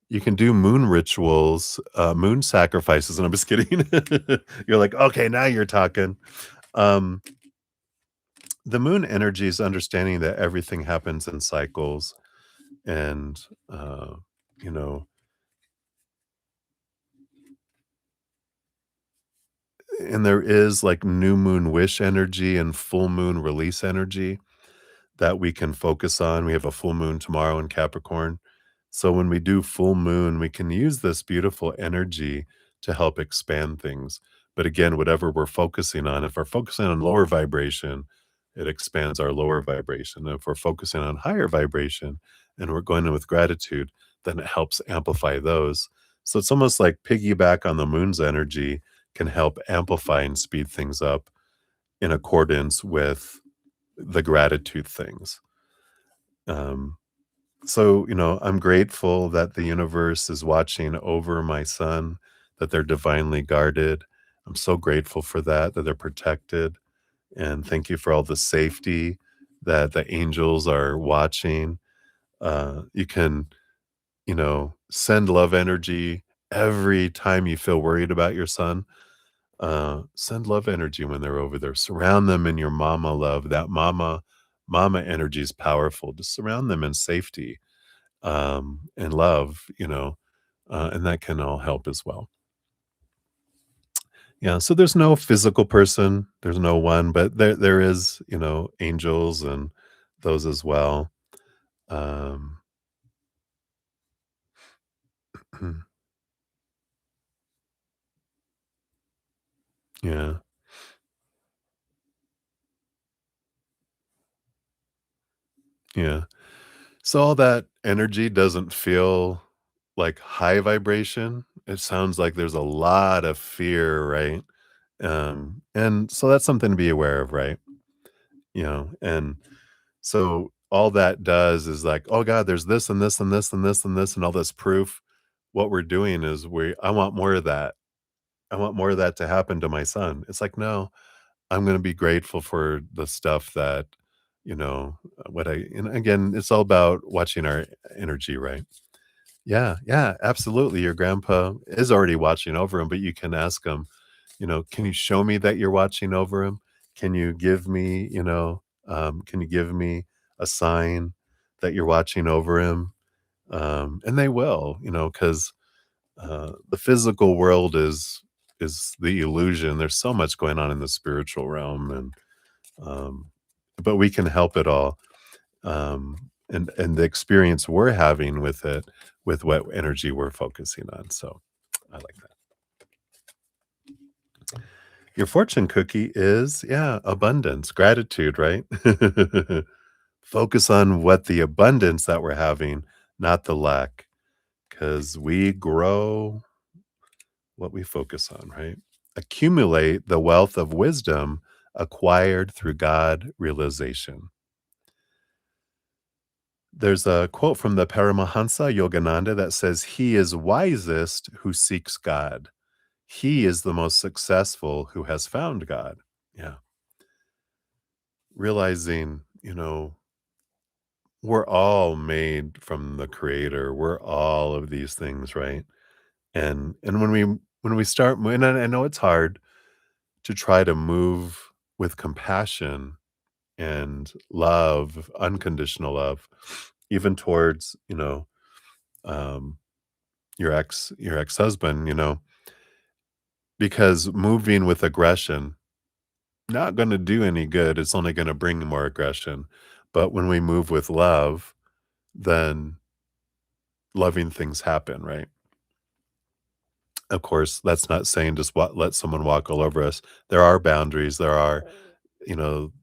Speaker 1: You can do moon rituals, moon sacrifices, and I'm just kidding. You're like, okay, now you're talking. Um, the moon energy is understanding that everything happens in cycles, and uh, you know, and there is like new moon wish energy and full moon release energy that we can focus on. We have a full moon tomorrow in Capricorn. So when we do full moon, we can use this beautiful energy to help expand things. But again, whatever we're focusing on, if we're focusing on lower vibration, it expands our lower vibration. If we're focusing on higher vibration and we're going in with gratitude, then it helps amplify those. So it's almost like piggyback on the moon's energy can help amplify and speed things up in accordance with the gratitude things. Um, so, I'm grateful that the universe is watching over my son, that they're divinely guarded. I'm so grateful for that, that they're protected. And thank you for all the safety that the angels are watching. You can, send love energy every time you feel worried about your son. Send love energy when they're over there. Surround them in your mama love. That mama energy is powerful. Just surround them in safety, and love, and that can all help as well. Yeah, so there's no physical person, there's no one, but there is, angels and those as well. Um, yeah, yeah. So all that energy doesn't feel like high vibration. It sounds like there's a lot of fear, right? And so that's something to be aware of, right? And so all that does is like, oh God, there's this and this and this and this and this and all this proof. What we're doing is I want more of that. I want more of that to happen to my son. It's like, no, I'm gonna be grateful for the stuff that, what and again, it's all about watching our energy, right? Yeah, yeah, absolutely. Your grandpa is already watching over him, but you can ask him, "Can you show me that you're watching over him? Can you give me, can you give me a sign that you're watching over him?" And they will, because the physical world is the illusion. There's so much going on in the spiritual realm, and um, but we can help it all. And the experience we're having with it, with what energy we're focusing on. So I like that. Your fortune cookie is, yeah, abundance, gratitude, right? Focus on what the abundance that we're having, not the lack, because we grow what we focus on, right? Accumulate the wealth of wisdom acquired through God realization. There's a quote from the Paramahansa Yogananda that says, "He is wisest who seeks God. He is the most successful who has found God." Yeah. Realizing, we're all made from the creator. We're all of these things, right? And when we start and I know it's hard to try to move with compassion and love, unconditional love, even towards, um, your ex-husband, because moving with aggression, not gonna do any good, it's only gonna bring more aggression. But when we move with love, then loving things happen, right? Of course, that's not saying just let someone walk all over us. There are boundaries. There are,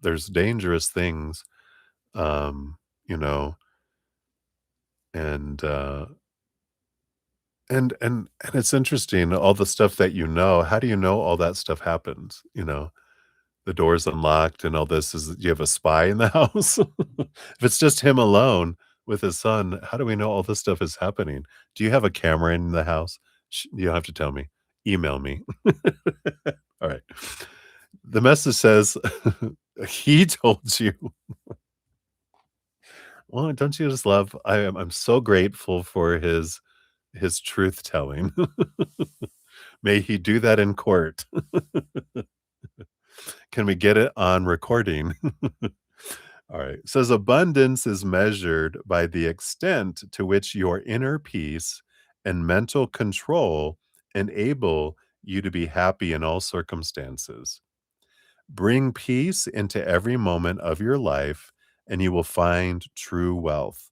Speaker 1: there's dangerous things, um, you know, and and it's interesting all the stuff that you know. How do you know all that stuff happens? The door's unlocked and all this is you have a spy in the house? If it's just him alone with his son, how do we know all this stuff is happening? Do you have a camera in the house? You don't have to tell me. Email me. All right. The message says, "He told you." Well, don't you just love I'm so grateful for his truth telling. May he do that in court. Can we get it on recording? All right. It says abundance is measured by the extent to which your inner peace and mental control enable you to be happy in all circumstances. Bring peace into every moment of your life, and you will find true wealth.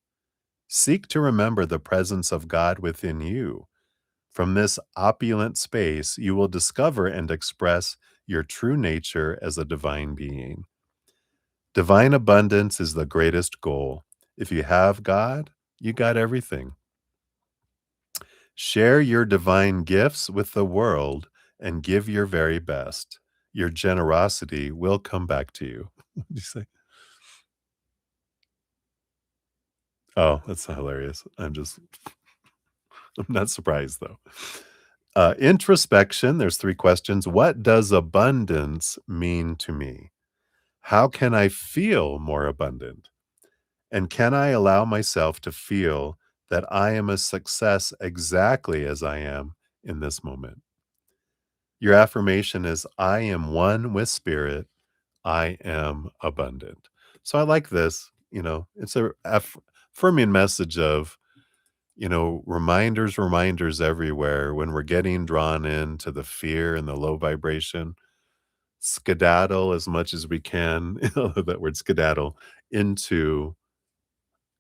Speaker 1: Seek to remember the presence of God within you. From this opulent space, you will discover and express your true nature as a divine being. Divine abundance is the greatest goal. If you have God, you got everything. Share your divine gifts with the world and give your very best. Your generosity will come back to you. What did you say? Oh, that's hilarious. I'm not surprised though. Introspection, there's 3 questions. What does abundance mean to me? How can I feel more abundant? And can I allow myself to feel that I am a success exactly as I am in this moment? Your affirmation is I am one with spirit. I am abundant. So I like this. It's affirming message of, reminders everywhere when we're getting drawn into the fear and the low vibration. Skedaddle as much as we can, that word skedaddle, into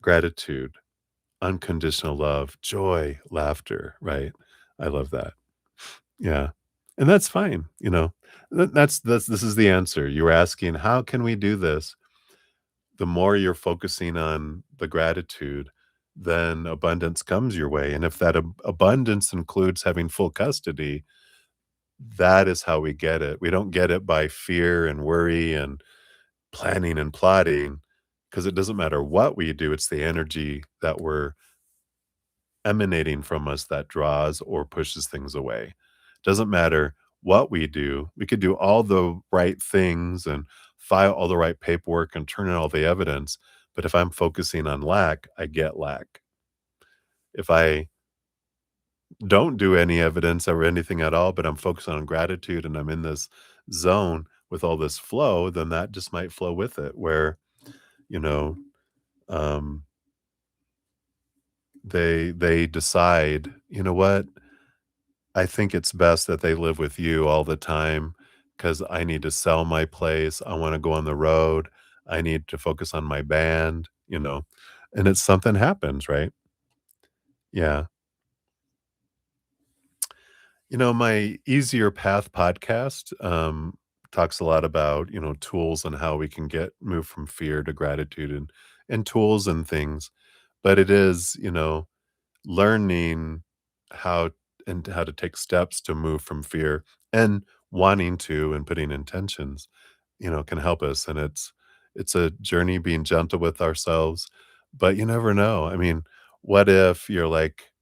Speaker 1: gratitude, unconditional love, joy, laughter, right? I love that. Yeah. And that's fine, That's this is the answer. You were asking, how can we do this? The more you're focusing on the gratitude, then abundance comes your way. And if that abundance includes having full custody, that is how we get it. We don't get it by fear and worry and planning and plotting, because it doesn't matter what we do, it's the energy that we're emanating from us that draws or pushes things away. Doesn't matter what we do. We could do all the right things and file all the right paperwork and turn in all the evidence. But if I'm focusing on lack, I get lack. If I don't do any evidence or anything at all, but I'm focused on gratitude and I'm in this zone with all this flow, then that just might flow with it where, you know, um, they decide, you know what, I think it's best that they live with you all the time because I need to sell my place. I want to go on the road. I need to focus on my band, and it's something happens, right? Yeah. My Easier Path podcast talks a lot about, tools and how we can move from fear to gratitude and tools and things. But it is, learning how how to take steps to move from fear and wanting to and putting intentions, can help us. And it's a journey being gentle with ourselves, but you never know. I mean, what if you're like,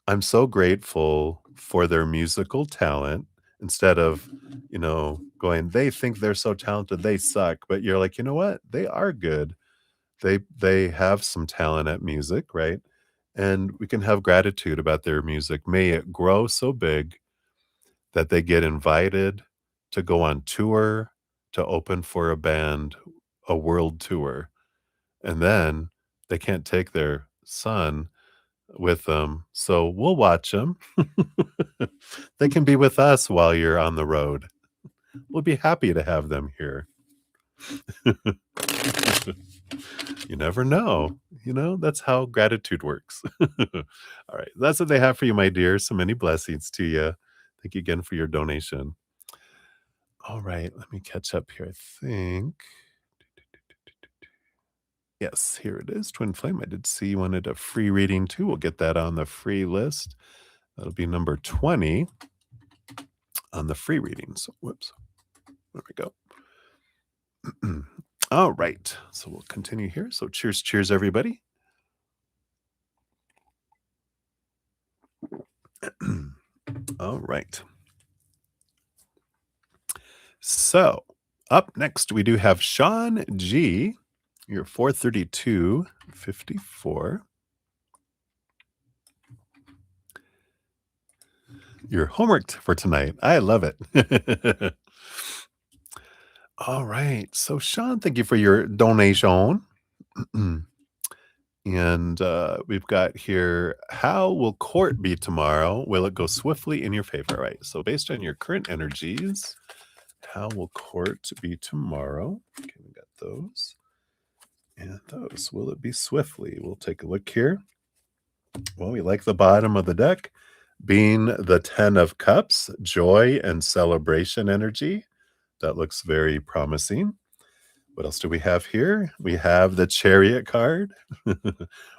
Speaker 1: I'm so grateful for their musical talent instead of, going, they think they're so talented, they suck. But you're like, you know what? They are good. They have some talent at music, right? And we can have gratitude about their music. May it grow so big that they get invited to go on tour, to open for a band, a world tour. And then they can't take their son with them, so we'll watch them. They can be with us while you're on the road. We'll be happy to have them here. You never know. That's how gratitude works. All right. That's what they have for you, my dear. So many blessings to you. Thank you again for your donation. All right. Let me catch up here. I think. Yes, here it is. Twin Flame. I did see you wanted a free reading too. We'll get that on the free list. That'll be number 20 on the free readings. Whoops. There we go. All right. So we'll continue here. So cheers, cheers, everybody. All right. So up next, we do have Sean G. You're 432.54. Your homework for tonight. I love it. All right. So, Sean, thank you for your donation. And we've got here, how will court be tomorrow? Will it go swiftly in your favor? All right. So, based on your current energies, how will court be tomorrow? Okay, we got those. And those. Will it be swiftly? We'll take a look here. Well, we like the bottom of the deck being the 10 of Cups, joy and celebration energy. That looks very promising. What else do we have here? We have the Chariot card,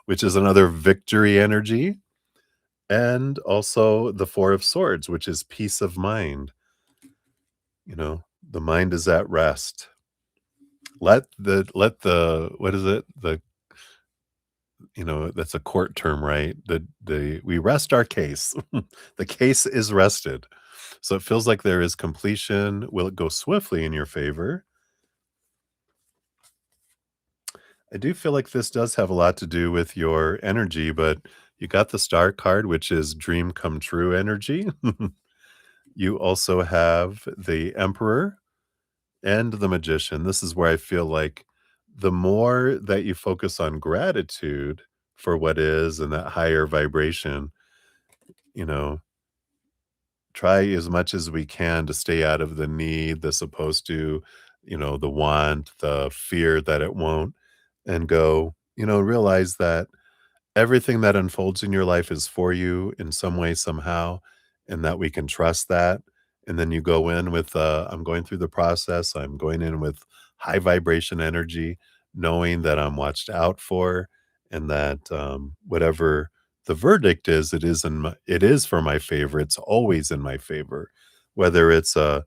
Speaker 1: which is another victory energy. And also the Four of Swords, which is peace of mind. The mind is at rest. Let the what is it? That's a court term, right? We rest our case. The case is rested. So it feels like there is completion. Will it go swiftly in your favor? I do feel like this does have a lot to do with your energy, but you got the Star card, which is dream come true energy. You also have the Emperor and the Magician. This is where I feel like the more that you focus on gratitude for what is and that higher vibration, you know, try as much as we can to stay out of the need, the supposed to, the want, the fear that it won't, and go, realize that everything that unfolds in your life is for you in some way, somehow, and that we can trust that. And then you go in with, I'm going through the process. I'm going in with high vibration energy, knowing that I'm watched out for, and that whatever the verdict is, it is for my favor. It's always in my favor, whether it's the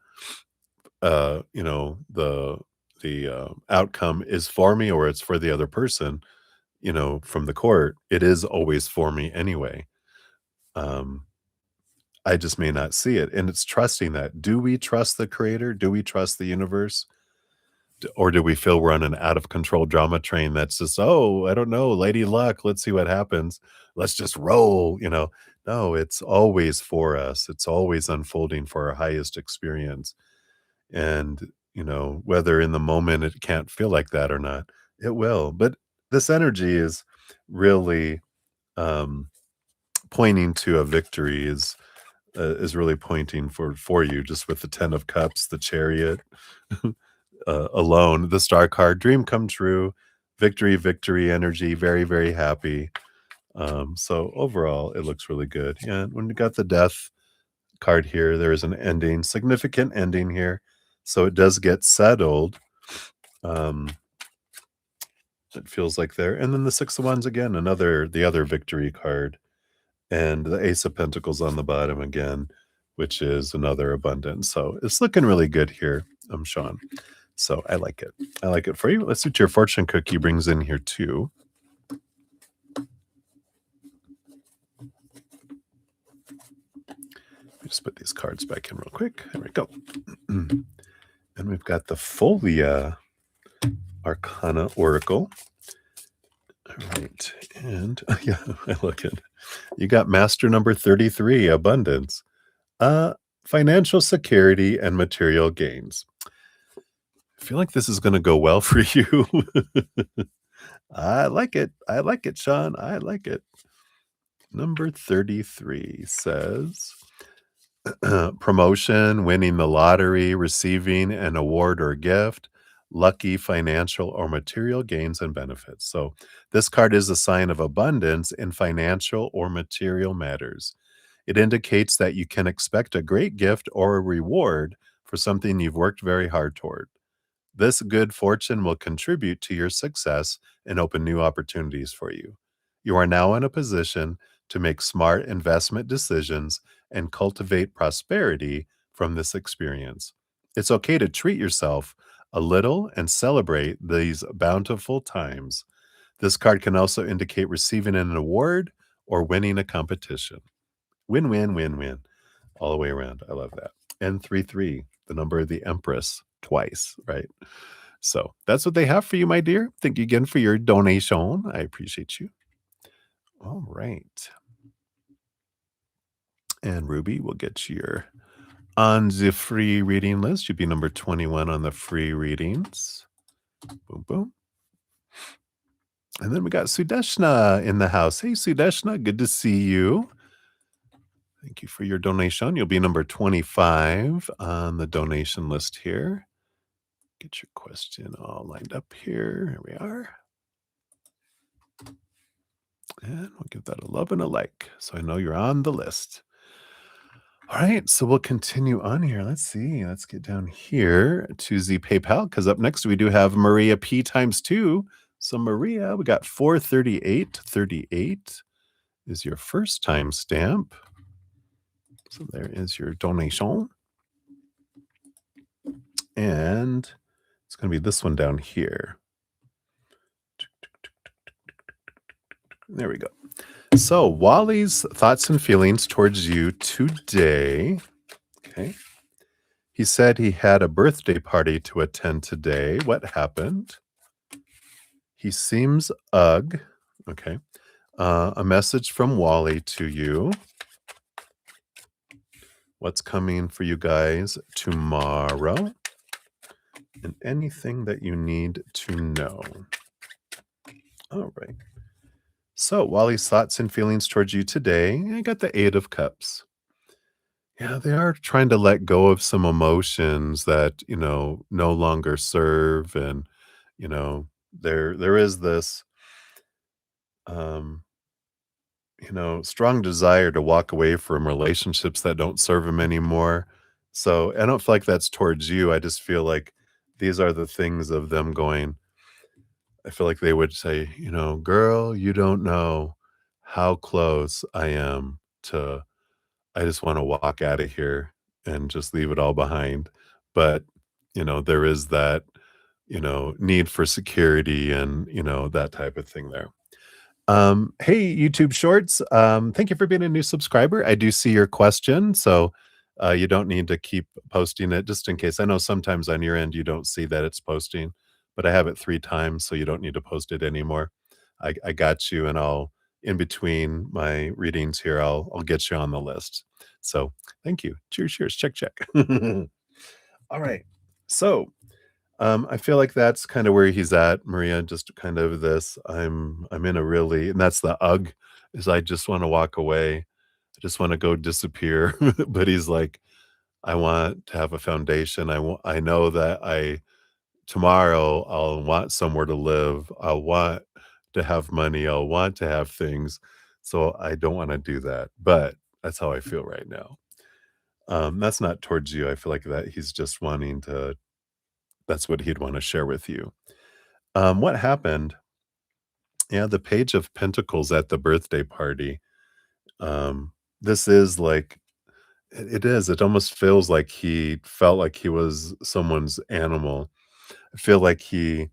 Speaker 1: outcome is for me or it's for the other person. From the court, it is always for me anyway. Um, I just may not see it. And it's trusting that. Do we trust the creator? Do we trust the universe? Or do we feel we're on an out of control drama train that's just, oh, I don't know, lady luck. Let's see what happens. Let's just roll. No, it's always for us. It's always unfolding for our highest experience. And, whether in the moment it can't feel like that or not, it will. But this energy is really um, pointing to a victory, is really pointing for you, just with the 10 of Cups, the Chariot alone, the Star card, dream come true, victory energy, very, very happy. So overall, it looks really good. And when you got the Death card here, there is an ending, significant ending here. So it does get settled. It feels like there. And then the Six of Wands again, the other victory card. And the Ace of Pentacles on the bottom again, which is another abundance. So it's looking really good here, Sean. So I like it. I like it for you. Let's see what your fortune cookie brings in here too. Just put these cards back in real quick. There we go. And we've got the Folia Arcana Oracle. All right. And yeah, I look at, you got master number 33, abundance, financial security and material gains. I feel like this is going to go well for you. I like it. I like it, Sean. I like it. Number 33 says promotion, winning the lottery, receiving an award or gift, lucky financial or material gains and benefits. So this card is a sign of abundance in financial or material matters. It indicates that you can expect a great gift or a reward for something you've worked very hard toward. This good fortune will contribute to your success and open new opportunities for you. You are now in a position to make smart investment decisions and cultivate prosperity from this experience. It's okay to treat yourself a little and celebrate these bountiful times. This card can also indicate receiving an award or winning a competition. Win, win, win, win. All the way around. I love that. And 3 the number of the Empress, twice, right? So that's what they have for you, my dear. Thank you again for your donation. I appreciate you. All right. And Ruby will get your on the free reading list. You'll be number 21 on the free readings. Boom, boom. And then we got Sudeshna in the house. Hey, Sudeshna, good to see you. Thank you for your donation. You'll be number 25 on the donation list here. Get your question all lined up here. Here we are. And we'll give that a love and a like so I know you're on the list. All right, so we'll continue on here. Let's see. Let's get down here to the PayPal because up next we do have Maria P times 2. So Maria, we got 438. 38 is your first time stamp. So there is your donation. And it's going to be this one down here. There we go. So Wally's thoughts and feelings towards you today. Okay. He said he had a birthday party to attend today. What happened? He seems ugh. Okay. A message from Wally to you. What's coming for you guys tomorrow? And anything that you need to know. All right. So Wally's thoughts and feelings towards you today. I got the 8 of Cups. Yeah, they are trying to let go of some emotions that, no longer serve. And, there is this, um, strong desire to walk away from relationships that don't serve him anymore. So I don't feel like that's towards you. I just feel like these are the things of them going, I feel like they would say, girl, you don't know how close I am to I just wanna walk out of here and just leave it all behind. But, there is that, need for security and, that type of thing there. Hey, YouTube Shorts, thank you for being a new subscriber. I do see your question, so, you don't need to keep posting it just in case. I know sometimes on your end, you don't see that it's posting, but I have it 3 times, so you don't need to post it anymore. I got you, and I'll in between my readings here, I'll get you on the list. So, thank you. Cheers, cheers. Check, check. All right. So, I feel like that's kinda where he's at, Maria, just kind of this, I'm in a really and that's the ugh, is I just wanna walk away. I just wanna go disappear. But he's like, "I want to have a foundation. I know that tomorrow, I'll want somewhere to live. I'll want to have money. I'll want to have things. So I don't wanna do that." But that's how I feel right now. That's not towards you. I feel like that he's just wanting to that's what he'd wanna share with you. What happened? Yeah, the Page of Pentacles at the birthday party. This is like it is. It almost feels like he felt like he was someone's animal. I feel like it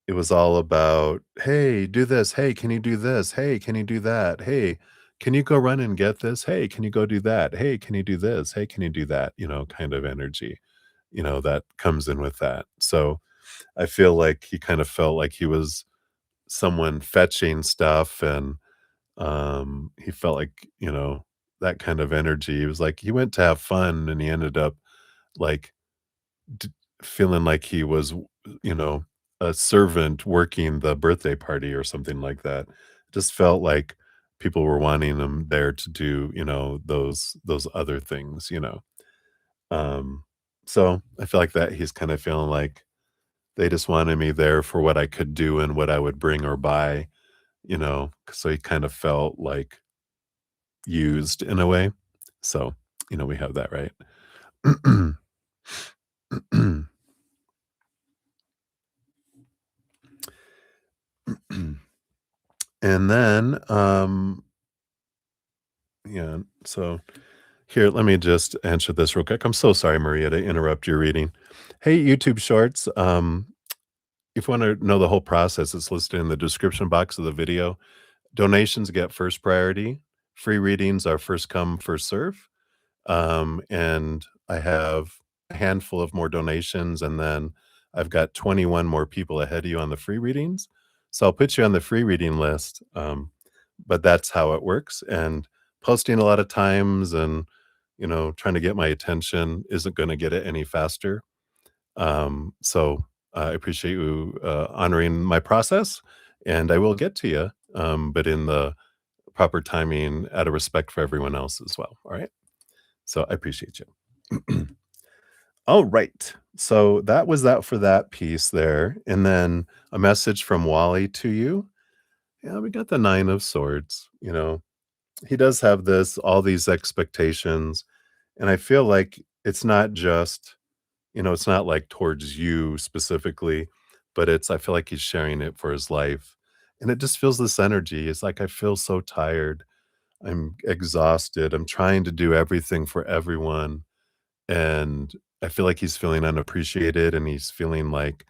Speaker 1: was all about, "Hey, do this. Hey, can you do this? Hey, can you do that? Hey, can you go run and get this? Hey, can you go do that? Hey, can you do this? Hey, can you do that?" Kind of energy, that comes in with that. So I feel like he kind of felt like he was someone fetching stuff and, he felt like, that kind of energy. He was like he went to have fun and he ended up, like, d feeling like he was, you know, a servant working the birthday party or something like that. Just felt like people were wanting him there to do, those other things. Um, so I feel like that he's kind of feeling like They just wanted me there for what I could do and what I would bring or buy, so he kind of felt, like, used in a way. So, we have that, right? And then, yeah, so here, let me just answer this real quick. I'm so sorry, Maria, to interrupt your reading. Hey, YouTube Shorts, if you wanna know the whole process, it's listed in the description box of the video. Donations get first priority. Free readings are first come, first serve. And I have a handful of more donations, and then I've got 21 more people ahead of you on the free readings. So I'll put you on the free reading list. But that's how it works. And posting a lot of times and trying to get my attention isn't going to get it any faster. So I appreciate you honoring my process, and I will get to you, but in the proper timing, out of respect for everyone else as well. All right. So I appreciate you. All right. So that was that for that piece there. And then a message from Wally to you. Yeah, we got the Nine of Swords. He does have all these expectations. And I feel like it's not just, it's not like towards you specifically, but I feel like he's sharing it for his life. And it just feels this energy. It's like, I feel so tired. I'm exhausted. I'm trying to do everything for everyone. And I feel like he's feeling unappreciated, and he's feeling like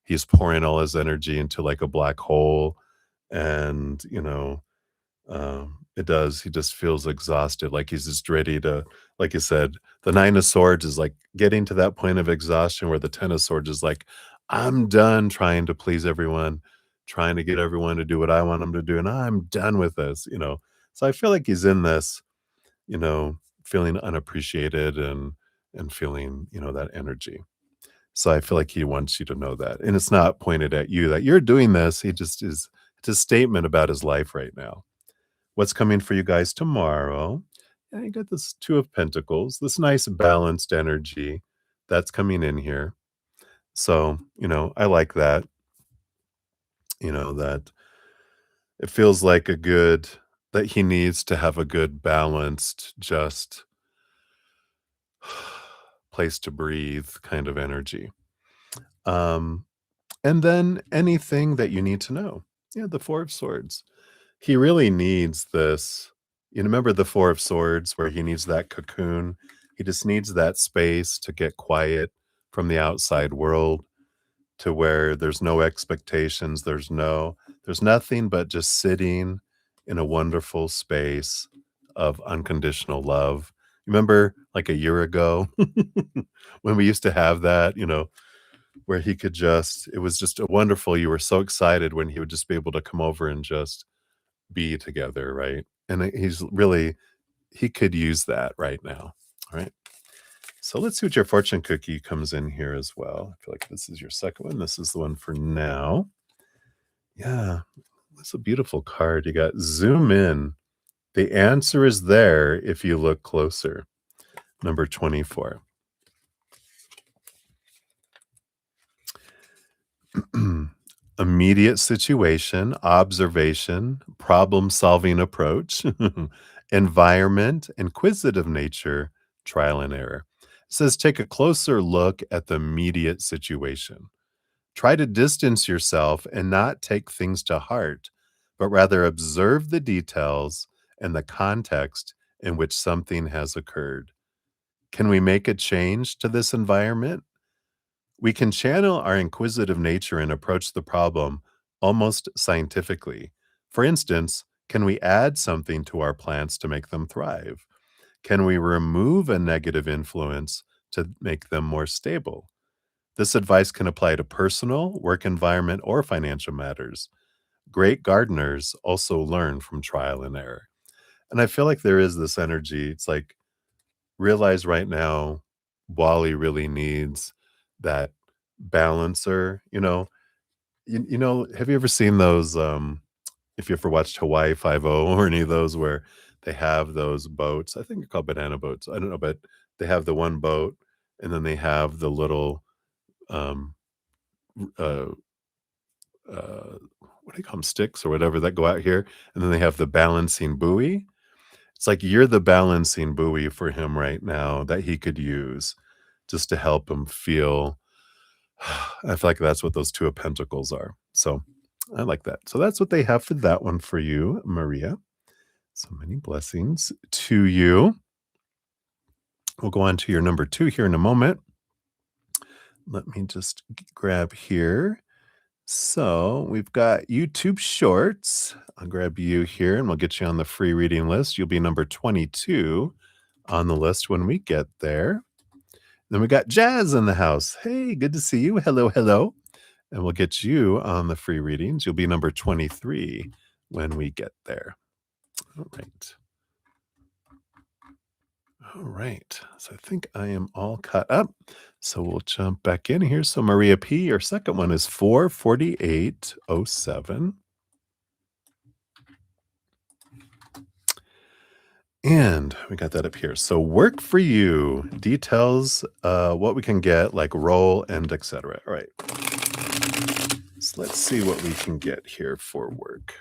Speaker 1: he's pouring all his energy into like a black hole. And, it does. He just feels exhausted. Like he's just ready to, like you said, the Nine of Swords is like getting to that point of exhaustion where the Ten of Swords is like, I'm done trying to please everyone, trying to get everyone to do what I want them to do. And I'm done with this. So I feel like he's in this, you know, feeling unappreciated and feeling, that energy. So I feel like he wants you to know that. And it's not pointed at you that you're doing this. He just is it's a statement about his life right now. What's coming for you guys tomorrow? Yeah, you got this Two of Pentacles, this nice balanced energy that's coming in here. So, I like that, that it feels like that he needs to have a good balanced, just place to breathe kind of energy. Um, and then anything that you need to know. Yeah, the Four of Swords. He really needs this. You remember the Four of Swords where he needs that cocoon? He just needs that space to get quiet from the outside world, to where there's no expectations, there's nothing but just sitting in a wonderful space of unconditional love. Remember like a year ago when we used to have that, where he could just it was just a wonderful, you were so excited when he would just be able to come over and just be together, right? And he could use that right now. All right. So let's see what your fortune cookie comes in here as well. I feel like this is your second one. This is the one for now. Yeah, that's a beautiful card. You got zoom in. The answer is there if you look closer. Number 24. Immediate situation, observation, problem solving approach, environment, inquisitive nature, trial and error. It says take a closer look at the immediate situation. Try to distance yourself and not take things to heart, but rather observe the details and the context in which something has occurred. Can we make a change to this environment? We can channel our inquisitive nature and approach the problem almost scientifically. For instance, can we add something to our plants to make them thrive? Can we remove a negative influence to make them more stable? This advice can apply to personal, work environment, or financial matters. Great gardeners also learn from trial and error. And I feel like there is this energy. It's like, realize right now, Wally really needs that balancer. Have you ever seen those? If you ever watched Hawaii Five O or any of those where they have those boats, I think they're called banana boats. I don't know, but they have the one boat, and then they have the little um, uh, what do you call them, sticks or whatever that go out here, and then they have the balancing buoy. It's like you're the balancing buoy for him right now that he could use just to help him feel. I feel like that's what those 2 of pentacles are. So, I like that. So that's what they have for that one for you, Maria. So many blessings to you. We'll go on to your number 2 here in a moment. Let me just grab here. So we've got YouTube Shorts. I'll grab you here and we'll get you on the free reading list. You'll be number 22 on the list when we get there. Then we got Jazz in the house. Hey, good to see you. Hello, hello. And we'll get you on the free readings. You'll be number 23 when we get there. All right. All right. So I think I am all caught up. So we'll jump back in here. So Maria P, your second one is 44807. And we got that up here. So work for you. Details, what we can get, like role and etc. All right. So let's see what we can get here for work.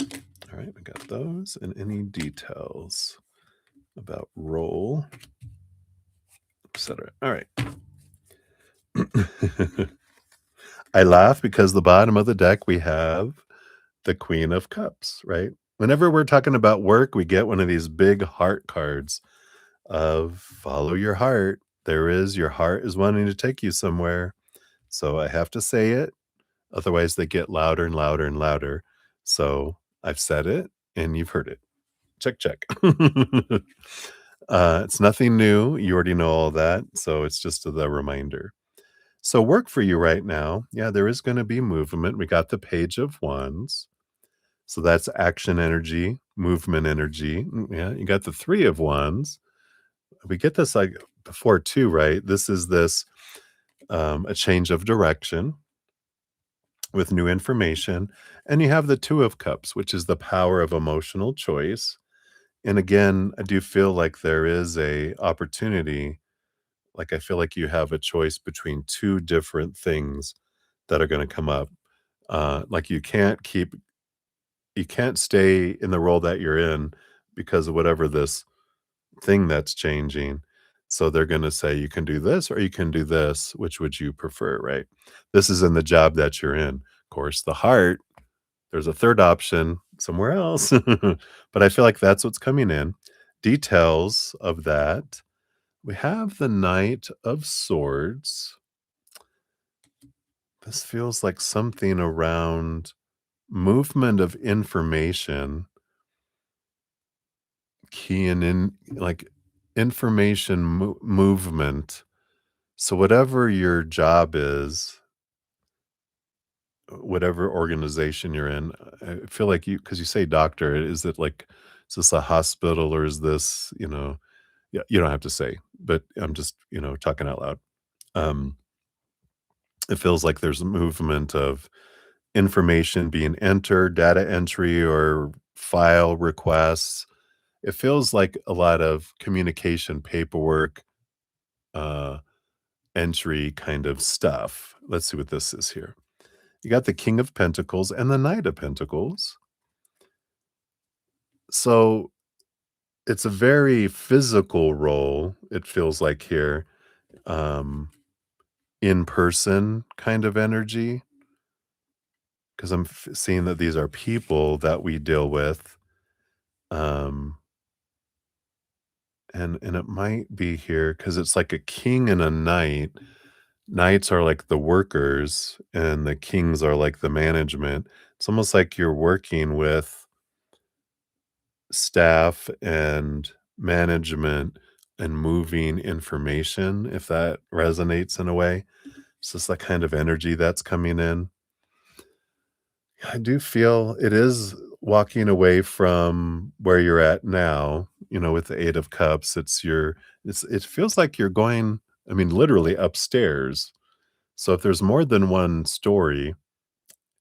Speaker 1: All right, we got those and any details about role, etc. All right. I laugh because the bottom of the deck we have the Queen of Cups, right? Whenever we're talking about work, we get one of these big heart cards of follow your heart. Your heart is wanting to take you somewhere. So I have to say it. Otherwise, they get louder and louder and louder. So I've said it and you've heard it. Check, check. It's nothing new. You already know all that. So it's just the reminder. So work for you right now. Yeah, there is going to be movement. We got the Page of Wands. So that's action energy, movement energy. Yeah, you got the 3 of Wands. We get this like before too, right? This is a change of direction with new information. And you have the 2 of Cups, which is the power of emotional choice. And again, I do feel like there is a opportunity. Like I feel like you have a choice between 2 different things that are going to come up. Like you can't stay in the role that you're in because of whatever this thing that's changing. So they're going to say you can do this or you can do this. Which would you prefer, right? This is in the job that you're in. Of course, the heart, there's a third option somewhere else. But I feel like that's what's coming in. Details of that. We have the Knight of Swords. This feels like something around movement of information, key and in like information movement. So whatever your job is, whatever organization you're in, I feel like because you say doctor, is it like, is this a hospital or is this, yeah, you don't have to say, but I'm just, talking out loud. Um, it feels like there's a movement of information being entered, data entry or file requests. It feels like a lot of communication, paperwork, uh, entry kind of stuff. Let's see what this is here. You got the King of Pentacles and the Knight of Pentacles. So it's a very physical role, it feels like here. In person kind of energy. Because I'm seeing that these are people that we deal with. Um, and it might be here because it's like a king and a knight. Knights are like the workers, and the kings are like the management. It's almost like you're working with staff and management and moving information, if that resonates in a way. It's just that kind of energy that's coming in. I do feel it is walking away from where you're at now, with the 8 of Cups. It feels like you're going, I mean, literally upstairs. So if there's more than one story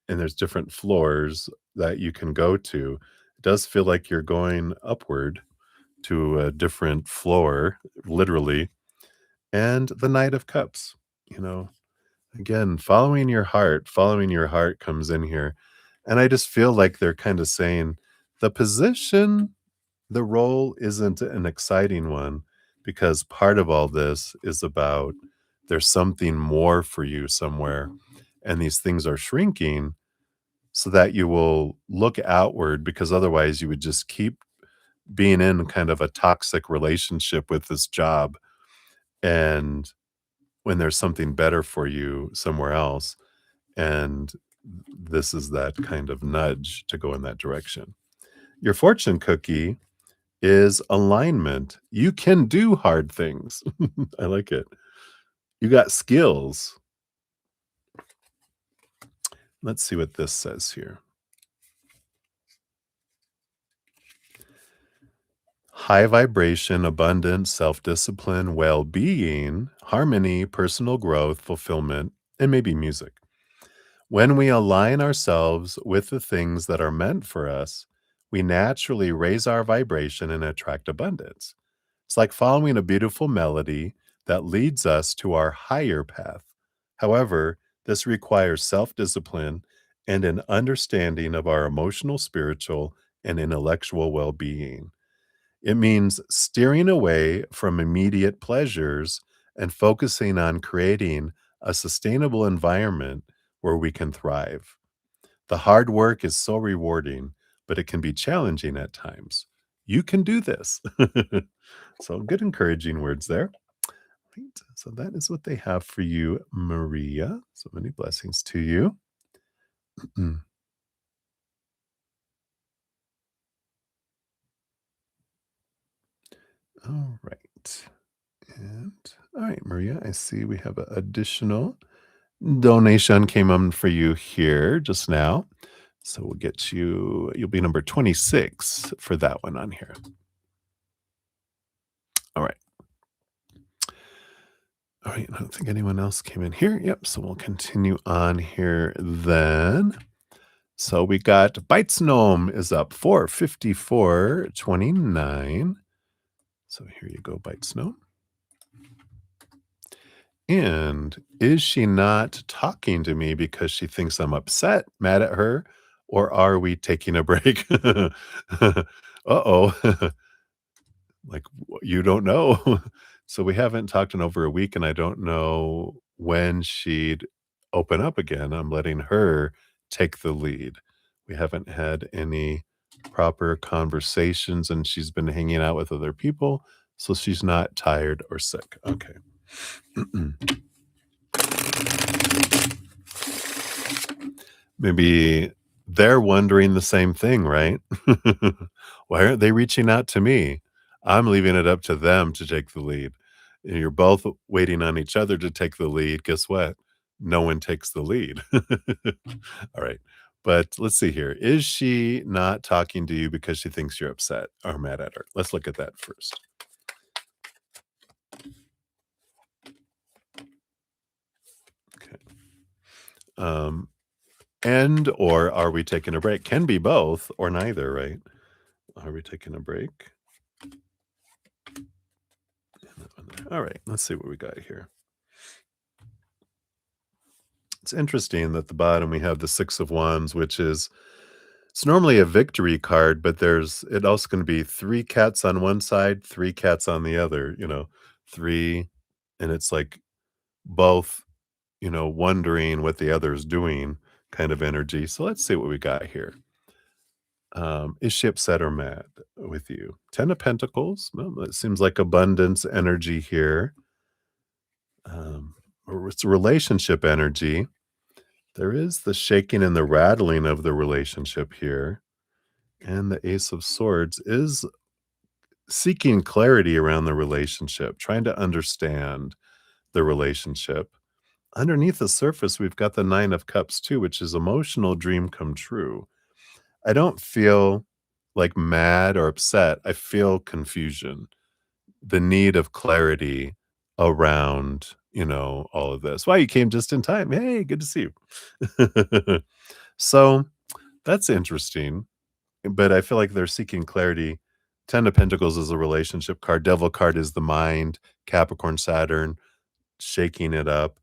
Speaker 1: and there's different floors that you can go to, it does feel like you're going upward to a different floor, literally. and the Knight of Cups, you know, again, following your heart comes in here. And I just feel like they're kind of saying the position, the role isn't an exciting one because part of all this is about there's something more for you somewhere. And these things are shrinking so that you will look outward because otherwise you would just keep being in kind of a toxic relationship with this job. And when there's something better for you somewhere else, and this is that kind of nudge to go in that direction. Your fortune cookie is alignment. You can do hard things. I like it. You got skills. Let's see what this says here. High vibration, abundance, self discipline, well being, harmony, personal growth, fulfillment, and maybe music. When we align ourselves with the things that are meant for us, we naturally raise our vibration and attract abundance. It's like following a beautiful melody that leads us to our higher path. However, this requires self discipline and an understanding of our emotional, spiritual, and intellectual well being. It means steering away from immediate pleasures and focusing on creating a sustainable environment where we can thrive. The hard work is so rewarding, but it can be challenging at times. You can do this. So, good encouraging words there. Right. So, that is what they have for you, Maria. So many blessings to you. Mm. All right. And all right, Maria, I see we have an additional donation came on for you here just now. So we'll get you, you'll be number 26 for that one on here. All right. All right. I don't think anyone else came in here. Yep. So we'll continue on here then. So we got Bites Gnome is up 454.29. So here you go, Bites Gnome. And is she not talking to me because she thinks I'm upset, mad at her, or are we taking a break? Uh-oh. Like, you don't know. So we haven't talked in over a week, and I don't know when she'd open up again. I'm letting her take the lead. We haven't had any proper conversations, and she's been hanging out with other people, so she's not tired or sick. Okay. Maybe they're wondering the same thing, right? Why aren't they reaching out to me? I'm leaving it up to them to take the lead. And you're both waiting on each other to take the lead. Guess what? No one takes the lead. All right. But let's see here. Is she not talking to you because she thinks you're upset or mad at her? Let's look at that first. Okay. Um, and or are we taking a break? Can be both or neither, right? Are we taking a break? All right, let's see what we got here. It's interesting that at the bottom we have the Six of Wands, which is it's normally a victory card, but there's it also going to be three cats on one side, three cats on the other, three, and it's like both, wondering what the other is doing kind of energy. So let's see what we got here. Is she upset or mad with you? Ten of Pentacles. Well, it seems like abundance energy here. Or it's relationship energy. There is the shaking and the rattling of the relationship here. And the Ace of Swords is seeking clarity around the relationship, trying to understand the relationship. Underneath the surface, we've got the Nine of Cups too, which is emotional dream come true. I don't feel like mad or upset. I feel confusion, the need of clarity around, all of this. Wow, you came just in time. Hey, good to see you. So that's interesting. But I feel like they're seeking clarity Ten of Pentacles is a relationship card. Devil card is the mind. Capricorn, Saturn, shaking it up,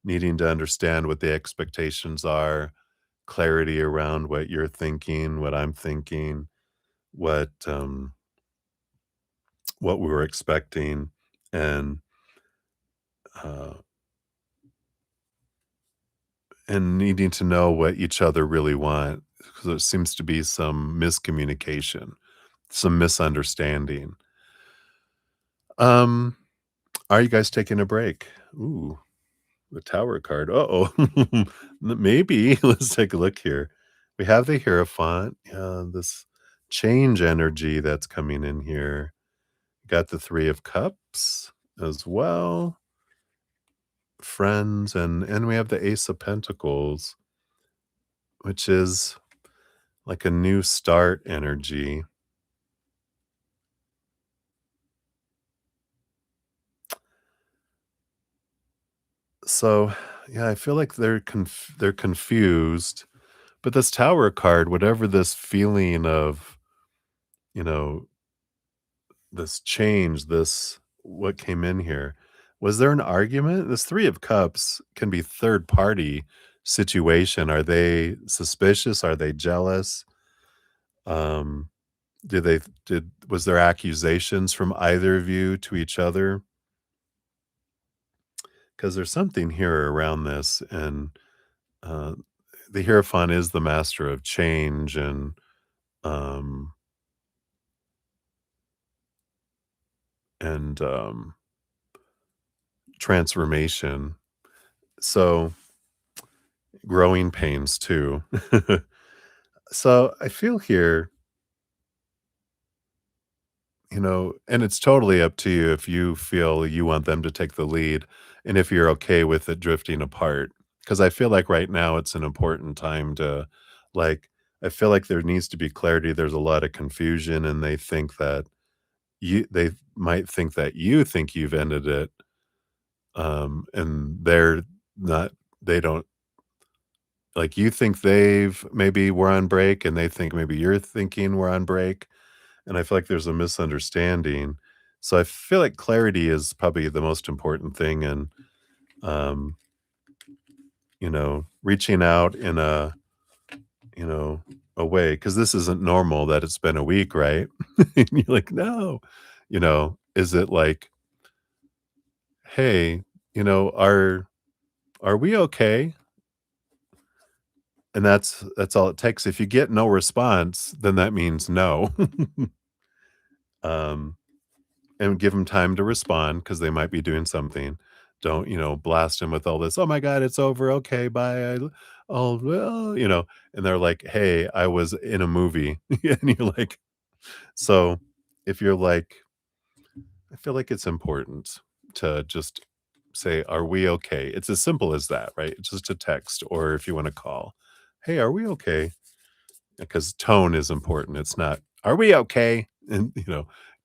Speaker 1: needing to understand what the expectations are, clarity around what you're thinking, what I'm thinking, what we were expecting, and uh, and needing to know what each other really want, because there seems to be some miscommunication, some misunderstanding. Um, are you guys taking a break? Ooh, the Tower card. Uh-oh. Maybe. Let's take a look here. We have the Hierophant, this change energy that's coming in here. Got the Three of Cups as well, friends, and we have the Ace of Pentacles, which is like a new start energy. So, yeah, I feel like they're confused, but this Tower card, whatever this feeling of, you know, this change, this what came in here, was there an argument? This Three of Cups can be third party situation. Are they suspicious? Are they jealous? Um, did was there accusations from either of you to each other? Because there's something here around this, and uh, the Hierophant is the master of change um, and transformation. So growing pains too. So I feel here, and it's totally up to you if you feel you want them to take the lead and if you're okay with it drifting apart. Because I feel like right now it's an important time to, like, I feel like there needs to be clarity. There's a lot of confusion, and they might think that you think you've ended it, and they're not, they don't, like, you think they've maybe we're on break, and they think maybe you're thinking we're on break. And I feel like there's a misunderstanding. So I feel like clarity is probably the most important thing, and, um, reaching out in you know, a way, because this isn't normal that it's been a week, right? And you're like, "No." Is it like, "Hey, are we okay?" And that's all it takes. If you get no response, then that means no. Um and give them time to respond because they might be doing something. Don't, blast them with all this, "Oh my god, it's over. Okay, bye. Oh, well," and they're like, "Hey, I was in a movie." And you're like, so if you're like, I feel like it's important to just say, "Are we okay?" It's as simple as that, right? It's just a text, or if you want to call, "Hey, are we okay?" Because tone is important. It's not, "Are we okay?" And,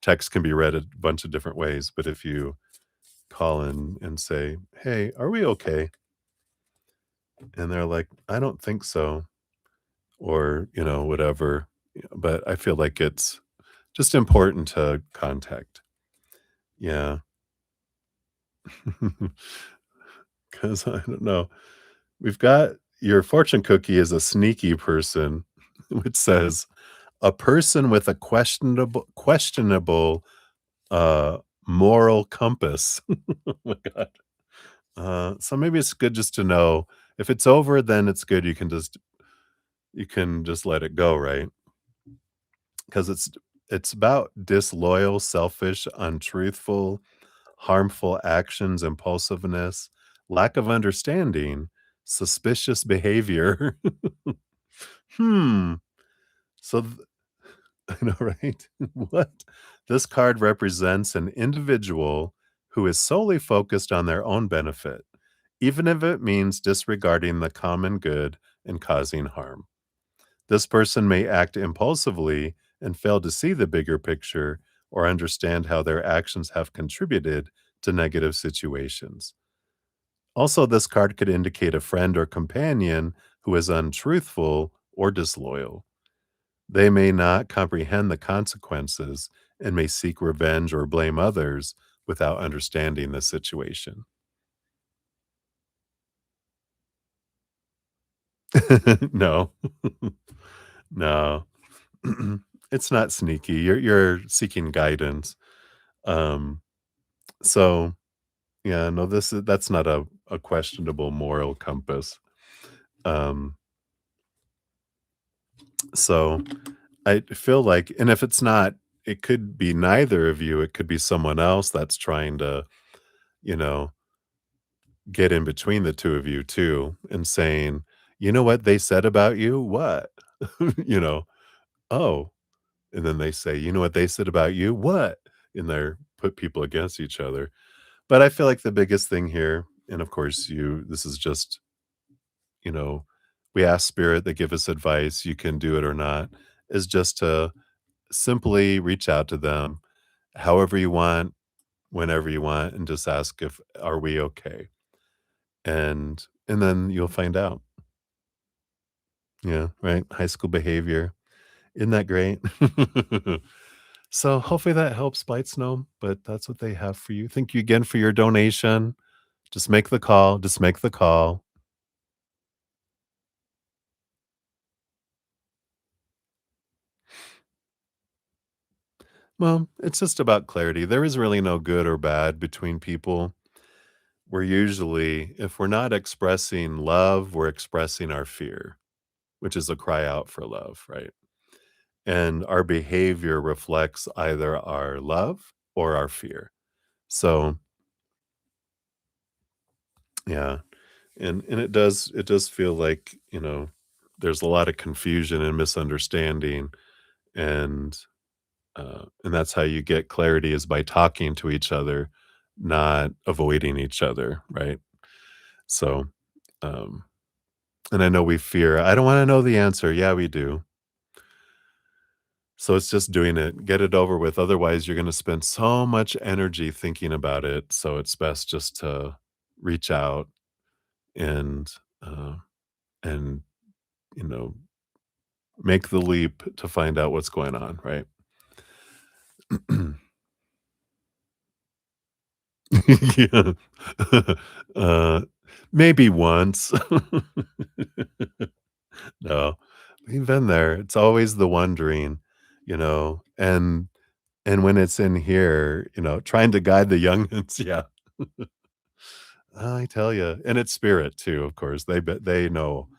Speaker 1: text can be read a bunch of different ways, but if you call in and say, "Hey, are we okay?" And they're like, "I don't think so," or, whatever. But I feel like it's just important to contact. Yeah. Because I don't know. We've got your fortune cookie is a sneaky person, which says, "A person with a questionable, uh, moral compass." Oh my god. So maybe it's good just to know if it's over, then it's good. You can just let it go, right? Because it's about disloyal, selfish, untruthful, harmful actions, impulsiveness, lack of understanding, suspicious behavior. Hmm. So I know, right? What? This card represents an individual who is solely focused on their own benefit, even if it means disregarding the common good and causing harm. This person may act impulsively and fail to see the bigger picture or understand how their actions have contributed to negative situations. Also, this card could indicate a friend or companion who is untruthful or disloyal. They may not comprehend the consequences and may seek revenge or blame others without understanding the situation. No. No. It's not sneaky. You're seeking guidance. Um, so yeah, no, that's not a questionable moral compass. Um, so I feel like, and if it's not, it could be neither of you. It could be someone else that's trying to, you know, get in between the two of you too, and saying, you know what they said about you? What? you know, oh, and then they say, you know what they said about you? What? And they're put people against each other. But I feel like the biggest thing here, and of course, this is just, you know, we ask spirit, they give us advice, you can do it or not, is just to simply reach out to them however you want, whenever you want, and just ask if, are we okay? And then you'll find out. Yeah, right. High school behavior. Isn't that great? So hopefully that helps Blight Snow, but that's what they have for you. Thank you again for your donation. Just make the call. Just make the call. Well, it's just about clarity. There is really no good or bad between people. We're usually, if we're not expressing love, we're expressing our fear, which is a cry out for love, right? And our behavior reflects either our love or our fear. So, yeah. And it does feel like, there's a lot of confusion and misunderstanding, and that's how you get clarity is by talking to each other, not avoiding each other, right? So, um, and I know we fear, I don't want to know the answer. Yeah, we do. So it's just doing it, get it over with. Otherwise, you're going to spend so much energy thinking about it. So it's best just to reach out and, uh, and, you know, make the leap to find out what's going on, right? Yeah. Uh, maybe once. No, we've been there. It's always the wondering, and when it's in here, trying to guide the youngins, yeah. I tell you, and it's spirit too, of course. They know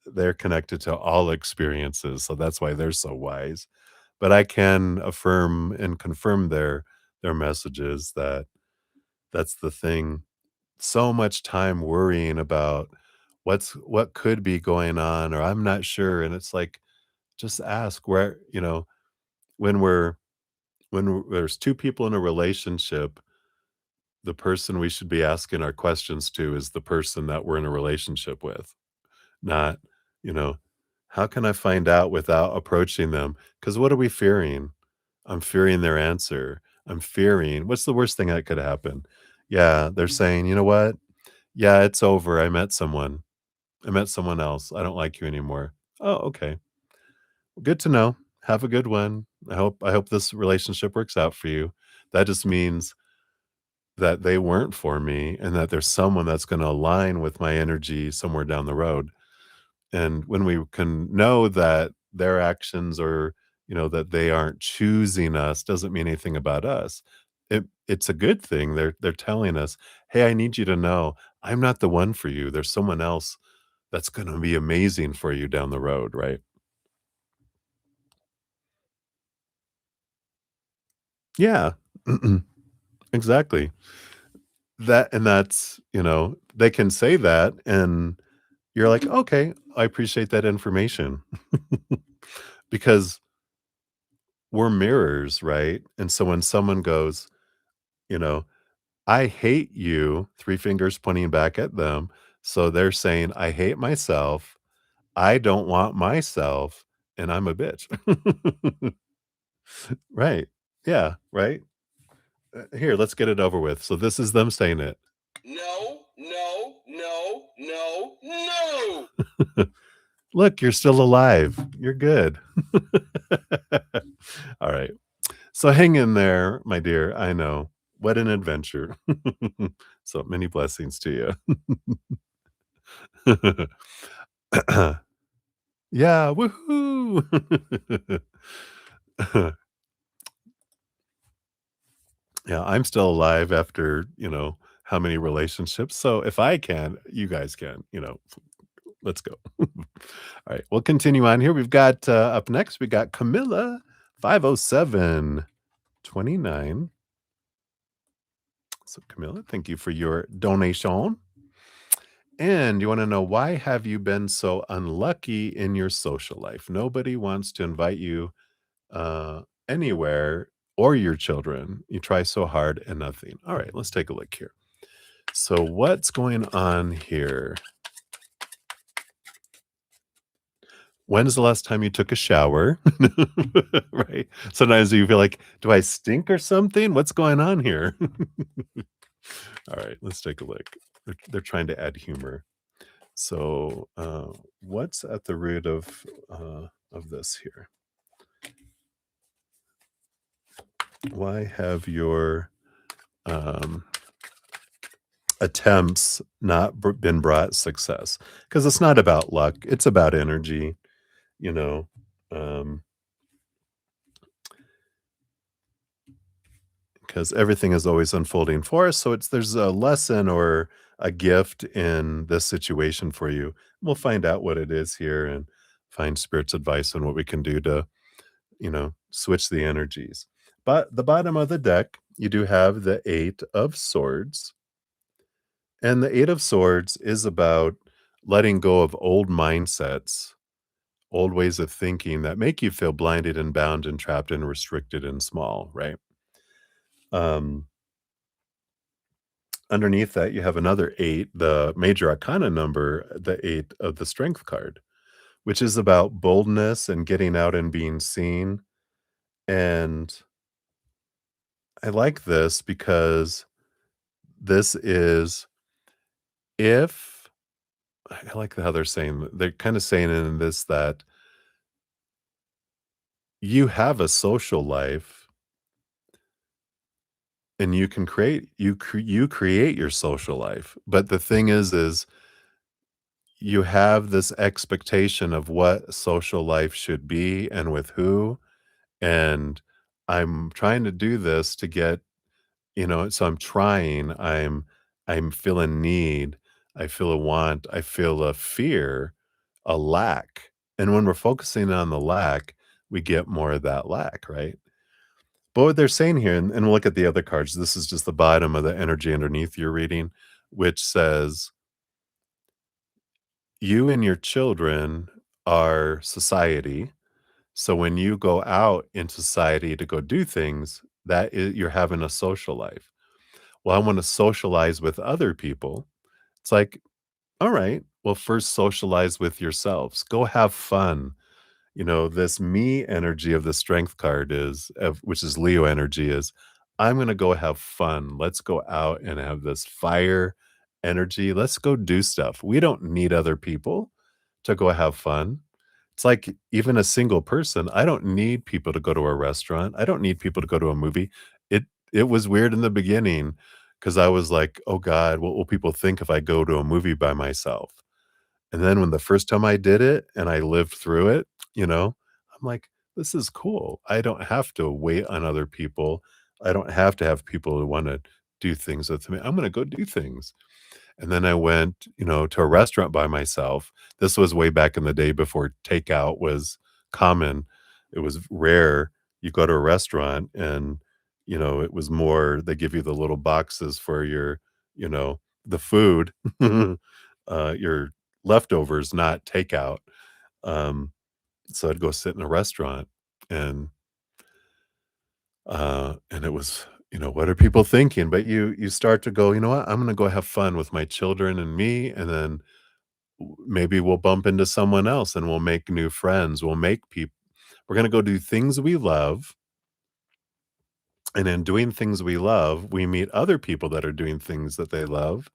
Speaker 1: they're connected to all experiences, so that's why they're so wise. But I can affirm and confirm their messages that that's the thing. So much time worrying about what could be going on, or I'm not sure, and it's like, just ask where, when there's 2 people in a relationship, the person we should be asking our questions to is the person that we're in a relationship with, not, you know, "How can I find out without approaching them? Because what are we fearing? I'm fearing their answer. I'm fearing what's the worst thing that could happen? Yeah, they're saying, "You know what? Yeah, it's over. I met someone. I met someone else. I don't like you anymore." "Oh, okay. Good to know. Have a good one. I hope this relationship works out for you." That just means that they weren't for me and that there's someone that's gonna align with my energy somewhere down the road. And when we can know that their actions or, that they aren't choosing us doesn't mean anything about us. It's a good thing. They're telling us, "Hey, I need you to know I'm not the one for you. There's someone else that's gonna be amazing for you down the road," right? Yeah. Exactly. They can say that, and you're like, "Okay, I appreciate that information." Because we're mirrors, right? And so when someone goes, you know, "I hate you," 3 fingers pointing back at them. So they're saying, "I hate myself, I don't want myself, and I'm a bitch." Right. Yeah, right? Here, let's get it over with. So this is them saying it. No, no, no, no, no. "Look, you're still alive. You're good." All right. So hang in there, my dear. I know. What an adventure. So many blessings to you. Yeah, woohoo. Yeah, I'm still alive after, how many relationships. So if I can, you guys can, let's go. All right, we'll continue on here. We've got up next, we got Camilla 50729. So Camilla, thank you for your donation. And you want to know, why have you been so unlucky in your social life? Nobody wants to invite you uh, anywhere, or your children. You try so hard and nothing. All right, let's take a look here. So, what's going on here? When's the last time you took a shower? Right. Sometimes you feel like, do I stink or something? What's going on here? All right, let's take a look. They're trying to add humor. So, what's at the root of this here? Why have your um, attempts not been brought success? Because it's not about luck; it's about energy. You know, um, because everything is always unfolding for us. So there's a lesson or a gift in this situation for you. We'll find out what it is here and find spirit's advice on what we can do to, switch the energies. But the bottom of the deck, you do have the Eight of Swords. And the Eight of Swords is about letting go of old mindsets, old ways of thinking that make you feel blinded and bound and trapped and restricted and small, right? Um, Underneath that, you have another eight, the major arcana number, the eight of the strength card, which is about boldness and getting out and being seen. And I like this because this is, if I like how they're kind of saying in this that you have a social life and you can you create your social life. But the thing is you have this expectation of what social life should be and with who. And I'm trying to do this to get, so I'm trying, I'm feeling need, I feel a want, I feel a fear, a lack. And when we're focusing on the lack, we get more of that lack, right? But what they're saying here, and we'll look at the other cards. This is just the bottom of the energy underneath your reading, which says, you and your children are society. So when you go out in society to go do things, you're having a social life. Well, I want to socialize with other people. It's like, all right, well, first socialize with yourselves. Go have fun. This me energy of the strength card which is Leo energy, is I'm going to go have fun. Let's go out and have this fire energy. Let's go do stuff. We don't need other people to go have fun. It's like, even a single person, I don't need people to go to a restaurant. I don't need people to go to a movie. It it was weird in the beginning because I was like, "Oh god, what will people think if I go to a movie by myself?" And then when the first time I did it and I lived through it, I'm like, "This is cool. I don't have to wait on other people. I don't have to have people who wanna do things with me. I'm gonna go do things." And then I went, to a restaurant by myself. This was way back in the day before takeout was common. It was rare. You go to a restaurant and, it was more, they give you the little boxes for the food, your leftovers, not takeout. Um, so I'd go sit in a restaurant and and it was, what are people thinking? But you start to go, you know what? I'm gonna go have fun with my children and me, and then maybe we'll bump into someone else and we'll make new friends. We're gonna go do things we love, and in doing things we love, we meet other people that are doing things that they love,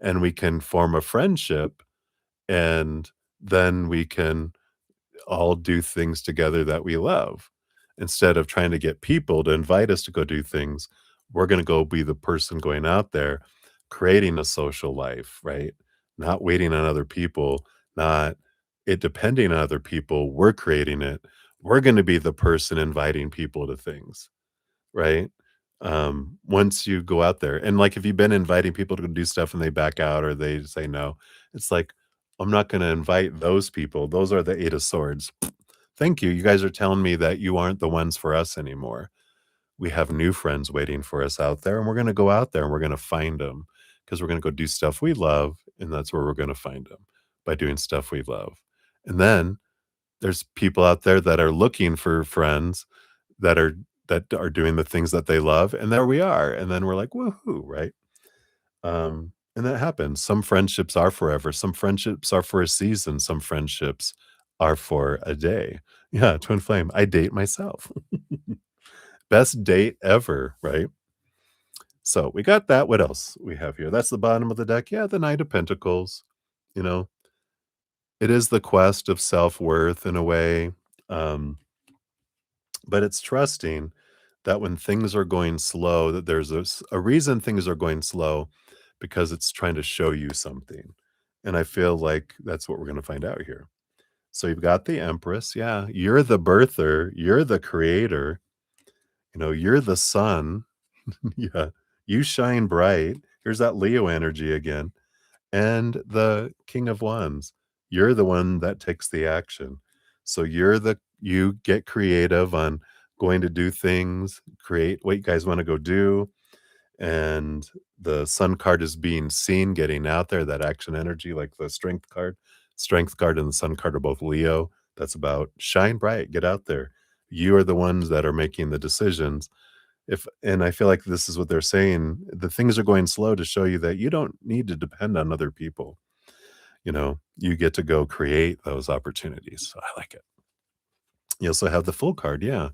Speaker 1: and we can form a friendship, and then we can all do things together that we love. Instead of trying to get people to invite us to go do things, we're gonna go be the person going out there, creating a social life, right? Not waiting on other people, not it depending on other people, we're creating it. We're gonna be the person inviting people to things, right? Once you go out there and, like, if you've been inviting people to do stuff and they back out or they say no, it's like, I'm not gonna invite those people. Those are the 8 of swords. Thank you. You guys are telling me that you aren't the ones for us anymore. We have new friends waiting for us out there, and we're gonna go out there and we're gonna find them because 'cause we're gonna go do stuff we love, and that's where we're gonna find them, by doing stuff we love. And then there's people out there that are looking for friends that are that are doing the things that they love, and there we are, and then we're like, "Woohoo," right? And that happens. Some friendships are forever, some friendships are for a season, some friendships are for a day. Yeah, twin flame. I date myself. Best date ever, right? So, we got that. What else we have here? That's the bottom of the deck. Yeah, the Knight of Pentacles, you know, it is the quest of self-worth in a way, um, but it's trusting that when things are going slow, that there's a reason things are going slow because it's trying to show you something. And I feel like that's what we're going to find out here. So you've got the Empress. Yeah, you're the birther, you're the creator, you're the sun. Yeah, you shine bright. Here's that Leo energy again. And the King of Wands. You're the one that takes the action. So you get creative on going to do things, create what you guys want to go do. And the Sun card is being seen, getting out there, that action energy, like the Strength card. Strength card and the Sun card are both Leo. That's about shine bright, get out there. You are the ones that are making the decisions. If and I feel like this is what they're saying, the things are going slow to show you that you don't need to depend on other people. You get to go create those opportunities. So I like it. You also have the Full card, yeah.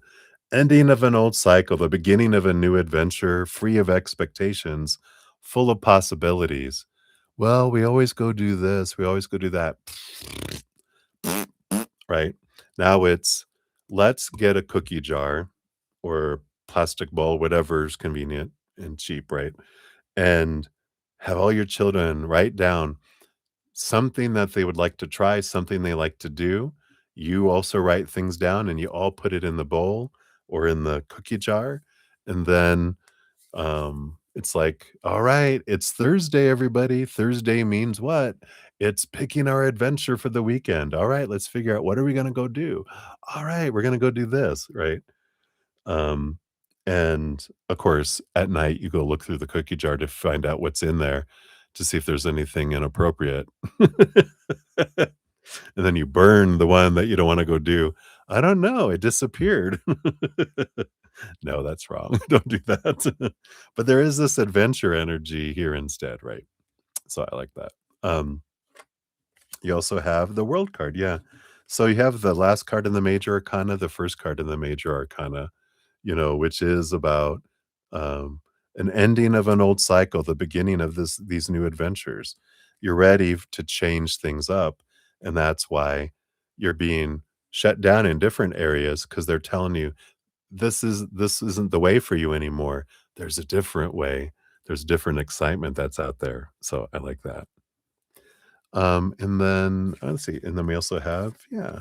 Speaker 1: Ending of an old cycle, the beginning of a new adventure, free of expectations, full of possibilities. Well, we always go do this, we always go do that. Right? Now it's let's get a cookie jar or plastic bowl, whatever's convenient and cheap, right? And have all your children write down something that they would like to try, something they like to do. You also write things down and you all put it in the bowl or in the cookie jar. And then it's like, all right, it's Thursday, everybody. Thursday means what? It's picking our adventure for the weekend. All right, let's figure out what are we going to go do. All right, we're going to go do this, right? Um, and of course, at night, you go look through the cookie jar to find out what's in there to see if there's anything inappropriate. And then you burn the one that you don't want to go do. I don't know. It disappeared. No, that's wrong. Don't do that. But there is this adventure energy here instead, right? So I like that. Um, you also have the World card. Yeah. So you have the last card in the Major Arcana, the first card in the Major Arcana, which is about um, an ending of an old cycle, the beginning of these new adventures. You're ready to change things up, and that's why you're being shut down in different areas because they're telling you this isn't the way for you anymore. There's a different way. There's different excitement that's out there. So I like that. And then let's see, and then we also have, yeah,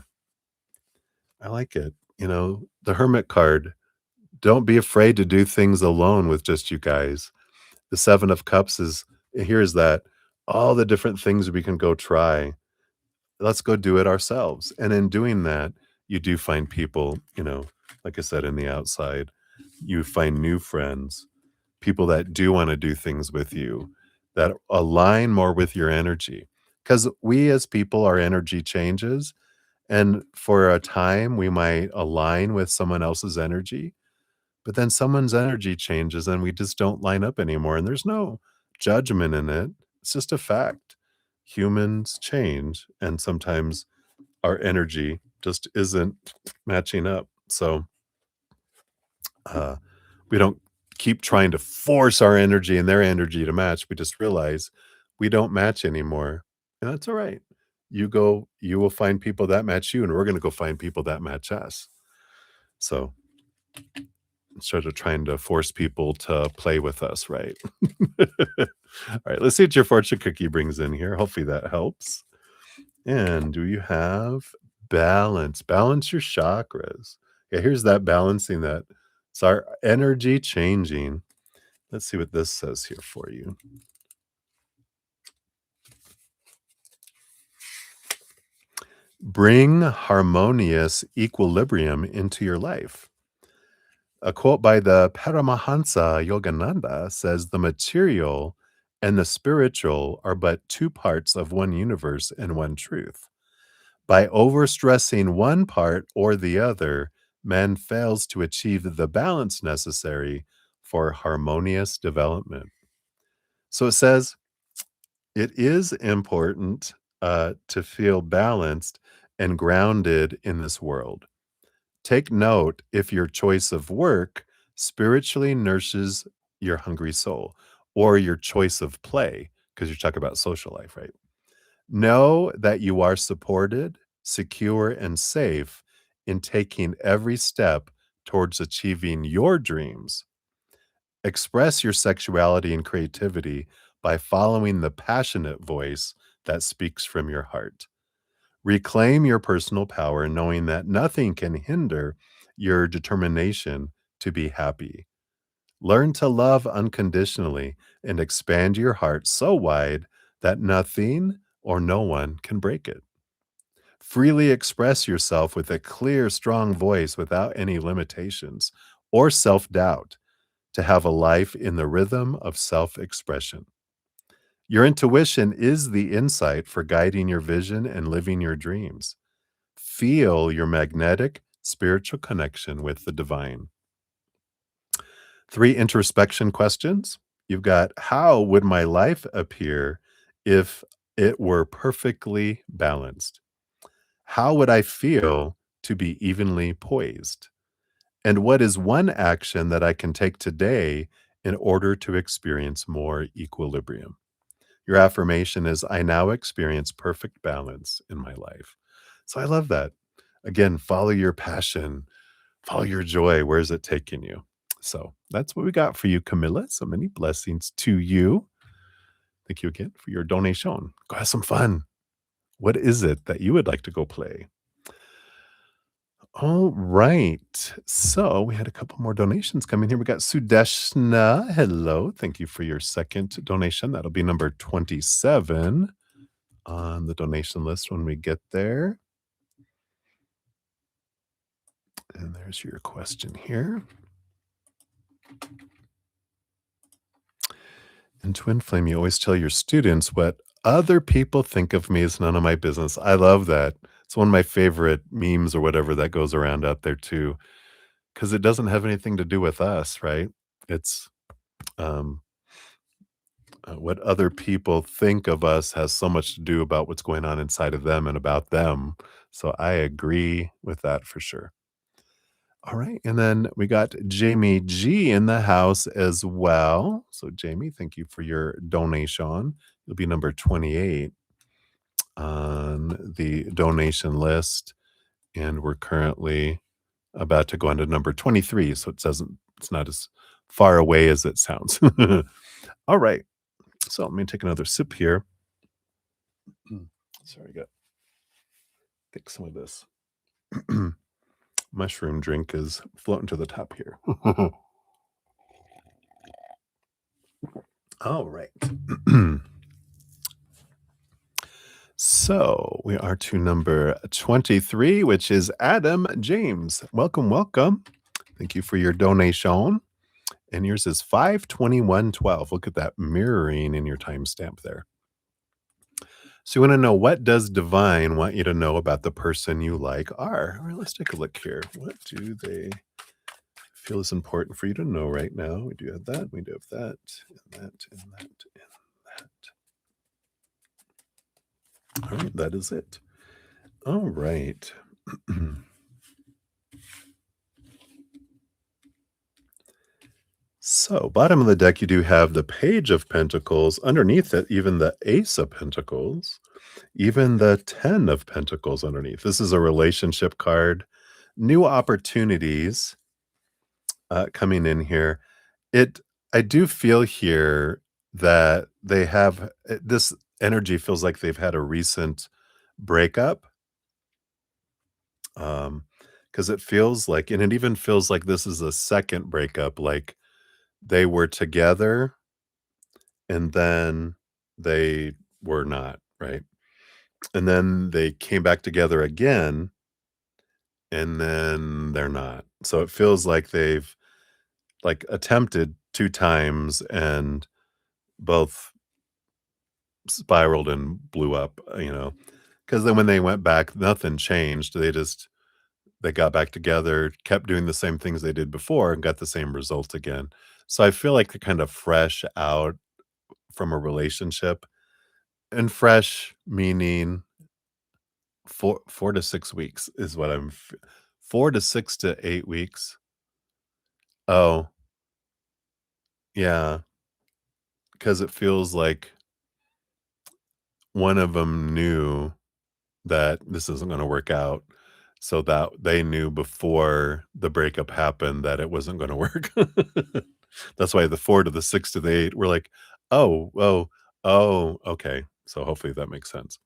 Speaker 1: I like it. The Hermit card. Don't be afraid to do things alone with just you guys. The 7 of Cups is here's that, all the different things we can go try. Let's go do it ourselves. And in doing that, you do find people, like I said, in the outside, you find new friends, people that do want to do things with you, that align more with your energy. Because we as people, our energy changes. And for a time, we might align with someone else's energy, but then someone's energy changes and we just don't line up anymore, and there's no judgment in it. It's just a fact. Humans change, and sometimes our energy just isn't matching up. So, uh, we don't keep trying to force our energy and their energy to match. We just realize we don't match anymore, and that's all right. You will find people that match you, and we're gonna go find people that match us. So instead of trying to force people to play with us, right? All right, let's see what your fortune cookie brings in here. Hopefully that helps. And do you have balance? Balance your chakras. Yeah, here's that balancing that. It's our energy changing. Let's see what this says here for you. Bring harmonious equilibrium into your life. A quote by the Paramahansa Yogananda says the material and the spiritual are but two parts of one universe and one truth. By overstressing one part or the other, man fails to achieve the balance necessary for harmonious development. So it says it is important to feel balanced and grounded in this world. Take note if your choice of work spiritually nourishes your hungry soul or your choice of play, because you're talking about social life, right? Know that you are supported, secure, and safe in taking every step towards achieving your dreams. Express your sexuality and creativity by following the passionate voice that speaks from your heart. Reclaim your personal power, knowing that nothing can hinder your determination to be happy. Learn to love unconditionally and expand your heart so wide that nothing or no one can break it. Freely express yourself with a clear, strong voice without any limitations or self doubt to have a life in the rhythm of self expression. Your intuition is the insight for guiding your vision and living your dreams. Feel your magnetic spiritual connection with the divine. 3 introspection questions. You've got, how would my life appear if it were perfectly balanced? How would I feel to be evenly poised? And what is one action that I can take today in order to experience more equilibrium? Your affirmation is, I now experience perfect balance in my life. So I love that. Again, follow your passion, follow your joy. Where is it taking you? So that's what we got for you, Camilla. So many blessings to you. Thank you again for your donation. Go have some fun. What is it that you would like to go play? All right. So we had a couple more donations coming here. We got Sudeshna. Hello. Thank you for your second donation. That'll be number 27 on the donation list when we get there. And there's your question here. In Twin Flame, you always tell your students what other people think of me is none of my business. I love that. It's one of my favorite memes or whatever that goes around out there too, because it doesn't have anything to do with us, right? It's um, what other people think of us has so much to do about what's going on inside of them and about them. So I agree with that for sure. All right. And then we got Jamie G in the house as well. So, Jamie, thank you for your donation. You'll be number 28 on the donation list. And we're currently about to go on to number 23. So it's not as far away as it sounds. All right. So let me take another sip here. Sorry, I got to take some of this. Mushroom drink is floating to the top here. All right. So we are to number 23, which is Adam James. Welcome, welcome. Thank you for your donation. And yours is 52112. Look at that mirroring in your timestamp there. So you want to know, what does divine want you to know about the person you like are? All right, let's take a look here. What do they feel is important for you to know right now? We do have that, we do have that, and that, and that, and that. All right, that is it. All right. So, bottom of the deck, you do have the Page of Pentacles. Underneath it, even the Ace of Pentacles, even the 10 of Pentacles underneath. This is a relationship card. New opportunities coming in here. It I do feel here that they have this energy feels like they've had a recent breakup, because it feels like and it even feels like this is a second breakup, like, they were together and then they were not, right? And then they came back together again, and then they're not. So it feels like they've, like, attempted 2 times and both spiraled and blew up, because then when they went back, nothing changed. They got back together, kept doing the same things they did before, and got the same result again. So I feel like they're kind of fresh out from a relationship, and fresh meaning 4 to 6 weeks is what 4 to 6 to 8 weeks. Oh, yeah, because it feels like one of them knew that this isn't gonna work out, so that they knew before the breakup happened that it wasn't gonna work. That's why the 4 to the 6 to the 8, we're like, "Oh, oh, oh, okay." So hopefully that makes sense.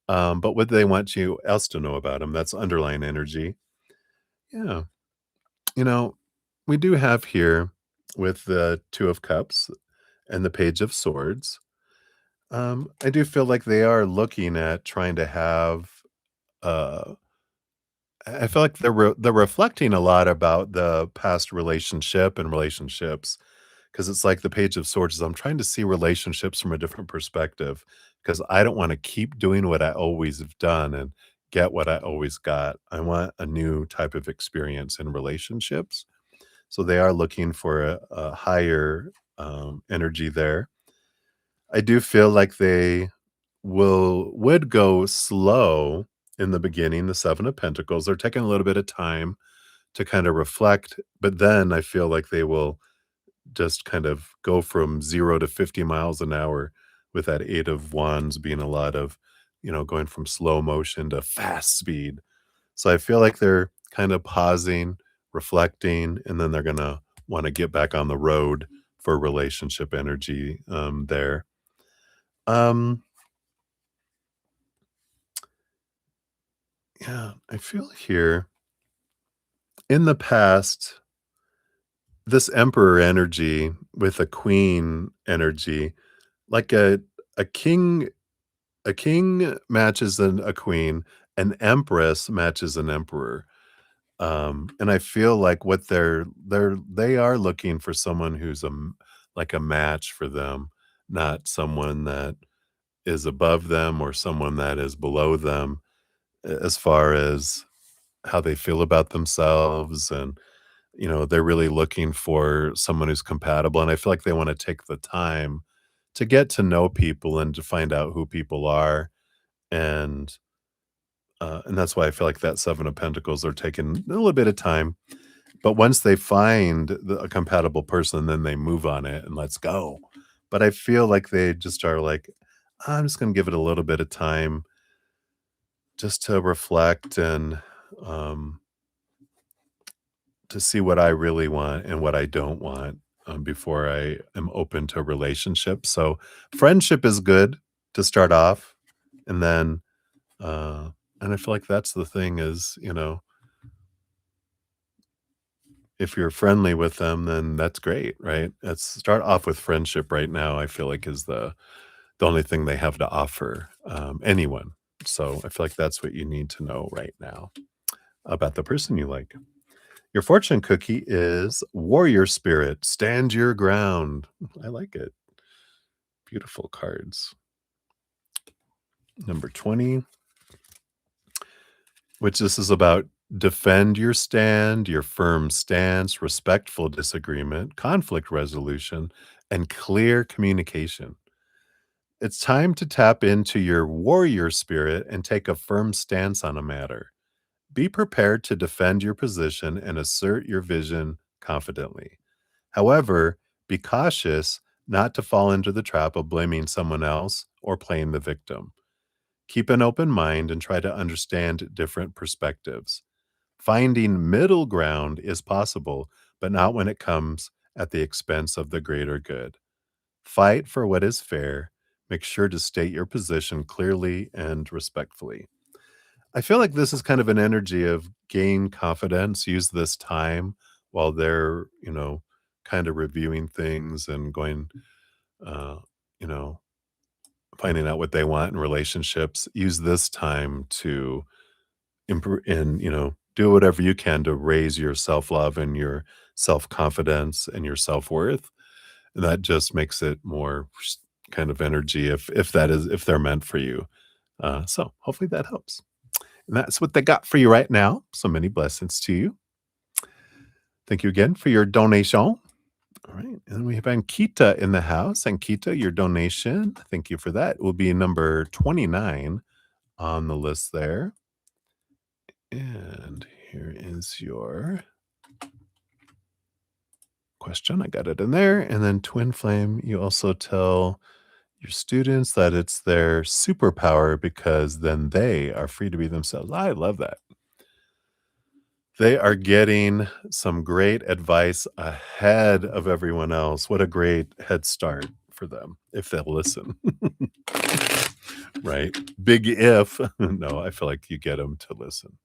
Speaker 1: But what do they want you else to know about them? That's underlying energy. Yeah. You know, we do have here with the 2 of Cups and the Page of Swords, I do feel like they are looking at trying to have, uh I feel like they're reflecting a lot about the past relationship and relationships, because it's like the Page of Swords is I'm trying to see relationships from a different perspective, because I don't wanna keep doing what I always have done and get what I always got. I want a new type of experience in relationships. So they are looking for a higher, energy there. I do feel like they would go slow in the beginning, the 7 of Pentacles. They're taking a little bit of time to kinda reflect, but then I feel like they will just kind of go from 0 to 50 miles an hour with that 8 of Wands being a lot of, going from slow motion to fast speed. So I feel like they're kind of pausing, reflecting, and then they're gonna wanna get back on the road for relationship energy, there. Um, yeah, I feel here in the past, this Emperor energy with a Queen energy, like a king a king matches a queen, an empress matches an emperor. And I feel like what they are looking for someone who's like a match for them, not someone that is above them or someone that is below them as far as how they feel about themselves. And, they're really looking for someone who's compatible. And I feel like they want to take the time to get to know people and to find out who people are. And that's why I feel like that 7 of Pentacles are taking a little bit of time. But once they find a compatible person, then they move on it and let's go. But I feel like they just are like, I'm just going to give it a little bit of time just to reflect and um, to see what I really want and what I don't want before I am open to relationships. So friendship is good to start off. And then, and I feel like that's the thing is, if you're friendly with them, then that's great, right? Let's start off with friendship right now, I feel like is the only thing they have to offer, anyone. So I feel like that's what you need to know right now about the person you like. Your fortune cookie is warrior spirit, stand your ground. I like it. Beautiful cards. Number 20, which this is about defend your stand, your firm stance, respectful disagreement, conflict resolution, and clear communication. It's time to tap into your warrior spirit and take a firm stance on a matter. Be prepared to defend your position and assert your vision confidently. However, be cautious not to fall into the trap of blaming someone else or playing the victim. Keep an open mind and try to understand different perspectives. Finding middle ground is possible, but not when it comes at the expense of the greater good. Fight for what is fair. Make sure to state your position clearly and respectfully. I feel like this is kind of an energy of gain confidence, use this time while they're, kind of reviewing things and going, uh, you know, finding out what they want in relationships. Use this time to improve and, do whatever you can to raise your self-love and your self-confidence and your self-worth. And that just makes it more kind of energy if they're meant for you. So hopefully that helps. And that's what they got for you right now. So many blessings to you. Thank you again for your donation. All right. And we have Ankita in the house. Ankita, your donation, thank you for that, will be number 29 on the list there. And here is your question. I got it in there. And then Twin Flame, you also tell your students that it's their superpower because then they are free to be themselves. I love that. They are getting some great advice ahead of everyone else. What a great head start for them if they'll listen. Right? Big if. No, I feel like you get them to listen.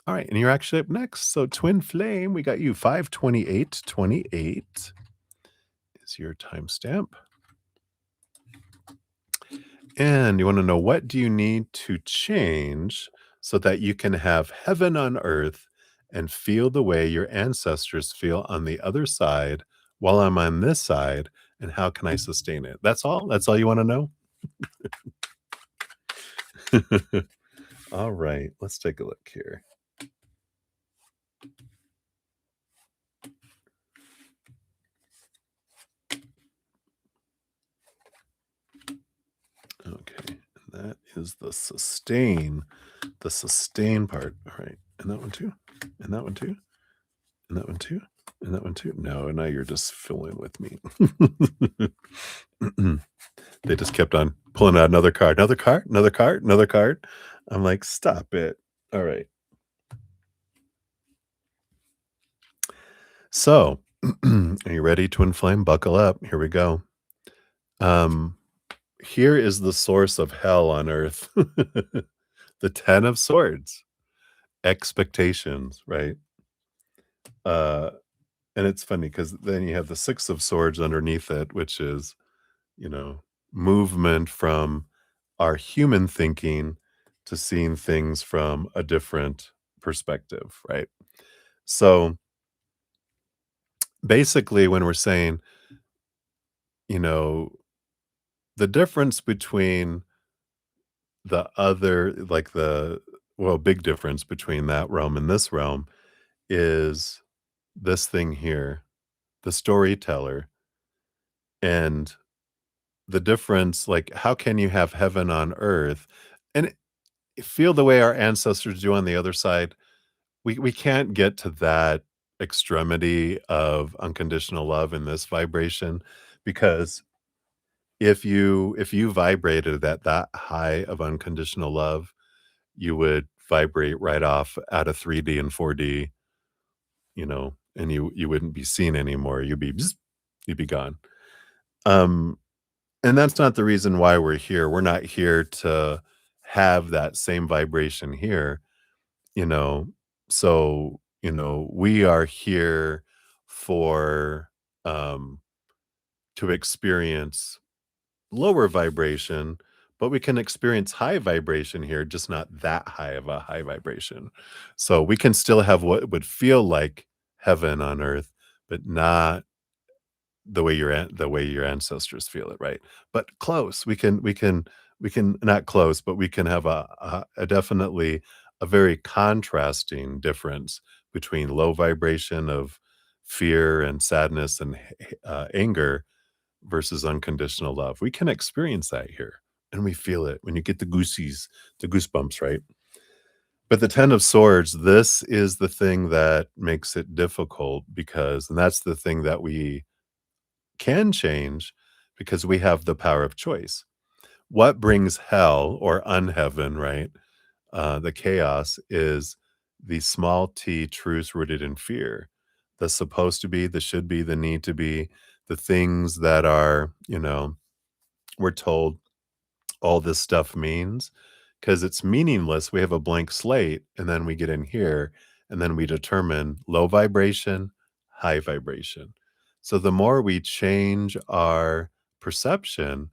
Speaker 1: All right, and you're actually up next. So Twin Flame, we got you 52828 is your timestamp. And you want to know, what do you need to change so that you can have heaven on earth and feel the way your ancestors feel on the other side while I'm on this side? And how can I sustain it? That's all? That's all you want to know? All right, let's take a look here. Okay, that is the sustain part. All right, and that one too, and that one too, and that one too, and that one too. No, now you're just filling with me. They just kept on pulling out another card, another card, another card, another card. I'm like, stop it. All right. So, are you ready, Twin Flame? Buckle up. Here we go. Here is the source of hell on earth. The 10 of Swords. Expectations, right? And it's funny because then you have the 6 of Swords underneath it, which is, movement from our human thinking to seeing things from a different perspective, right? So basically, when we're saying, you know, the difference between the other, like big difference between that realm and this realm is this thing here, the storyteller, and the difference, like, how can you have heaven on earth and feel the way our ancestors do on the other side? We can't get to that extremity of unconditional love in this vibration, because if you vibrated at that high of unconditional love, you would vibrate right off out of 3D and 4D, and you wouldn't be seen anymore. You'd be bzz, you'd be gone. Um, and that's not the reason why we're here. We're not here to have that same vibration here, you know. So, we are here for to experience lower vibration, but we can experience high vibration here, just not that high of a high vibration. So we can still have what would feel like heaven on earth, but not the way your ancestors feel it, right? But close. We can not close, but we can have a definitely a very contrasting difference between low vibration of fear and sadness and anger versus unconditional love. We can experience that here, and we feel it when you get the goosebumps, right? But the 10 of Swords, this is the thing that makes it difficult, and that's the thing that we can change because we have the power of choice. What brings hell or unheaven, right? The chaos is the small t truths rooted in fear. the supposed to be, the should be, the need to be, the things that are, we're told all this stuff means, because it's meaningless. We have a blank slate, and then we get in here, and then we determine low vibration, high vibration. So the more we change our perception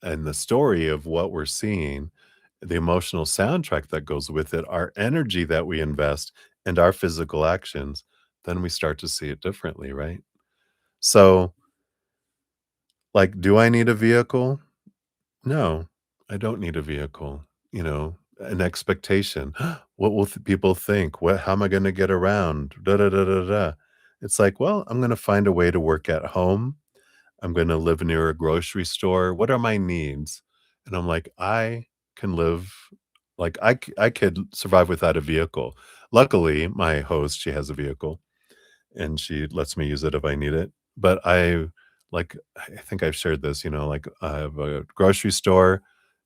Speaker 1: and the story of what we're seeing, the emotional soundtrack that goes with it, our energy that we invest, and our physical actions, then we start to see it differently, right? So, like, do I need a vehicle? No, I don't need a vehicle. An expectation. What will people think? How am I going to get around? Da, da, da, da, da. It's like, well, I'm going to find a way to work at home. I'm going to live near a grocery store. What are my needs? And I'm like, I can live, like, I could survive without a vehicle. Luckily, my host, she has a vehicle and she lets me use it if I need it. But I think I've shared this, like I have a grocery store,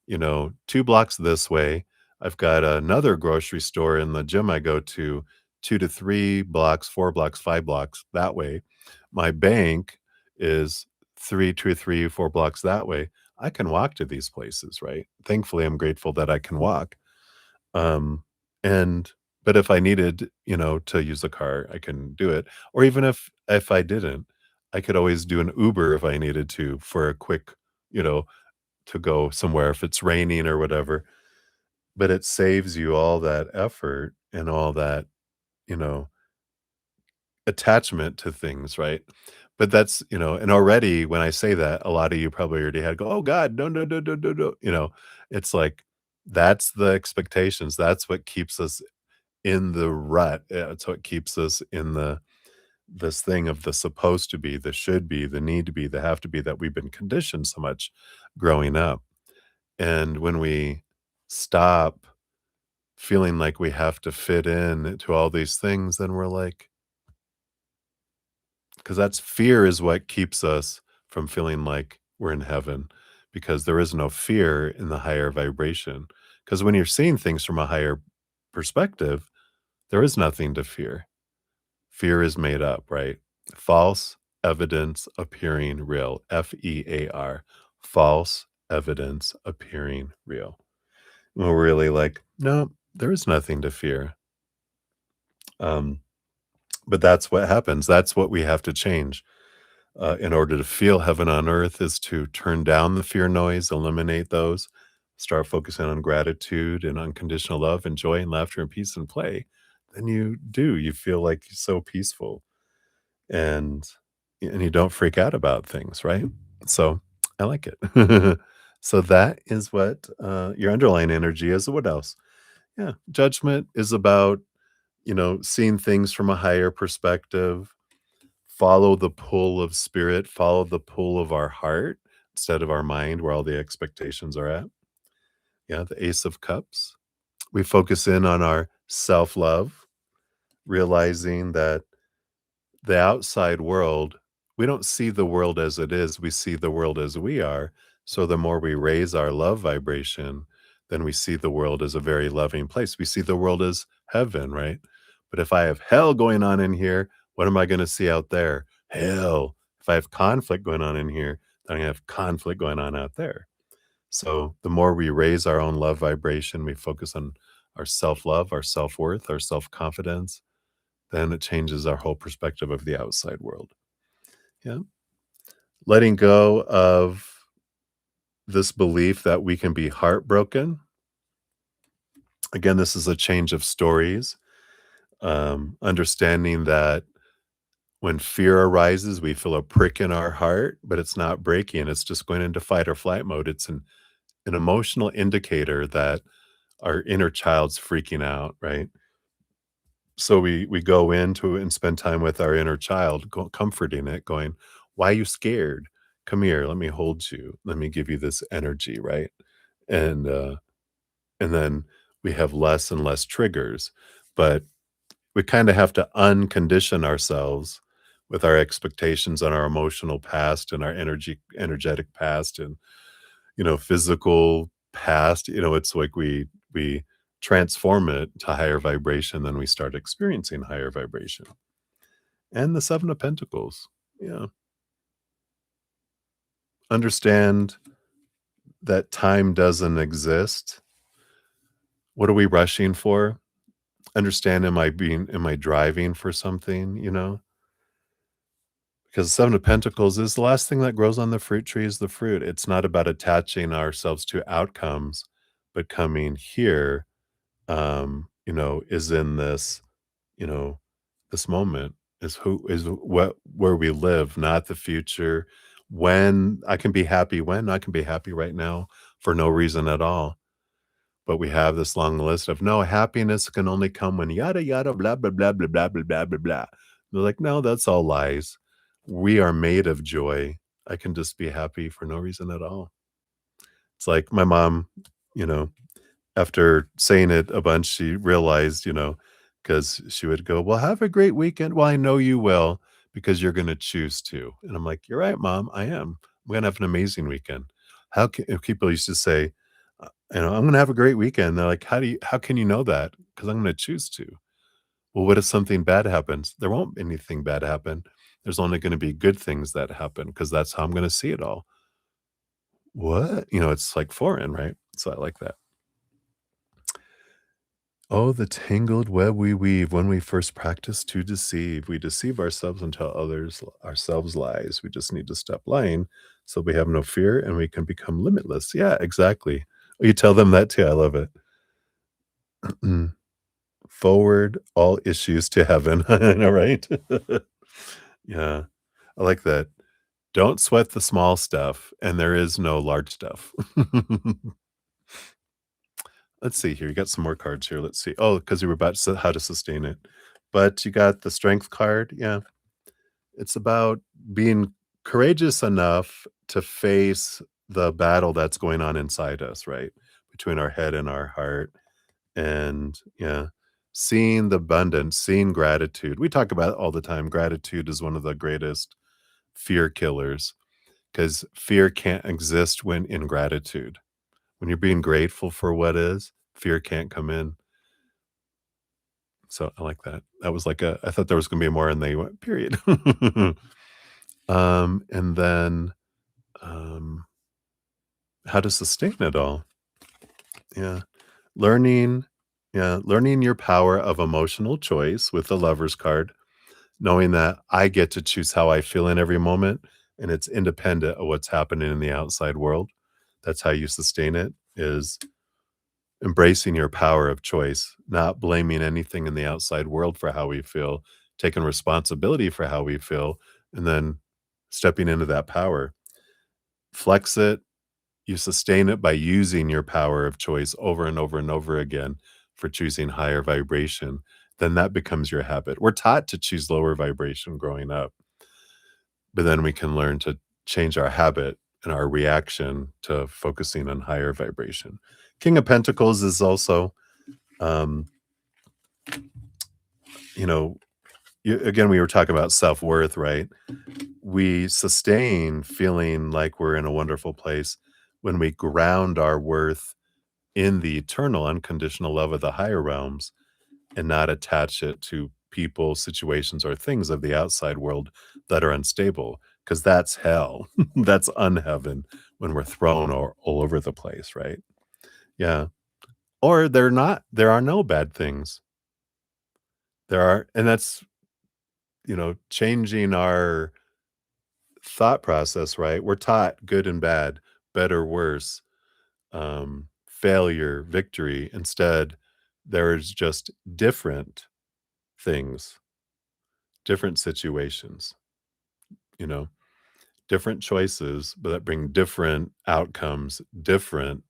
Speaker 1: 2 blocks this way. I've got another grocery store in the gym I go to 2 to 3 blocks, 4 blocks, 5 blocks that way. My bank is 2 or 3, 4 blocks that way. I can walk to these places, right? Thankfully, I'm grateful that I can walk. Um, and but if I needed, to use a car, I can do it. Or even if I didn't, I could always do an Uber if I needed to for a quick, you know, to go somewhere if it's raining or whatever. But it saves you all that effort and all that, you know, attachment to things, right? But that's, and already when I say that, a lot of you probably already had go, "Oh God, no, no, no, no, no, no." It's like that's the expectations. That's what keeps us in the rut. It's what keeps us in this thing of the supposed to be, the should be, the need to be, the have to be that we've been conditioned so much growing up. And when we stop feeling like we have to fit in to all these things, then we're like, because that's fear is what keeps us from feeling like we're in heaven, because there is no fear in the higher vibration. Because when you're seeing things from a higher perspective, there is nothing to fear. Fear is made up, right? False evidence appearing real. FEAR. False evidence appearing real. And we're really like, no, there is nothing to fear. Um, but that's what happens. That's what we have to change. In order to feel heaven on earth is to turn down the fear noise, eliminate those, start focusing on gratitude and unconditional love and joy and laughter and peace and play. Then you feel like you're so peaceful and you don't freak out about things, right? So I like it. So that is what your underlying energy is. What else? Yeah, judgment is about seeing things from a higher perspective. Follow the pull of spirit, follow the pull of our heart instead of our mind, where all the expectations are at. Yeah, the Ace of Cups. We focus in on our self love, realizing that the outside world, we don't see the world as it is, we see the world as we are. So the more we raise our love vibration, then we see the world as a very loving place. We see the world as heaven, right? But if I have hell going on in here, what am I going to see out there? Hell. If I have conflict going on in here, then I have conflict going on out there. So the more we raise our own love vibration, we focus on our self love, our self worth, our self confidence, then it changes our whole perspective of the outside world. Yeah. Letting go of this belief that we can be heartbroken. Again, this is a change of stories. Understanding that when fear arises, we feel a prick in our heart, but it's not breaking. It's just going into fight or flight mode. It's an emotional indicator that our inner child's freaking out, right? So we go into and spend time with our inner child, comforting it, going, "Why are you scared? Come here, let me hold you. Let me give you this energy," right? And and then we have less and less triggers, but we kind of have to uncondition ourselves with our expectations on our emotional past and our energetic past and physical past. It's like we transform it to higher vibration, then we start experiencing higher vibration. and the 7 of Pentacles. Yeah. Understand that time doesn't exist. What are we rushing for? Understand, am I driving for something, you know? Because 7 of Pentacles is the last thing that grows on the fruit tree is the fruit. It's not about attaching ourselves to outcomes, but coming here, is in this, you know, this moment is what where we live, not the future. When I can be happy when I can be happy right now for no reason at all. But we have this long list of no happiness can only come when yada yada blah blah blah blah blah blah blah blah blah. They're like, no, that's all lies. We are made of joy. I can just be happy for no reason at all. It's like my mom, you know, after saying it a bunch, she realized, because she would go, "Well, have a great weekend." "Well, I know you will because you're gonna choose to." And I'm like, "You're right, mom, I am. I'm gonna have an amazing weekend." How can if people used to say, "I'm gonna have a great weekend." They're like, how can you know that?" "'Cause I'm gonna choose to." "Well, what if something bad happens?" "There won't anything bad happen. There's only gonna be good things that happen because that's how I'm gonna see it all." "What?" It's like foreign, right? So I like that. Oh, the tangled web we weave when we first practice to deceive. We deceive ourselves and tell ourselves lies. We just need to stop lying so we have no fear and we can become limitless. Yeah, exactly. You tell them that too. I love it. Forward all issues to heaven. I know, right? Yeah, I like that. Don't sweat the small stuff, and there is no large stuff. Let's see here. You got some more cards here. Let's see. Oh, because you were about how to sustain it. But you got the strength card. Yeah. It's about being courageous enough to face the battle that's going on inside us, right? Between our head and our heart. And yeah, seeing the abundance, seeing gratitude. We talk about it all the time. Gratitude is one of the greatest fear killers because fear can't exist when in gratitude. When you're being grateful for what is, fear can't come in. So I like that. That was like I thought there was gonna be more and they went, period. And then um how to sustain it all. Yeah. Learning, learning your power of emotional choice with the lover's card, knowing that I get to choose how I feel in every moment and it's independent of what's happening in the outside world. That's how you sustain it is embracing your power of choice, not blaming anything in the outside world for how we feel, taking responsibility for how we feel, and then stepping into that power. Flex it. You sustain it by using your power of choice over and over and over again for choosing higher vibration. Then that becomes your habit. We're taught to choose lower vibration growing up, but then we can learn to change our habit and our reaction to focusing on higher vibration. King of Pentacles is also, um, you know, again, we were talking about self worth, right? We sustain feeling like we're in a wonderful place when we ground our worth in the eternal unconditional love of the higher realms and not attach it to people, situations, or things of the outside world that are unstable. Because that's hell. That's unheaven when we're thrown all over the place, right? Yeah. Or they're not, there are no bad things. There are, and that's, changing our thought process, right? We're taught good and bad, better, worse, failure, victory. Instead, there's just different things, different situations, you know, different choices, but that bring different outcomes, different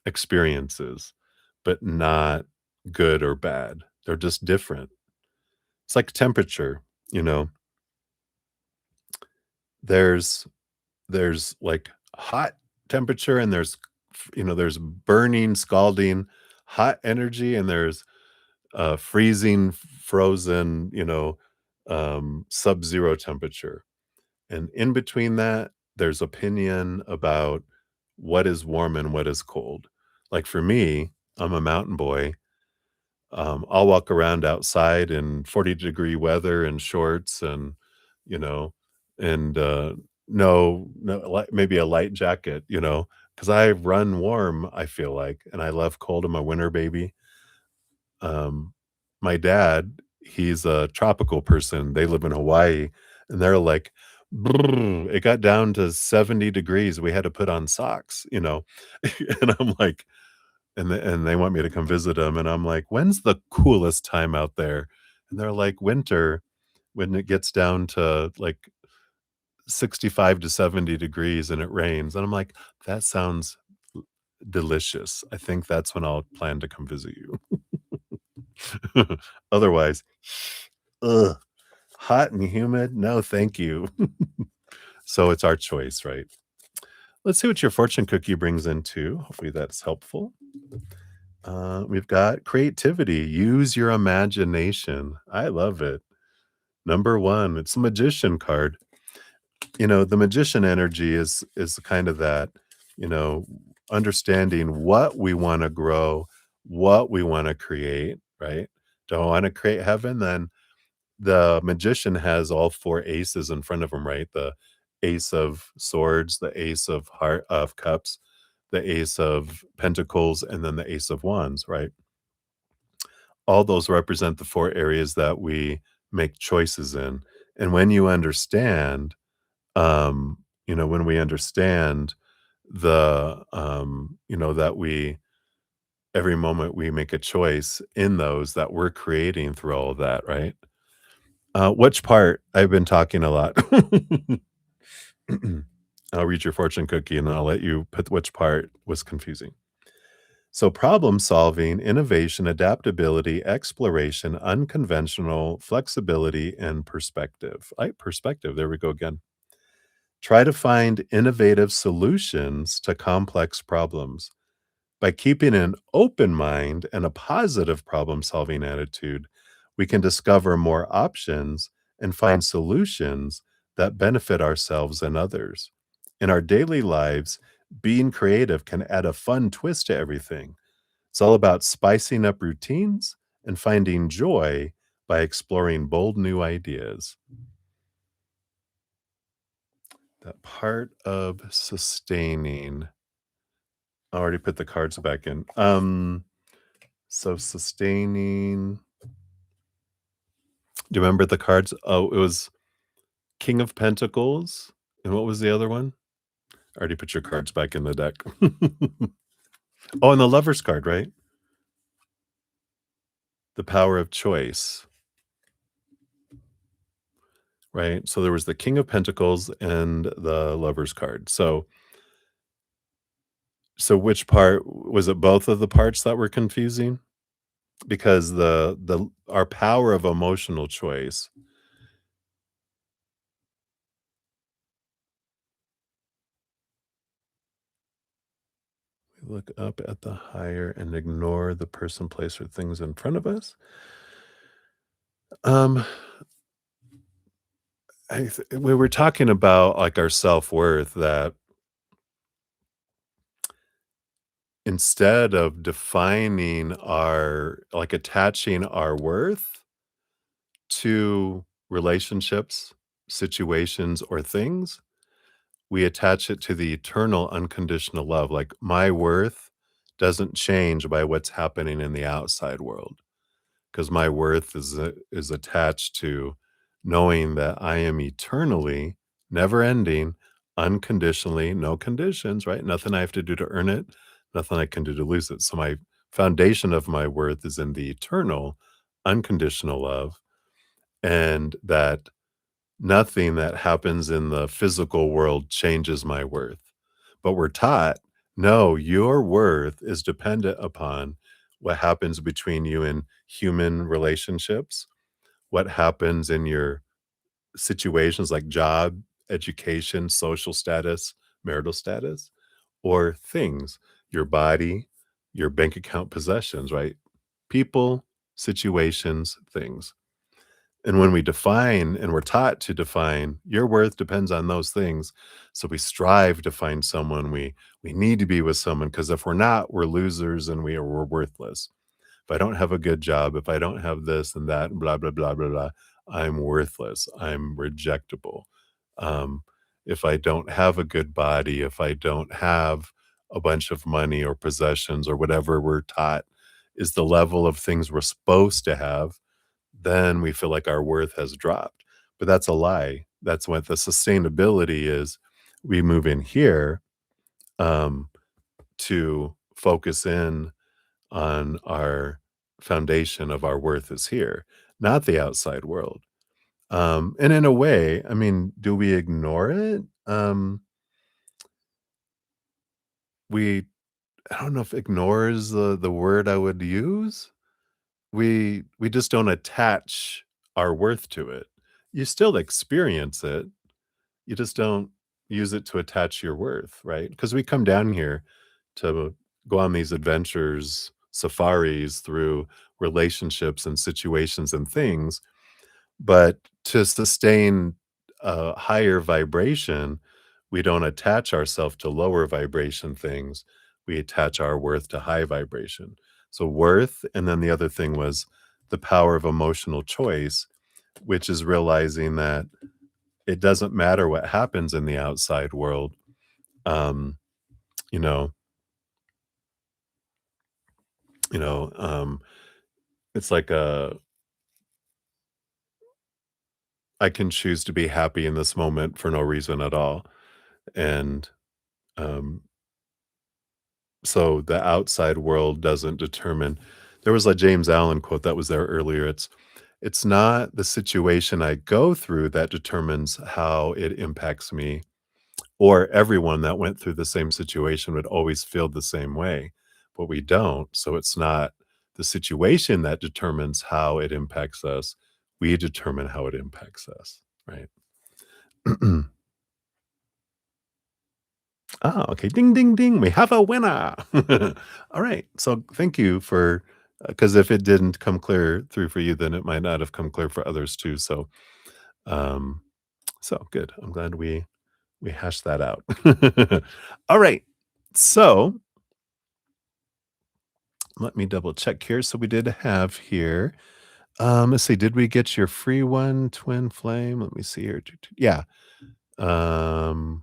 Speaker 1: experiences, but not good or bad. They're just different. It's like temperature, you know, there's like hot temperature and there's burning, scalding, hot energy, and there's freezing, frozen, sub-zero temperature. And in between that, there's opinion about what is warm and what is cold. Like for me, I'm a mountain boy. I'll walk around outside in 40-degree weather and shorts and, you know, and, no, maybe a light jacket, because I run warm, I feel like, and I love cold. I'm a winter baby. Um, my dad, he's a tropical person. They live in Hawaii, and they're like, "Brr, it got down to 70 degrees. We had to put on socks," And I'm like, and they want me to come visit them, and I'm like, "When's the coolest time out there?" And they're like, "Winter, when it gets down to, like, 65 to 70 degrees and it rains." And I'm like, "That sounds delicious. I think that's when I'll plan to come visit you." Otherwise, ugh, hot and humid? No, thank you. So it's our choice, right? Let's see what your fortune cookie brings in too. Hopefully that's helpful. We've got creativity. Use your imagination. I love it. Number one, it's a magician card. The magician energy is kind of that, you know, understanding what we want to grow, what we want to create, right? Do I want to create heaven? Then the magician has all four aces in front of him, right? The ace of swords, the ace of cups, the ace of pentacles, and then the ace of wands, right? All those represent the four areas that we make choices in. And when you understand, when we understand that we every moment we make a choice in those that we're creating through all of that, right? Which part? I've been talking a lot. I'll read your fortune cookie and I'll let you put which part was confusing. So, problem solving, innovation, adaptability, exploration, unconventional, flexibility, and perspective. Perspective. There we go again. Try to find innovative solutions to complex problems. By keeping an open mind and a positive problem solving attitude, we can discover more options and find solutions that benefit ourselves and others. In our daily lives, being creative can add a fun twist to everything. It's all about spicing up routines and finding joy by exploring bold new ideas. That part of sustaining. I already put the cards back in. So sustaining. Do you remember the cards? Oh, it was King of Pentacles. And what was the other one? I already put your cards back in the deck. Oh, and the Lover's card, right? The power of choice, right? So there was the King of Pentacles and the Lover's card. So which part was it? Both of the parts that were confusing? Because the our power of emotional choice. We look up at the higher and ignore the person, place, or things in front of us. Um, we were talking about like our self-worth, that instead of defining attaching our worth to relationships, situations, or things, we attach it to the eternal unconditional love. Like my worth doesn't change by what's happening in the outside world, because my worth is attached to knowing that I am eternally, never ending, unconditionally, no conditions, right? Nothing I have to do to earn it, nothing I can do to lose it. So my foundation of my worth is in the eternal, unconditional love, and that nothing that happens in the physical world changes my worth. But we're taught, no, your worth is dependent upon what happens between you and human relationships, what happens in your situations like job, education, social status, marital status, or things, your body, your bank account possessions, right? People, situations, things. And when we define and we're taught to define, your worth depends on those things. So we strive to find someone. We need to be with someone, because if we're not, we're losers and we're worthless. If I don't have a good job, if I don't have this and that, and blah, blah, blah, blah, blah, I'm worthless. I'm rejectable. Um, if I don't have a good body, if I don't have a bunch of money or possessions or whatever we're taught is the level of things we're supposed to have, then we feel like our worth has dropped. But that's a lie. That's what the sustainability is. We move in here um, to focus in on our foundation of our worth is here, not the outside world. And in a way, I mean, do we ignore it? We I don't know if ignore is the word I would use. We just don't attach our worth to it. You still experience it, you just don't use it to attach your worth, right? Because we come down here to go on these adventures, safaris through relationships and situations and things, but to sustain a higher vibration, we don't attach ourselves to lower vibration things. We attach our worth to high vibration. So worth, and then the other thing was the power of emotional choice, which is realizing that it doesn't matter what happens in the outside world. Um, you know, you know, it's like I can choose to be happy in this moment for no reason at all. And um, so the outside world doesn't determine. There was a James Allen quote that was there earlier. It's not the situation I go through that determines how it impacts me, or everyone that went through the same situation would always feel the same way, but we don't. So it's not the situation that determines how it impacts us. We determine how it impacts us, right? Ah, okay. Ding, ding, ding. We have a winner. All right. So thank you for, because if it didn't come clear through for you, then it might not have come clear for others too. Um, so good. I'm glad we hashed that out. All right. So let me double check here. So we did have here. Let's see. Did we get your free one, twin flame? Let me see here. Yeah. Um,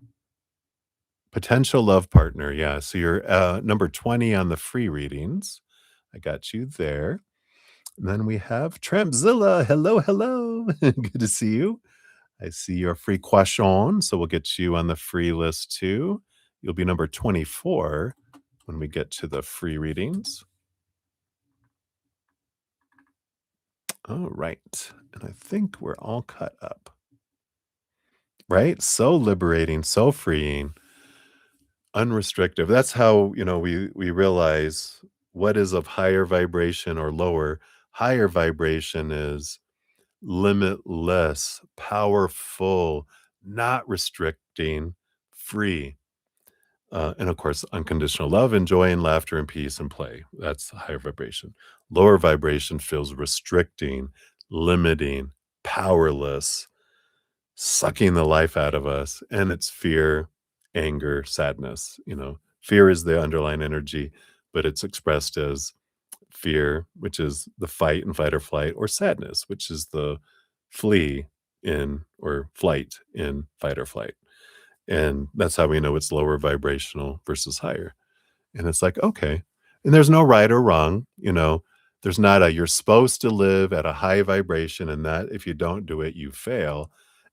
Speaker 1: Potential love partner. Yeah. So you're number 20 on the free readings. I got you there. And then we have Trampzilla. Hello, hello. Good to see you. I see your free question. So we'll get you on the free list too. You'll be number 24 when we get to the free readings. All right. And I think we're all cut up, right? So liberating, so freeing, unrestricted. That's how, we realize what is of higher vibration or lower. Higher vibration is limitless, powerful, not restricting, free. And of course, unconditional love and joy and laughter and peace and play. That's higher vibration. Lower vibration feels restricting, limiting, powerless, sucking the life out of us. And it's fear, anger, sadness. Fear is the underlying energy, but it's expressed as fear, which is the fight and fight or flight, or sadness, which is the flee in or flight in fight or flight. And that's how we know it's lower vibrational versus higher. And it's like, okay. And there's no right or wrong, there's not a you're supposed to live at a high vibration and that if you don't do it, you fail.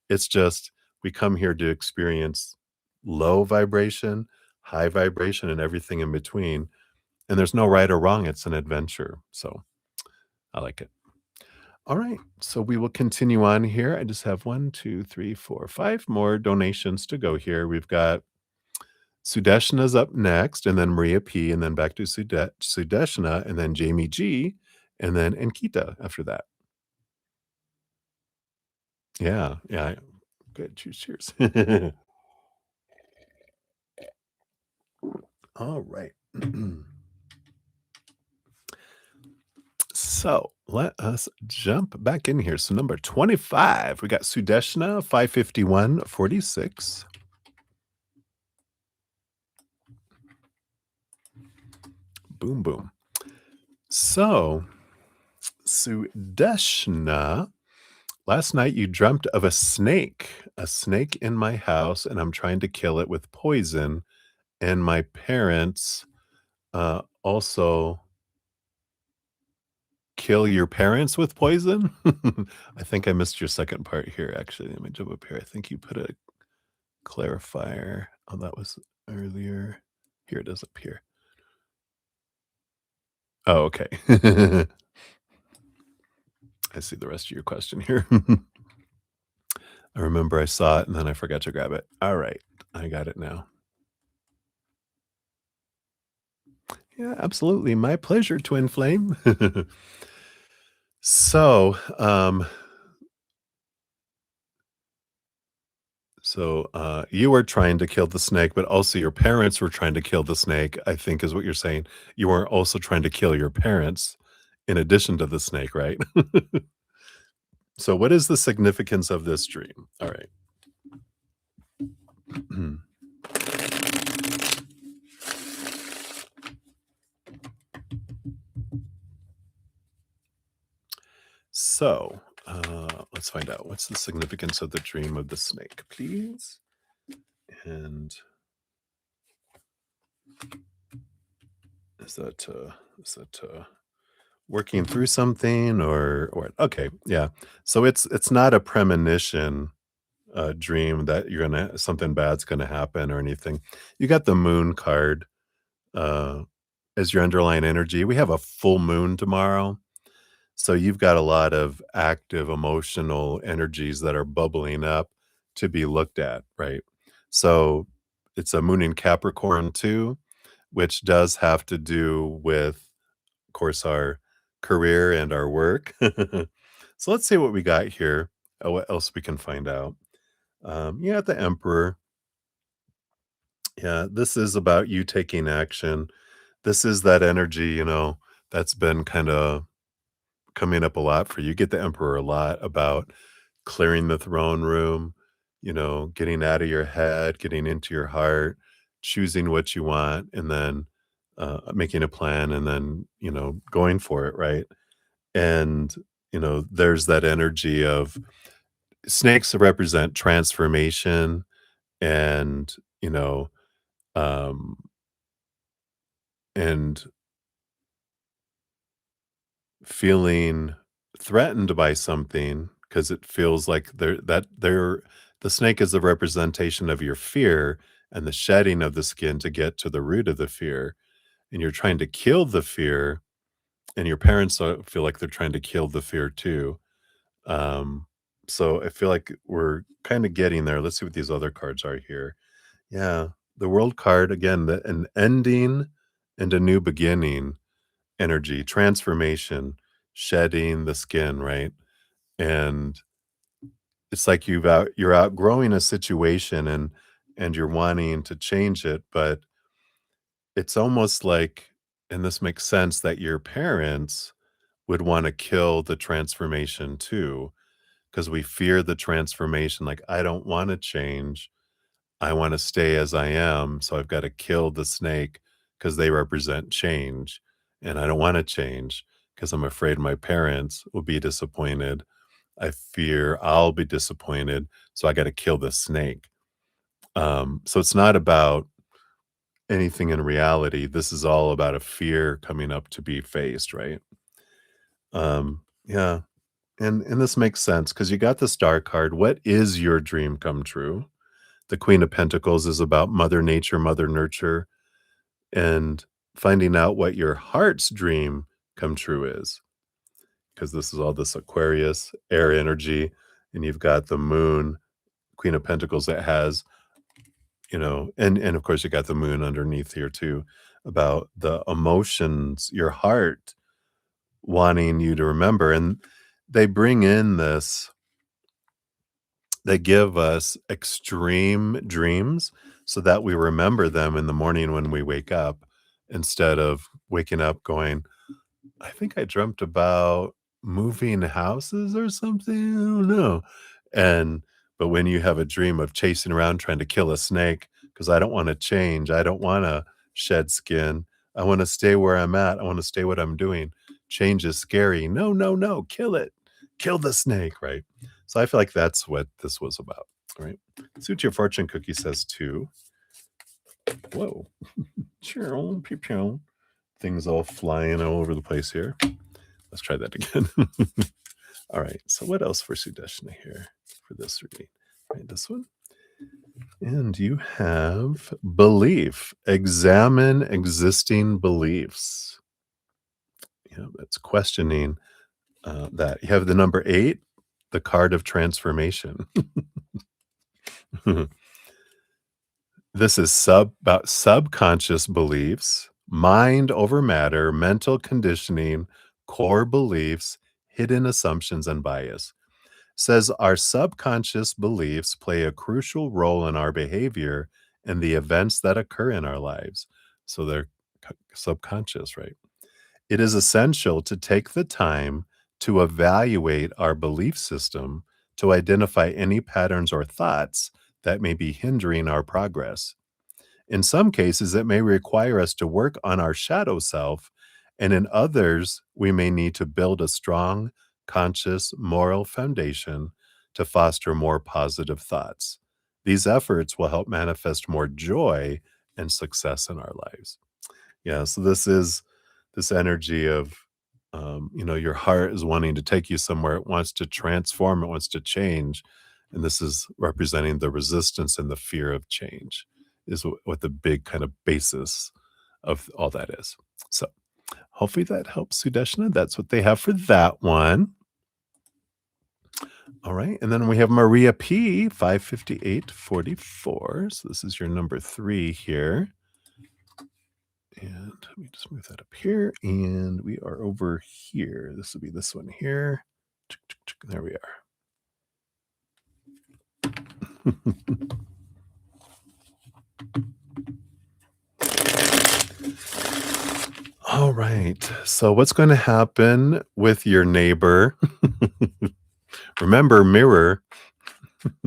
Speaker 1: It's just we come here to experience low vibration, high vibration, and everything in between. And there's no right or wrong. It's an adventure. So I like it. All right. So we will continue on here. I just have 1, 2, 3, 4, 5 more donations to go here. We've got Sudeshna's up next, and then Maria P, and then back to Sudeshna, and then Jamie G, and then Ankita after that. Yeah, yeah. Good. Cheers. All right. So let us jump back in here. So number 25, we got Sudeshna, 55146. Boom, boom. So, Sudeshna, last night you dreamt of a snake in my house, and I'm trying to kill it with poison. And my parents also kill your parents with poison? I think I missed your second part here, actually. Let me jump up here. I think you put a clarifier. Oh, that was earlier. Here it is up here. Oh, okay. I see the rest of your question here. I remember I saw it and then I forgot to grab it. All right. I got it now. Yeah, absolutely. My pleasure, Twin Flame. So, you were trying to kill the snake, but also your parents were trying to kill the snake, I think is what you're saying. You were also trying to kill your parents in addition to the snake, right? So what is the significance of this dream? All right. So, let's find out. What's the significance of the dream of the snake, please? And is that working through something or okay, yeah. So it's not a premonition dream that you're gonna something bad's gonna happen or anything. You got the moon card uh as your underlying energy. We have a full moon tomorrow. So you've got a lot of active emotional energies that are bubbling up to be looked at, right? So it's a moon in Capricorn too, which does have to do with, of course, our career and our work. So let's see what we got here. What else we can find out. Yeah, the Emperor. Yeah, this is about you taking action. This is that energy, that's been kind of coming up a lot for you. Get the Emperor a lot about clearing the throne room, getting out of your head, getting into your heart, choosing what you want, and then making a plan and then, going for it, right? And, there's that energy of snakes represent transformation and, um, and feeling threatened by something because it feels like the snake is the representation of your fear and the shedding of the skin to get to the root of the fear, and you're trying to kill the fear, and your parents feel like they're trying to kill the fear too. Um, so I feel like we're kind of getting there. Let's see what these other cards are here. Yeah, the World card again, an ending and a new beginning energy, transformation, shedding the skin, right? And it's like you're outgrowing a situation and you're wanting to change it, but it's almost like, and this makes sense, that your parents would want to kill the transformation too, because we fear the transformation. Like, I don't want to change. I want to stay as I am. So I've got to kill the snake because they represent change. And I don't want to change because I'm afraid my parents will be disappointed. I fear I'll be disappointed. So I got to kill the snake. So it's not about anything in reality. This is all about a fear coming up to be faced, right? Yeah. And this makes sense because you got the star card. What is your dream come true? The Queen of Pentacles is about Mother Nature, Mother Nurture, and finding out what your heart's dream come true is. Because this is all this Aquarius air energy, and you've got the moon, Queen of Pentacles that has, and of course you got the moon underneath here too, about the emotions, your heart wanting you to remember. And they bring in this they give us extreme dreams so that we remember them in the morning when we wake up instead of waking up going, I think I dreamt about moving houses or something. I don't know. And but when you have a dream of chasing around trying to kill a snake, because I don't want to change, I don't want to shed skin. I want to stay where I'm at. I want to stay what I'm doing. Change is scary. No, no, no, kill it. Kill the snake, right? So I feel like that's what this was about, right? Suit Your Fortune cookie says too. Whoa. Chirl, pew, pew. Things all flying all over the place here. Let's try that again. All right. So what else for Sudeshna here for this reading? Right, this one. And you have belief. Examine existing beliefs. Yeah, that's questioning that. You have the number 8, the card of transformation. This is about subconscious beliefs, mind over matter, mental conditioning, core beliefs, hidden assumptions, and bias. Says our subconscious beliefs play a crucial role in our behavior and the events that occur in our lives. So they're subconscious, right? It is essential to take the time to evaluate our belief system to identify any patterns or thoughts that may be hindering our progress. In some cases, it may require us to work on our shadow self, and in others, we may need to build a strong, conscious, moral foundation to foster more positive thoughts. These efforts will help manifest more joy and success in our lives. Yeah, so this is this energy of, your heart is wanting to take you somewhere. It wants to transform, it wants to change. And this is representing the resistance and the fear of change, is what the big kind of basis of all that is. So hopefully that helps, Sudeshna. That's what they have for that one. All right. And then we have Maria P, 55844. So this is your number 3 here. And let me just move that up here. And we are over here. This will be this one here. There we are. All right. So, what's going to happen with your neighbor? Remember, mirror.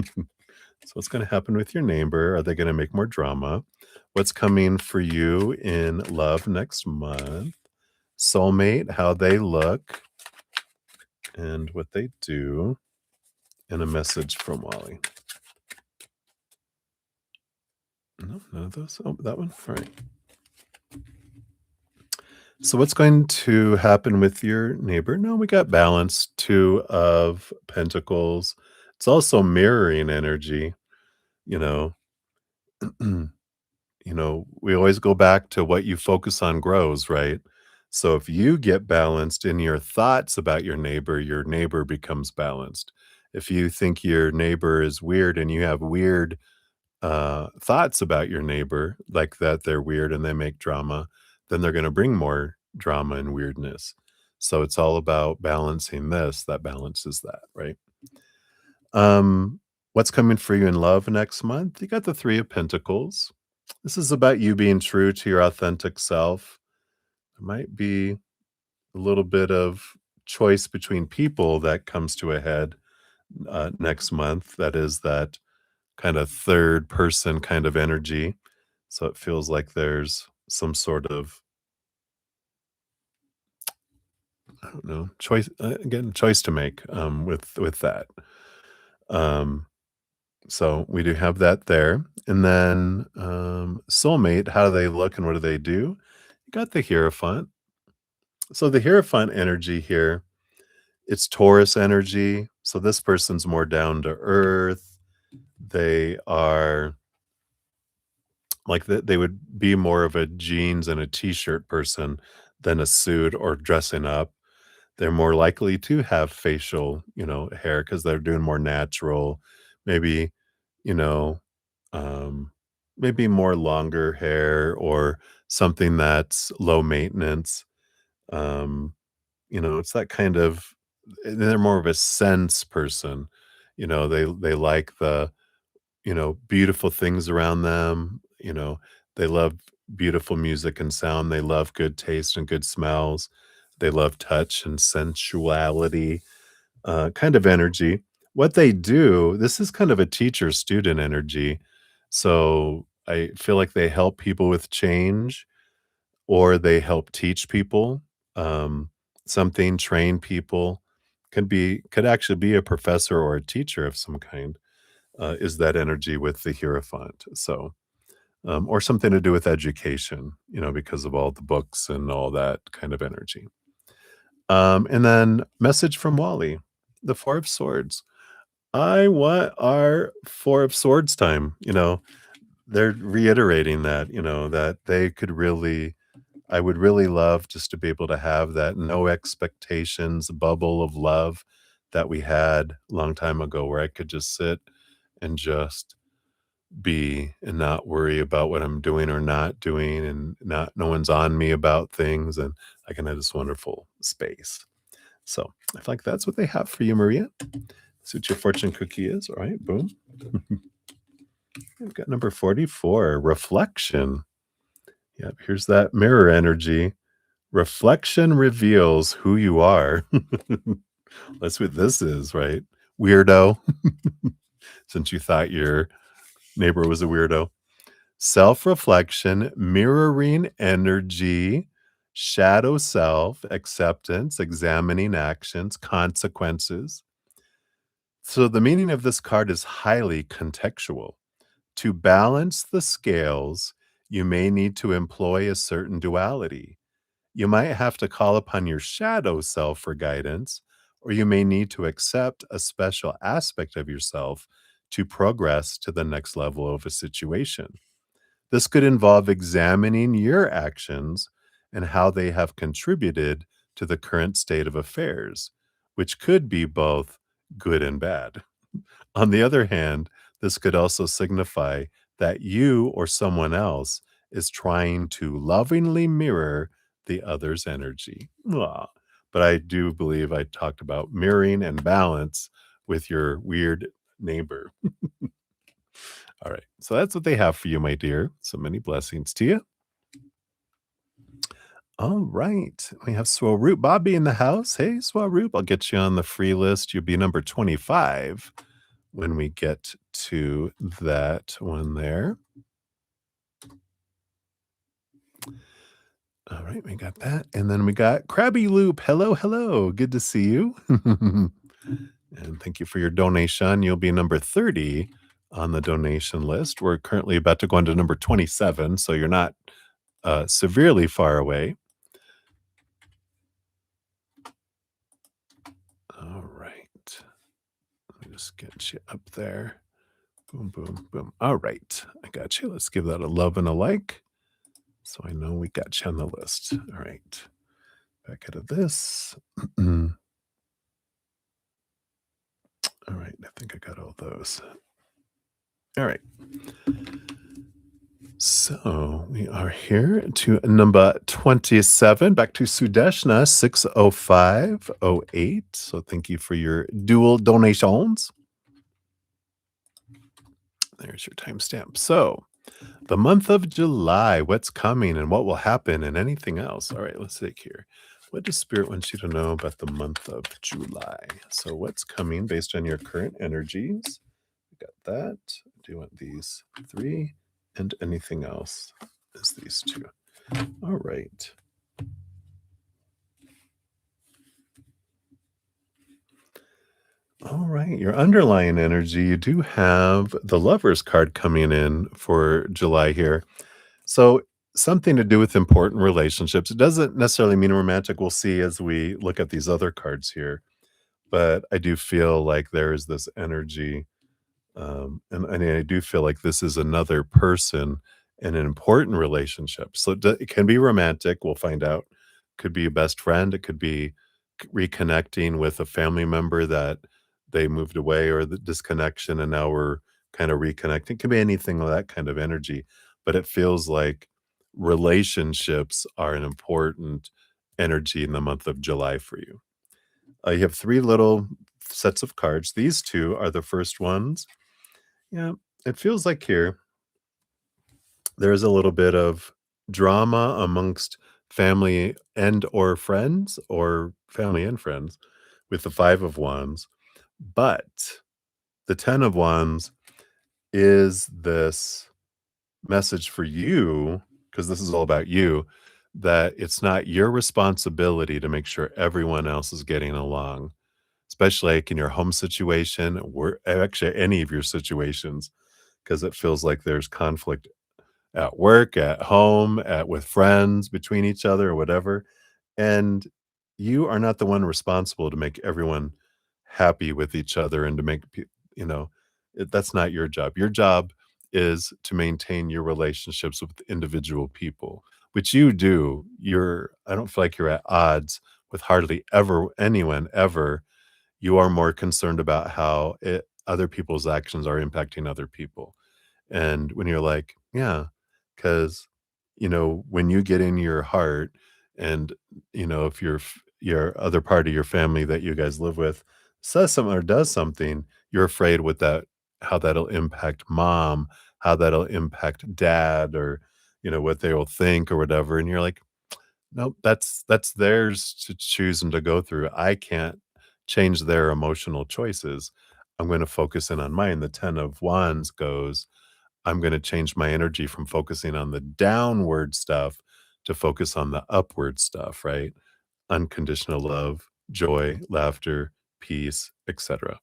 Speaker 1: So, what's going to happen with your neighbor? Are they going to make more drama? What's coming for you in love next month? Soulmate, how they look and what they do, and a message from Wally. No, none of those. Oh, that one. All right. So what's going to happen with your neighbor? No, we got balance, 2 of pentacles. It's also mirroring energy, you know. We always go back to what you focus on grows, right? So if you get balanced in your thoughts about your neighbor becomes balanced. If you think your neighbor is weird and you have weird thoughts about your neighbor, like that they're weird and they make drama, then they're going to bring more drama and weirdness. So it's all about balancing this. That balances that, right? What's coming for you in love next month? You got the 3 of Pentacles. This is about you being true to your authentic self. There might be a little bit of choice between people that comes to a head next month. That is that kind of third person kind of energy. So it feels like there's some sort of, I don't know, choice again, choice to make with that. Um, so we do have that there. And then soulmate, how do they look and what do they do? You got the Hierophant. So the Hierophant energy here, it's Taurus energy. So this person's more down to earth. They are like they would be more of a jeans and a t-shirt person than a suit or dressing up. They're more likely to have facial, hair because they're doing more natural, maybe, you know, um, maybe more longer hair or something that's low maintenance. Um, it's that kind of, they're more of a sense person. They like the beautiful things around them. They love beautiful music and sound. They love good taste and good smells. They love touch and sensuality, kind of energy. What they do, this is kind of a teacher student energy. So I feel like they help people with change or they help teach people. Um, something, train people, could actually be a professor or a teacher of some kind, is that energy with the Hierophant. So, or something to do with education, because of all the books and all that kind of energy. And then message from Wally, the Four of Swords. I want our Four of Swords time. They're reiterating that, that they could really, I would really love just to be able to have that no expectations bubble of love that we had a long time ago, where I could just sit and just be and not worry about what I'm doing or not doing, and not no one's on me about things, and I can have this wonderful space. So I feel like that's what they have for you, Maria. See what your fortune cookie is. All right, boom. We've got number 44, reflection. Yep, here's that mirror energy. Reflection reveals who you are. That's what this is, right? Weirdo. Since you thought your neighbor was a weirdo. Self reflection, mirroring energy, shadow self, acceptance, examining actions, consequences. So the meaning of this card is highly contextual. To balance the scales, you may need to employ a certain duality. You might have to call upon your shadow self for guidance, or you may need to accept a special aspect of yourself to progress to the next level of a situation. This could involve examining your actions and how they have contributed to the current state of affairs, which could be both good and bad. On the other hand, this could also signify that you or someone else is trying to lovingly mirror the other's energy. Ah, but I do believe I talked about mirroring and balance with your weird neighbor. All right. So that's what they have for you, my dear. So many blessings to you. All right. We have Swaroop Bobby in the house. Hey, Swaroop, I'll get you on the free list. You'll be number 25 when we get to that one there. All right, we got that. And then we got Krabby Loop. Hello, hello. Good to see you. And thank you for your donation. You'll be number 30 on the donation list. We're currently about to go into number 27, so you're not severely far away. All right. Let me just get you up there. Boom, boom, boom. All right. I got you. Let's give that a love and a like, so I know we got you on the list. All right. Back out of this. All right. I think I got all those. All right. So we are here to number 27. Back to Sudeshna 60508. So thank you for your dual donations. There's your timestamp. So the month of July, what's coming and what will happen and anything else. All right, let's take here. What does Spirit want you to know about the month of July? So what's coming based on your current energies? We got that. Do you want these three? And anything else is these two. All right. All right. Your underlying energy, you do have the Lovers card coming in for July here. So something to do with important relationships. It doesn't necessarily mean romantic. We'll see as we look at these other cards here. But I do feel like there is this energy. And I do feel like this is another person in an important relationship. So it can be romantic. We'll find out. Could be a best friend. It could be reconnecting with a family member that they moved away, or the disconnection, and now we're kind of reconnecting. It can be anything of that kind of energy. But it feels like relationships are an important energy in the month of July for you. You have three little sets of cards. These two are the first ones. Yeah, it feels like here there's a little bit of drama amongst family and or friends, or family and friends, with the 5 of Wands. But the 10 of Wands is this message for you, because this is all about you, that it's not your responsibility to make sure everyone else is getting along, especially like in your home situation, or actually any of your situations, because it feels like there's conflict at work, at home, at with friends, between each other, or whatever. And you are not the one responsible to make everyone happy with each other and to make you know, that's not your job. Your job is to maintain your relationships with individual people, which you do. I don't feel like you're at odds with hardly ever anyone ever. You are more concerned about how other people's actions are impacting other people. And when you're like, yeah, because when you get in your heart and, if your other part of your family that you guys live with says something or does something, you're afraid how that'll impact mom, how that'll impact dad, or, what they will think or whatever. And you're like, nope, that's theirs to choose and to go through. I can't change their emotional choices. I'm going to focus in on mine. The 10 of wands goes, I'm gonna change my energy from focusing on the downward stuff to focus on the upward stuff, right? Unconditional love, joy, laughter, peace, etc.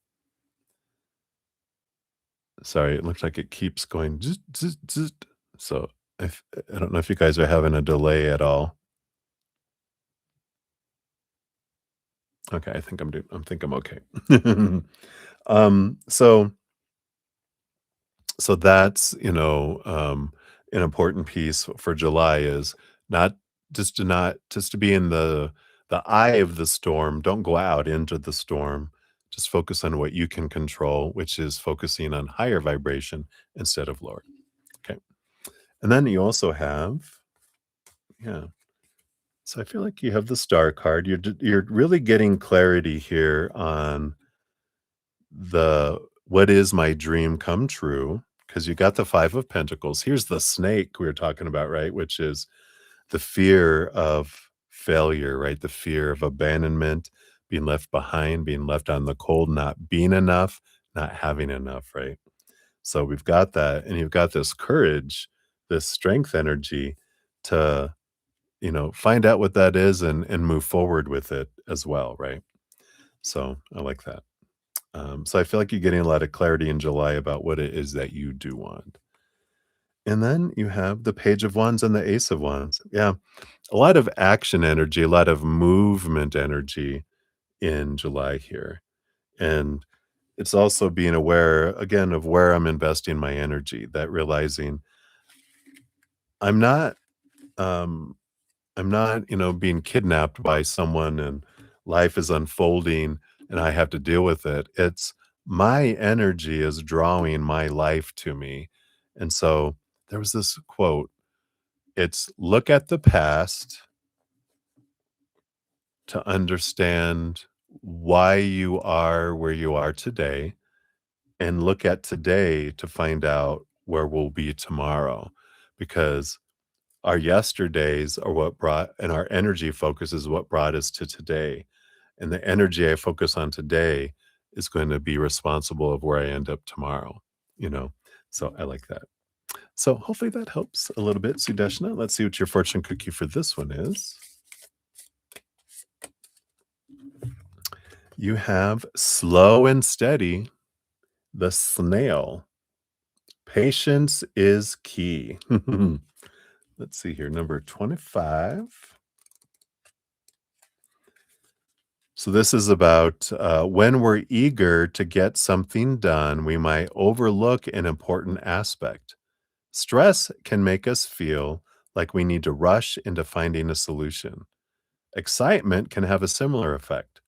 Speaker 1: Sorry, it looks like it keeps going zzz, zzz, zzz. So if I don't know if you guys are having a delay at all. Okay, I think I'm okay. So that's, an important piece for July is not just to be in the eye of the storm. Don't go out into the storm. Just focus on what you can control, which is focusing on higher vibration instead of lower. Okay. And then you also have, yeah. So I feel like you have the star card. You're really getting clarity here on the what is my dream come true, because you got the 5 of pentacles. Here's the snake we were talking about, right? Which is the fear of failure, right? The fear of abandonment, being left behind, being left on the cold, not being enough, not having enough, right? So we've got that, and you've got this courage, this strength energy to, find out what that is and move forward with it as well, right? So I like that. So I feel like you're getting a lot of clarity in July about what it is that you do want. And then you have the Page of Wands and the Ace of Wands. Yeah, a lot of action energy, a lot of movement energy in July here. And it's also being aware, again, of where I'm investing my energy, that realizing I'm not um I'm not, being kidnapped by someone and life is unfolding and I have to deal with it. It's my energy is drawing my life to me. And so there was this quote. It's look at the past to understand why you are where you are today, and look at today to find out where we'll be tomorrow. Because our yesterdays are what brought, and our energy focus is what brought us to today. And the energy I focus on today is going to be responsible of where I end up tomorrow, you know? So I like that. So hopefully that helps a little bit, Sudeshna. Let's see what your fortune cookie for this one is. You have slow and steady, the snail. Patience is key. Let's see here, number 25. So this is about when we're eager to get something done, we might overlook an important aspect. Stress can make us feel like we need to rush into finding a solution. Excitement can have a similar effect.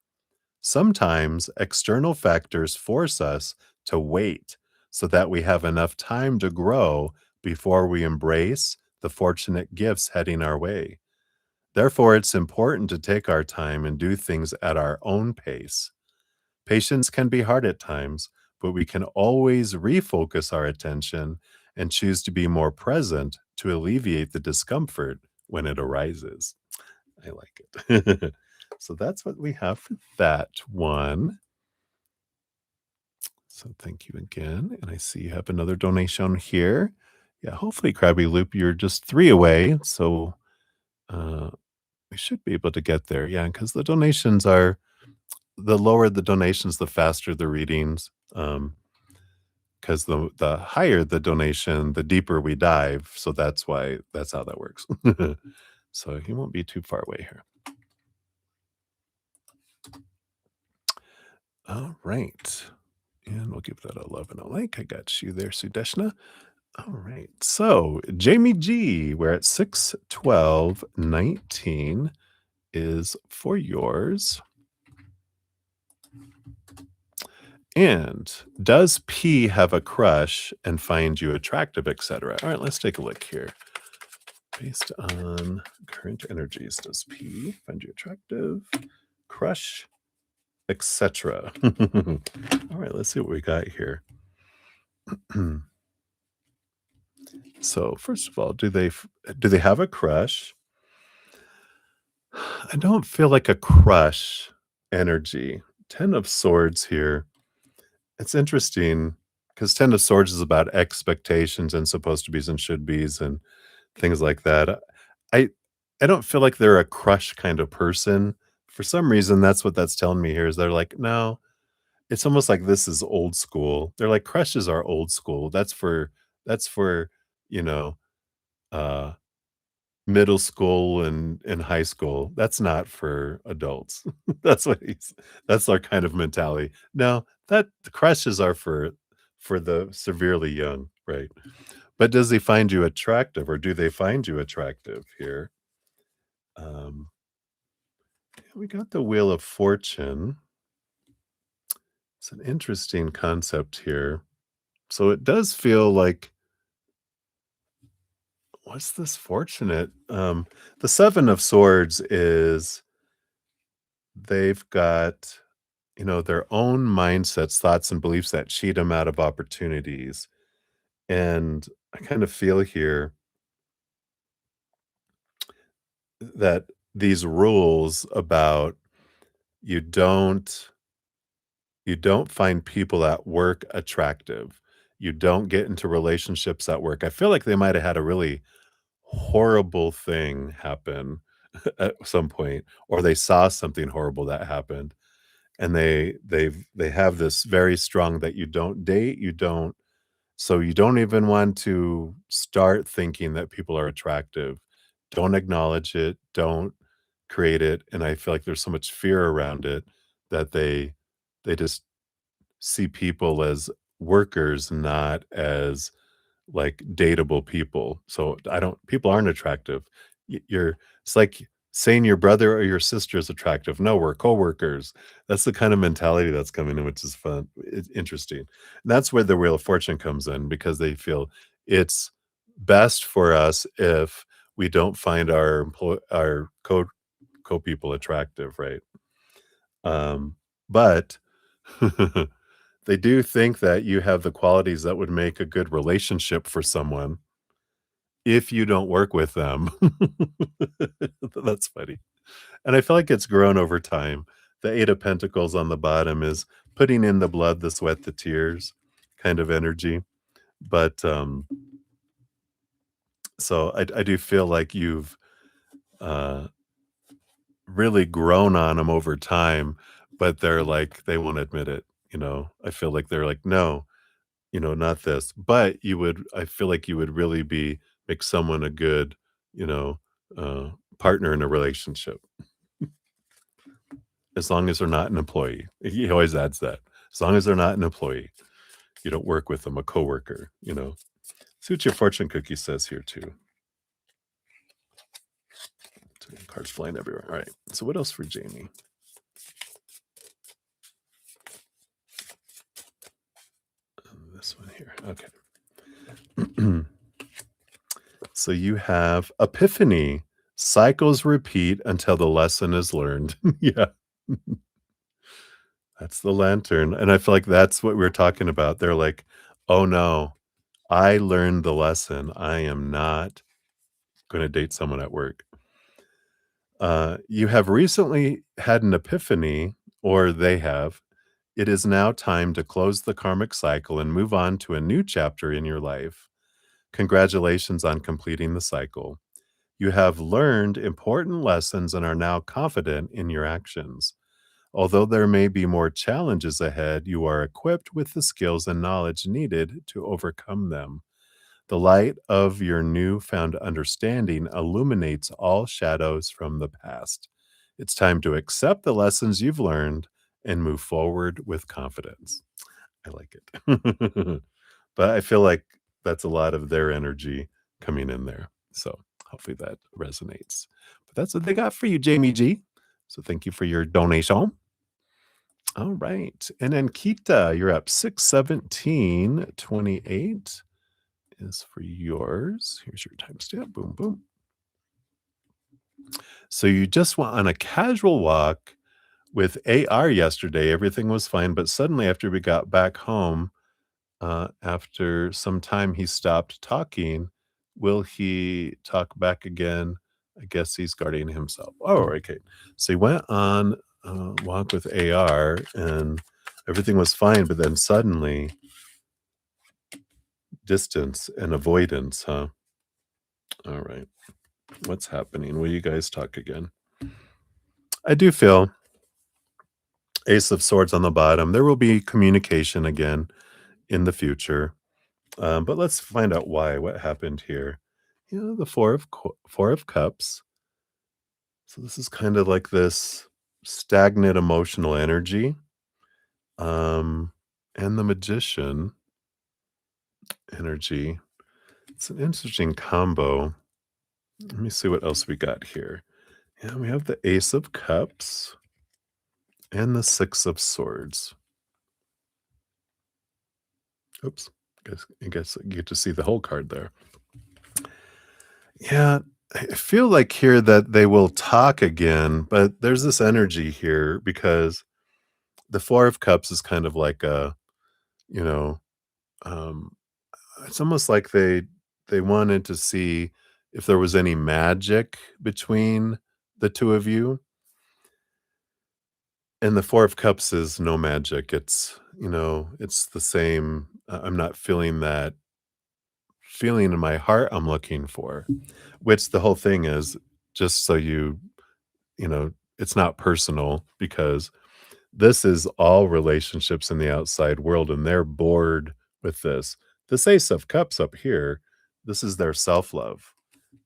Speaker 1: Sometimes external factors force us to wait so that we have enough time to grow before we embrace the fortunate gifts heading our way. Therefore, it's important to take our time and do things at our own pace. Patience can be hard at times, but we can always refocus our attention and choose to be more present to alleviate the discomfort when it arises. I like it. So that's what we have for that one. So thank you again. And I see you have another donation here. Yeah, hopefully, Krabby Loop, you're just 3 away. So Uh, we should be able to get there, yeah, because the donations are the lower the donations, the faster the readings, 'cause the higher the donation, the deeper we dive, so that's how that works. So he won't be too far away here. Alright, and we'll give that a love and a like. I got you there, Sudeshna. Alright, so Jamie G, we're at 6/12/19 is for yours. And does P have a crush and find you attractive, etc.? All right, let's take a look here. Based on current energies, does P find you attractive, crush, etc.? All right, let's see what we got here. So, first of all, do they have a crush? I don't feel like a crush energy. 10 of Swords here. It's interesting because 10 of Swords is about expectations and supposed to be's and should be's and things like that. I I don't feel like they're a crush kind of person. For some reason, that's what that's telling me here is they're like, no, it's almost like this is old school. They're like crushes are old school. That's for, you know, uh middle school and high school. That's not for adults. That's our kind of mentality. No, that the crushes are for the severely young, right? But does he find you attractive or do they find you attractive here? Um, we got the Wheel of Fortune. It's an interesting concept here. So it does feel like what's this fortunate? The Seven of Swords is they've got, their own mindsets, thoughts, and beliefs that cheat them out of opportunities. And I kind of feel here that these rules about you don't you don't find people at work attractive. You don't get into relationships at work. I feel like they might have had a really horrible thing happen at some point, or they saw something horrible that happened, and they have this very strong that you don't date, so you don't even want to start thinking that people are attractive. Don't acknowledge it, don't create it, and I feel like there's so much fear around it that they just see people as workers, not as, like, dateable people. So I don't people aren't attractive. You're it's like saying your brother or your sister is attractive. No, we're coworkers. That's the kind of mentality that's coming in, which is fun. It's interesting. And that's where the Wheel of Fortune comes in because they feel it's best for us if we don't find our co people attractive, right? But they do think that you have the qualities that would make a good relationship for someone if you don't work with them. That's funny. And I feel like it's grown over time. The 8 of Pentacles on the bottom is putting in the blood, the sweat, the tears kind of energy. But, so I do feel like you've, uh, really grown on them over time, but they're like they won't admit it. I feel like they're like, "No, not this." But I feel like you would really make someone a good, you know, partner in a relationship, as long as they're not an employee. He always adds that. As long as they're not an employee, you don't work with them, a coworker. See what your fortune cookie says here too. Cards flying everywhere. All right. So what else for Jamie? This one here. Okay. So you have epiphany. Cycles repeat until the lesson is learned. Yeah. That's the lantern, and I feel like that's what we're talking about. They're like, "Oh, no, I learned the lesson. I am not gonna date someone at work." You have recently had an epiphany, or they have. It is now time to close the karmic cycle and move on to a new chapter in your life. Congratulations on completing the cycle. You have learned important lessons and are now confident in your actions. Although there may be more challenges ahead, you are equipped with the skills and knowledge needed to overcome them. The light of your newfound understanding illuminates all shadows from the past. It's time to accept the lessons you've learned and move forward with confidence. I like it. But I feel like that's a lot of their energy coming in there. So hopefully that resonates. But that's what they got for you, Jamie G. So thank you for your donation. All right. And then Kita, you're up 61728 is for yours. Here's your timestamp. Boom, boom. So you just went on a casual walk with AR yesterday. Everything was fine. But suddenly, after we got back home, after some time, he stopped talking. Will he talk back again? I guess he's guarding himself. Oh, okay. So he went on a walk with AR and everything was fine. But then suddenly, distance and avoidance, huh? All right. What's happening? Will you guys talk again? I do feel Ace of Swords on the bottom. There will be communication again in the future. But let's find out why. What happened here? The Four of Cups. So this is kind of like this stagnant emotional energy. And the Magician energy. It's an interesting combo. Let me see what else we got here. Yeah, we have the Ace of Cups and the Six of Swords. Oops. I guess you get to see the whole card there. Yeah, I feel like here that they will talk again, but there's this energy here because the Four of Cups is kind of like you know, um, it's almost like they wanted to see if there was any magic between the two of you. And the Four of Cups is no magic. It's the same. I'm not feeling that feeling in my heart I'm looking for, which the whole thing is just so it's not personal because this is all relationships in the outside world and they're bored with this. This Ace of Cups up here, this is their self love.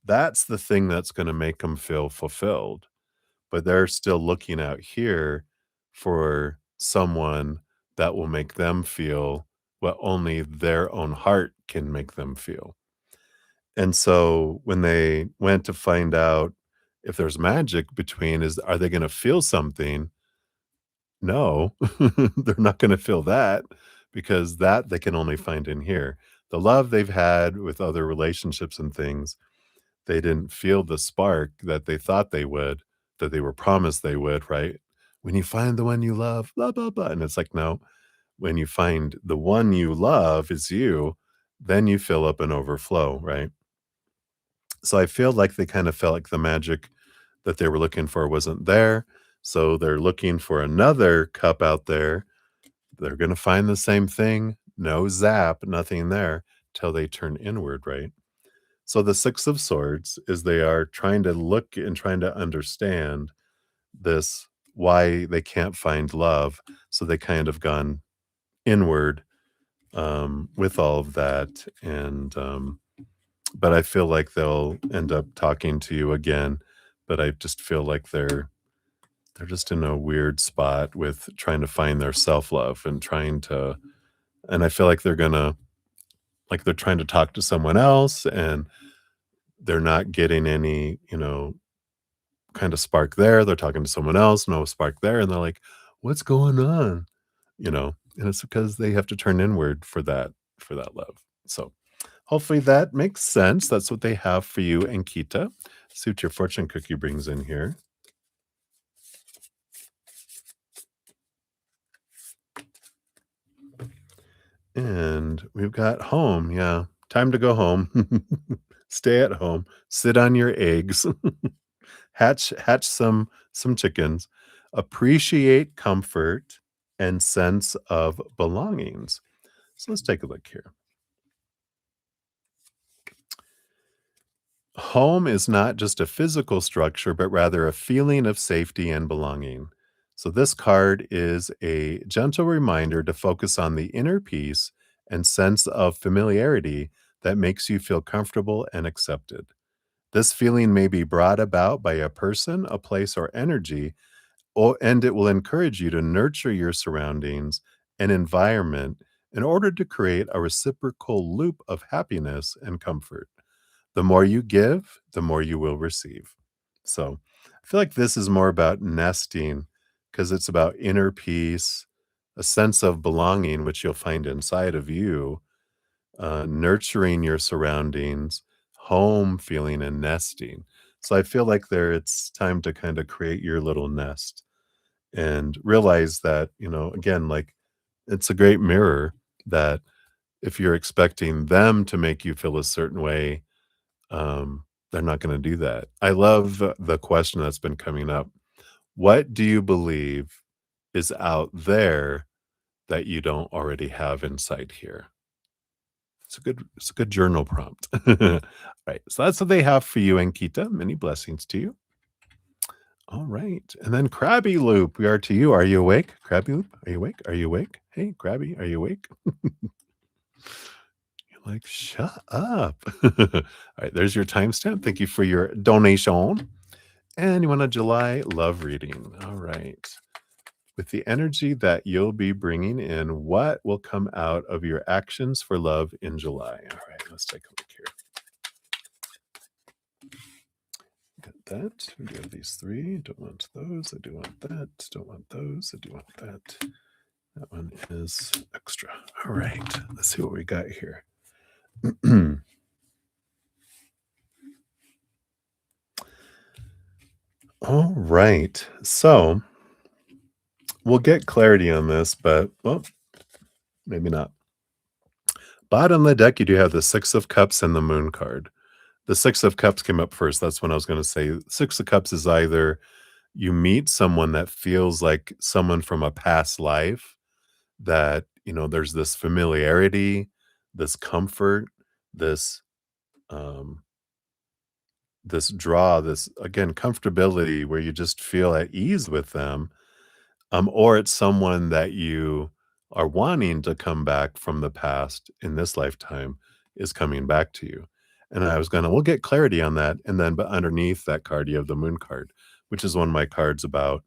Speaker 1: That's the thing that's going to make them feel fulfilled. But they're still looking out here for someone that will make them feel what only their own heart can make them feel. And so when they went to find out if there's magic between, are they gonna feel something? No, they're not gonna feel that because that they can only find in here. The love they've had with other relationships and things, they didn't feel the spark that they thought they would, that they were promised they would, right? When you find the one you love, blah, blah, blah. And it's like, no, when you find the one you love is you, then you fill up and overflow, right? So I feel like they kind of felt like the magic that they were looking for wasn't there. So they're looking for another cup out there. They're going to find the same thing. No zap, nothing there till they turn inward, right? So the Six of Swords is they are trying to look and trying to understand this, why they can't find love. So they kind of gone inward with all of that. And but I feel like they'll end up talking to you again, but I just feel like they're just in a weird spot with trying to find their self-love and and I feel like they're trying to talk to someone else and they're not getting any, kind of spark there. They're talking to someone else, no spark there, and they're like, "What's going on?" And it's because they have to turn inward for that love. So hopefully that makes sense. That's what they have for you, Ankita. See what your fortune cookie brings in here. And we've got home. Yeah. Time to go home. Stay at home. Sit on your eggs. Hatch some chickens. Appreciate comfort and sense of belongings. So let's take a look here. Home is not just a physical structure, but rather a feeling of safety and belonging. So, this card is a gentle reminder to focus on the inner peace and sense of familiarity that makes you feel comfortable and accepted. This feeling may be brought about by a person, a place, or energy, and it will encourage you to nurture your surroundings and environment in order to create a reciprocal loop of happiness and comfort. The more you give, the more you will receive. So I feel like this is more about nesting because it's about inner peace, a sense of belonging, which you'll find inside of you, nurturing your surroundings, home feeling, and nesting. So I feel like it's time to kind of create your little nest and realize that, again, like it's a great mirror that if you're expecting them to make you feel a certain way, they're not gonna do that. I love the question that's been coming up. What do you believe is out there that you don't already have inside here? It's a good journal prompt. Right, so that's what they have for you, Ankita. Many blessings to you. All right, and then Krabby Loop, we are to you. Are you awake? Krabby Loop, are you awake? Are you awake? Hey, Krabby, are you awake? You're like, "Shut up." Alright, there's your timestamp. Thank you for your donation. And you want a July love reading. All right. With the energy that you'll be bringing in, what will come out of your actions for love in July? All right, let's take a look here. Got that. We do have these three. Don't want those. I do want that. Don't want those. I do want that. That one is extra. All right. Let's see what we got here. All right. So we'll get clarity on this, but well, maybe not. Bottom of the deck, you do have the Six of Cups and the Moon card. The Six of Cups came up first. That's when I was going to say Six of Cups is either you meet someone that feels like someone from a past life that, there's this familiarity, this comfort, this um this draw, this again comfortability where you just feel at ease with them. Or it's someone that you are wanting to come back from the past in this lifetime is coming back to you. And I was we'll get clarity on that. And then, but underneath that card, you have the moon card, which is one of my cards about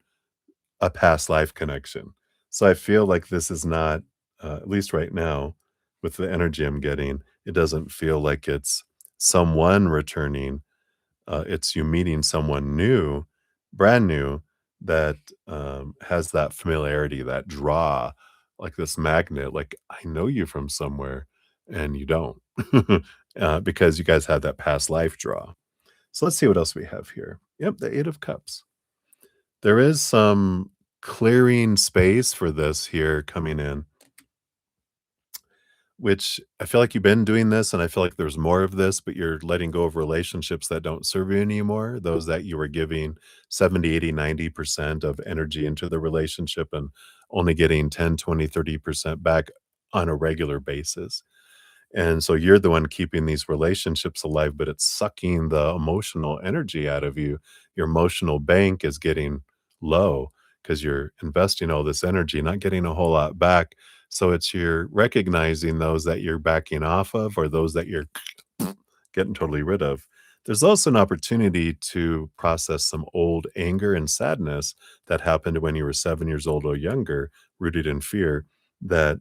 Speaker 1: a past life connection. So I feel like this is not, at least right now, with the energy I'm getting, it doesn't feel like it's someone returning, it's you meeting someone new, brand new, that has that familiarity, that draw, like this magnet. Like I know you from somewhere, and you don't, because you guys had that past life draw. So let's see what else we have here. Yep, the Eight of Cups. There is some clearing space for this here coming in, which I feel like you've been doing this, and I feel like there's more of this, but you're letting go of relationships that don't serve you anymore, those that you were giving 70, 80, 90% of energy into the relationship and only getting 10, 20, 30% back on a regular basis. And so you're the one keeping these relationships alive, but it's sucking the emotional energy out of you. Your emotional bank is getting low because you're investing all this energy, not getting a whole lot back. So it's you're recognizing those that you're backing off of or those that you're getting totally rid of. There's also an opportunity to process some old anger and sadness that happened when you were 7 years old or younger, rooted in fear, that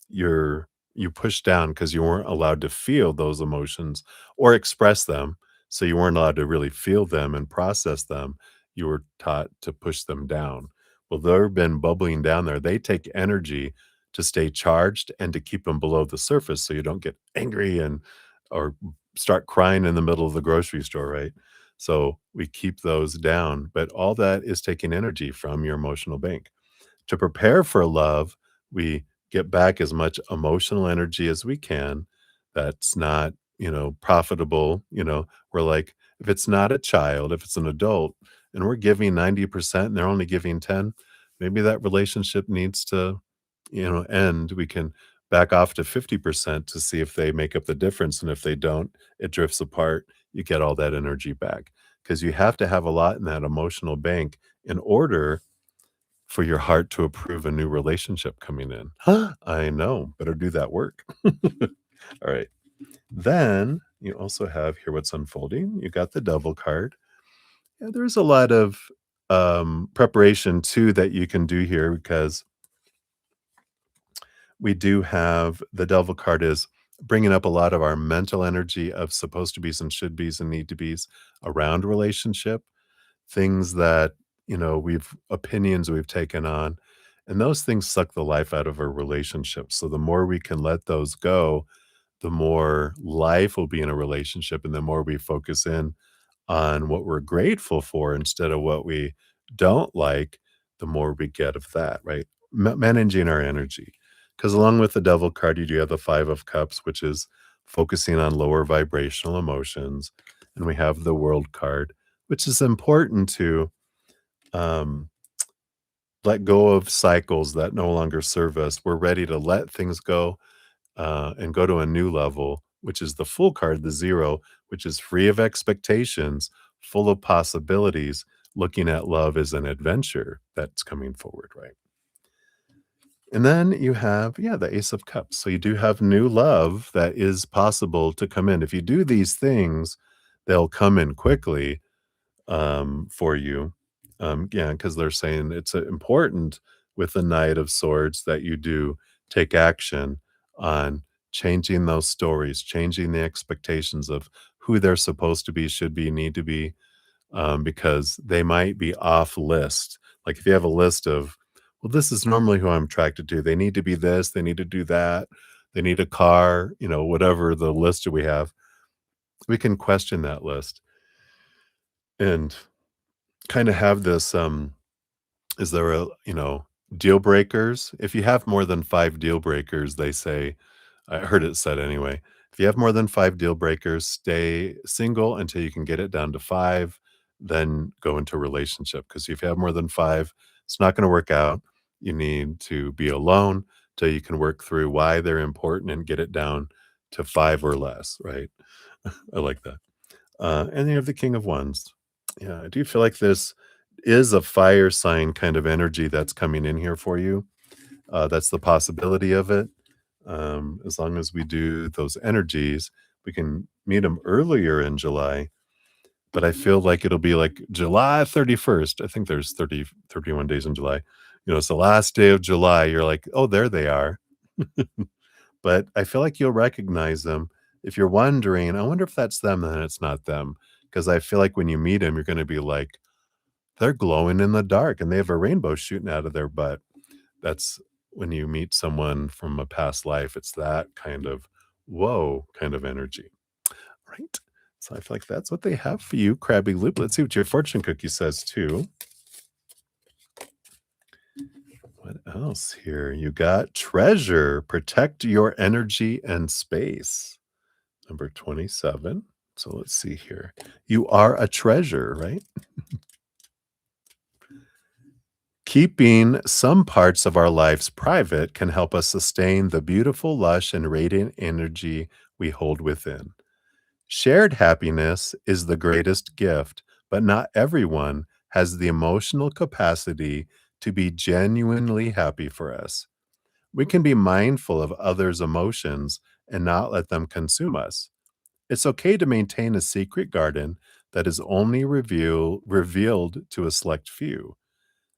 Speaker 1: you're you pushed down because you weren't allowed to feel those emotions or express them. So you weren't allowed to really feel them and process them. You were taught to push them down. Well, they've been bubbling down there. They take energy to stay charged and to keep them below the surface so you don't get angry and or start crying in the middle of the grocery store, right? So we keep those down, but all that is taking energy from your emotional bank. To prepare for love, we get back as much emotional energy as we can that's not, profitable. We're like, if it's not a child, if it's an adult, and we're giving 90% and they're only giving 10, maybe that relationship needs to, end. We can back off to 50% to see if they make up the difference. And if they don't, it drifts apart. you get all that energy back. Because you have to have a lot in that emotional bank in order for your heart to approve a new relationship coming in. I know, better do that work. All right. Then you also have here what's unfolding. You got the devil card. Yeah, there's a lot of preparation too that you can do here because we do have the devil card is bringing up a lot of our mental energy of supposed to be's and should be's and need to be's around relationship, things that, we've opinions we've taken on, and those things suck the life out of a relationship. So the more we can let those go, the more life will be in a relationship and the more we focus in on what we're grateful for instead of what we don't like, the more we get of that, right? Managing our energy. Because along with the devil card, you do have the five of cups, which is focusing on lower vibrational emotions. And we have the world card, which is important to um, let go of cycles that no longer serve us. We're ready to let things go and go to a new level, which is the full card, the zero, which is free of expectations, full of possibilities, looking at love as an adventure that's coming forward, right? And then you have, yeah, the Ace of Cups. So you do have new love that is possible to come in. If you do these things, they'll come in quickly for you. Yeah, because they're saying it's important with the Knight of Swords that you do take action on changing those stories, changing the expectations of who they're supposed to be, should be, need to be, because they might be off list. Like if you have a list of, well, this is normally who I'm attracted to. They need to be this, they need to do that, they need a car, whatever the list that we have, we can question that list and kind of have this is there a deal breakers? If you have more than 5 deal breakers, they say, I heard it said anyway, if you have more than 5 deal breakers, stay single until you can get it down to 5, then go into a relationship. Because if you have more than 5, it's not gonna work out. You need to be alone till you can work through why they're important and get it down to 5 or less, right? I like that. And you have the King of Wands. Yeah, I do feel like this is a fire sign kind of energy that's coming in here for you. That's the possibility of it. As long as we do those energies, we can meet them earlier in July. But I feel like it'll be like July 31st. I think there's 31 days in July. It's the last day of July. You're like, oh, there they are. But I feel like you'll recognize them. If you're wondering, I wonder if that's them, then it's not them. Because I feel like when you meet them, you're going to be like, they're glowing in the dark and they have a rainbow shooting out of their butt. That's when you meet someone from a past life. It's that kind of whoa kind of energy. Right. So I feel like that's what they have for you, Crabby Loop. Let's see what your fortune cookie says too. What else here? You got treasure, protect your energy and space. Number 27. So let's see here. You are a treasure, right? Keeping some parts of our lives private can help us sustain the beautiful, lush, and radiant energy we hold within. Shared happiness is the greatest gift, but not everyone has the emotional capacity to be genuinely happy for us. We can be mindful of others' emotions and not let them consume us. It's okay to maintain a secret garden that is only revealed to a select few.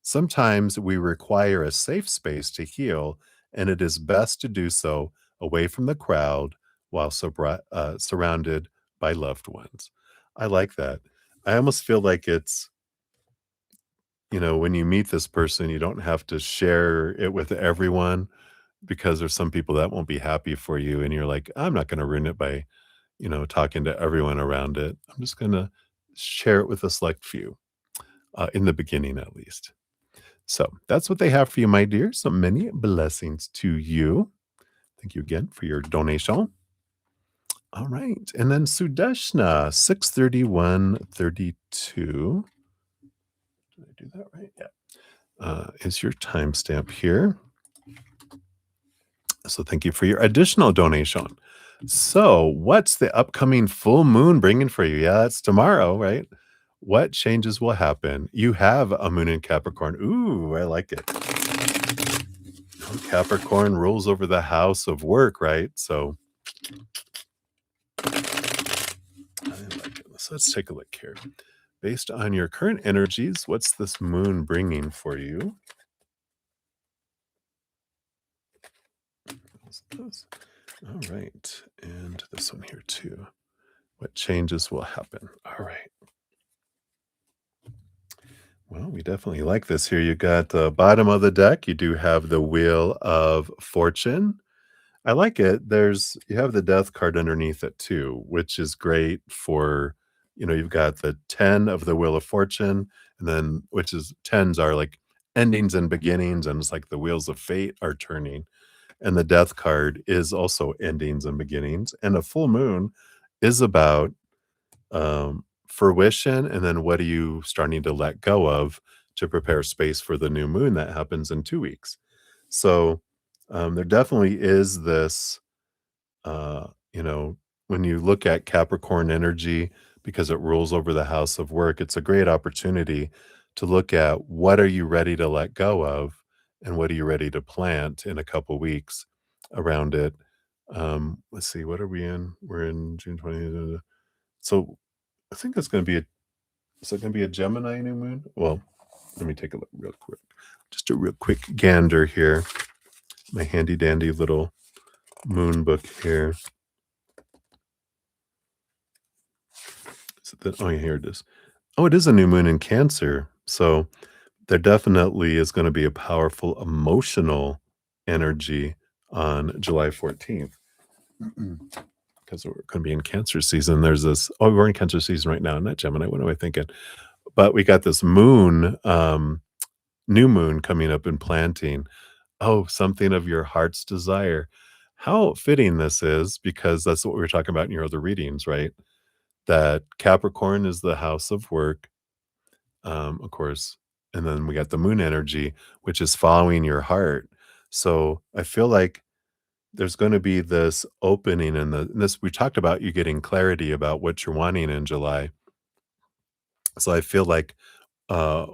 Speaker 1: Sometimes we require a safe space to heal, and it is best to do so away from the crowd while surrounded by loved ones. I like that. I almost feel like it's, when you meet this person, you don't have to share it with everyone because there's some people that won't be happy for you. And you're like, I'm not going to ruin it by, talking to everyone around it. I'm just going to share it with a select few in the beginning, at least. So that's what they have for you, my dear. So many blessings to you. Thank you again for your donation. All right. And then Sudeshna, 63132. Did I do that right? Yeah. Is your timestamp here. So thank you for your additional donation. So, what's the upcoming full moon bringing for you? Yeah, it's tomorrow, right? What changes will happen? You have a moon in Capricorn. Ooh, I like it. Capricorn rules over the house of work, right? So, I like it. So let's take a look here. Based on your current energies, what's this moon bringing for you? All right. And this one here too. What changes will happen? All right. Well, we definitely like this here. You got the bottom of the deck. You do have the Wheel of Fortune. I like it. You have the Death card underneath it too, which is great for, you've got the 10 of the Wheel of Fortune, and then which is tens are like endings and beginnings, and it's like the wheels of fate are turning. And the Death card is also endings and beginnings. And a full moon is about fruition, and then what are you starting to let go of to prepare space for the new moon that happens in 2 weeks. So there definitely is this, uh, you know, when you look at Capricorn energy, because it rules over the house of work, it's a great opportunity to look at what are you ready to let go of and what are you ready to plant in a couple weeks around it. Let's see, what are we in? We're in June 20th. So I think it's going to be is it going to be a Gemini new moon? Well, let me take a look real quick. Just a real quick gander here. My handy dandy little moon book here. Oh, yeah, here it is. Oh, it is a new moon in Cancer. So there definitely is going to be a powerful emotional energy on July 14th because we're going to be in Cancer season. There's this, oh, we're in Cancer season right now, not Gemini. What am I thinking? But we got this moon, new moon coming up in planting. Oh, something of your heart's desire. How fitting this is because that's what we were talking about in your other readings, right? That Capricorn is the house of work, of course, and then we got the moon energy, which is following your heart. So I feel like there's going to be this opening in this. We talked about you getting clarity about what you're wanting in July. So I feel like uh,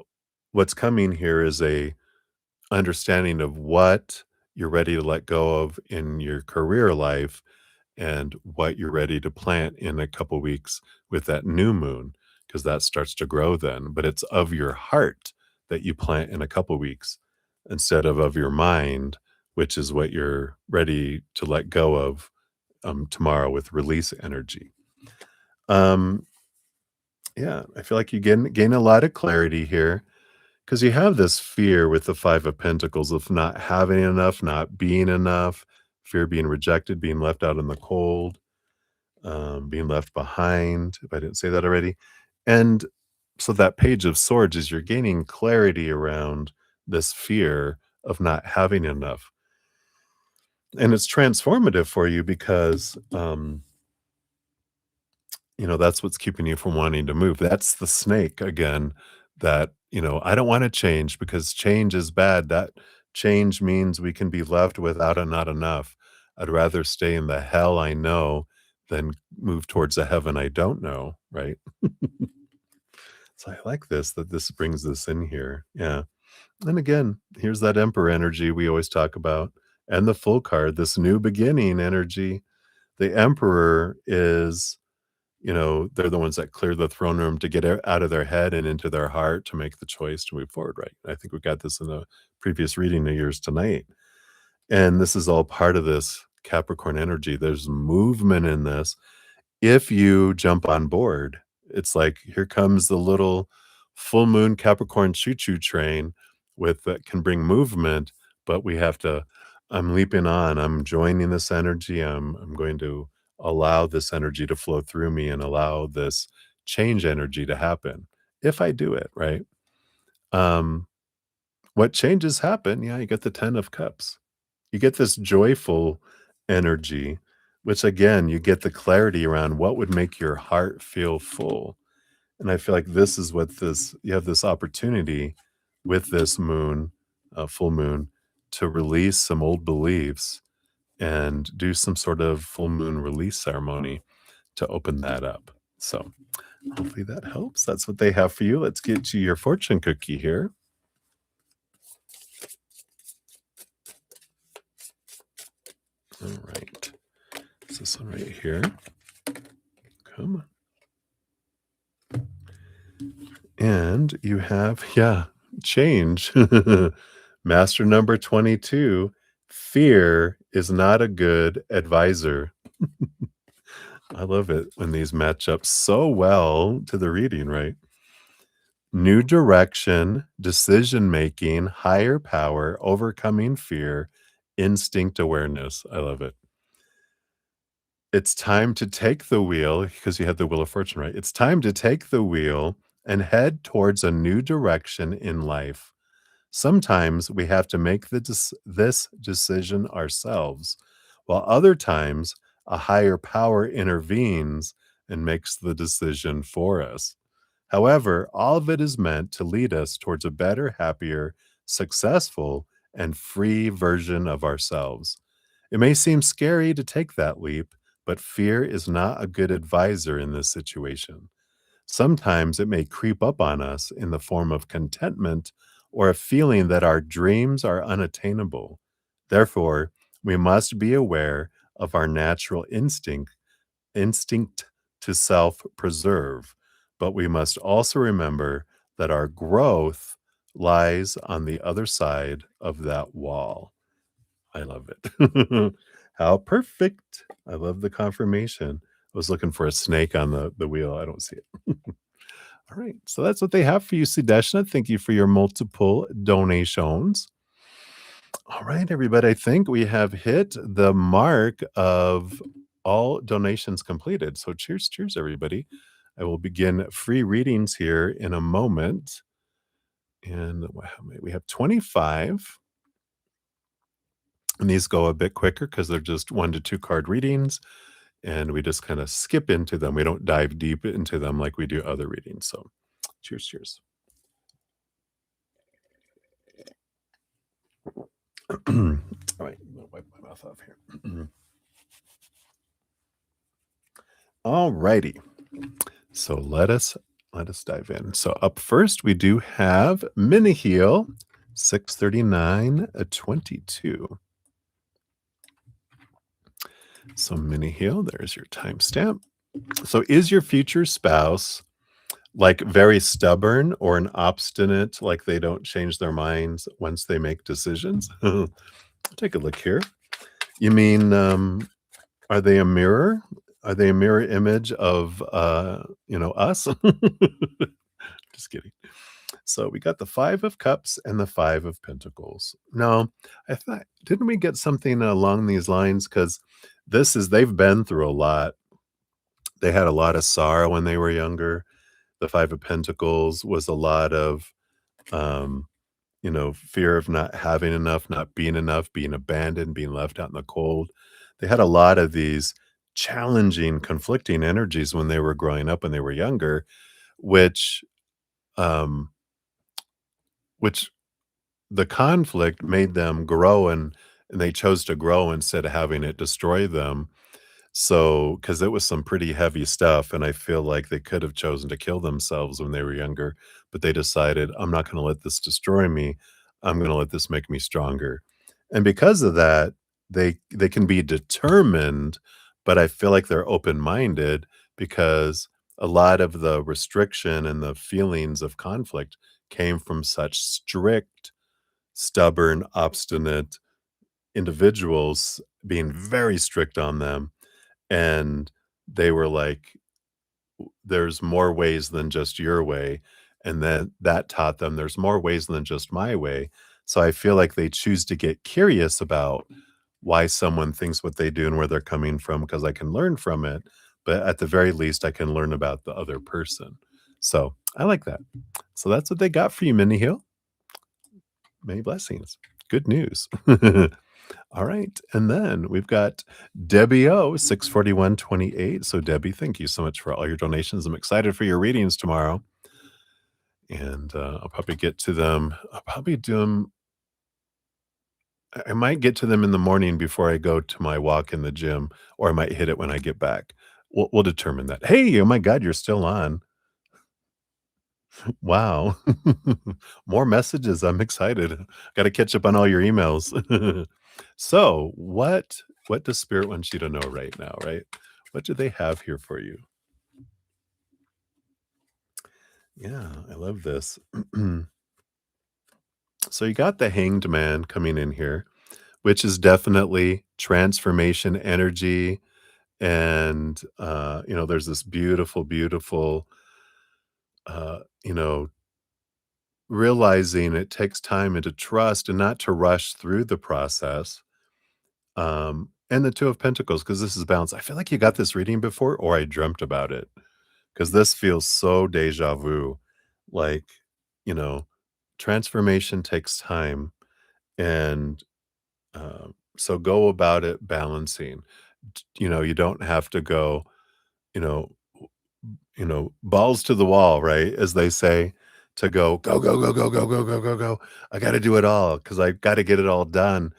Speaker 1: what's coming here is a understanding of what you're ready to let go of in your career life and what you're ready to plant in a couple weeks with that new moon, because that starts to grow then. But it's of your heart that you plant in a couple weeks instead of your mind, which is what you're ready to let go of tomorrow with release energy. Um, yeah, I feel like you gain a lot of clarity here. 'Cause you have this fear with the 5 of Pentacles of not having enough, not being enough, fear of being rejected, being left out in the cold, being left behind, if I didn't say that already. And so that Page of Swords is you're gaining clarity around this fear of not having enough. And it's transformative for you because, that's what's keeping you from wanting to move. That's the snake again that, I don't want to change because change is bad. That change means we can be left without a not enough. I'd rather stay in the hell I know than move towards a heaven I don't know, right? So I like this, that this brings this in here. Yeah. And again, here's that emperor energy we always talk about. And the full card, this new beginning energy. The emperor is, they're the ones that clear the throne room to get out of their head and into their heart to make the choice to move forward, right? I think we got this in a previous reading of yours tonight. And this is all part of this Capricorn energy. There's movement in this. If you jump on board, it's like here comes the little full moon Capricorn choo-choo train with that can bring movement, but we have to I'm leaping on. I'm joining this energy. I'm going to allow this energy to flow through me and allow this change energy to happen if I do it, right? Um what changes happen? Yeah, you get the 10 of cups. You get this joyful energy, which again, you get the clarity around what would make your heart feel full. And I feel like this is what you have this opportunity with this moon, full moon, to release some old beliefs and do some sort of full moon release ceremony to open that up. So hopefully that helps. That's what they have for you. Let's get to your fortune cookie here. All right. It's this one right here. Come on. And you have, yeah, change. Master number 22. Fear is not a good advisor. I love it when these match up so well to the reading, right? New direction, decision making, higher power, overcoming fear, instinct awareness. I love it. It's time to take the wheel because you have the Wheel of Fortune, right? It's time to take the wheel and head towards a new direction in life. Sometimes we have to make this decision ourselves, while other times a higher power intervenes and makes the decision for us. However, all of it is meant to lead us towards a better, happier, successful, and free version of ourselves. It may seem scary to take that leap, but fear is not a good advisor in this situation. Sometimes it may creep up on us in the form of contentment or a feeling that our dreams are unattainable. Therefore, we must be aware of our natural instinct to self-preserve, but we must also remember that our growth lies on the other side of that wall. I love it. How perfect. I love the confirmation. I was looking for a snake on the wheel. I don't see it. All right. So that's what they have for you, Sudeshna. Thank you for your multiple donations. All right, everybody. I think we have hit the mark of all donations completed. So cheers, cheers, everybody. I will begin free readings here in a moment. And we have 25. And these go a bit quicker because they're just 1 to 2 card readings. And we just kind of skip into them. We don't dive deep into them like we do other readings. So cheers, cheers. All right, I'll wipe my mouth off here. All righty. So let us dive in. So up first, we do have Mini Heal 639-22. So Mini Heal, there's your timestamp. So is your future spouse like very stubborn or an obstinate, like they don't change their minds once they make decisions? Take a look here. You mean, are they a mirror? Are they a mirror image of, us? Just kidding. So we got the 5 of Cups and the 5 of Pentacles. No, I thought, didn't we get something along these lines? Because they've been through a lot. They had a lot of sorrow when they were younger. The 5 of Pentacles was a lot of, fear of not having enough, not being enough, being abandoned, being left out in the cold. They had a lot of these challenging, conflicting energies when they were growing up, when they were younger, which um, which the conflict made them grow, and they chose to grow instead of having it destroy them. So, because it was some pretty heavy stuff, and I feel like they could have chosen to kill themselves when they were younger, but they decided, "I'm not gonna let this destroy me. I'm gonna let this make me stronger." And because of that, they can be determined, but I feel like they're open-minded because a lot of the restriction and the feelings of conflict came from such strict, stubborn, obstinate individuals being very strict on them, and they were like, there's more ways than just your way, and then that taught them there's more ways than just my way. So I feel like they choose to get curious about why someone thinks what they do and where they're coming from, because I can learn from it, but at the very least I can learn about the other person. So I like that. So that's what they got for you, Minnie Hill. Many blessings. Good news. All right. And then we've got Debbie O, 64128. So, Debbie, thank you so much for all your donations. I'm excited for your readings tomorrow. And I'll probably get to them. I'll probably do them I might get to them in the morning before I go to my walk in the gym, or I might hit it when I get back. We'll determine that. Hey, oh my god, you're still on. Wow. More messages, I'm excited. Gotta catch up on all your emails. So, what does spirit want you to know right now, right? What do they have here for you? Yeah, I love this. So you got the Hanged Man coming in here, which is definitely transformation energy. And, there's this beautiful, beautiful, you know, realizing it takes time and to trust and not to rush through the process. And the Two of Pentacles, because this is balance. I feel like you got this reading before, or I dreamt about it, because this feels so deja vu. Like, you know, transformation takes time. And so go about it balancing. You don't have to go, you know, balls to the wall, right? As they say, to go, go, go, go, go, go, go, go, go. I got to do it all because I got to get it all done.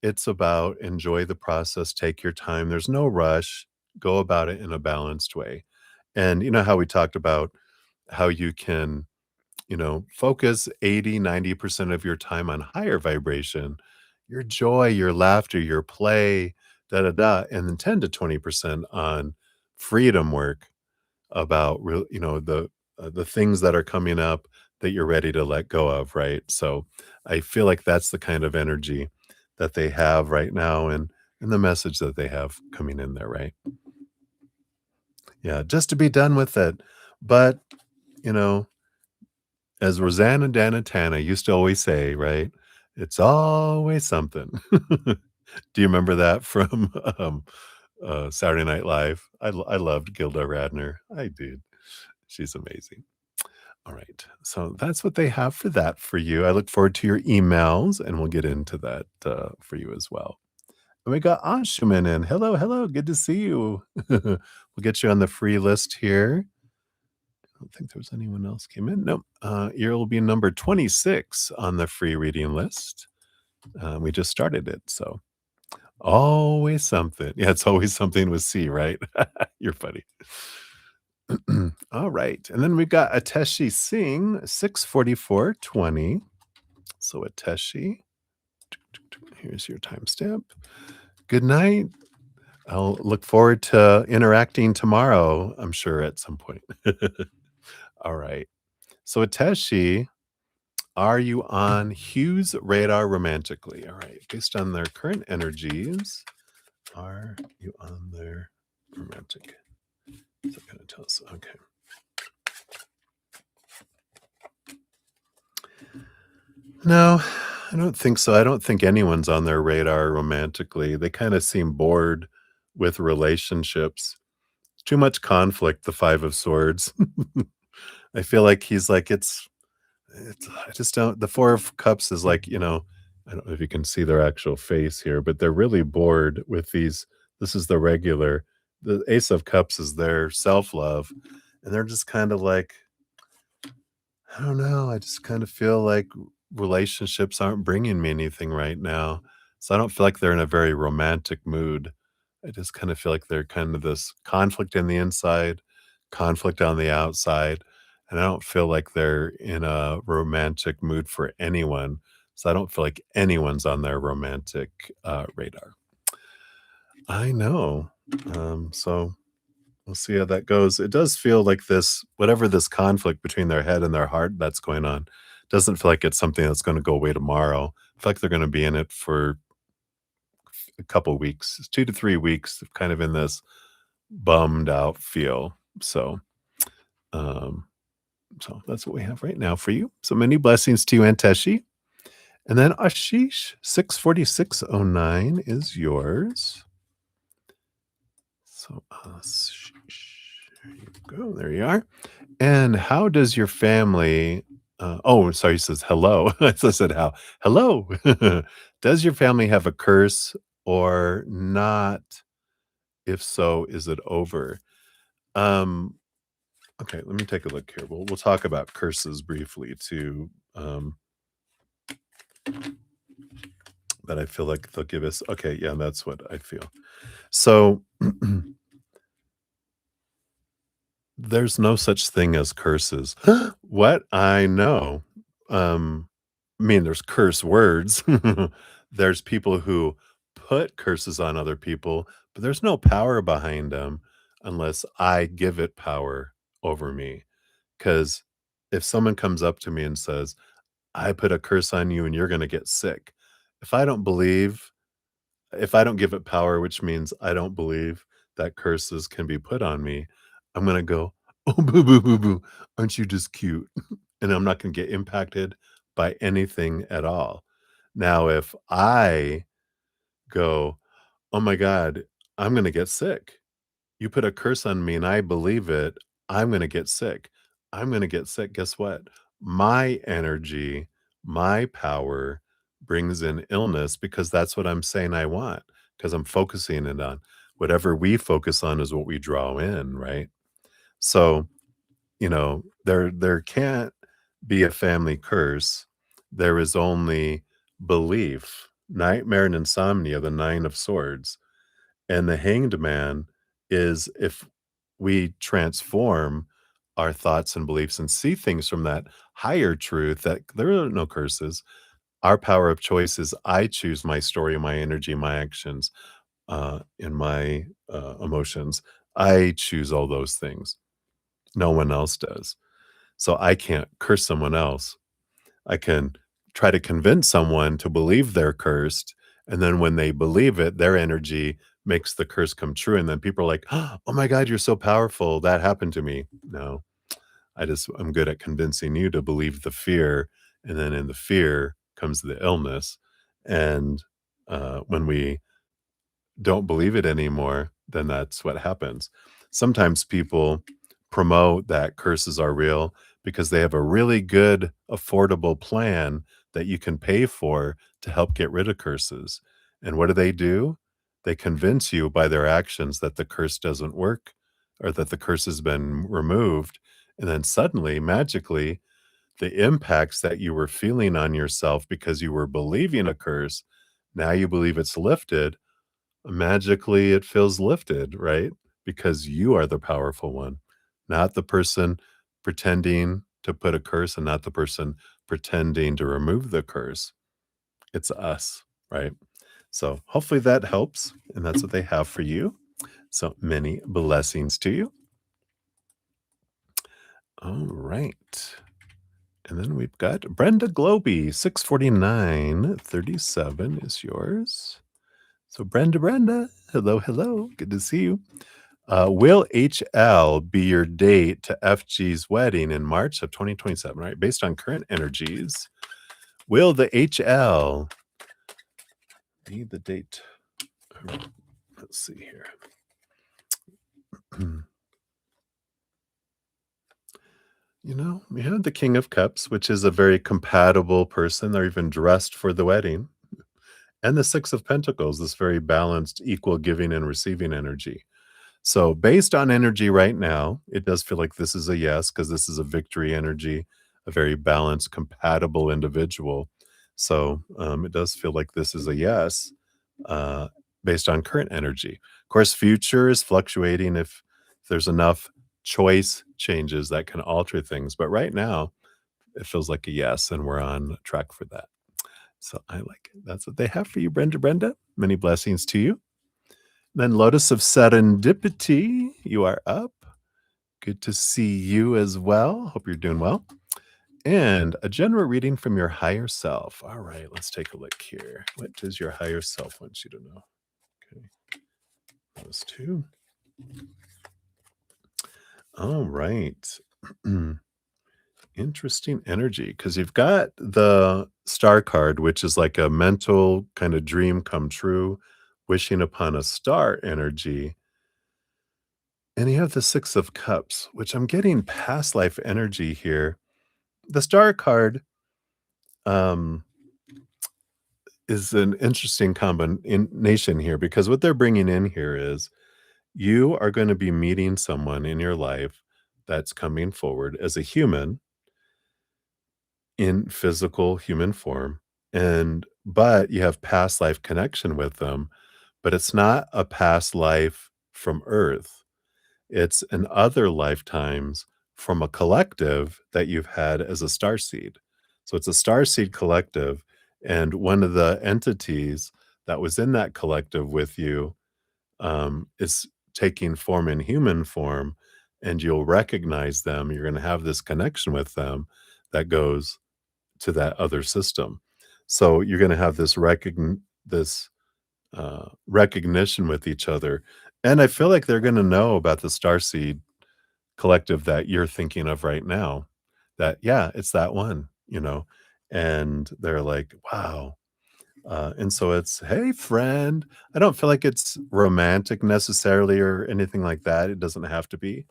Speaker 1: It's about enjoy the process, take your time. There's no rush. Go about it in a balanced way. And you know how we talked about how you can, focus 80, 90% of your time on higher vibration, your joy, your laughter, your play, da da da, and then 10 to 20% on freedom work about real, the things that are coming up that you're ready to let go of, right? So I feel like that's the kind of energy that they have right now and the message that they have coming in there, right? Yeah, just to be done with it. But, you know, as Rosanna Danatana used to always say, right? It's always something. Do you remember that from Saturday Night Live? I loved Gilda Radner. I did. She's amazing. All right. So that's what they have for that for you. I look forward to your emails and we'll get into that for you as well. And we got Anshuman in. Hello, hello. Good to see you. We'll get you on the free list here. I don't think there was anyone else came in. Nope. You'll be number 26 on the free reading list. We just started it. So always something. Yeah, it's always something with C, right? You're funny. All right. And then we've got Ateshi Singh, 64420. So Ateshi, here's your timestamp. Good night. I'll look forward to interacting tomorrow, I'm sure at some point. All right. So Ateshi, are you on Hugh's radar romantically? All right. Based on their current energies, are you on their romantic? Is that going to tell us? Okay. No, I don't think so. I don't think anyone's on their radar romantically. They kind of seem bored with relationships. Too much conflict, the 5 of Swords. I feel like he's like, it's I just don't the 4 of Cups is like, I don't know if you can see their actual face here, but they're really bored with these. This is the regular. The Ace of Cups is their self-love, and they're just kind of like, I don't know. I just kind of feel like relationships aren't bringing me anything right now. So I don't feel like they're in a very romantic mood. I just kind of feel like they're kind of this conflict in the inside, conflict on the outside. And I don't feel like they're in a romantic mood for anyone. So I don't feel like anyone's on their romantic radar. I know. So we'll see how that goes. It does feel like this, whatever this conflict between their head and their heart that's going on, doesn't feel like it's something that's going to go away tomorrow. I feel like they're going to be in it for a couple weeks, 2 to 3 weeks, kind of in this bummed out feel. Um, so that's what we have right now for you. So many blessings to you, Anteshi. And then Ashish, 64609 is yours. So Ashish, there you go. There you are. And how does your family oh, sorry, he says hello. I said how. Hello. Does your family have a curse or not? If so, is it over? Um, okay, let me take a look here. We'll talk about curses briefly too. that I feel like they'll give us. Okay, yeah, that's what I feel. So there's no such thing as curses. What I know, I mean, there's curse words. There's people who put curses on other people, but there's no power behind them unless I give it power over me. Because if someone comes up to me and says, I put a curse on you and you're going to get sick, if I don't believe if I don't give it power, which means I don't believe that curses can be put on me, I'm gonna go, "Oh, boo, boo, boo, boo. Aren't you just cute?" And I'm not gonna get impacted by anything at all. Now, if I go, "Oh my god, I'm gonna get sick. You put a curse on me and I believe it, I'm gonna get sick. I'm gonna get sick." Guess what? My energy, my power brings in illness because that's what I'm saying I want, because I'm focusing it on. Whatever we focus on is what we draw in, right? So, there can't be a family curse. There is only belief. Nightmare and insomnia, the 9 of swords. And the hanged man is if we transform our thoughts and beliefs and see things from that higher truth that there are no curses. Our power of choice is I choose my story, my energy, my actions, and my emotions. I choose all those things. No one else does. So I can't curse someone else. I can try to convince someone to believe they're cursed, and then when they believe it, their energy makes the curse come true, and then people are like, "Oh my god, you're so powerful. That happened to me." No, I'm good at convincing you to believe the fear, and then in the fear comes the illness, and, when we don't believe it anymore, then that's what happens. Sometimes people promote that curses are real because they have a really good, affordable plan that you can pay for to help get rid of curses. And what do? They convince you by their actions that the curse doesn't work or that the curse has been removed. And then suddenly, magically, the impacts that you were feeling on yourself because you were believing a curse, now you believe it's lifted. Magically it feels lifted, right? Because you are the powerful one, not the person pretending to put a curse and not the person pretending to remove the curse. It's us, right? So hopefully that helps. And that's what they have for you. So many blessings to you. All right. And then we've got Brenda Globy, 64937 is yours. So Brenda, hello, hello. Good to see you. Will HL be your date to FG's wedding in March of 2027, right? Based on current energies, will the HL be the date? Let's see here. We have the King of Cups, which is a very compatible person. They're even dressed for the wedding. And the Six of Pentacles, this very balanced, equal giving and receiving energy. So, based on energy right now, it does feel like this is a yes, because this is a victory energy, a very balanced, compatible individual. So, it does feel like this is a yes, uh, based on current energy. Of course, future is fluctuating if there's enough choice changes that can alter things. But right now, it feels like a yes, and we're on track for that. So, I like it. That's what they have for you, Brenda. Brenda, many blessings to you. Then Lotus of Serendipity, you are up. Good to see you as well. Hope you're doing well. And a general reading from your higher self. All right, let's take a look here. What does your higher self want you to know? Okay, those two. All right. Interesting energy because you've got the star card, which is like a mental kind of dream come true, wishing upon a star energy. And you have the Six of Cups, which I'm getting past life energy here. The star card um, is an interesting combination here because what they're bringing in here is you are going to be meeting someone in your life that's coming forward as a human in physical human form. And but you have past life connection with them, but it's not a past life from Earth. It's in other lifetimes from a collective that you've had as a starseed. So it's a starseed collective, and one of the entities that was in that collective with you is taking form in human form, and you'll recognize them. You're going to have this connection with them that goes to that other system. So you're going to have this recognition with each other, and I feel like they're going to know about the starseed collective that you're thinking of right now. That yeah, it's that one, and they're like, wow, and so it's, "Hey, friend." I don't feel like it's romantic necessarily or anything like that, it doesn't have to be,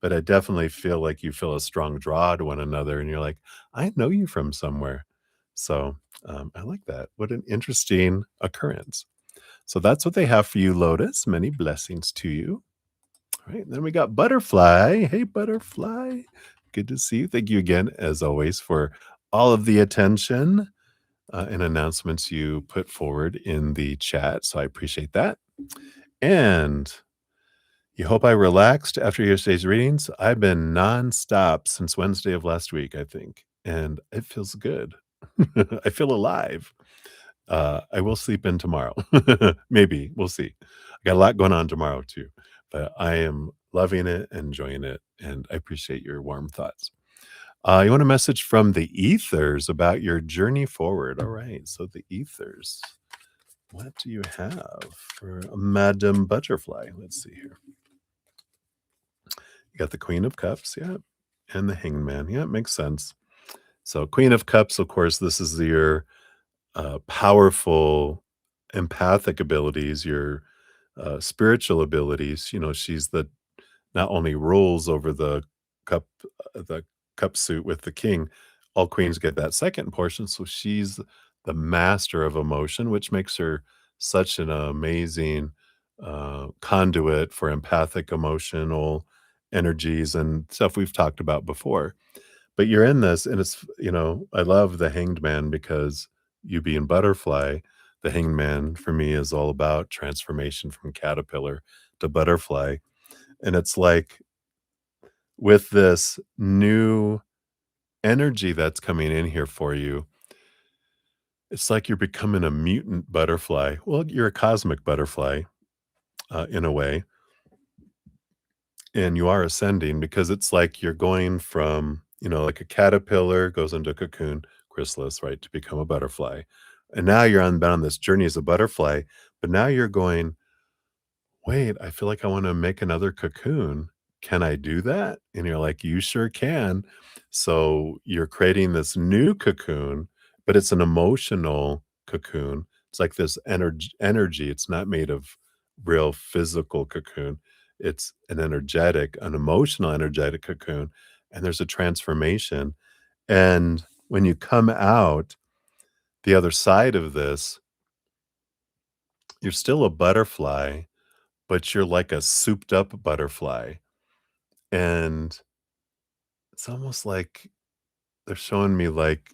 Speaker 1: but I definitely feel like you feel a strong draw to one another, and you're like, "I know you from somewhere." So, I like that. What an interesting occurrence. So that's what they have for you, Lotus. Many blessings to you. All right, then we got Butterfly. Hey, Butterfly. Good to see you. Thank you again, as always, for all of the attention and announcements you put forward in the chat. So I appreciate that. And you hope I relaxed after yesterday's readings. I've been nonstop since Wednesday of last week, I think, and it feels good. I feel alive. I will sleep in tomorrow. Maybe we'll see. I got a lot going on tomorrow too, but I am loving it, enjoying it, and I appreciate your warm thoughts. You want a message from the ethers about your journey forward. All right. So the ethers. What do you have for Madam Butterfly? Let's see here. You got the Queen of Cups, yeah, and the Hanged Man. Yeah, it makes sense. So Queen of Cups, of course, this is your powerful empathic abilities, your spiritual abilities. She's the not only rules over the cup suit with the king. All queens get that second portion, so she's the master of emotion, which makes her such an amazing conduit for empathic emotional energies and stuff we've talked about before. But you're in this, and I love the Hanged Man because you being butterfly, the Hanged Man for me is all about transformation from caterpillar to butterfly. And it's like with this new energy that's coming in here for you, it's like you're becoming a mutant butterfly. Well, you're a cosmic butterfly in a way, and you are ascending because it's like you're going from, like a caterpillar goes into a cocoon, chrysalis, right, to become a butterfly. And now you're on this journey as a butterfly, but now you're going, wait, I feel like I want to make another cocoon. Can I do that? And you're like, you sure can. So you're creating this new cocoon, but it's an emotional cocoon. It's like this energy. It's not made of real physical cocoon. It's an emotional, energetic cocoon. And there's a transformation. And when you come out the other side of this, you're still a butterfly, but you're like a souped up butterfly, and it's almost like they're showing me like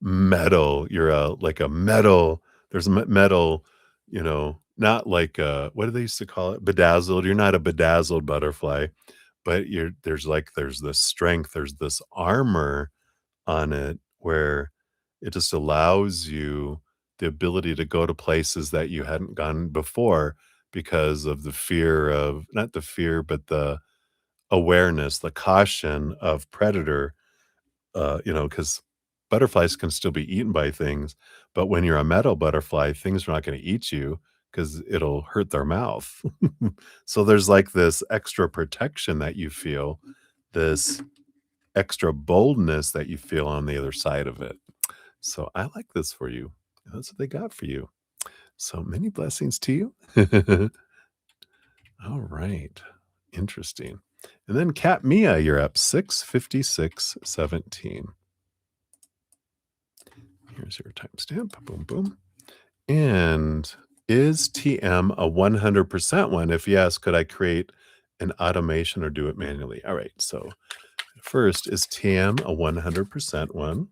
Speaker 1: metal. You're like a metal. There's metal, not like what do they used to call it? Bedazzled. You're not a bedazzled butterfly, but there's this strength. There's this armor on it where it just allows you the ability to go to places that you hadn't gone before because of the fear of not the fear, but the awareness, the caution of predator, because butterflies can still be eaten by things, but when you're a metal butterfly, things are not gonna eat you because it'll hurt their mouth. So there's like this extra protection that you feel, this extra boldness that you feel on the other side of it. So I like this for you. That's what they got for you. So many blessings to you. All right. Interesting. And then Cat Mia, you're up 65617. Here's your timestamp. Boom, boom. And is TM a 100% one? If yes, could I create an automation or do it manually? All right. So first, is TM a 100% one?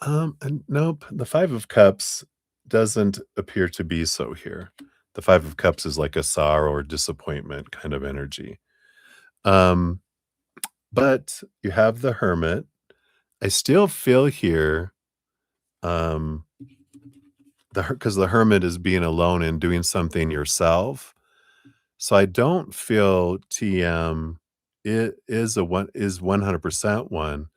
Speaker 1: And nope, the 5 of Cups doesn't appear to be so here. The 5 of Cups is like a sorrow or disappointment kind of energy. Um, but you have the Hermit. I still feel here, um, because the Hermit is being alone and doing something yourself. So I don't feel TM it is a one is 100% one,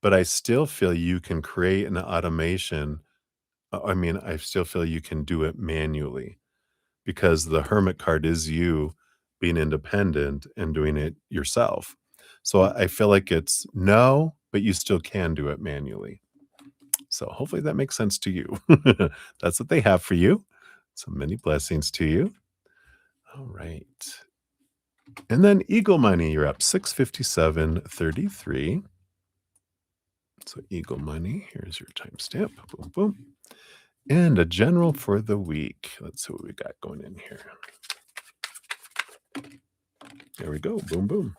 Speaker 1: but I still feel you can create an automation. I mean, I still feel you can do it manually because the Hermit card is you being independent and doing it yourself. So I feel like it's no, but you still can do it manually. So hopefully that makes sense to you. That's what they have for you. So many blessings to you. All right. And then Eagle Money, you're up 657.33. So Eagle Money, here's your timestamp. Boom, boom. And a general for the week. Let's see what we got going in here. There we go. Boom, boom.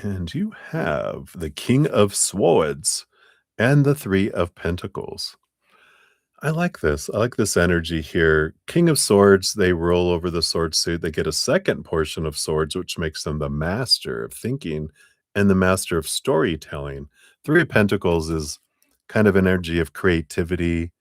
Speaker 1: And you have the King of Swords and the Three of Pentacles. I like this. I like this energy here. King of Swords, they roll over the sword suit. They get a second portion of swords, which makes them the master of thinking and the master of storytelling. Three of Pentacles is kind of energy of creativity,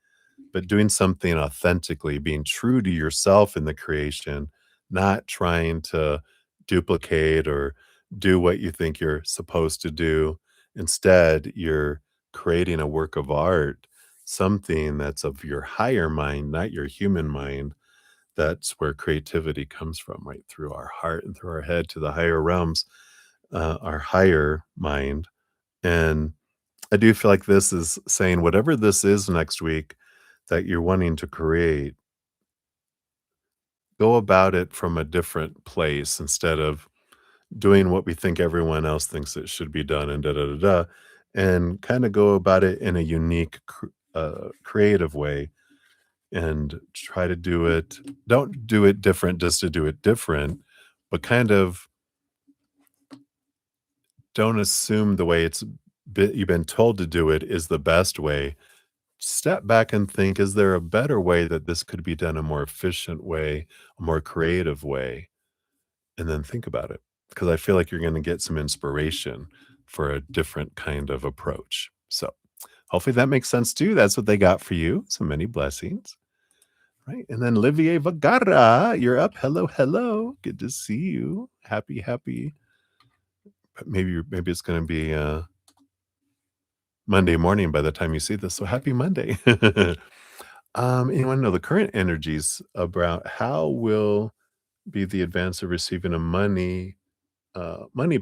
Speaker 1: but doing something authentically, being true to yourself in the creation, not trying to duplicate or do what you think you're supposed to do. Instead, you're creating a work of art, something that's of your higher mind, not your human mind. That's where creativity comes from, right? Through our heart and through our head to the higher realms, our higher mind. And I do feel like this is saying whatever this is next week that you're wanting to create, go about it from a different place instead of doing what we think everyone else thinks it should be done and da da da da, and kind of go about it in a unique, creative way and try to do it. Don't do it different just to do it different, but kind of don't assume the way you've been told to do it is the best way. Step back and think, is there a better way that this could be done a more efficient way, a more creative way? And then think about it. Because I feel like you're going to get some inspiration for a different kind of approach. So hopefully that makes sense too. That's what they got for you. So many blessings. Right. And then Olivier Vagara, you're up. Hello, hello. Good to see you. Happy, happy. But maybe it's going to be Monday morning by the time you see this. So happy Monday. You want to know the current energies about how will be the advance of receiving a money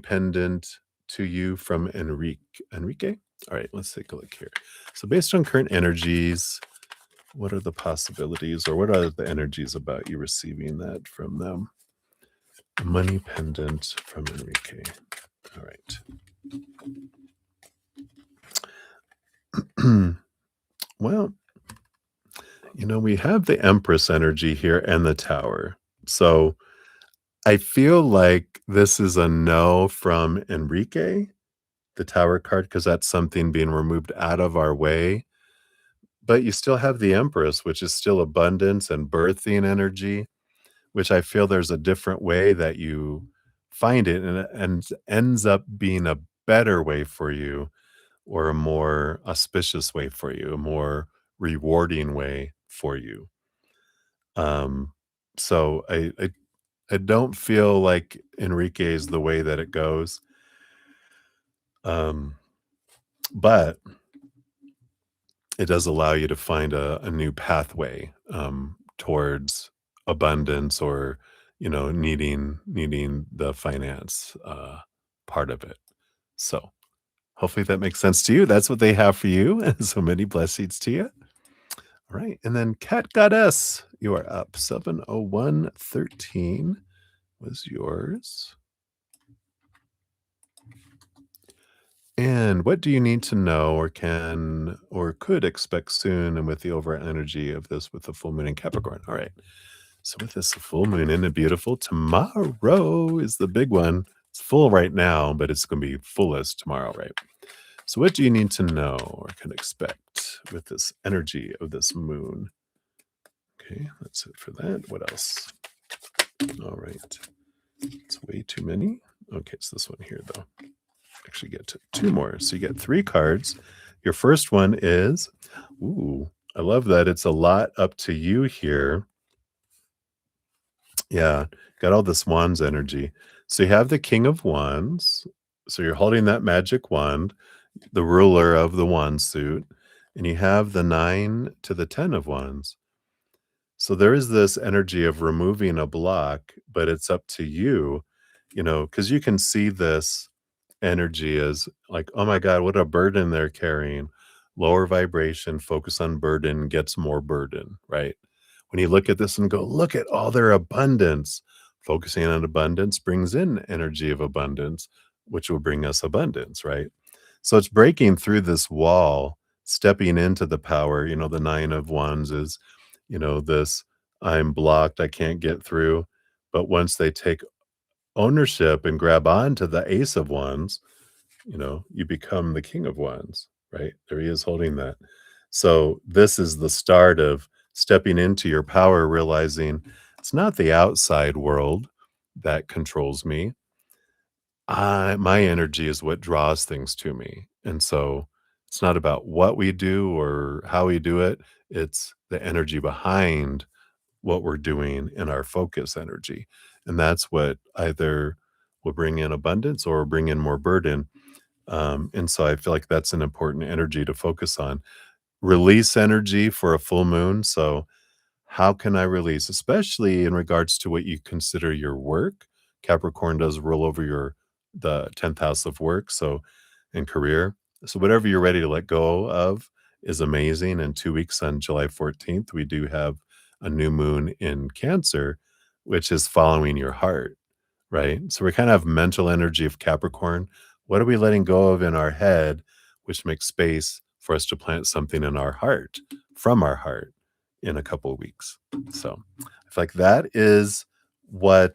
Speaker 1: pendant to you from Enrique. Enrique? All right, let's take a look here. So based on current energies, what are the possibilities or what are the energies about you receiving that from them? A money pendant from Enrique. All right. Well, we have the Empress energy here and the Tower. So I feel like this is a no from Enrique, the Tower card, because that's something being removed out of our way. But you still have the Empress, which is still abundance and birthing energy, which I feel there's a different way that you find it and ends up being a better way for you or a more auspicious way for you, a more rewarding way for you. Um, so I don't feel like Enrique is the way that it goes. Um, but it does allow you to find a new pathway towards abundance or needing the finance part of it. So hopefully that makes sense to you. That's what they have for you. And so many blessings to you. All right. And then Cat Goddess, you are up. 70113 was yours. And what do you need to know or can or could expect soon and with the overall energy of this with the full moon in Capricorn? All right. So with this full moon in a beautiful tomorrow is the big one. It's full right now, but it's going to be fullest tomorrow, right? So what do you need to know or can expect with this energy of this moon? Okay, that's it for that. What else? All right. It's way too many. Okay, it's this one here, though. Actually, get to two more. So you get three cards. Your first one is, ooh, I love that. It's a lot up to you here. Yeah, got all this wands energy. So you have the King of Wands. So you're holding that magic wand, the ruler of the wand suit, and you have the 9 to the 10 of wands. So there is this energy of removing a block, but it's up to you, because you can see this energy as like, oh my God, what a burden they're carrying. Lower vibration, focus on burden gets more burden, right? When you look at this and go, look at all their abundance, focusing on abundance brings in energy of abundance, which will bring us abundance, right? So it's breaking through this wall, stepping into the power. The 9 of wands is, this I'm blocked, I can't get through. But once they take ownership and grab on to the ace of wands, you become the king of wands, right? There he is holding that. So this is the start of stepping into your power, realizing it's not the outside world that controls me. My energy is what draws things to me. And so it's not about what we do or how we do it. It's the energy behind what we're doing in our focus energy. And that's what either will bring in abundance or bring in more burden. And so I feel like that's an important energy to focus on. Release energy for a full moon. So how can I release, especially in regards to what you consider your work? Capricorn does rule over the 10th house of work, so in career. So whatever you're ready to let go of is amazing. In 2 weeks on July 14th, we do have a new moon in Cancer, which is following your heart, right? So we kind of have mental energy of Capricorn. What are we letting go of in our head, which makes space for us to plant something in our heart, from our heart, in a couple of weeks. So I feel like that is what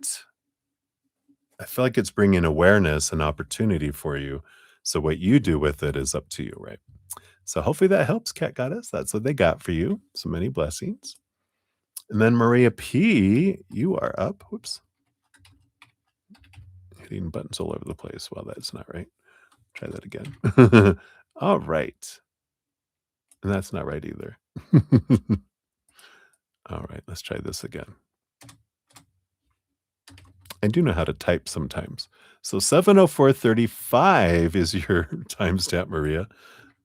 Speaker 1: I feel like it's bringing awareness and opportunity for you. So what you do with it is up to you, right? So hopefully that helps, Cat Goddess. That's what they got for you. So many blessings. And then Maria P, you are up. Whoops. Hitting buttons all over the place. Well, that's not right. Try that again. All right. And that's not right either. All right, let's try this again. I do know how to type sometimes. So 7:04:35 is your timestamp, Maria.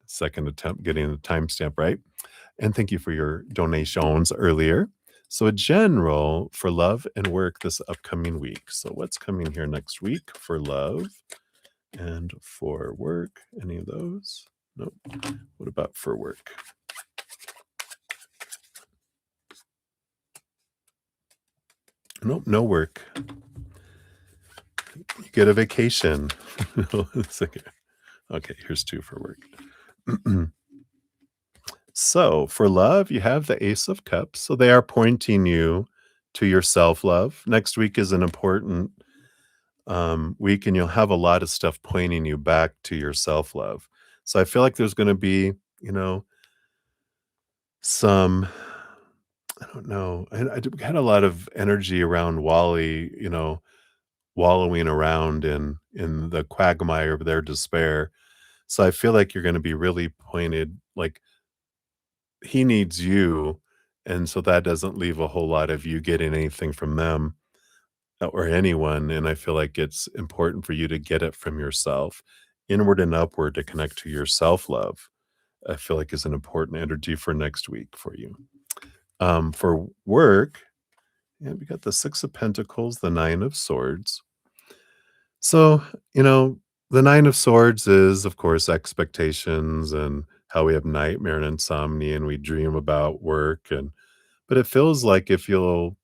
Speaker 1: Second attempt getting the timestamp right. And thank you for your donations earlier. So a general for love and work this upcoming week. So what's coming here next week for love and for work? Any of those? Nope. What about for work? Nope, no work. You get a vacation. Okay, here's 2 for work. So for love, you have the Ace of Cups. So they are pointing you to your self-love. Next week is an important week, and you'll have a lot of stuff pointing you back to your self-love. So I feel like there's going to be, some, I don't know. I had a lot of energy around Wally, wallowing around in the quagmire of their despair. So I feel like you're going to be really pointed, like he needs you, and so that doesn't leave a whole lot of you getting anything from them, or anyone, and I feel like it's important for you to get it from yourself. Inward and upward to connect to your self-love, I feel like is an important energy for next week for you. For work, yeah, we got the 6 of Pentacles, the 9 of Swords. So, the 9 of Swords is, of course, expectations and how we have nightmare and insomnia and we dream about work. But it feels like if you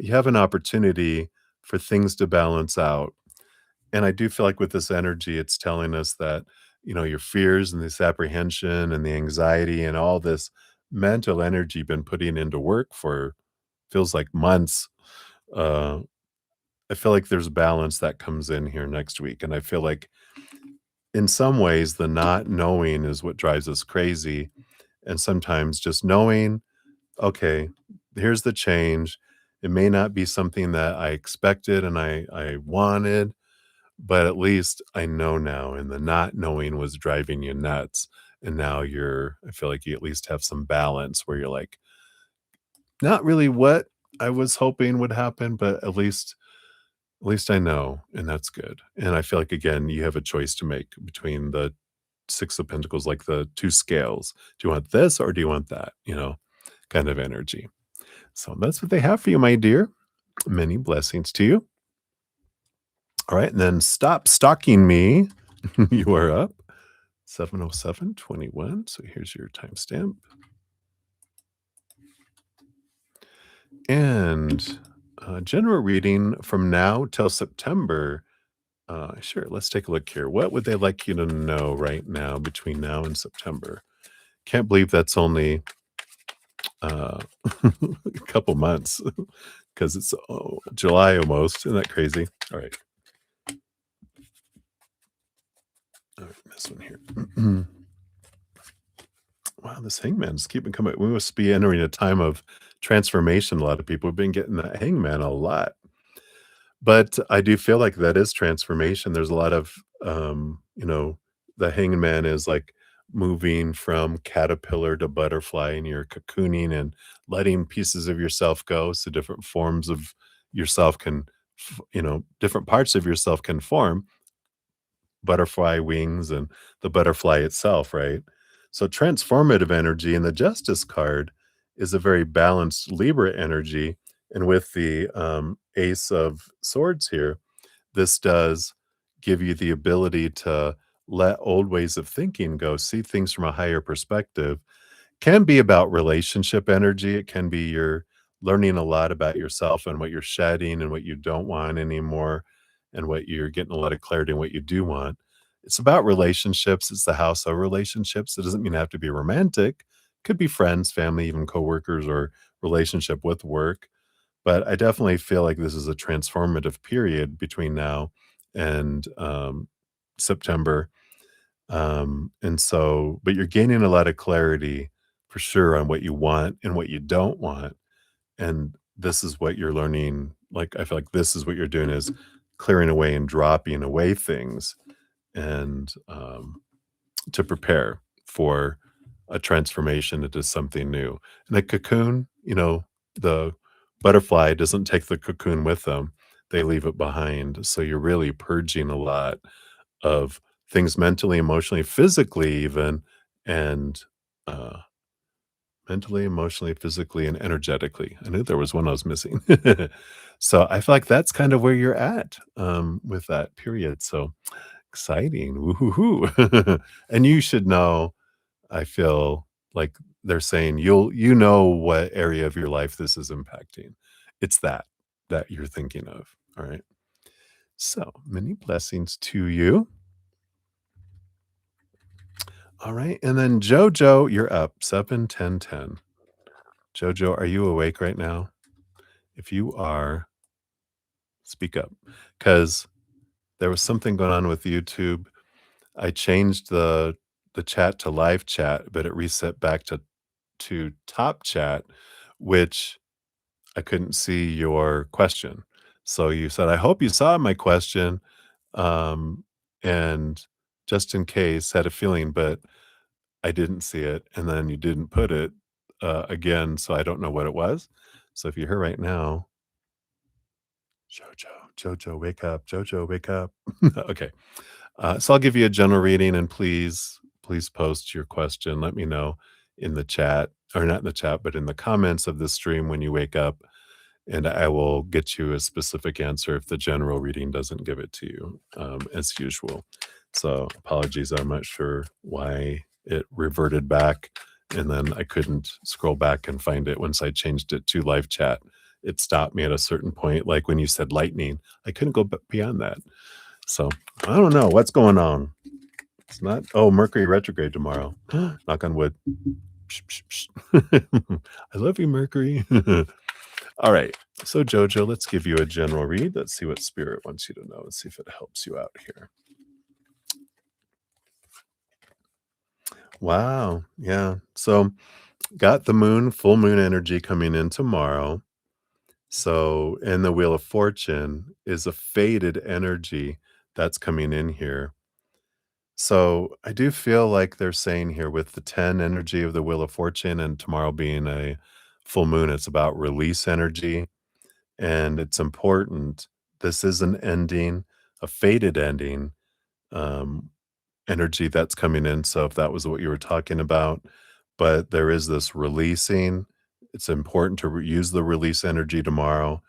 Speaker 1: have an opportunity for things to balance out. And I do feel like with this energy, it's telling us that, your fears and this apprehension and the anxiety and all this mental energy you've been putting into work for feels like months. Uh, I feel like there's balance that comes in here next week. And I feel like in some ways, the not knowing is what drives us crazy, and sometimes just knowing, "Okay, here's the change. It may not be something that I expected and I wanted, but at least I know now," and the not knowing was driving you nuts, and now I feel like you at least have some balance where you're like, "Not really what I was hoping would happen, but at least I know, and that's good." And I feel like, again, you have a choice to make between the 6 of Pentacles, like the 2 scales. Do you want this or do you want that, kind of energy. So that's what they have for you, my dear. Many blessings to you. All right, and then stop stalking me. You are up 7:07:21. So here's your timestamp. And general reading from now till September. Sure, let's take a look here. What would they like you to know right now between now and September? Can't believe that's only uh, a couple months because it's July almost. Isn't that crazy? All right. All right, this one here. Wow, this hangman's keeping coming. We must be entering a time of transformation. A lot of people have been getting that hangman a lot. But I do feel like that is transformation. There's a lot of, the hangman is like moving from caterpillar to butterfly, and you're cocooning and letting pieces of yourself go. So different forms of yourself different parts of yourself can form butterfly wings and the butterfly itself, right? So transformative energy in the Justice card is a very balanced Libra energy. And with the Ace of Swords here, this does give you the ability to let old ways of thinking go, see things from a higher perspective. Can be about relationship energy. It can be you're learning a lot about yourself and what you're shedding and what you don't want anymore, and what you're getting a lot of clarity on what you do want. It's about relationships. It's the house of relationships. It doesn't mean to have to be romantic. Could be friends, family, even coworkers, or relationship with work. But I definitely feel like this is a transformative period between now and September. But you're gaining a lot of clarity for sure on what you want and what you don't want. And this is what you're learning. Like, I feel like this is what you're doing is clearing away and dropping away things, and to prepare for a transformation into something new. And a cocoon, the butterfly doesn't take the cocoon with them, they leave it behind. So you're really purging a lot of things mentally, emotionally, physically, even, and uh, mentally, emotionally, physically, and energetically. I knew there was one I was missing. So I feel like that's kind of where you're at with that period. So exciting. Woo-hoo-hoo. And you should know, I feel like they're saying what area of your life this is impacting. It's that you're thinking of. All right. So many blessings to you. All right. And then Jojo, you're up 7:10:10. Jojo, are you awake right now? If you are, speak up, because there was something going on with YouTube. I changed the chat to live chat, but it reset back to top chat, which I couldn't see your question. So you said, "I hope you saw my question, um, and just in case, had a feeling, but I didn't see it." And then you didn't put it again, so I don't know what it was. So if you're here right now, Jojo, wake up, Jojo, wake up. Okay. So I'll give you a general reading, and please post your question. Let me know in the chat, or not in the chat, but in the comments of the stream when you wake up, and I will get you a specific answer if the general reading doesn't give it to you, as usual. So apologies, I'm not sure why it reverted back, and then I couldn't scroll back and find it once I changed it to live chat. It stopped me at a certain point, like when you said lightning. I couldn't go beyond that. So I don't know what's going on. It's not. Oh, Mercury retrograde tomorrow. Knock on wood. Psh, psh, psh. I love you, Mercury. All right. So Jojo, let's give you a general read. Let's see what Spirit wants you to know. Let's see if it helps you out here. Wow. Yeah. So got the moon, full moon energy coming in tomorrow. So, in the Wheel of Fortune is a faded energy that's coming in here. So, I do feel like they're saying here with the 10 energy of the Wheel of Fortune and tomorrow being a full moon, it's about release energy and it's important. This is an ending, a faded ending. Um, Energy that's coming in, so if that was what you were talking about, but there is this releasing. It's important to use the release energy tomorrow,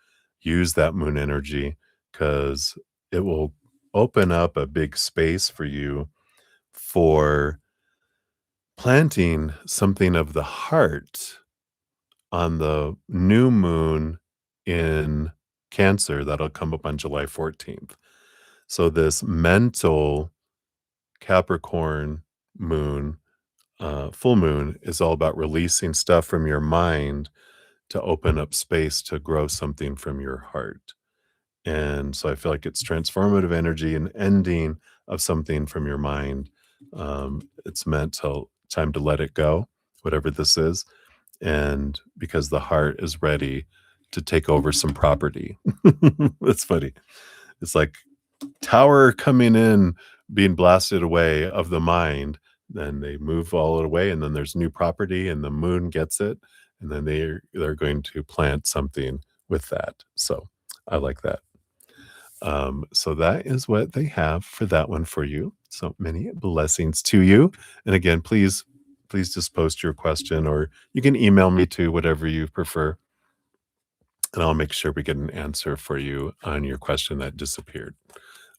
Speaker 1: use that moon energy because it will open up a big space for you for planting something of the heart on the new moon in Cancer that'll come up on July 14th. So this mental Capricorn moon, full moon is all about releasing stuff from your mind to open up space to grow something from your heart. And so I feel like it's transformative energy and ending of something from your mind. It's meant to time to let it go, whatever this is. And because the heart is ready to take over some property. That's funny. It's like tower coming in, being blasted away of the mind, then they move all it away, and then there's new property, and the moon gets it, and then they're going to plant something with that. So I like that. So that is what they have for that one for you. So many blessings to you. And again, please just post your question, or you can email me to whatever you prefer, and I'll make sure we get an answer for you on your question that disappeared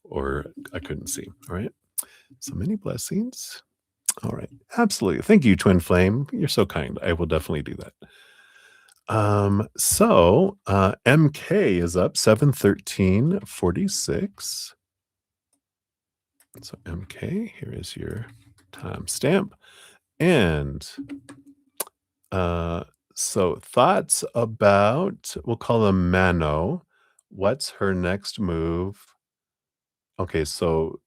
Speaker 1: or I couldn't see. All right. So many blessings. All right. Absolutely. Thank you, Twin Flame. You're so kind. I will definitely do that. MK is up 7:13:46. So MK, here is your timestamp. And uh so thoughts about, we'll call them Mano. What's her next move? Okay, so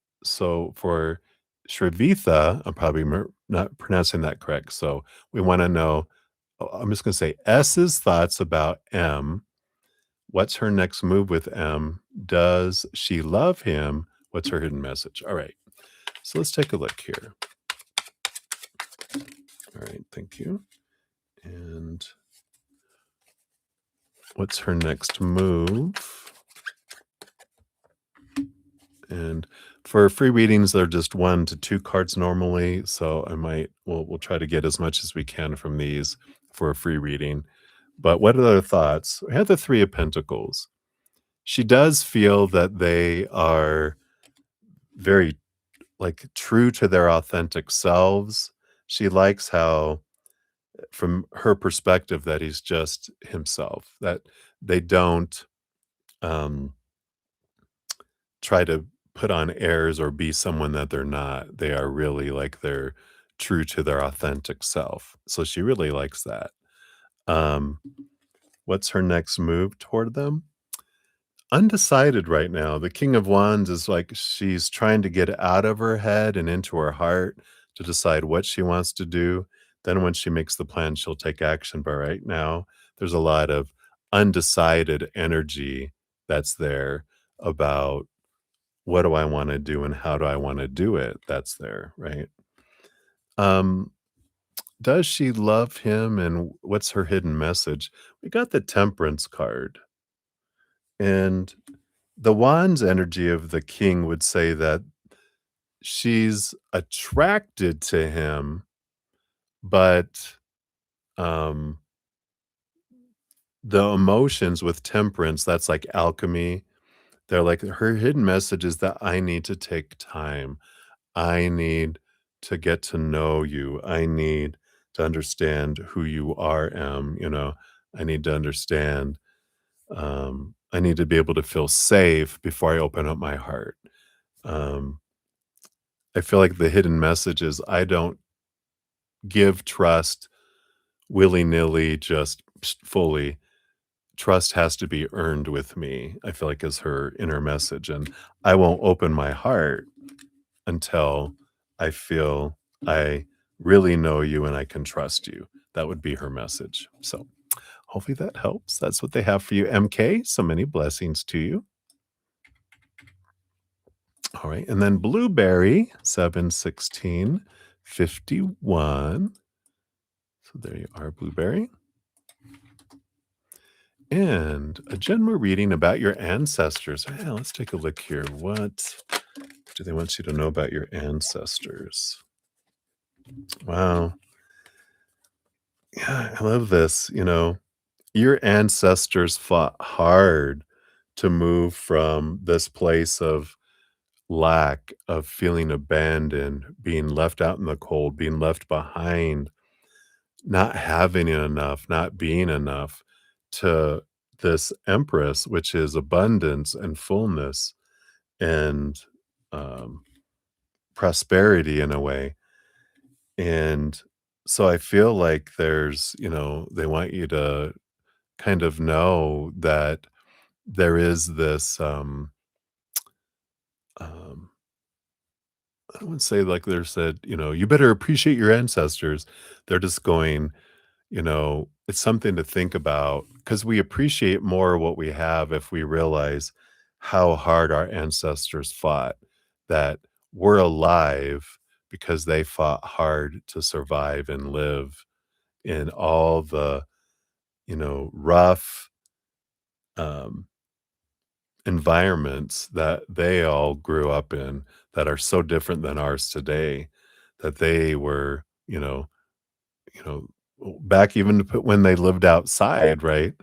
Speaker 1: for Shrivitha, I'm probably not pronouncing that correct. So we want to know. I'm just going to say S's thoughts about M. What's her next move with M? Does she love him? What's her hidden message? All right. So let's take a look here. All right. Thank you. And what's her next move? And for free readings, they're just 1 to 2 cards normally, so we'll try to get as much as we can from these for a free reading. But what are their thoughts? We have the 3 of Pentacles. She does feel that they are very, like, true to their authentic selves. She likes how, from her perspective, that he's just himself, that they don't, um try to put on airs or be someone that they're not. They are really like they're true to their authentic self. So she really likes that. Um, what's her next move toward them? Undecided right now. The King of Wands is like she's trying to get out of her head and into her heart to decide what she wants to do. Then when she makes the plan, she'll take action. But right now, there's a lot of undecided energy that's there about what do I wanna do and how do I wanna do it? That's there, right? Um, does she love him and what's her hidden message? We got the Temperance card, and the Wands energy of the king would say that she's attracted to him, but, um, the emotions with Temperance, that's like alchemy. They're like her hidden message is that I need to take time. I need to get to know you. I need to understand who you are, I need to understand, I need to be able to feel safe before I open up my heart. Um, I feel like the hidden message is I don't give trust willy-nilly, just fully. Trust has to be earned with me, I feel like is her inner message, and I won't open my heart until I feel I really know you and I can trust you. That would be her message. So hopefully that helps. That's what they have for you, MK. So many blessings to you. All right. And then Blueberry, 71651. So there you are, Blueberry. And a general reading about your ancestors. Yeah, let's take a look here. What do they want you to know about your ancestors? Wow. Yeah, I love this. Your ancestors fought hard to move from this place of lack, of feeling abandoned, being left out in the cold, being left behind, not having enough, not being enough, to this empress, which is abundance and fullness and um, prosperity in a way. And so I feel like they want you to kind of know that there is this, um, I would say, like they said, you better appreciate your ancestors. They're just going, it's something to think about because we appreciate more what we have if we realize how hard our ancestors fought, that we're alive because they fought hard to survive and live in all the, rough, um, environments that they all grew up in that are so different than ours today, that they were, you know, back even to put when they lived outside, right?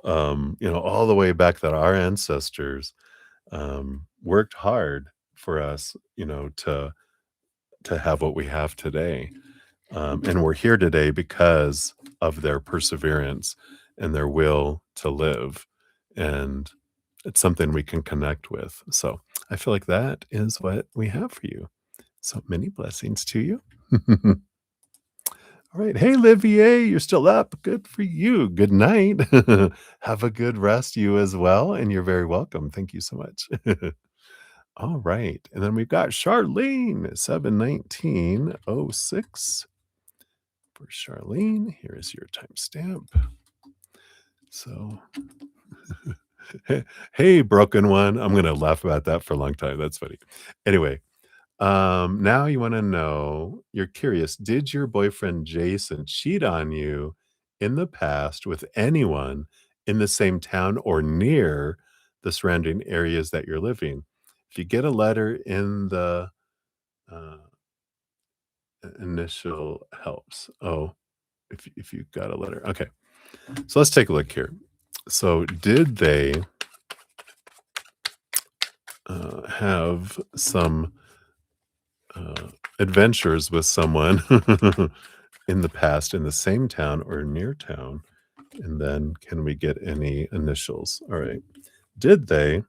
Speaker 1: All the way back that our ancestors worked hard for us, to have what we have today. And we're here today because of their perseverance and their will to live. And it's something we can connect with. So I feel like that is what we have for you. So many blessings to you. All right. Hey, Livier, you're still up. Good for you. Good night. Have a good rest, you as well. And you're very welcome. Thank you so much. All right. And then we've got Charlene, 71906. For Charlene, here is your timestamp. So, hey, broken one. I'm going to laugh about that for a long time. That's funny. Anyway, now you wanna know you're curious, did your boyfriend Jason cheat on you in the past with anyone in the same town or near the surrounding areas that you're living? If you get a letter in the, uh, initial helps. Oh, if you got a letter. Okay. So let's take a look here. So did they, have some, uh, adventures with someone in the past in the same town or near town? And then can we get any initials? All right. Did they?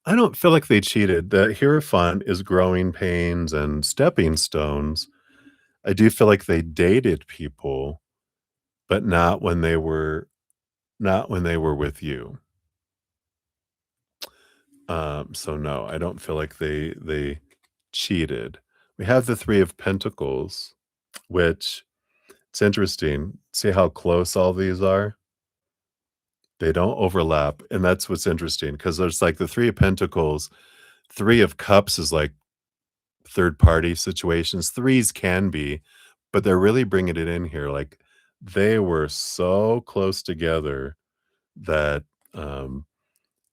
Speaker 1: I don't feel like they cheated. The Hierophant is growing pains and stepping stones. I do feel like they dated people, but not when they were with you. So no, I don't feel like they cheated. We have the 3 of Pentacles, which it's interesting. See how close all these are? They don't overlap, and that's what's interesting because there's, like, the 3 of Pentacles, 3 of Cups is, like, third-party situations. Threes can be, but they're really bringing it in here, like, they were so close together that,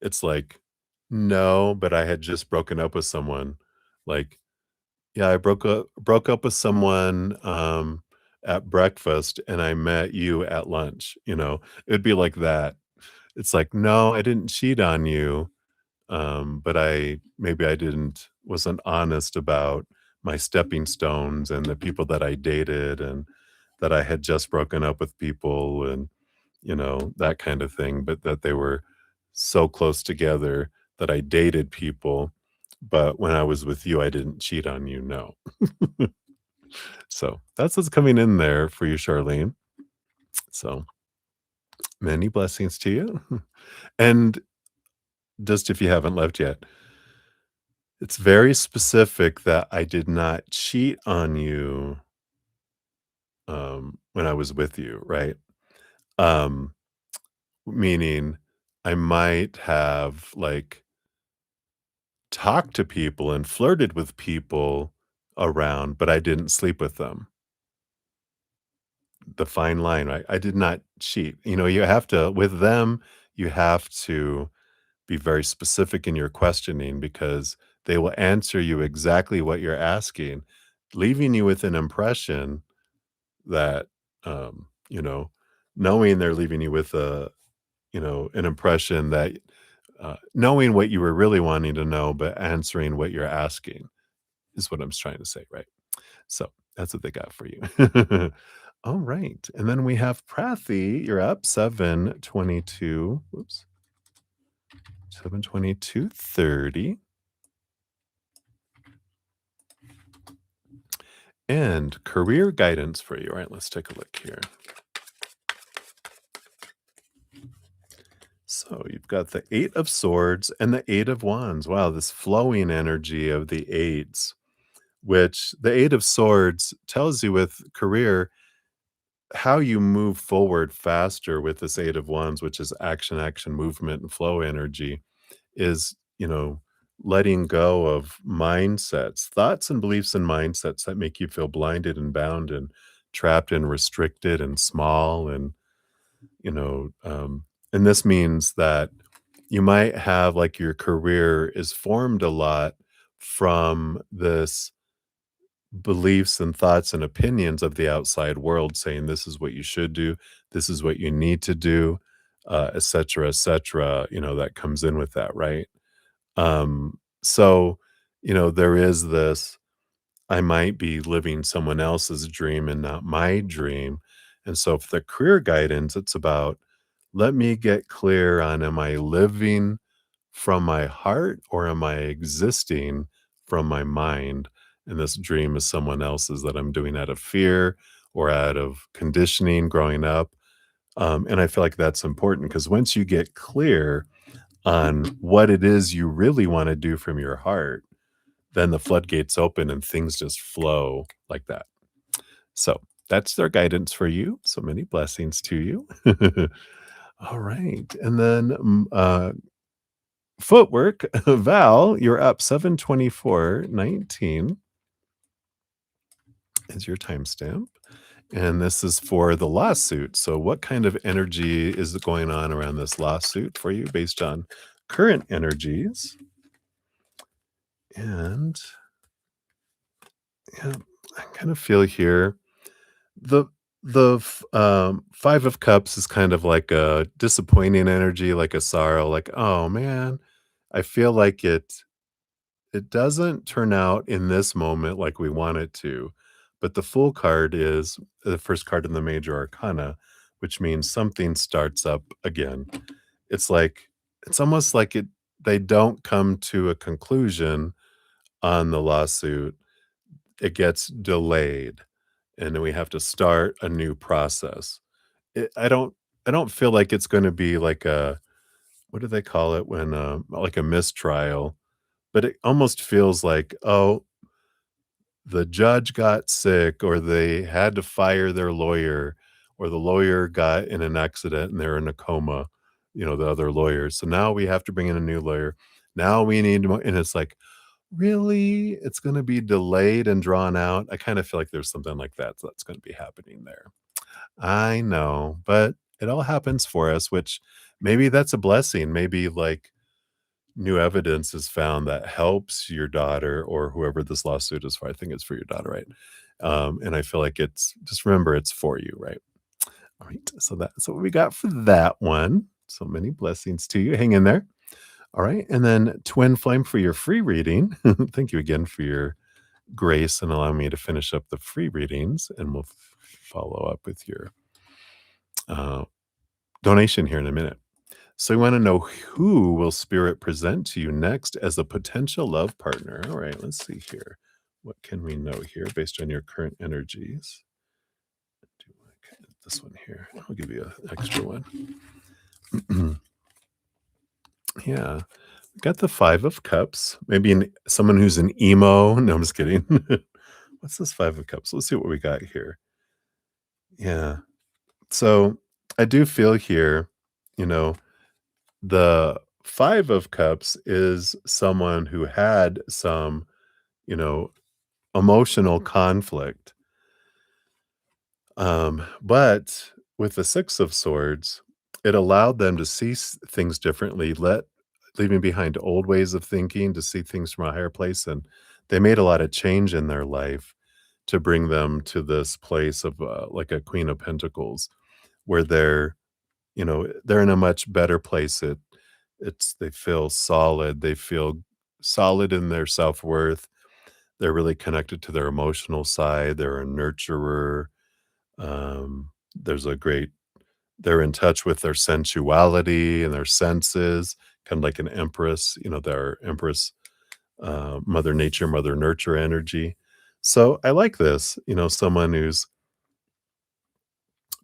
Speaker 1: it's like, "No, but I had just broken up with someone." Like, "Yeah, I broke up with someone, at breakfast, and I met you at lunch," It'd be like that. It's like, "No, I didn't cheat on you, but maybe I wasn't honest about my stepping stones and the people that I dated and that I had just broken up with people and, that kind of thing, but that they were so close together that I dated people, but when I was with you, I didn't cheat on you, no." So, that's what's coming in there for you, Charlene. So, many blessings to you. And just if you haven't left yet, It's very specific that I did not cheat on you, when I was with you, right? Um, Meaning I might have, like, talked to people and flirted with people around, but I didn't sleep with them. The fine line, right? I did not cheat. You have to with them, you have to be very specific in your questioning because they will answer you exactly what you're asking, leaving you with an impression that, um, you know, knowing they're leaving you with an impression that, knowing what you were really wanting to know, but answering what you're asking is what I'm trying to say, right? So that's what they got for you. All right. And then we have Prathy. You're up 722. Whoops. 722:30. And career guidance for you. All right, let's take a look here. So you've got the Eight of Swords and the Eight of Wands. Wow, this flowing energy of the eights, which the Eight of Swords tells you with career how you move forward faster with this Eight of Wands, which is action, action, movement, and flow energy, is, letting go of mindsets, thoughts and beliefs and mindsets that make you feel blinded and bound and trapped and restricted and small you know, um, and this means that you might have like your career is formed a lot from this beliefs and thoughts and opinions of the outside world saying this is what you should do, this is what you need to do, et cetera, et cetera, that comes in with that, right? So, there is this I might be living someone else's dream and not my dream. And so, for the career guidance, it's about let me get clear on am I living from my heart or am I existing from my mind? And this dream is someone else's that I'm doing out of fear or out of conditioning growing up. And I feel like that's important because once you get clear on what it is you really want to do from your heart, then the floodgates open and things just flow like that. So that's their guidance for you. So many blessings to you. All right. And then footwork, Val, you're up 724:19 is your timestamp. And this is for the lawsuit. So, what kind of energy is going on around this lawsuit for you based on current energies? And yeah, I kind of feel here the Five of Cups is kind of like a disappointing energy, like a sorrow, like, "Oh, man, I feel like it doesn't turn out in this moment like we want it to." But the Fool card is the first card in the major arcana, which means something starts up again. It's like it's almost like they don't come to a conclusion on the lawsuit. It gets delayed, and then we have to start a new process. It I don't feel like it's gonna be like a what do they call it when, like a mistrial, but it almost feels like, "Oh, the judge got sick, or they had to fire their lawyer, or the lawyer got in an accident and they're in a coma," the other lawyers. "So now we have to bring in a new lawyer. Now we need more," and it's like, "Really? It's gonna be delayed and drawn out?" I kinda feel like there's something like that that's gonna be happening there. I know, but it all happens for us, which maybe that's a blessing. Maybe like new evidence is found that helps your daughter or whoever this lawsuit is for. I think it's for your daughter, right? And I feel like it's just remember it's for you, right? All right. So that's what we got for that one. So many blessings to you. Hang in there. All right. And then Twin Flame for your free reading. Thank you again for your grace and allowing me to finish up the free readings. And we'll follow up with your uh, donation here in a minute. So we want to know who will spirit present to you next as a potential love partner. All right, let's see here. What can we know here based on your current energies? Okay, this one here. I'll give you an extra one. Yeah. Got the 5 of cups, maybe someone who's an emo. No, I'm just kidding. What's this 5 of cups? Let's see what we got here. Yeah. So, I do feel here, you know, the 5 of cups is someone who had some, you know, emotional conflict. But with the 6 of swords, it allowed them to see things differently, leaving behind old ways of thinking to see things from a higher place, and they made a lot of change in their life to bring them to this place of like a Queen of Pentacles, where they're in a much better place. They feel solid. They feel solid in their self worth. They're really connected to their emotional side. They're a nurturer. There's a great they're in touch with their sensuality and their senses, kind of like an empress, their empress, mother nature, mother nurture energy. So I like this, someone who's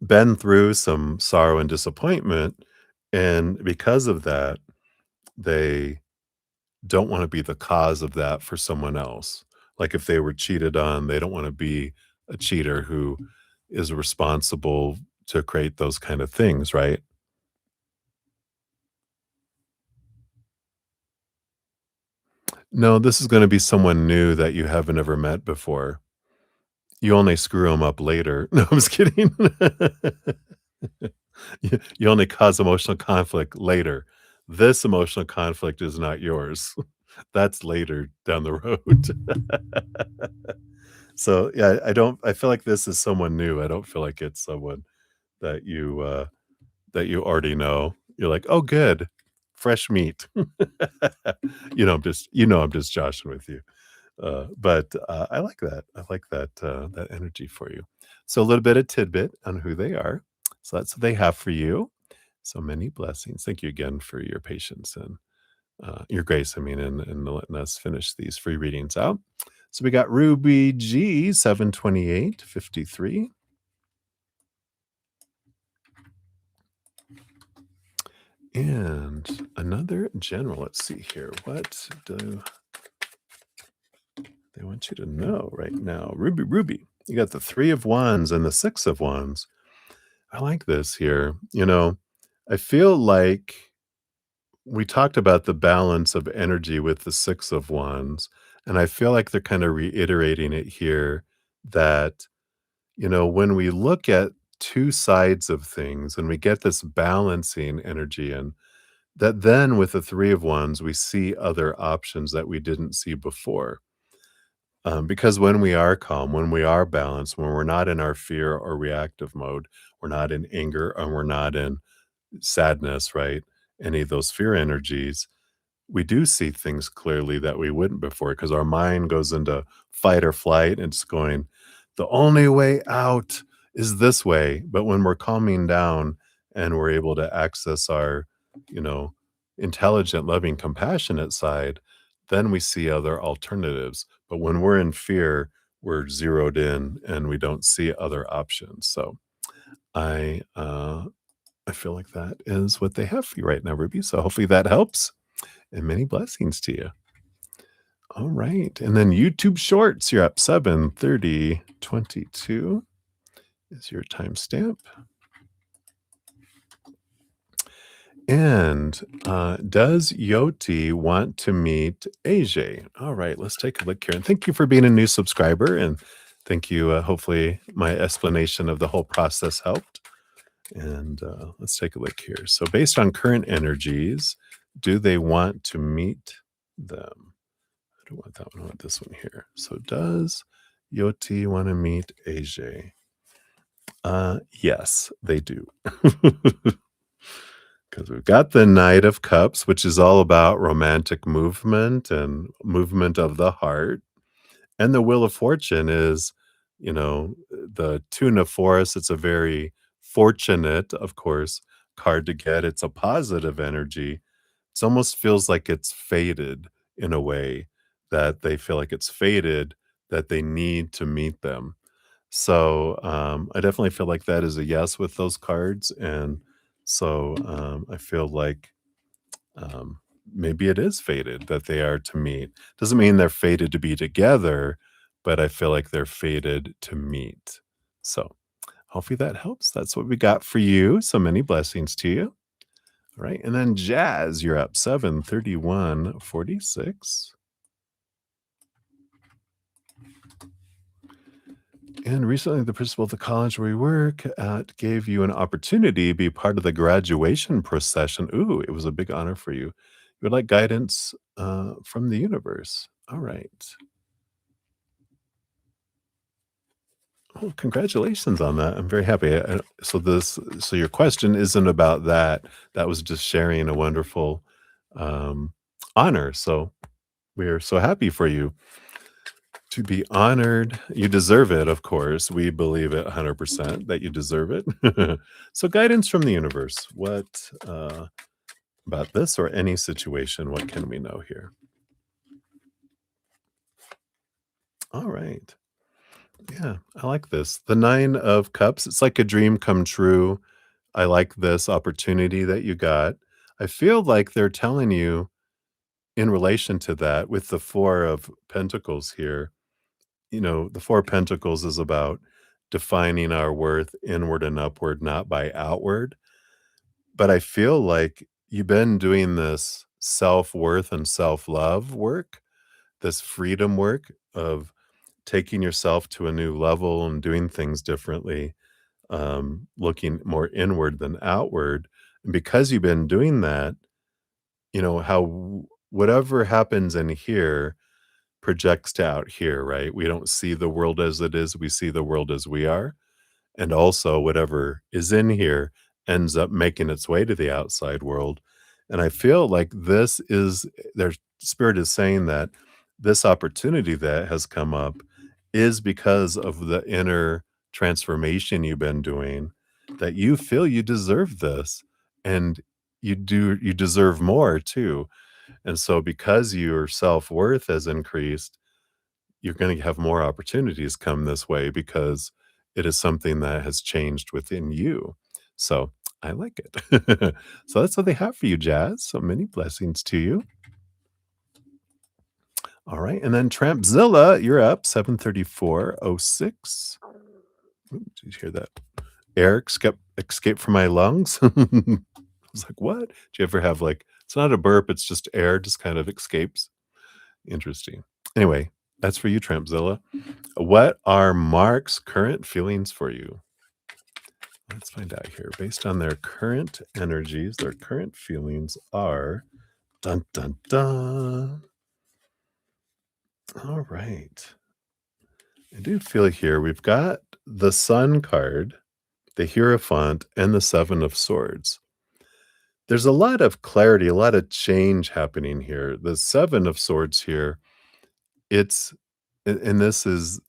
Speaker 1: been through some sorrow and disappointment. And because of that, they don't want to be the cause of that for someone else. Like if they were cheated on, they don't want to be a cheater who is responsible to create those kind of things, right? No, this is gonna be someone new that you haven't ever met before. You only screw them up later. No, I'm just kidding. You only cause emotional conflict later. This emotional conflict is not yours. That's later down the road. So, yeah, I feel like this is someone new. I don't feel like it's someone that you already know. You're like, "Oh, good. Fresh meat." I'm just joshing with you. But I like that. I like that energy for you. So a little bit of tidbit on who they are. So that's what they have for you. So many blessings. Thank you again for your patience and your grace. I mean, and letting us finish these free readings out. So we got Ruby G 72853 and another general. Let's see here. What do they want you to know right now? Ruby. You got the 3 of Wands and the 6 of Wands. I like this here. I feel like we talked about the balance of energy with the 6 of Wands, and I feel like they're kind of reiterating it here that, when we look at two sides of things and we get this balancing energy in, that then with the 3 of Wands, we see other options that we didn't see before. Because when we are calm, when we are balanced, when we're not in our fear or reactive mode, we're not in anger and we're not in sadness, right? Any of those fear energies, we do see things clearly that we wouldn't before because our mind goes into fight or flight and it's going, the only way out is this way. But when we're calming down and we're able to access our, you know, intelligent, loving, compassionate side, then we see other alternatives. But when we're in fear, we're zeroed in and we don't see other options. So I I feel like that is what they have for you right now, Ruby. So hopefully that helps and many blessings to you. All right. And then YouTube Shorts, you're up 7:30:22 is your timestamp. And does Yoti want to meet AJ? All right, let's take a look here. And thank you for being a new subscriber. And thank you. Hopefully, my explanation of the whole process helped. And let's take a look here. So, based on current energies, do they want to meet them? I don't want that one. I want this one here. So, does Yoti want to meet AJ? Yes, they do. Because we've got the Knight of Cups, which is all about romantic movement and movement of the heart. And the Wheel of Fortune is, the tuna forest. It's a very fortunate, of course, card to get. It's a positive energy. It almost feels like it's faded in a way that they feel like it's faded, that they need to meet them. So I definitely feel like that is a yes with those cards. And so I feel like maybe it is fated that they are to meet. Doesn't mean they're fated to be together, but I feel like they're fated to meet. So, hopefully that helps. That's what we got for you. So many blessings to you. All right. And then Jazz, you're up 73146. And recently, the principal of the college where we work at gave you an opportunity to be part of the graduation procession. Ooh, it was a big honor for you. You would like guidance from the universe. All right. Well, congratulations on that. I'm very happy. So your question isn't about that. That was just sharing a wonderful um, honor. So we are so happy for you to be honored. You deserve it, of course. We believe it 100% that you deserve it. So guidance from the universe. What about this or any situation? What can we know here? All right. Yeah, I like this. The 9 of cups. It's like a dream come true. I like this opportunity that you got. I feel like they're telling you in relation to that with the 4 of pentacles here, the 4 of pentacles is about defining our worth inward and upward, not by outward. But I feel like you've been doing this self-worth and self-love work, this freedom work of taking yourself to a new level and doing things differently, looking more inward than outward. And because you've been doing that, whatever happens in here projects to out here, right? We don't see the world as it is, we see the world as we are. And also, whatever is in here ends up making its way to the outside world. And I feel like this is their spirit is saying that this opportunity that has come up is because of the inner transformation you've been doing, that you feel you deserve this and you deserve more too. And so because your self-worth has increased, you're going to have more opportunities come this way because it is something that has changed within you. So I like it. So that's what they have for you, Jazz. So many blessings to you. All right. And then Trampzilla, you're up 73406. Did you hear that? Air escape from my lungs. I was like, what? Do you ever have like, it's not a burp, it's just air just kind of escapes? Interesting. Anyway, that's for you, Trampzilla. What are Mark's current feelings for you? Let's find out here. Based on their current energies, their current feelings are dun dun dun. All right. I do feel here we've got the Sun card, the Hierophant, and the Seven of Swords. There's a lot of clarity, a lot of change happening here. The Seven of Swords here, it's and this is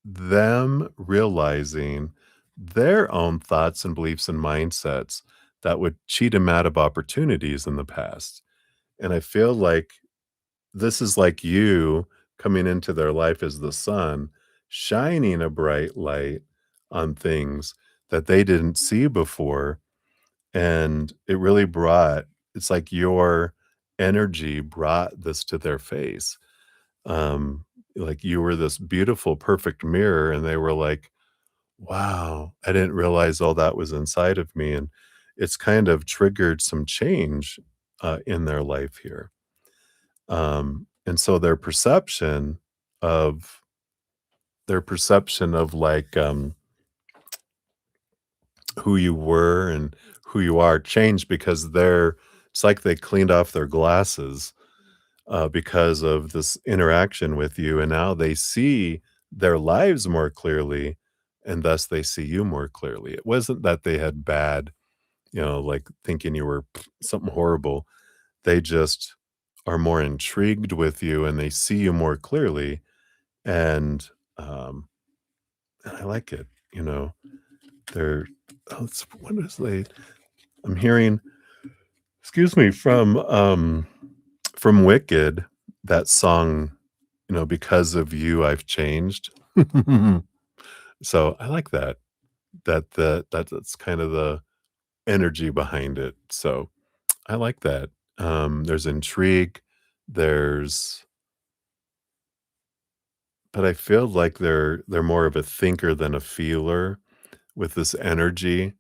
Speaker 1: them realizing their own thoughts and beliefs and mindsets that would cheat them out of opportunities in the past. And I feel like this is like you coming into their life as the sun, shining a bright light on things that they didn't see before. And it really it's like your energy brought this to their face. Um, like you were this beautiful, perfect mirror, and they were like, wow, I didn't realize all that was inside of me, and it's kind of triggered some change, in their life here. And so of their perception of, like, who you were and who you are changed because it's like they cleaned off their glasses, because of this interaction with you, and now they see their lives more clearly, and thus they see you more clearly. It wasn't that they had bad, like thinking you were something horrible. They just are more intrigued with you and they see you more clearly. And I like it, they're what is they I'm hearing, excuse me, from Wicked, that song, "Because of You, I've Changed." So, I like that. That's kind of the energy behind it. So, I like that. There's intrigue. There's but I feel like they're more of a thinker than a feeler with this energy.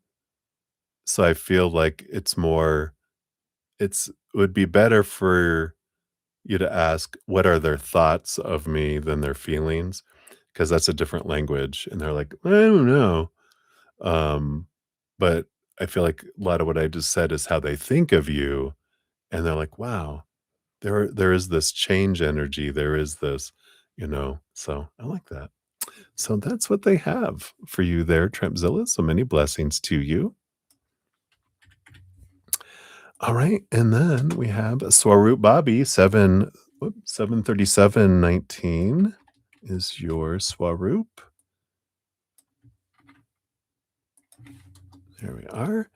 Speaker 1: So I feel like it would be better for you to ask what are their thoughts of me than their feelings, because that's a different language. And they're like, I don't know. Um, but I feel like a lot of what I just said is how they think of you. And they're like, wow, there is this change energy. There is this, so I like that. So that's what they have for you there, Trampzilla. So many blessings to you. All right, and then we have Swaroop Bobby, 73719 is your Swaroop. There we are.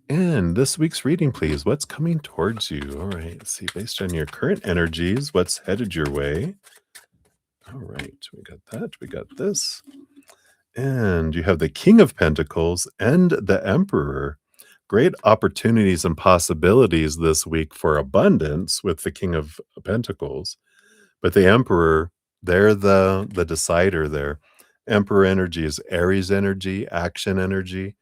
Speaker 1: And this week's reading, please. What's coming towards you? All right, let's see. Based on your current energies, what's headed your way? All right, we got that. We got this. And you have the King of Pentacles and the Emperor. Great opportunities and possibilities this week for abundance with the King of Pentacles. But the Emperor, they're the decider there. Emperor energy is Aries energy, action energy.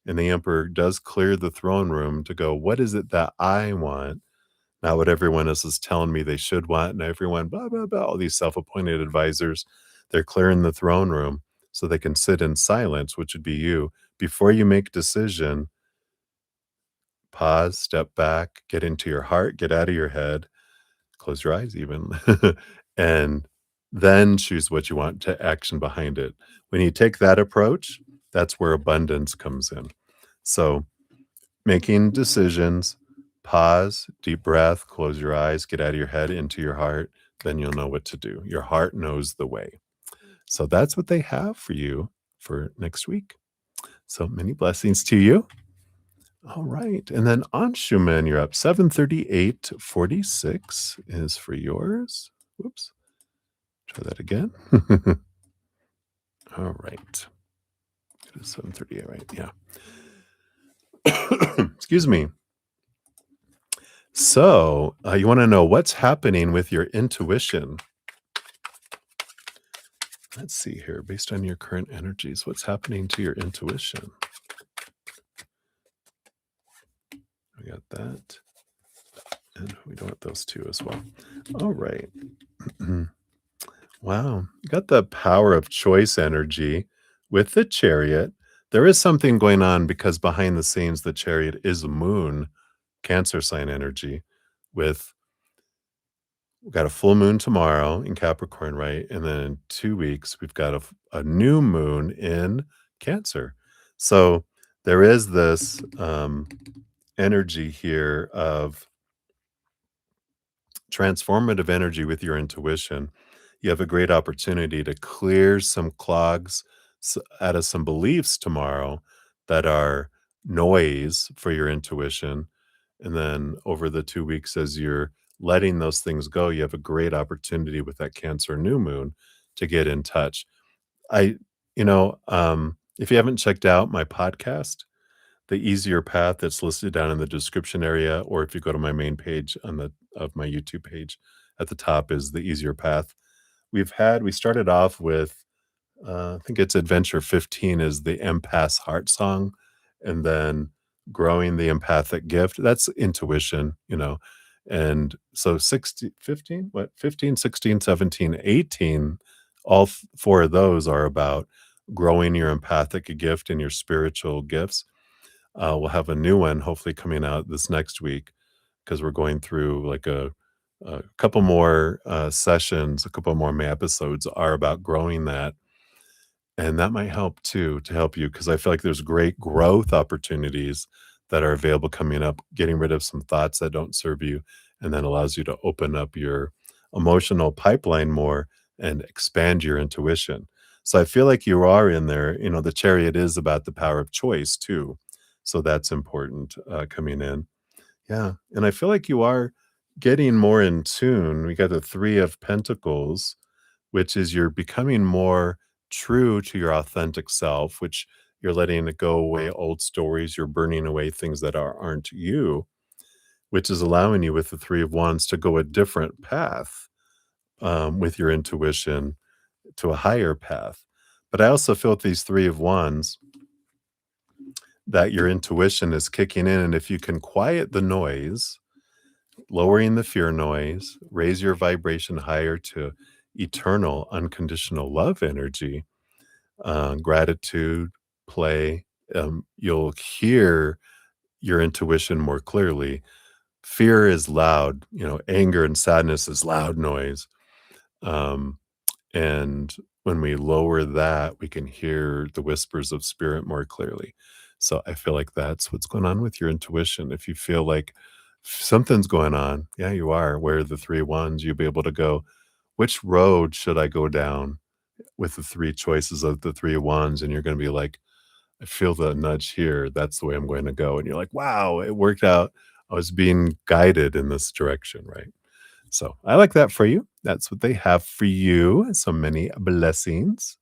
Speaker 1: And the Emperor does clear the throne room to go, what is it that I want? Not what everyone else is telling me they should want. And everyone, blah, blah, blah, all these self appointed advisors, they're clearing the throne room so they can sit in silence, which would be you. Before you make decision, pause, step back, get into your heart, get out of your head, close your eyes even, and then choose what you want to action behind it. When you take that approach, that's where abundance comes in. So making decisions, pause, deep breath, close your eyes, get out of your head into your heart, then you'll know what to do. Your heart knows the way. So that's what they have for you for next week. So many blessings to you. All right. And then Anshuman, you're up. 73846 is for yours. Whoops. Try that again. All right. It is 738, right? Yeah. Excuse me. So, you want to know what's happening with your intuition. Let's see here. Based on your current energies, what's happening to your intuition? We got that. And we don't want those two as well. All right. Wow. You got the power of choice energy with the chariot. There is something going on because behind the scenes, the chariot is a moon, Cancer sign energy with we've got a full moon tomorrow in Capricorn, right? And then in 2 weeks, we've got a new moon in Cancer. So there is this energy here of transformative energy with your intuition. You have a great opportunity to clear some clogs out of some beliefs tomorrow that are noise for your intuition. And then over the 2 weeks, as you're letting those things go, you have a great opportunity with that Cancer new moon to get in touch. I, if you haven't checked out my podcast, the easier path that's listed down in the description area, or if you go to my main page of my YouTube page at the top is the easier path. We started off with I think it's Adventure 15 is the empath's heart song, and then growing the empathic gift. That's intuition, And so 16, 15, what 15, 16, 17, 18, all four of those are about growing your empathic gift and your spiritual gifts. We'll have a new one hopefully coming out this next week because we're going through like a couple more sessions, a couple more episodes are about growing that. And that might help too, to help you because I feel like there's great growth opportunities that are available coming up, getting rid of some thoughts that don't serve you, and then allows you to open up your emotional pipeline more and expand your intuition. So I feel like you are in there. The chariot is about the power of choice too. So that's important coming in. Yeah. And I feel like you are getting more in tune. We got the Three of Pentacles, which is you're becoming more true to your authentic self, which you're letting it go away old stories. You're burning away things that aren't you, which is allowing you with the 3 of Wands to go a different path, with your intuition to a higher path. But I also feel with these 3 of Wands that your intuition is kicking in, and if you can quiet the noise, lowering the fear noise, raise your vibration higher to eternal unconditional love energy, gratitude, play, you'll hear your intuition more clearly. Fear is loud, anger and sadness is loud noise. Um, and when we lower that, we can hear the whispers of spirit more clearly. So I feel like that's what's going on with your intuition. If you feel like something's going on, yeah, you are. Where the 3 wands, you'll be able to go, which road should I go down with the 3 choices of the 3 wands? And you're going to be like, I feel the nudge here. That's the way I'm going to go. And you're like, wow, it worked out. I was being guided in this direction, right? So I like that for you. That's what they have for you. So many blessings.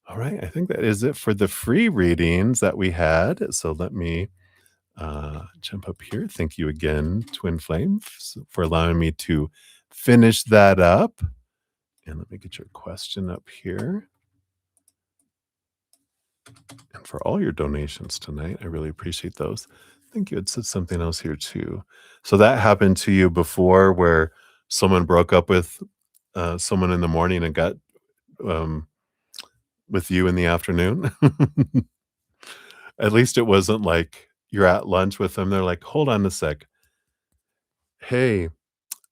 Speaker 1: All right. I think that is it for the free readings that we had. So let me jump up here. Thank you again, Twin Flames, for allowing me to finish that up. And let me get your question up here. And for all your donations tonight, I really appreciate those. I think you had said something else here too. So that happened to you before where someone broke up with someone in the morning and got um, with you in the afternoon? At least it wasn't like you're at lunch with them. They're like, hold on a sec. Hey,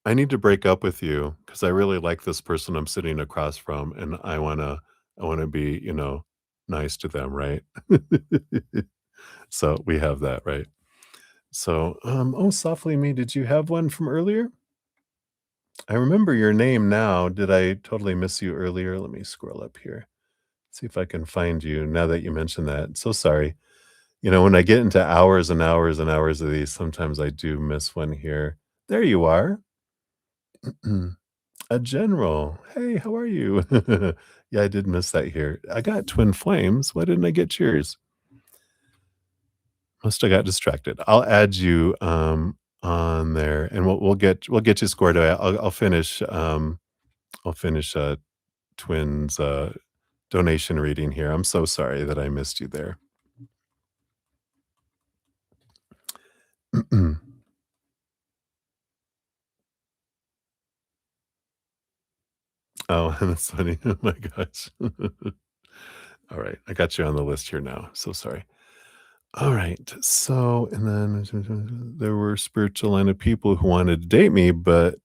Speaker 1: I need to break up with you because I really like this person I'm sitting across from and I wanna be, nice to them, right? So we have that, right? So, oh, Softly Me, did you have one from earlier? I remember your name now. Did I totally miss you earlier? Let me scroll up here. See if I can find you now that you mentioned that. So sorry. When I get into hours and hours and hours of these, sometimes I do miss one here. There you are. A general. Hey, how are you? Yeah, I did miss that here. I got twin flames. Why didn't I get yours? Must have got distracted. I'll add you on there, and we'll get you squared away. I'll finish twins donation reading here. I'm so sorry that I missed you there. Oh, that's funny. Oh my gosh. All right, I got you on the list here now. So sorry. All right. So, and then there were spiritual line of people who wanted to date me, but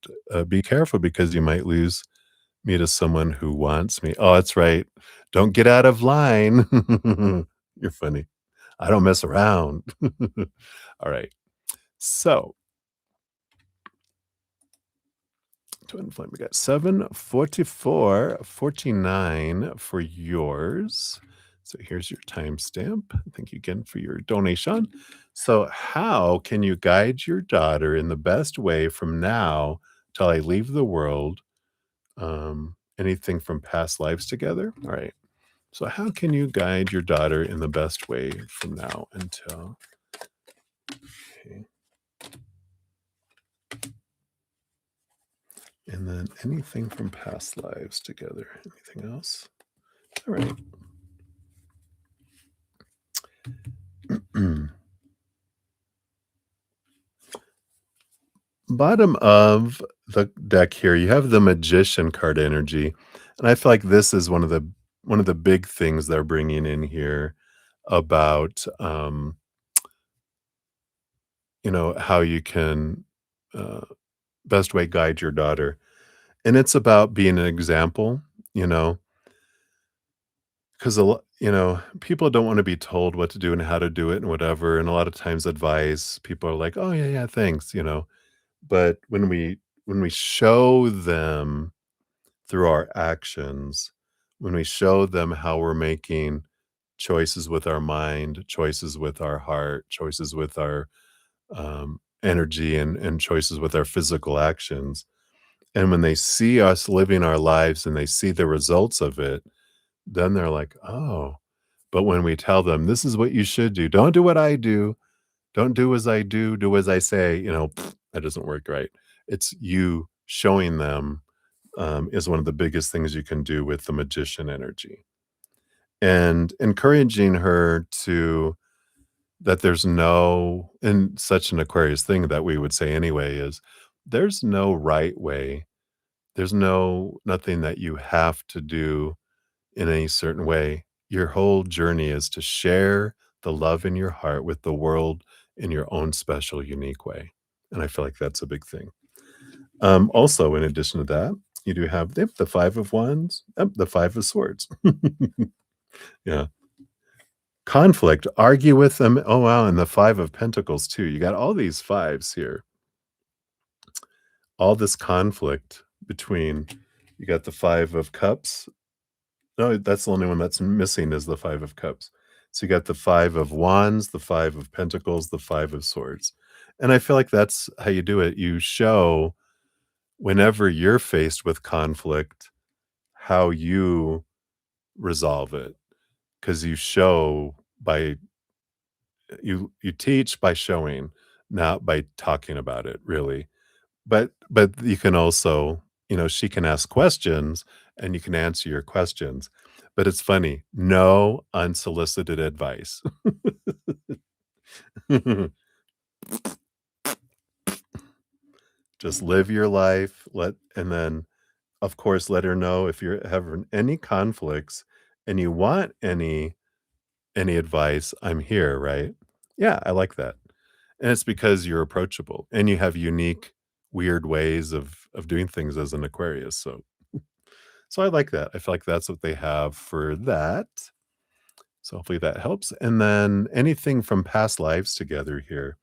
Speaker 1: be careful because you might lose me to someone who wants me. Oh, that's right. Don't get out of line. You're funny. I don't mess around. All right. So, twin flame, we got 7:44:49 for yours. So here's your timestamp. Thank you again for your donation. So, how can you guide your daughter in the best way from now till I leave the world? Anything from past lives together? All right. So, how can you guide your daughter in the best way from now until? Okay. And then anything from past lives together. Anything else? All right. Bottom of the deck here, you have the Magician card energy, and I feel like this is one of the big things they're bringing in here about, how you can, uh, best way guide your daughter, and it's about being an example, you know, 'cause people don't wanna be told what to do and how to do it and whatever, and a lot of times advice, people are like, "Oh, yeah, yeah, thanks," you know? But when we show them through our actions, when we show them how we're making choices with our mind, choices with our heart, choices with our, energy, and choices with our physical actions, and when they see us living our lives and they see the results of it, then they're like, "Oh." But when we tell them, "This is what you should do. Don't do what I do." Don't do as I do, do as I say, that doesn't work right. It's you showing them, is one of the biggest things you can do with the magician energy. And encouraging her to that there's no and such an Aquarius thing that we would say anyway is there's no right way. There's nothing that you have to do in any certain way. Your whole journey is to share the love in your heart with the world in your own special, unique way. And I feel like that's a big thing. Also, in addition to that, you do have the Five of Wands, the Five of Swords. Yeah. Conflict, argue with them. Oh, wow. And the Five of Pentacles, too. You got all these fives here. All this conflict between, you got the Five of Cups. No, that's the only one that's missing is the Five of Cups. So you got the Five of Wands, the Five of Pentacles, the Five of Swords. And I feel like that's how you do it. You show whenever you're faced with conflict, how you resolve it. Because you show by you teach by showing, not by talking about it, really. But you can also, she can ask questions and you can answer your questions. But it's funny, no unsolicited advice. Just live your life, and then, of course, let her know if you're having any conflicts and you want any advice, I'm here, right? Yeah, I like that. And it's because you're approachable and you have unique, weird ways of doing things as an Aquarius. So I like that. I feel like that's what they have for that. So hopefully that helps. And then anything from past lives together here.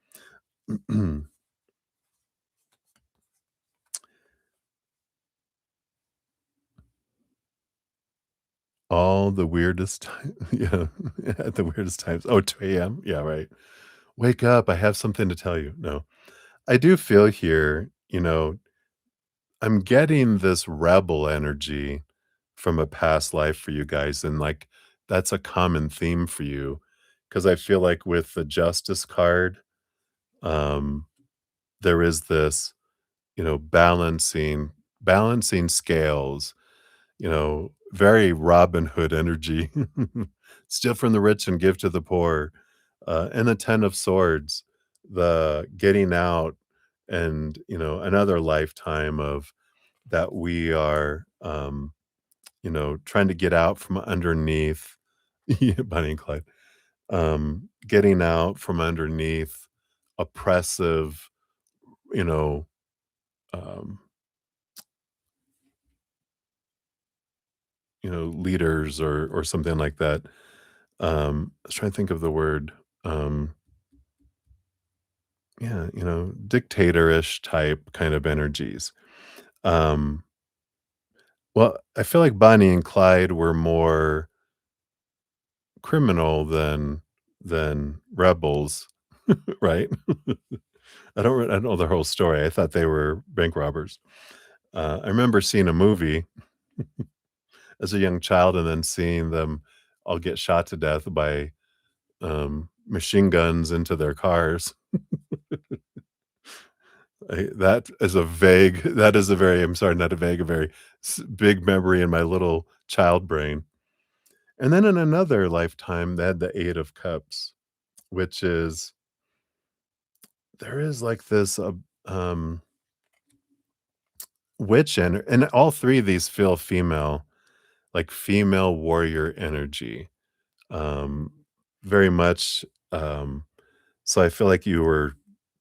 Speaker 1: All the weirdest time, yeah, at the weirdest times. Oh, 2 a.m. Yeah, right. Wake up. I have something to tell you. No, I do feel here, I'm getting this rebel energy from a past life for you guys, and, like, that's a common theme for you, because I feel like with the Justice card, um, there is this, balancing scales, very Robin Hood energy. Steal from the rich and give to the poor, and the Ten of Swords, the getting out and, another lifetime of that we are, trying to get out from underneath. Yeah, Bonnie and Clyde. Getting out from underneath oppressive, you know, um, leaders or something like that. I was trying to think of the word. Yeah, dictatorish type kind of energies. Um, well, I feel like Bonnie and Clyde were more criminal than rebels, right? I don't know the whole story. I thought they were bank robbers. I remember seeing a movie as a young child and then seeing them all get shot to death by, machine guns into their cars. That is a very I'm sorry, not a vague, a very big memory in my little child brain. And then in another lifetime, they had the Eight of Cups, which is there is like this, witch and all 3 of these feel female, like female warrior energy, um, very much, so I feel like you were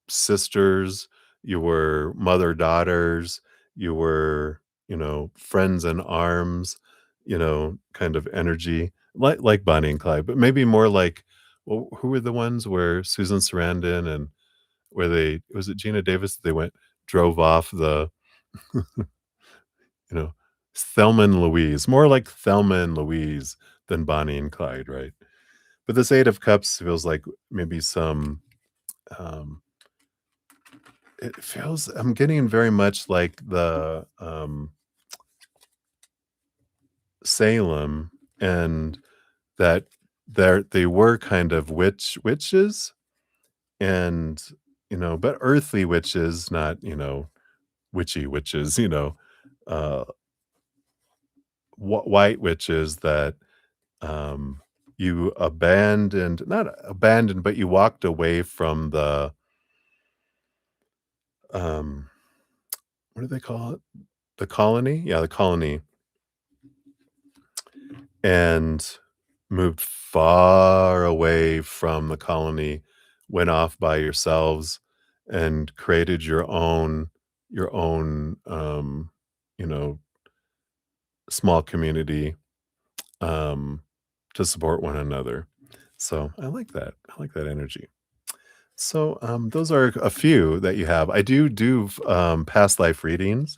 Speaker 1: sisters, you were mother-daughters, you were, friends in arms, kind of energy, like Bonnie and Clyde, but maybe more like well, who were the ones where Susan Sarandon and where they was it Gina Davis? They drove off the You know, Thelma and Louise, more like Thelma and Louise than Bonnie and Clyde, right? But this Eight of Cups feels like maybe some, um, it feels I'm getting very much like the, Salem and that they were kind of witches, and, but earthly witches, not, witchy witches, uh, white witches that, um, you abandoned, not abandoned, but you walked away from um, what do they call it? The colony? Yeah, the colony, and moved far away from the colony, went off by yourselves and created your own, you know, small community, um, to support one another. So I like that. I like that energy. So, those are a few that you have. I do past life readings.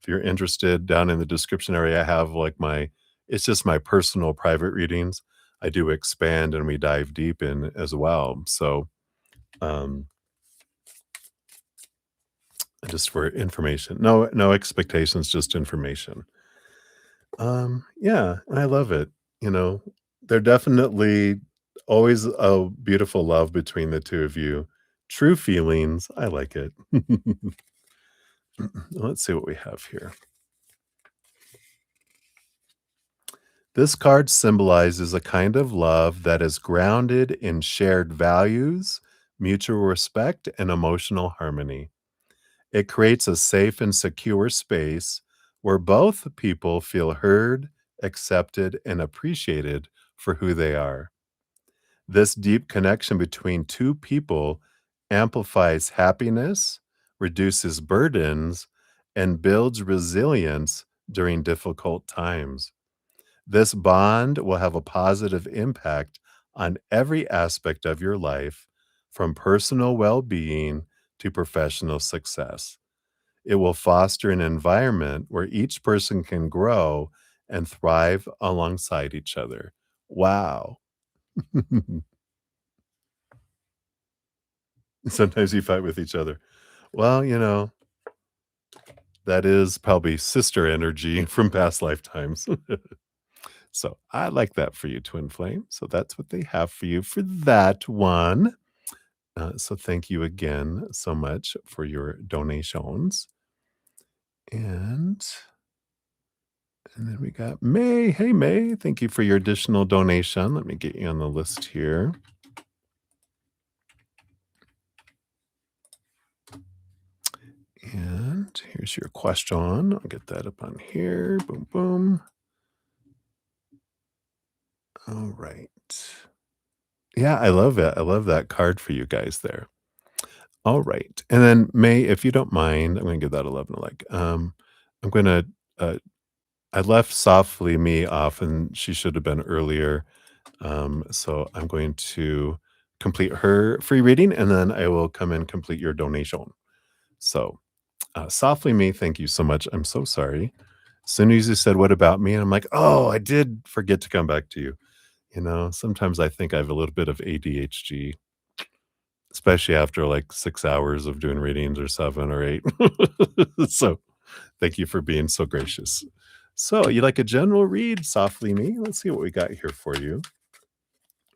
Speaker 1: If you're interested, down in the description area, I have like it's just my personal private readings. I do expand and we dive deep in as well. So, um, just for information, no expectations, just information. Yeah, and I love it. You know, they're definitely always a beautiful love between the two of you. True feelings. I like it. Let's see what we have here. This card symbolizes a kind of love that is grounded in shared values, mutual respect, and emotional harmony. It creates a safe and secure space where both people feel heard, accepted, and appreciated for who they are. This deep connection between two people amplifies happiness, reduces burdens, and builds resilience during difficult times. This bond will have a positive impact on every aspect of your life, from personal well being to professional success. It will foster an environment where each person can grow and thrive alongside each other. Wow. Sometimes you fight with each other. Well, that is probably sister energy from past lifetimes. So I like that for you, Twin Flame. So that's what they have for you for that one. So thank you again so much for your donations. And and then we got May. Hey May, thank you for your additional donation. Let me get you on the list here. And here's your question. I'll get that up on here. Boom, boom. All right. Yeah, I love it. I love that card for you guys there. All right. And then May, if you don't mind, I'm going to give that 11 a like. I'm going to, uh, I left Softly Me off and she should have been earlier. So I'm going to complete her free reading and then I will come and complete your donation. So, Softly Me, thank you so much. I'm so sorry. As soon as you said, "What about me?" And I'm like, "Oh, I did forget to come back to you." Sometimes I think I have a little bit of ADHD, especially after like 6 hours of doing readings or 7 or 8. So thank you for being so gracious. So you like a general read, Softly Me? Let's see what we got here for you.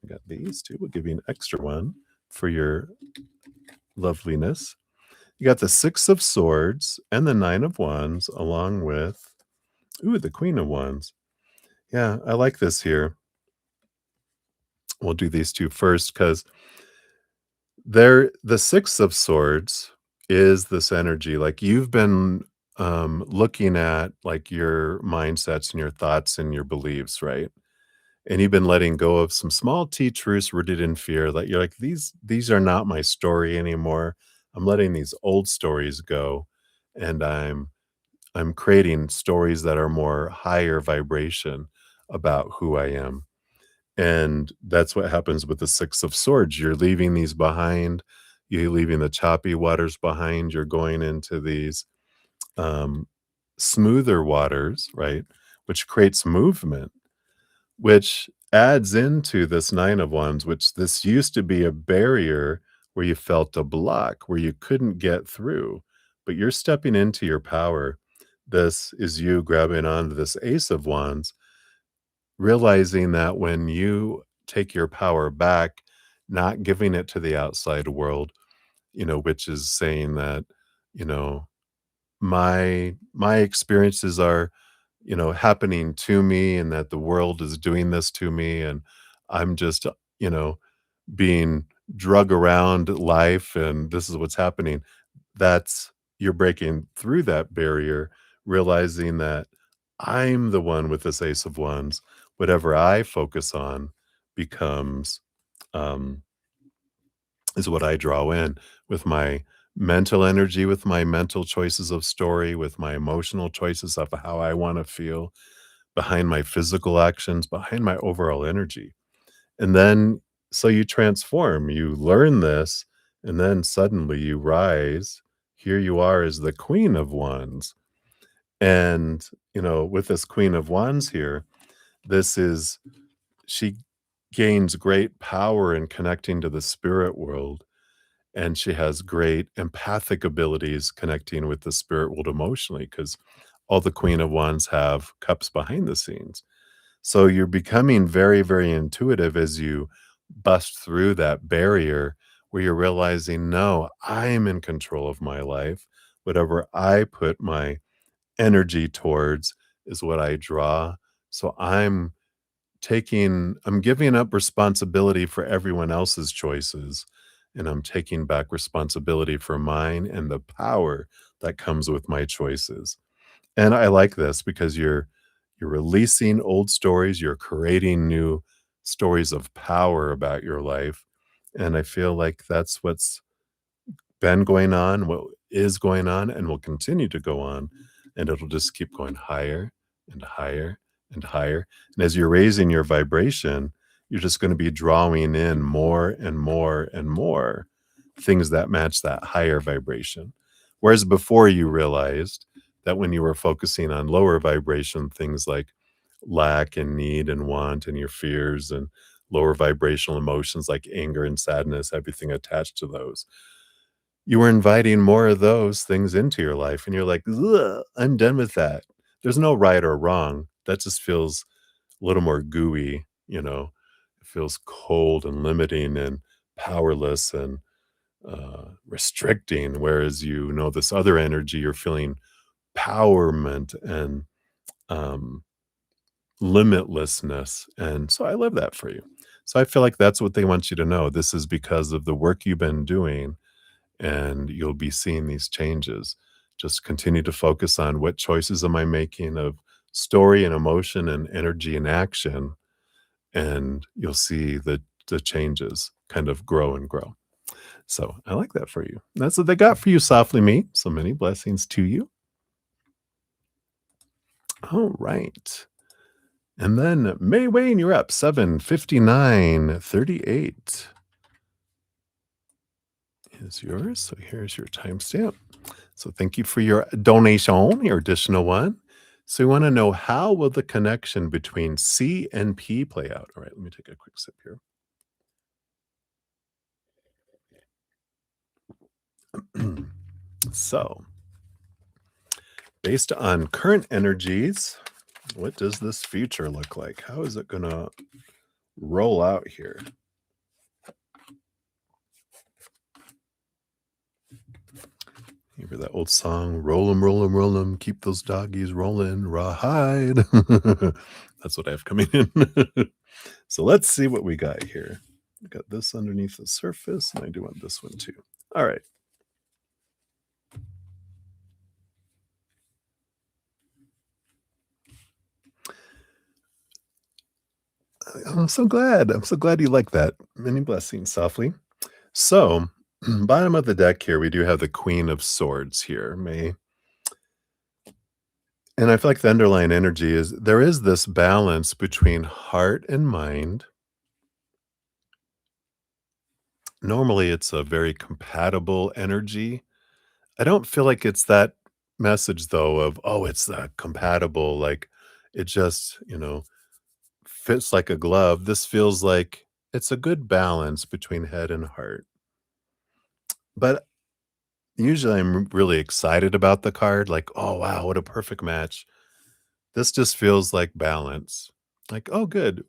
Speaker 1: We got these two. We'll give you an extra one for your loveliness. You got the Six of Swords and the Nine of Wands, along with, the Queen of Wands. Yeah, I like this here. We'll do these two first because the Six of Swords is this energy. Like you've been looking at like your mindsets and your thoughts and your beliefs, right? And you've been letting go of some small T truths rooted in fear. That you're like, these are not my story anymore. I'm letting these old stories go, and I'm creating stories that are more higher vibration about who I am. And that's what happens with the Six of Swords. You're leaving these behind. You're leaving the choppy waters behind. You're going into these um, smoother waters, right? Which creates movement, which adds into this Nine of Wands, which this used to be a barrier where you felt a block, where you couldn't get through, but you're stepping into your power. This is you grabbing onto this Ace of Wands, realizing that when you take your power back not giving it to the outside world, which is saying that, you know, my experiences are, happening to me and that the world is doing this to me and I'm just, you know, being drug around life and this is what's happening. That's You're breaking through that barrier, realizing that I'm the one with this Ace of Wands. Whatever I focus on becomes um is what I draw in with my mental energy, with my mental choices of story, with my emotional choices of how I want to feel, behind my physical actions, behind my overall energy. And then so you transform, you learn this, and then suddenly you rise. Here you are as the Queen of Wands. And, with this Queen of Wands here, this is she gains great power in connecting to the spirit world, and she has great empathic abilities connecting with the spirit world emotionally because all the Queen of Wands have cups behind the scenes. So you're becoming very, very intuitive as you bust through that barrier where you're realizing, no, I'm in control of my life. Whatever I put my energy towards is what I draw. So I'm giving up responsibility for everyone else's choices, and I'm taking back responsibility for mine and the power that comes with my choices. And I like this because you're releasing old stories, you're creating new stories of power about your life, and I feel like that's what's been going on, what is going on, and will continue to go on, and it'll just keep going higher and higher and higher, and as you're raising your vibration, you're just gonna be drawing in more and more and more things that match that higher vibration. Whereas before you realized that when you were focusing on lower vibration, things like lack and need and want and your fears and lower vibrational emotions like anger and sadness, everything attached to those, you were inviting more of those things into your life, and you're like, "Ugh, I'm done with that." There's no right or wrong. That just feels a little more gooey, It feels cold and limiting and powerless and, restricting, whereas, this other energy, you're feeling powerment and, um, limitlessness, and so I love that for you. So I feel like that's what they want you to know. This is because of the work you've been doing and you'll be seeing these changes. Just continue to focus on what choices am I making of story and emotion and energy and action, and you'll see the changes kind of grow and grow. So I like that for you. That's what they got for you, softly me. So many blessings to you. All right. And then May Wayne, you're up 7:59:38 is yours. So here's your timestamp. So thank you for your donation, your additional one. So we want to know, how will the connection between C and P play out? All right, let me take a quick sip here. So, based on current energies, what does this future look like? How is it going to roll out here? You hear that old song, roll 'em, keep those doggies rolling, rawhide. That's what I have coming in. So let's see what we got here. We got this underneath the surface, and I do want this one too. All right. I'm so glad. I'm so glad you like that. Many blessings, softly. So, bottom of the deck here, we do have the Queen of Swords here, May. And I feel like the underlying energy is there is this balance between heart and mind. Normally, it's a very compatible energy. I don't feel like it's that message, though, of, oh, it's compatible. Like it just, fits like a glove. This feels like it's a good balance between head and heart. But usually I'm really excited about the card, like, "Oh, wow, what a perfect match." This just feels like balance. Like, "Oh, good,"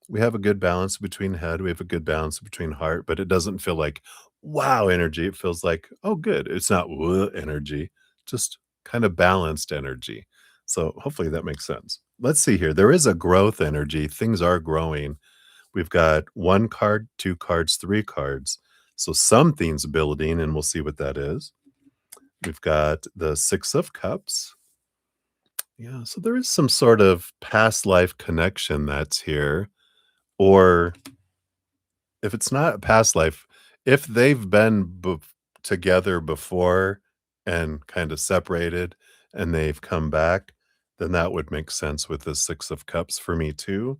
Speaker 1: we have a good balance between head, we have a good balance between heart, but it doesn't feel like wow energy. It feels like, oh, good. It's not energy, just kind of balanced energy. So hopefully that makes sense. Let's see here. There is a growth energy. Things are growing. We've got one card, two cards, three cards. So something's building, and we'll see what that is. We've got the Six of Cups. Yeah, so there is some sort of past life connection that's here. Or if it's not a past life, if they've been together before and kind of separated and they've come back, then that would make sense with the Six of Cups for me too.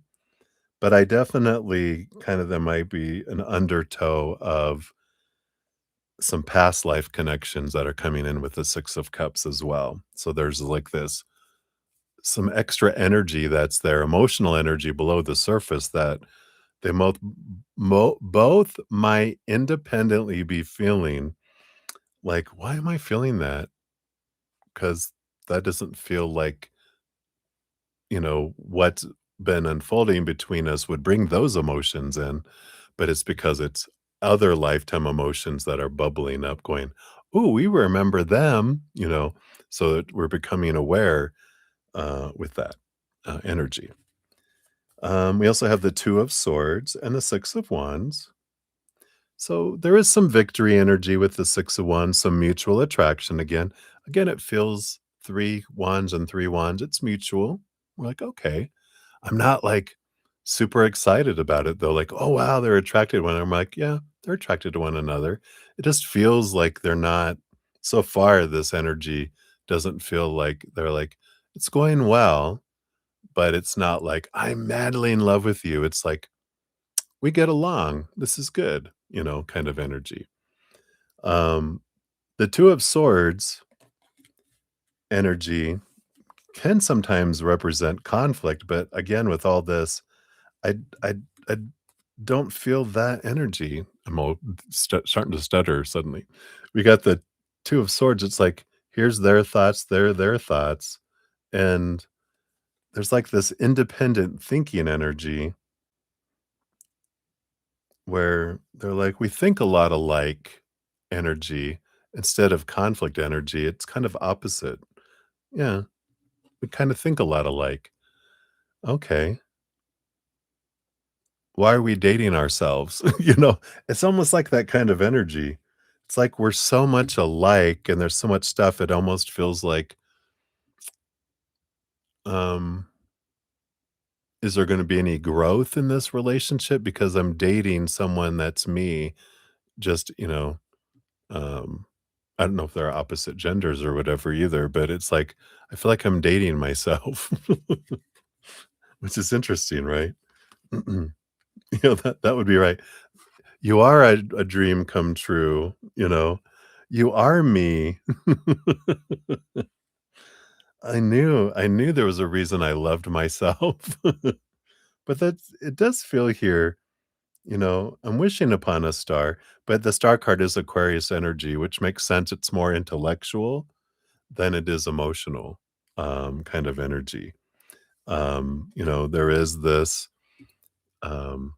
Speaker 1: But I definitely kind of there might be an undertow of some past life connections that are coming in with the Six of Cups as well. So there's like this some extra energy that's there, emotional energy below the surface that they both might independently be feeling like, "Why am I feeling that? Because that doesn't feel like, what's been unfolding between us would bring those emotions in," but it's because it's other lifetime emotions that are bubbling up going, "Ooh, we remember them," so that we're becoming aware, with that, energy. We also have the Two of Swords and the Six of Wands. So there is some victory energy with the Six of Wands, some mutual attraction again. Again, it feels three wands and three wands. It's mutual. We're like, okay. I'm not like super excited about it though. Like, oh wow, they're attracted to one another. I'm like, yeah, they're attracted to one another. It just feels like they're not so far, this energy doesn't feel like they're like, it's going well, but it's not like I'm madly in love with you. It's like we get along. This is good, kind of energy. Um, the Two of Swords energy can sometimes represent conflict, but again, with all this, I I I don't feel that energy. I'm all starting to stutter suddenly. We got the Two of Swords. It's like here's their thoughts, their thoughts, and there's like this independent thinking energy where they're like, we think a lot alike energy instead of conflict energy. It's kind of opposite. Yeah, we kind of think a lot alike. Okay. Why are we dating ourselves? It's almost like that kind of energy. It's like we're so much alike and there's so much stuff. It almost feels like, um, is there going to be any growth in this relationship? Because I'm dating someone that's me, just, Um, I don't know if they're opposite genders or whatever either, but it's like, I feel like I'm dating myself, which is interesting, right? That would be right. You are a dream come true, you know? You are me. I knew there was a reason I loved myself. But it does feel here, I'm wishing upon a star, but the star card is Aquarius energy, which makes sense. It's more intellectual than it is emotional, kind of energy. There is this, um,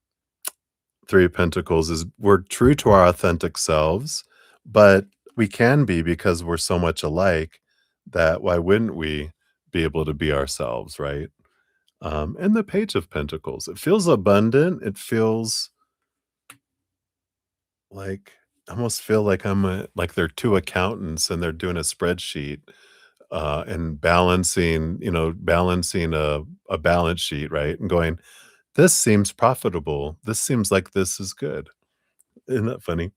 Speaker 1: Three of Pentacles is we're true to our authentic selves, but we can be because we're so much alike that why wouldn't we be able to be ourselves, right? And the Page of Pentacles, it feels abundant. It feels like I almost feel like like they're two accountants and they're doing a spreadsheet and balancing a balance sheet, right? And going, this seems profitable. This seems like this is good. Isn't that funny?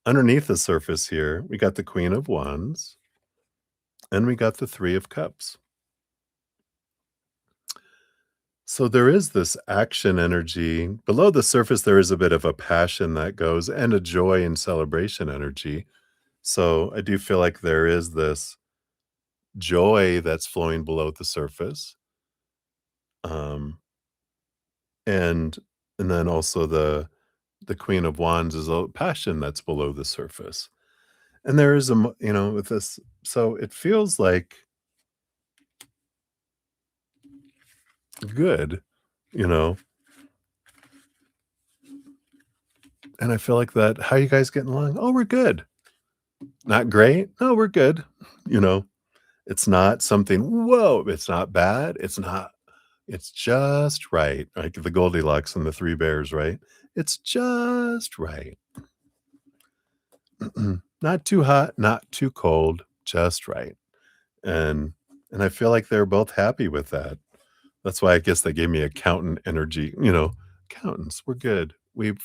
Speaker 1: Underneath the surface here, we got the Queen of Wands and we got the Three of Cups. So there is this action energy. Below the surface, there is a bit of a passion that goes and a joy and celebration energy. So I do feel like there is this joy that's flowing below the surface. Um, and and then also the Queen of Wands is a passion that's below the surface. And there is with this, so it feels like good, you know. And I feel like that, "How you guys getting along?" "Oh, we're good." "Not great?" "No, we're good." You know? It's not something, "Whoa," it's not bad, it's not it's just right, like the Goldilocks and the 3 bears, right? It's just right. Not too hot, not too cold, just right. And I feel like they're both happy with that. That's why I guess they gave me accountant energy, "Accountants, we're good. We've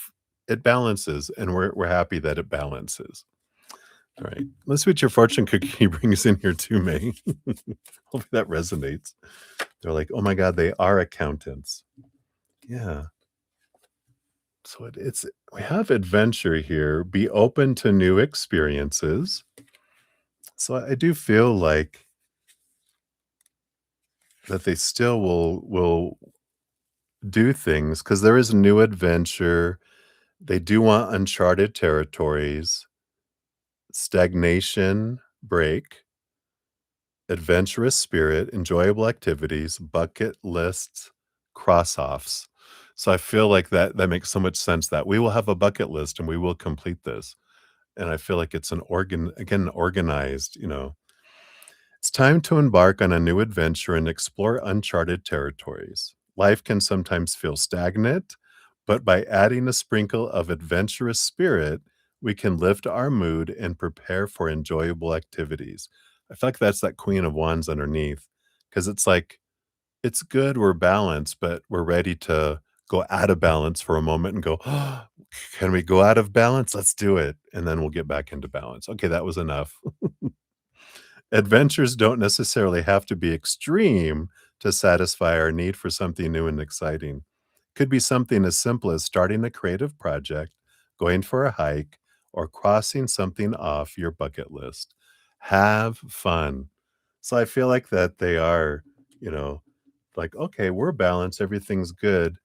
Speaker 1: it balances, and we're happy that it balances." All right. Let's see what your fortune cookie brings in here too, May. Hopefully that resonates. They're like, "Oh my god, they are accountants." Yeah. So it's we have adventure here, be open to new experiences. So I do feel like that they still will do things because there is a new adventure. They do want uncharted territories, stagnation, break, adventurous spirit, enjoyable activities, bucket lists, cross-offs. So I feel like that makes so much sense that we will have a bucket list and we will complete this. And I feel like it's an organized, it's time to embark on a new adventure and explore uncharted territories. Life can sometimes feel stagnant, but by adding a sprinkle of adventurous spirit, we can lift our mood and prepare for enjoyable activities. I feel like that's that Queen of Wands underneath, because it's like, it's good, we're balanced, but we're ready to go out of balance for a moment and go, "Oh, can we go out of balance? Let's do it." And then we'll get back into balance. Okay, that was enough. Adventures don't necessarily have to be extreme to satisfy our need for something new and exciting. Could be something as simple as starting a creative project, going for a hike, or crossing something off your bucket list. Have fun. So I feel like that they are, you know, like, okay, we're balanced, everything's good.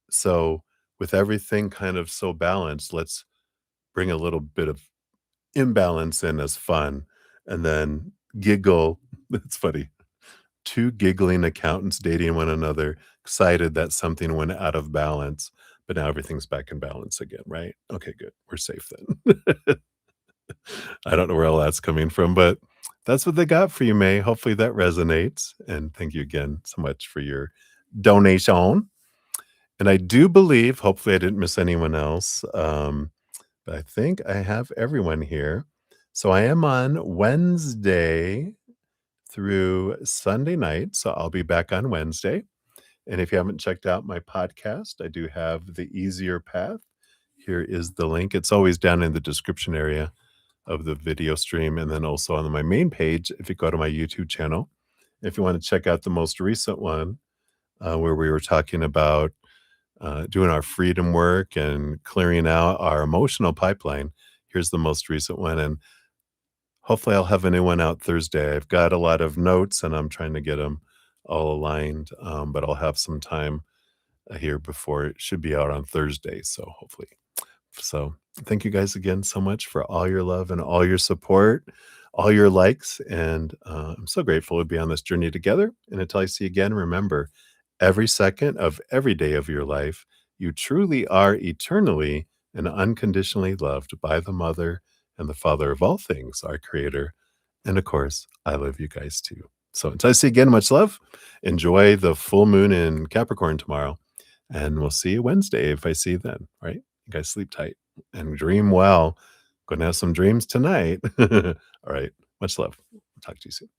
Speaker 1: So with everything kind of so balanced, let's bring a little bit of imbalance in as fun and then giggle. It's funny. Two giggling accountants dating one another, excited that something went out of balance, but now everything's back in balance again, right? Okay, good. We're safe then. I don't know where all that's coming from, but that's what they got for you, May. Hopefully that resonates. And thank you again so much for your donation. And I do believe, hopefully I didn't miss anyone else. But I think I have everyone here. So I am on Wednesday through Sunday night. So I'll be back on Wednesday. And if you haven't checked out my podcast, I do have The Easier Path. Here is the link. It's always down in the description area of the video stream. And then also on my main page, if you go to my YouTube channel, if you want to check out the most recent one, where we were talking about doing our freedom work and clearing out our emotional pipeline. Here's the most recent one. And hopefully, I'll have a new one out Thursday. I've got a lot of notes and I'm trying to get them all aligned, but I'll have some time here before it should be out on Thursday. So hopefully. So thank you guys again so much for all your love and all your support, all your likes. And I'm so grateful to be on this journey together. And until I see you again, remember every second of every day of your life, you truly are eternally and unconditionally loved by the Mother and the Father of all things, our Creator. And of course, I love you guys too. So until I see you again, much love. Enjoy the full moon in Capricorn tomorrow. And we'll see you Wednesday if I see you then. All right. You guys sleep tight and dream well. Gonna have some dreams tonight. All right. Much love. Talk to you soon.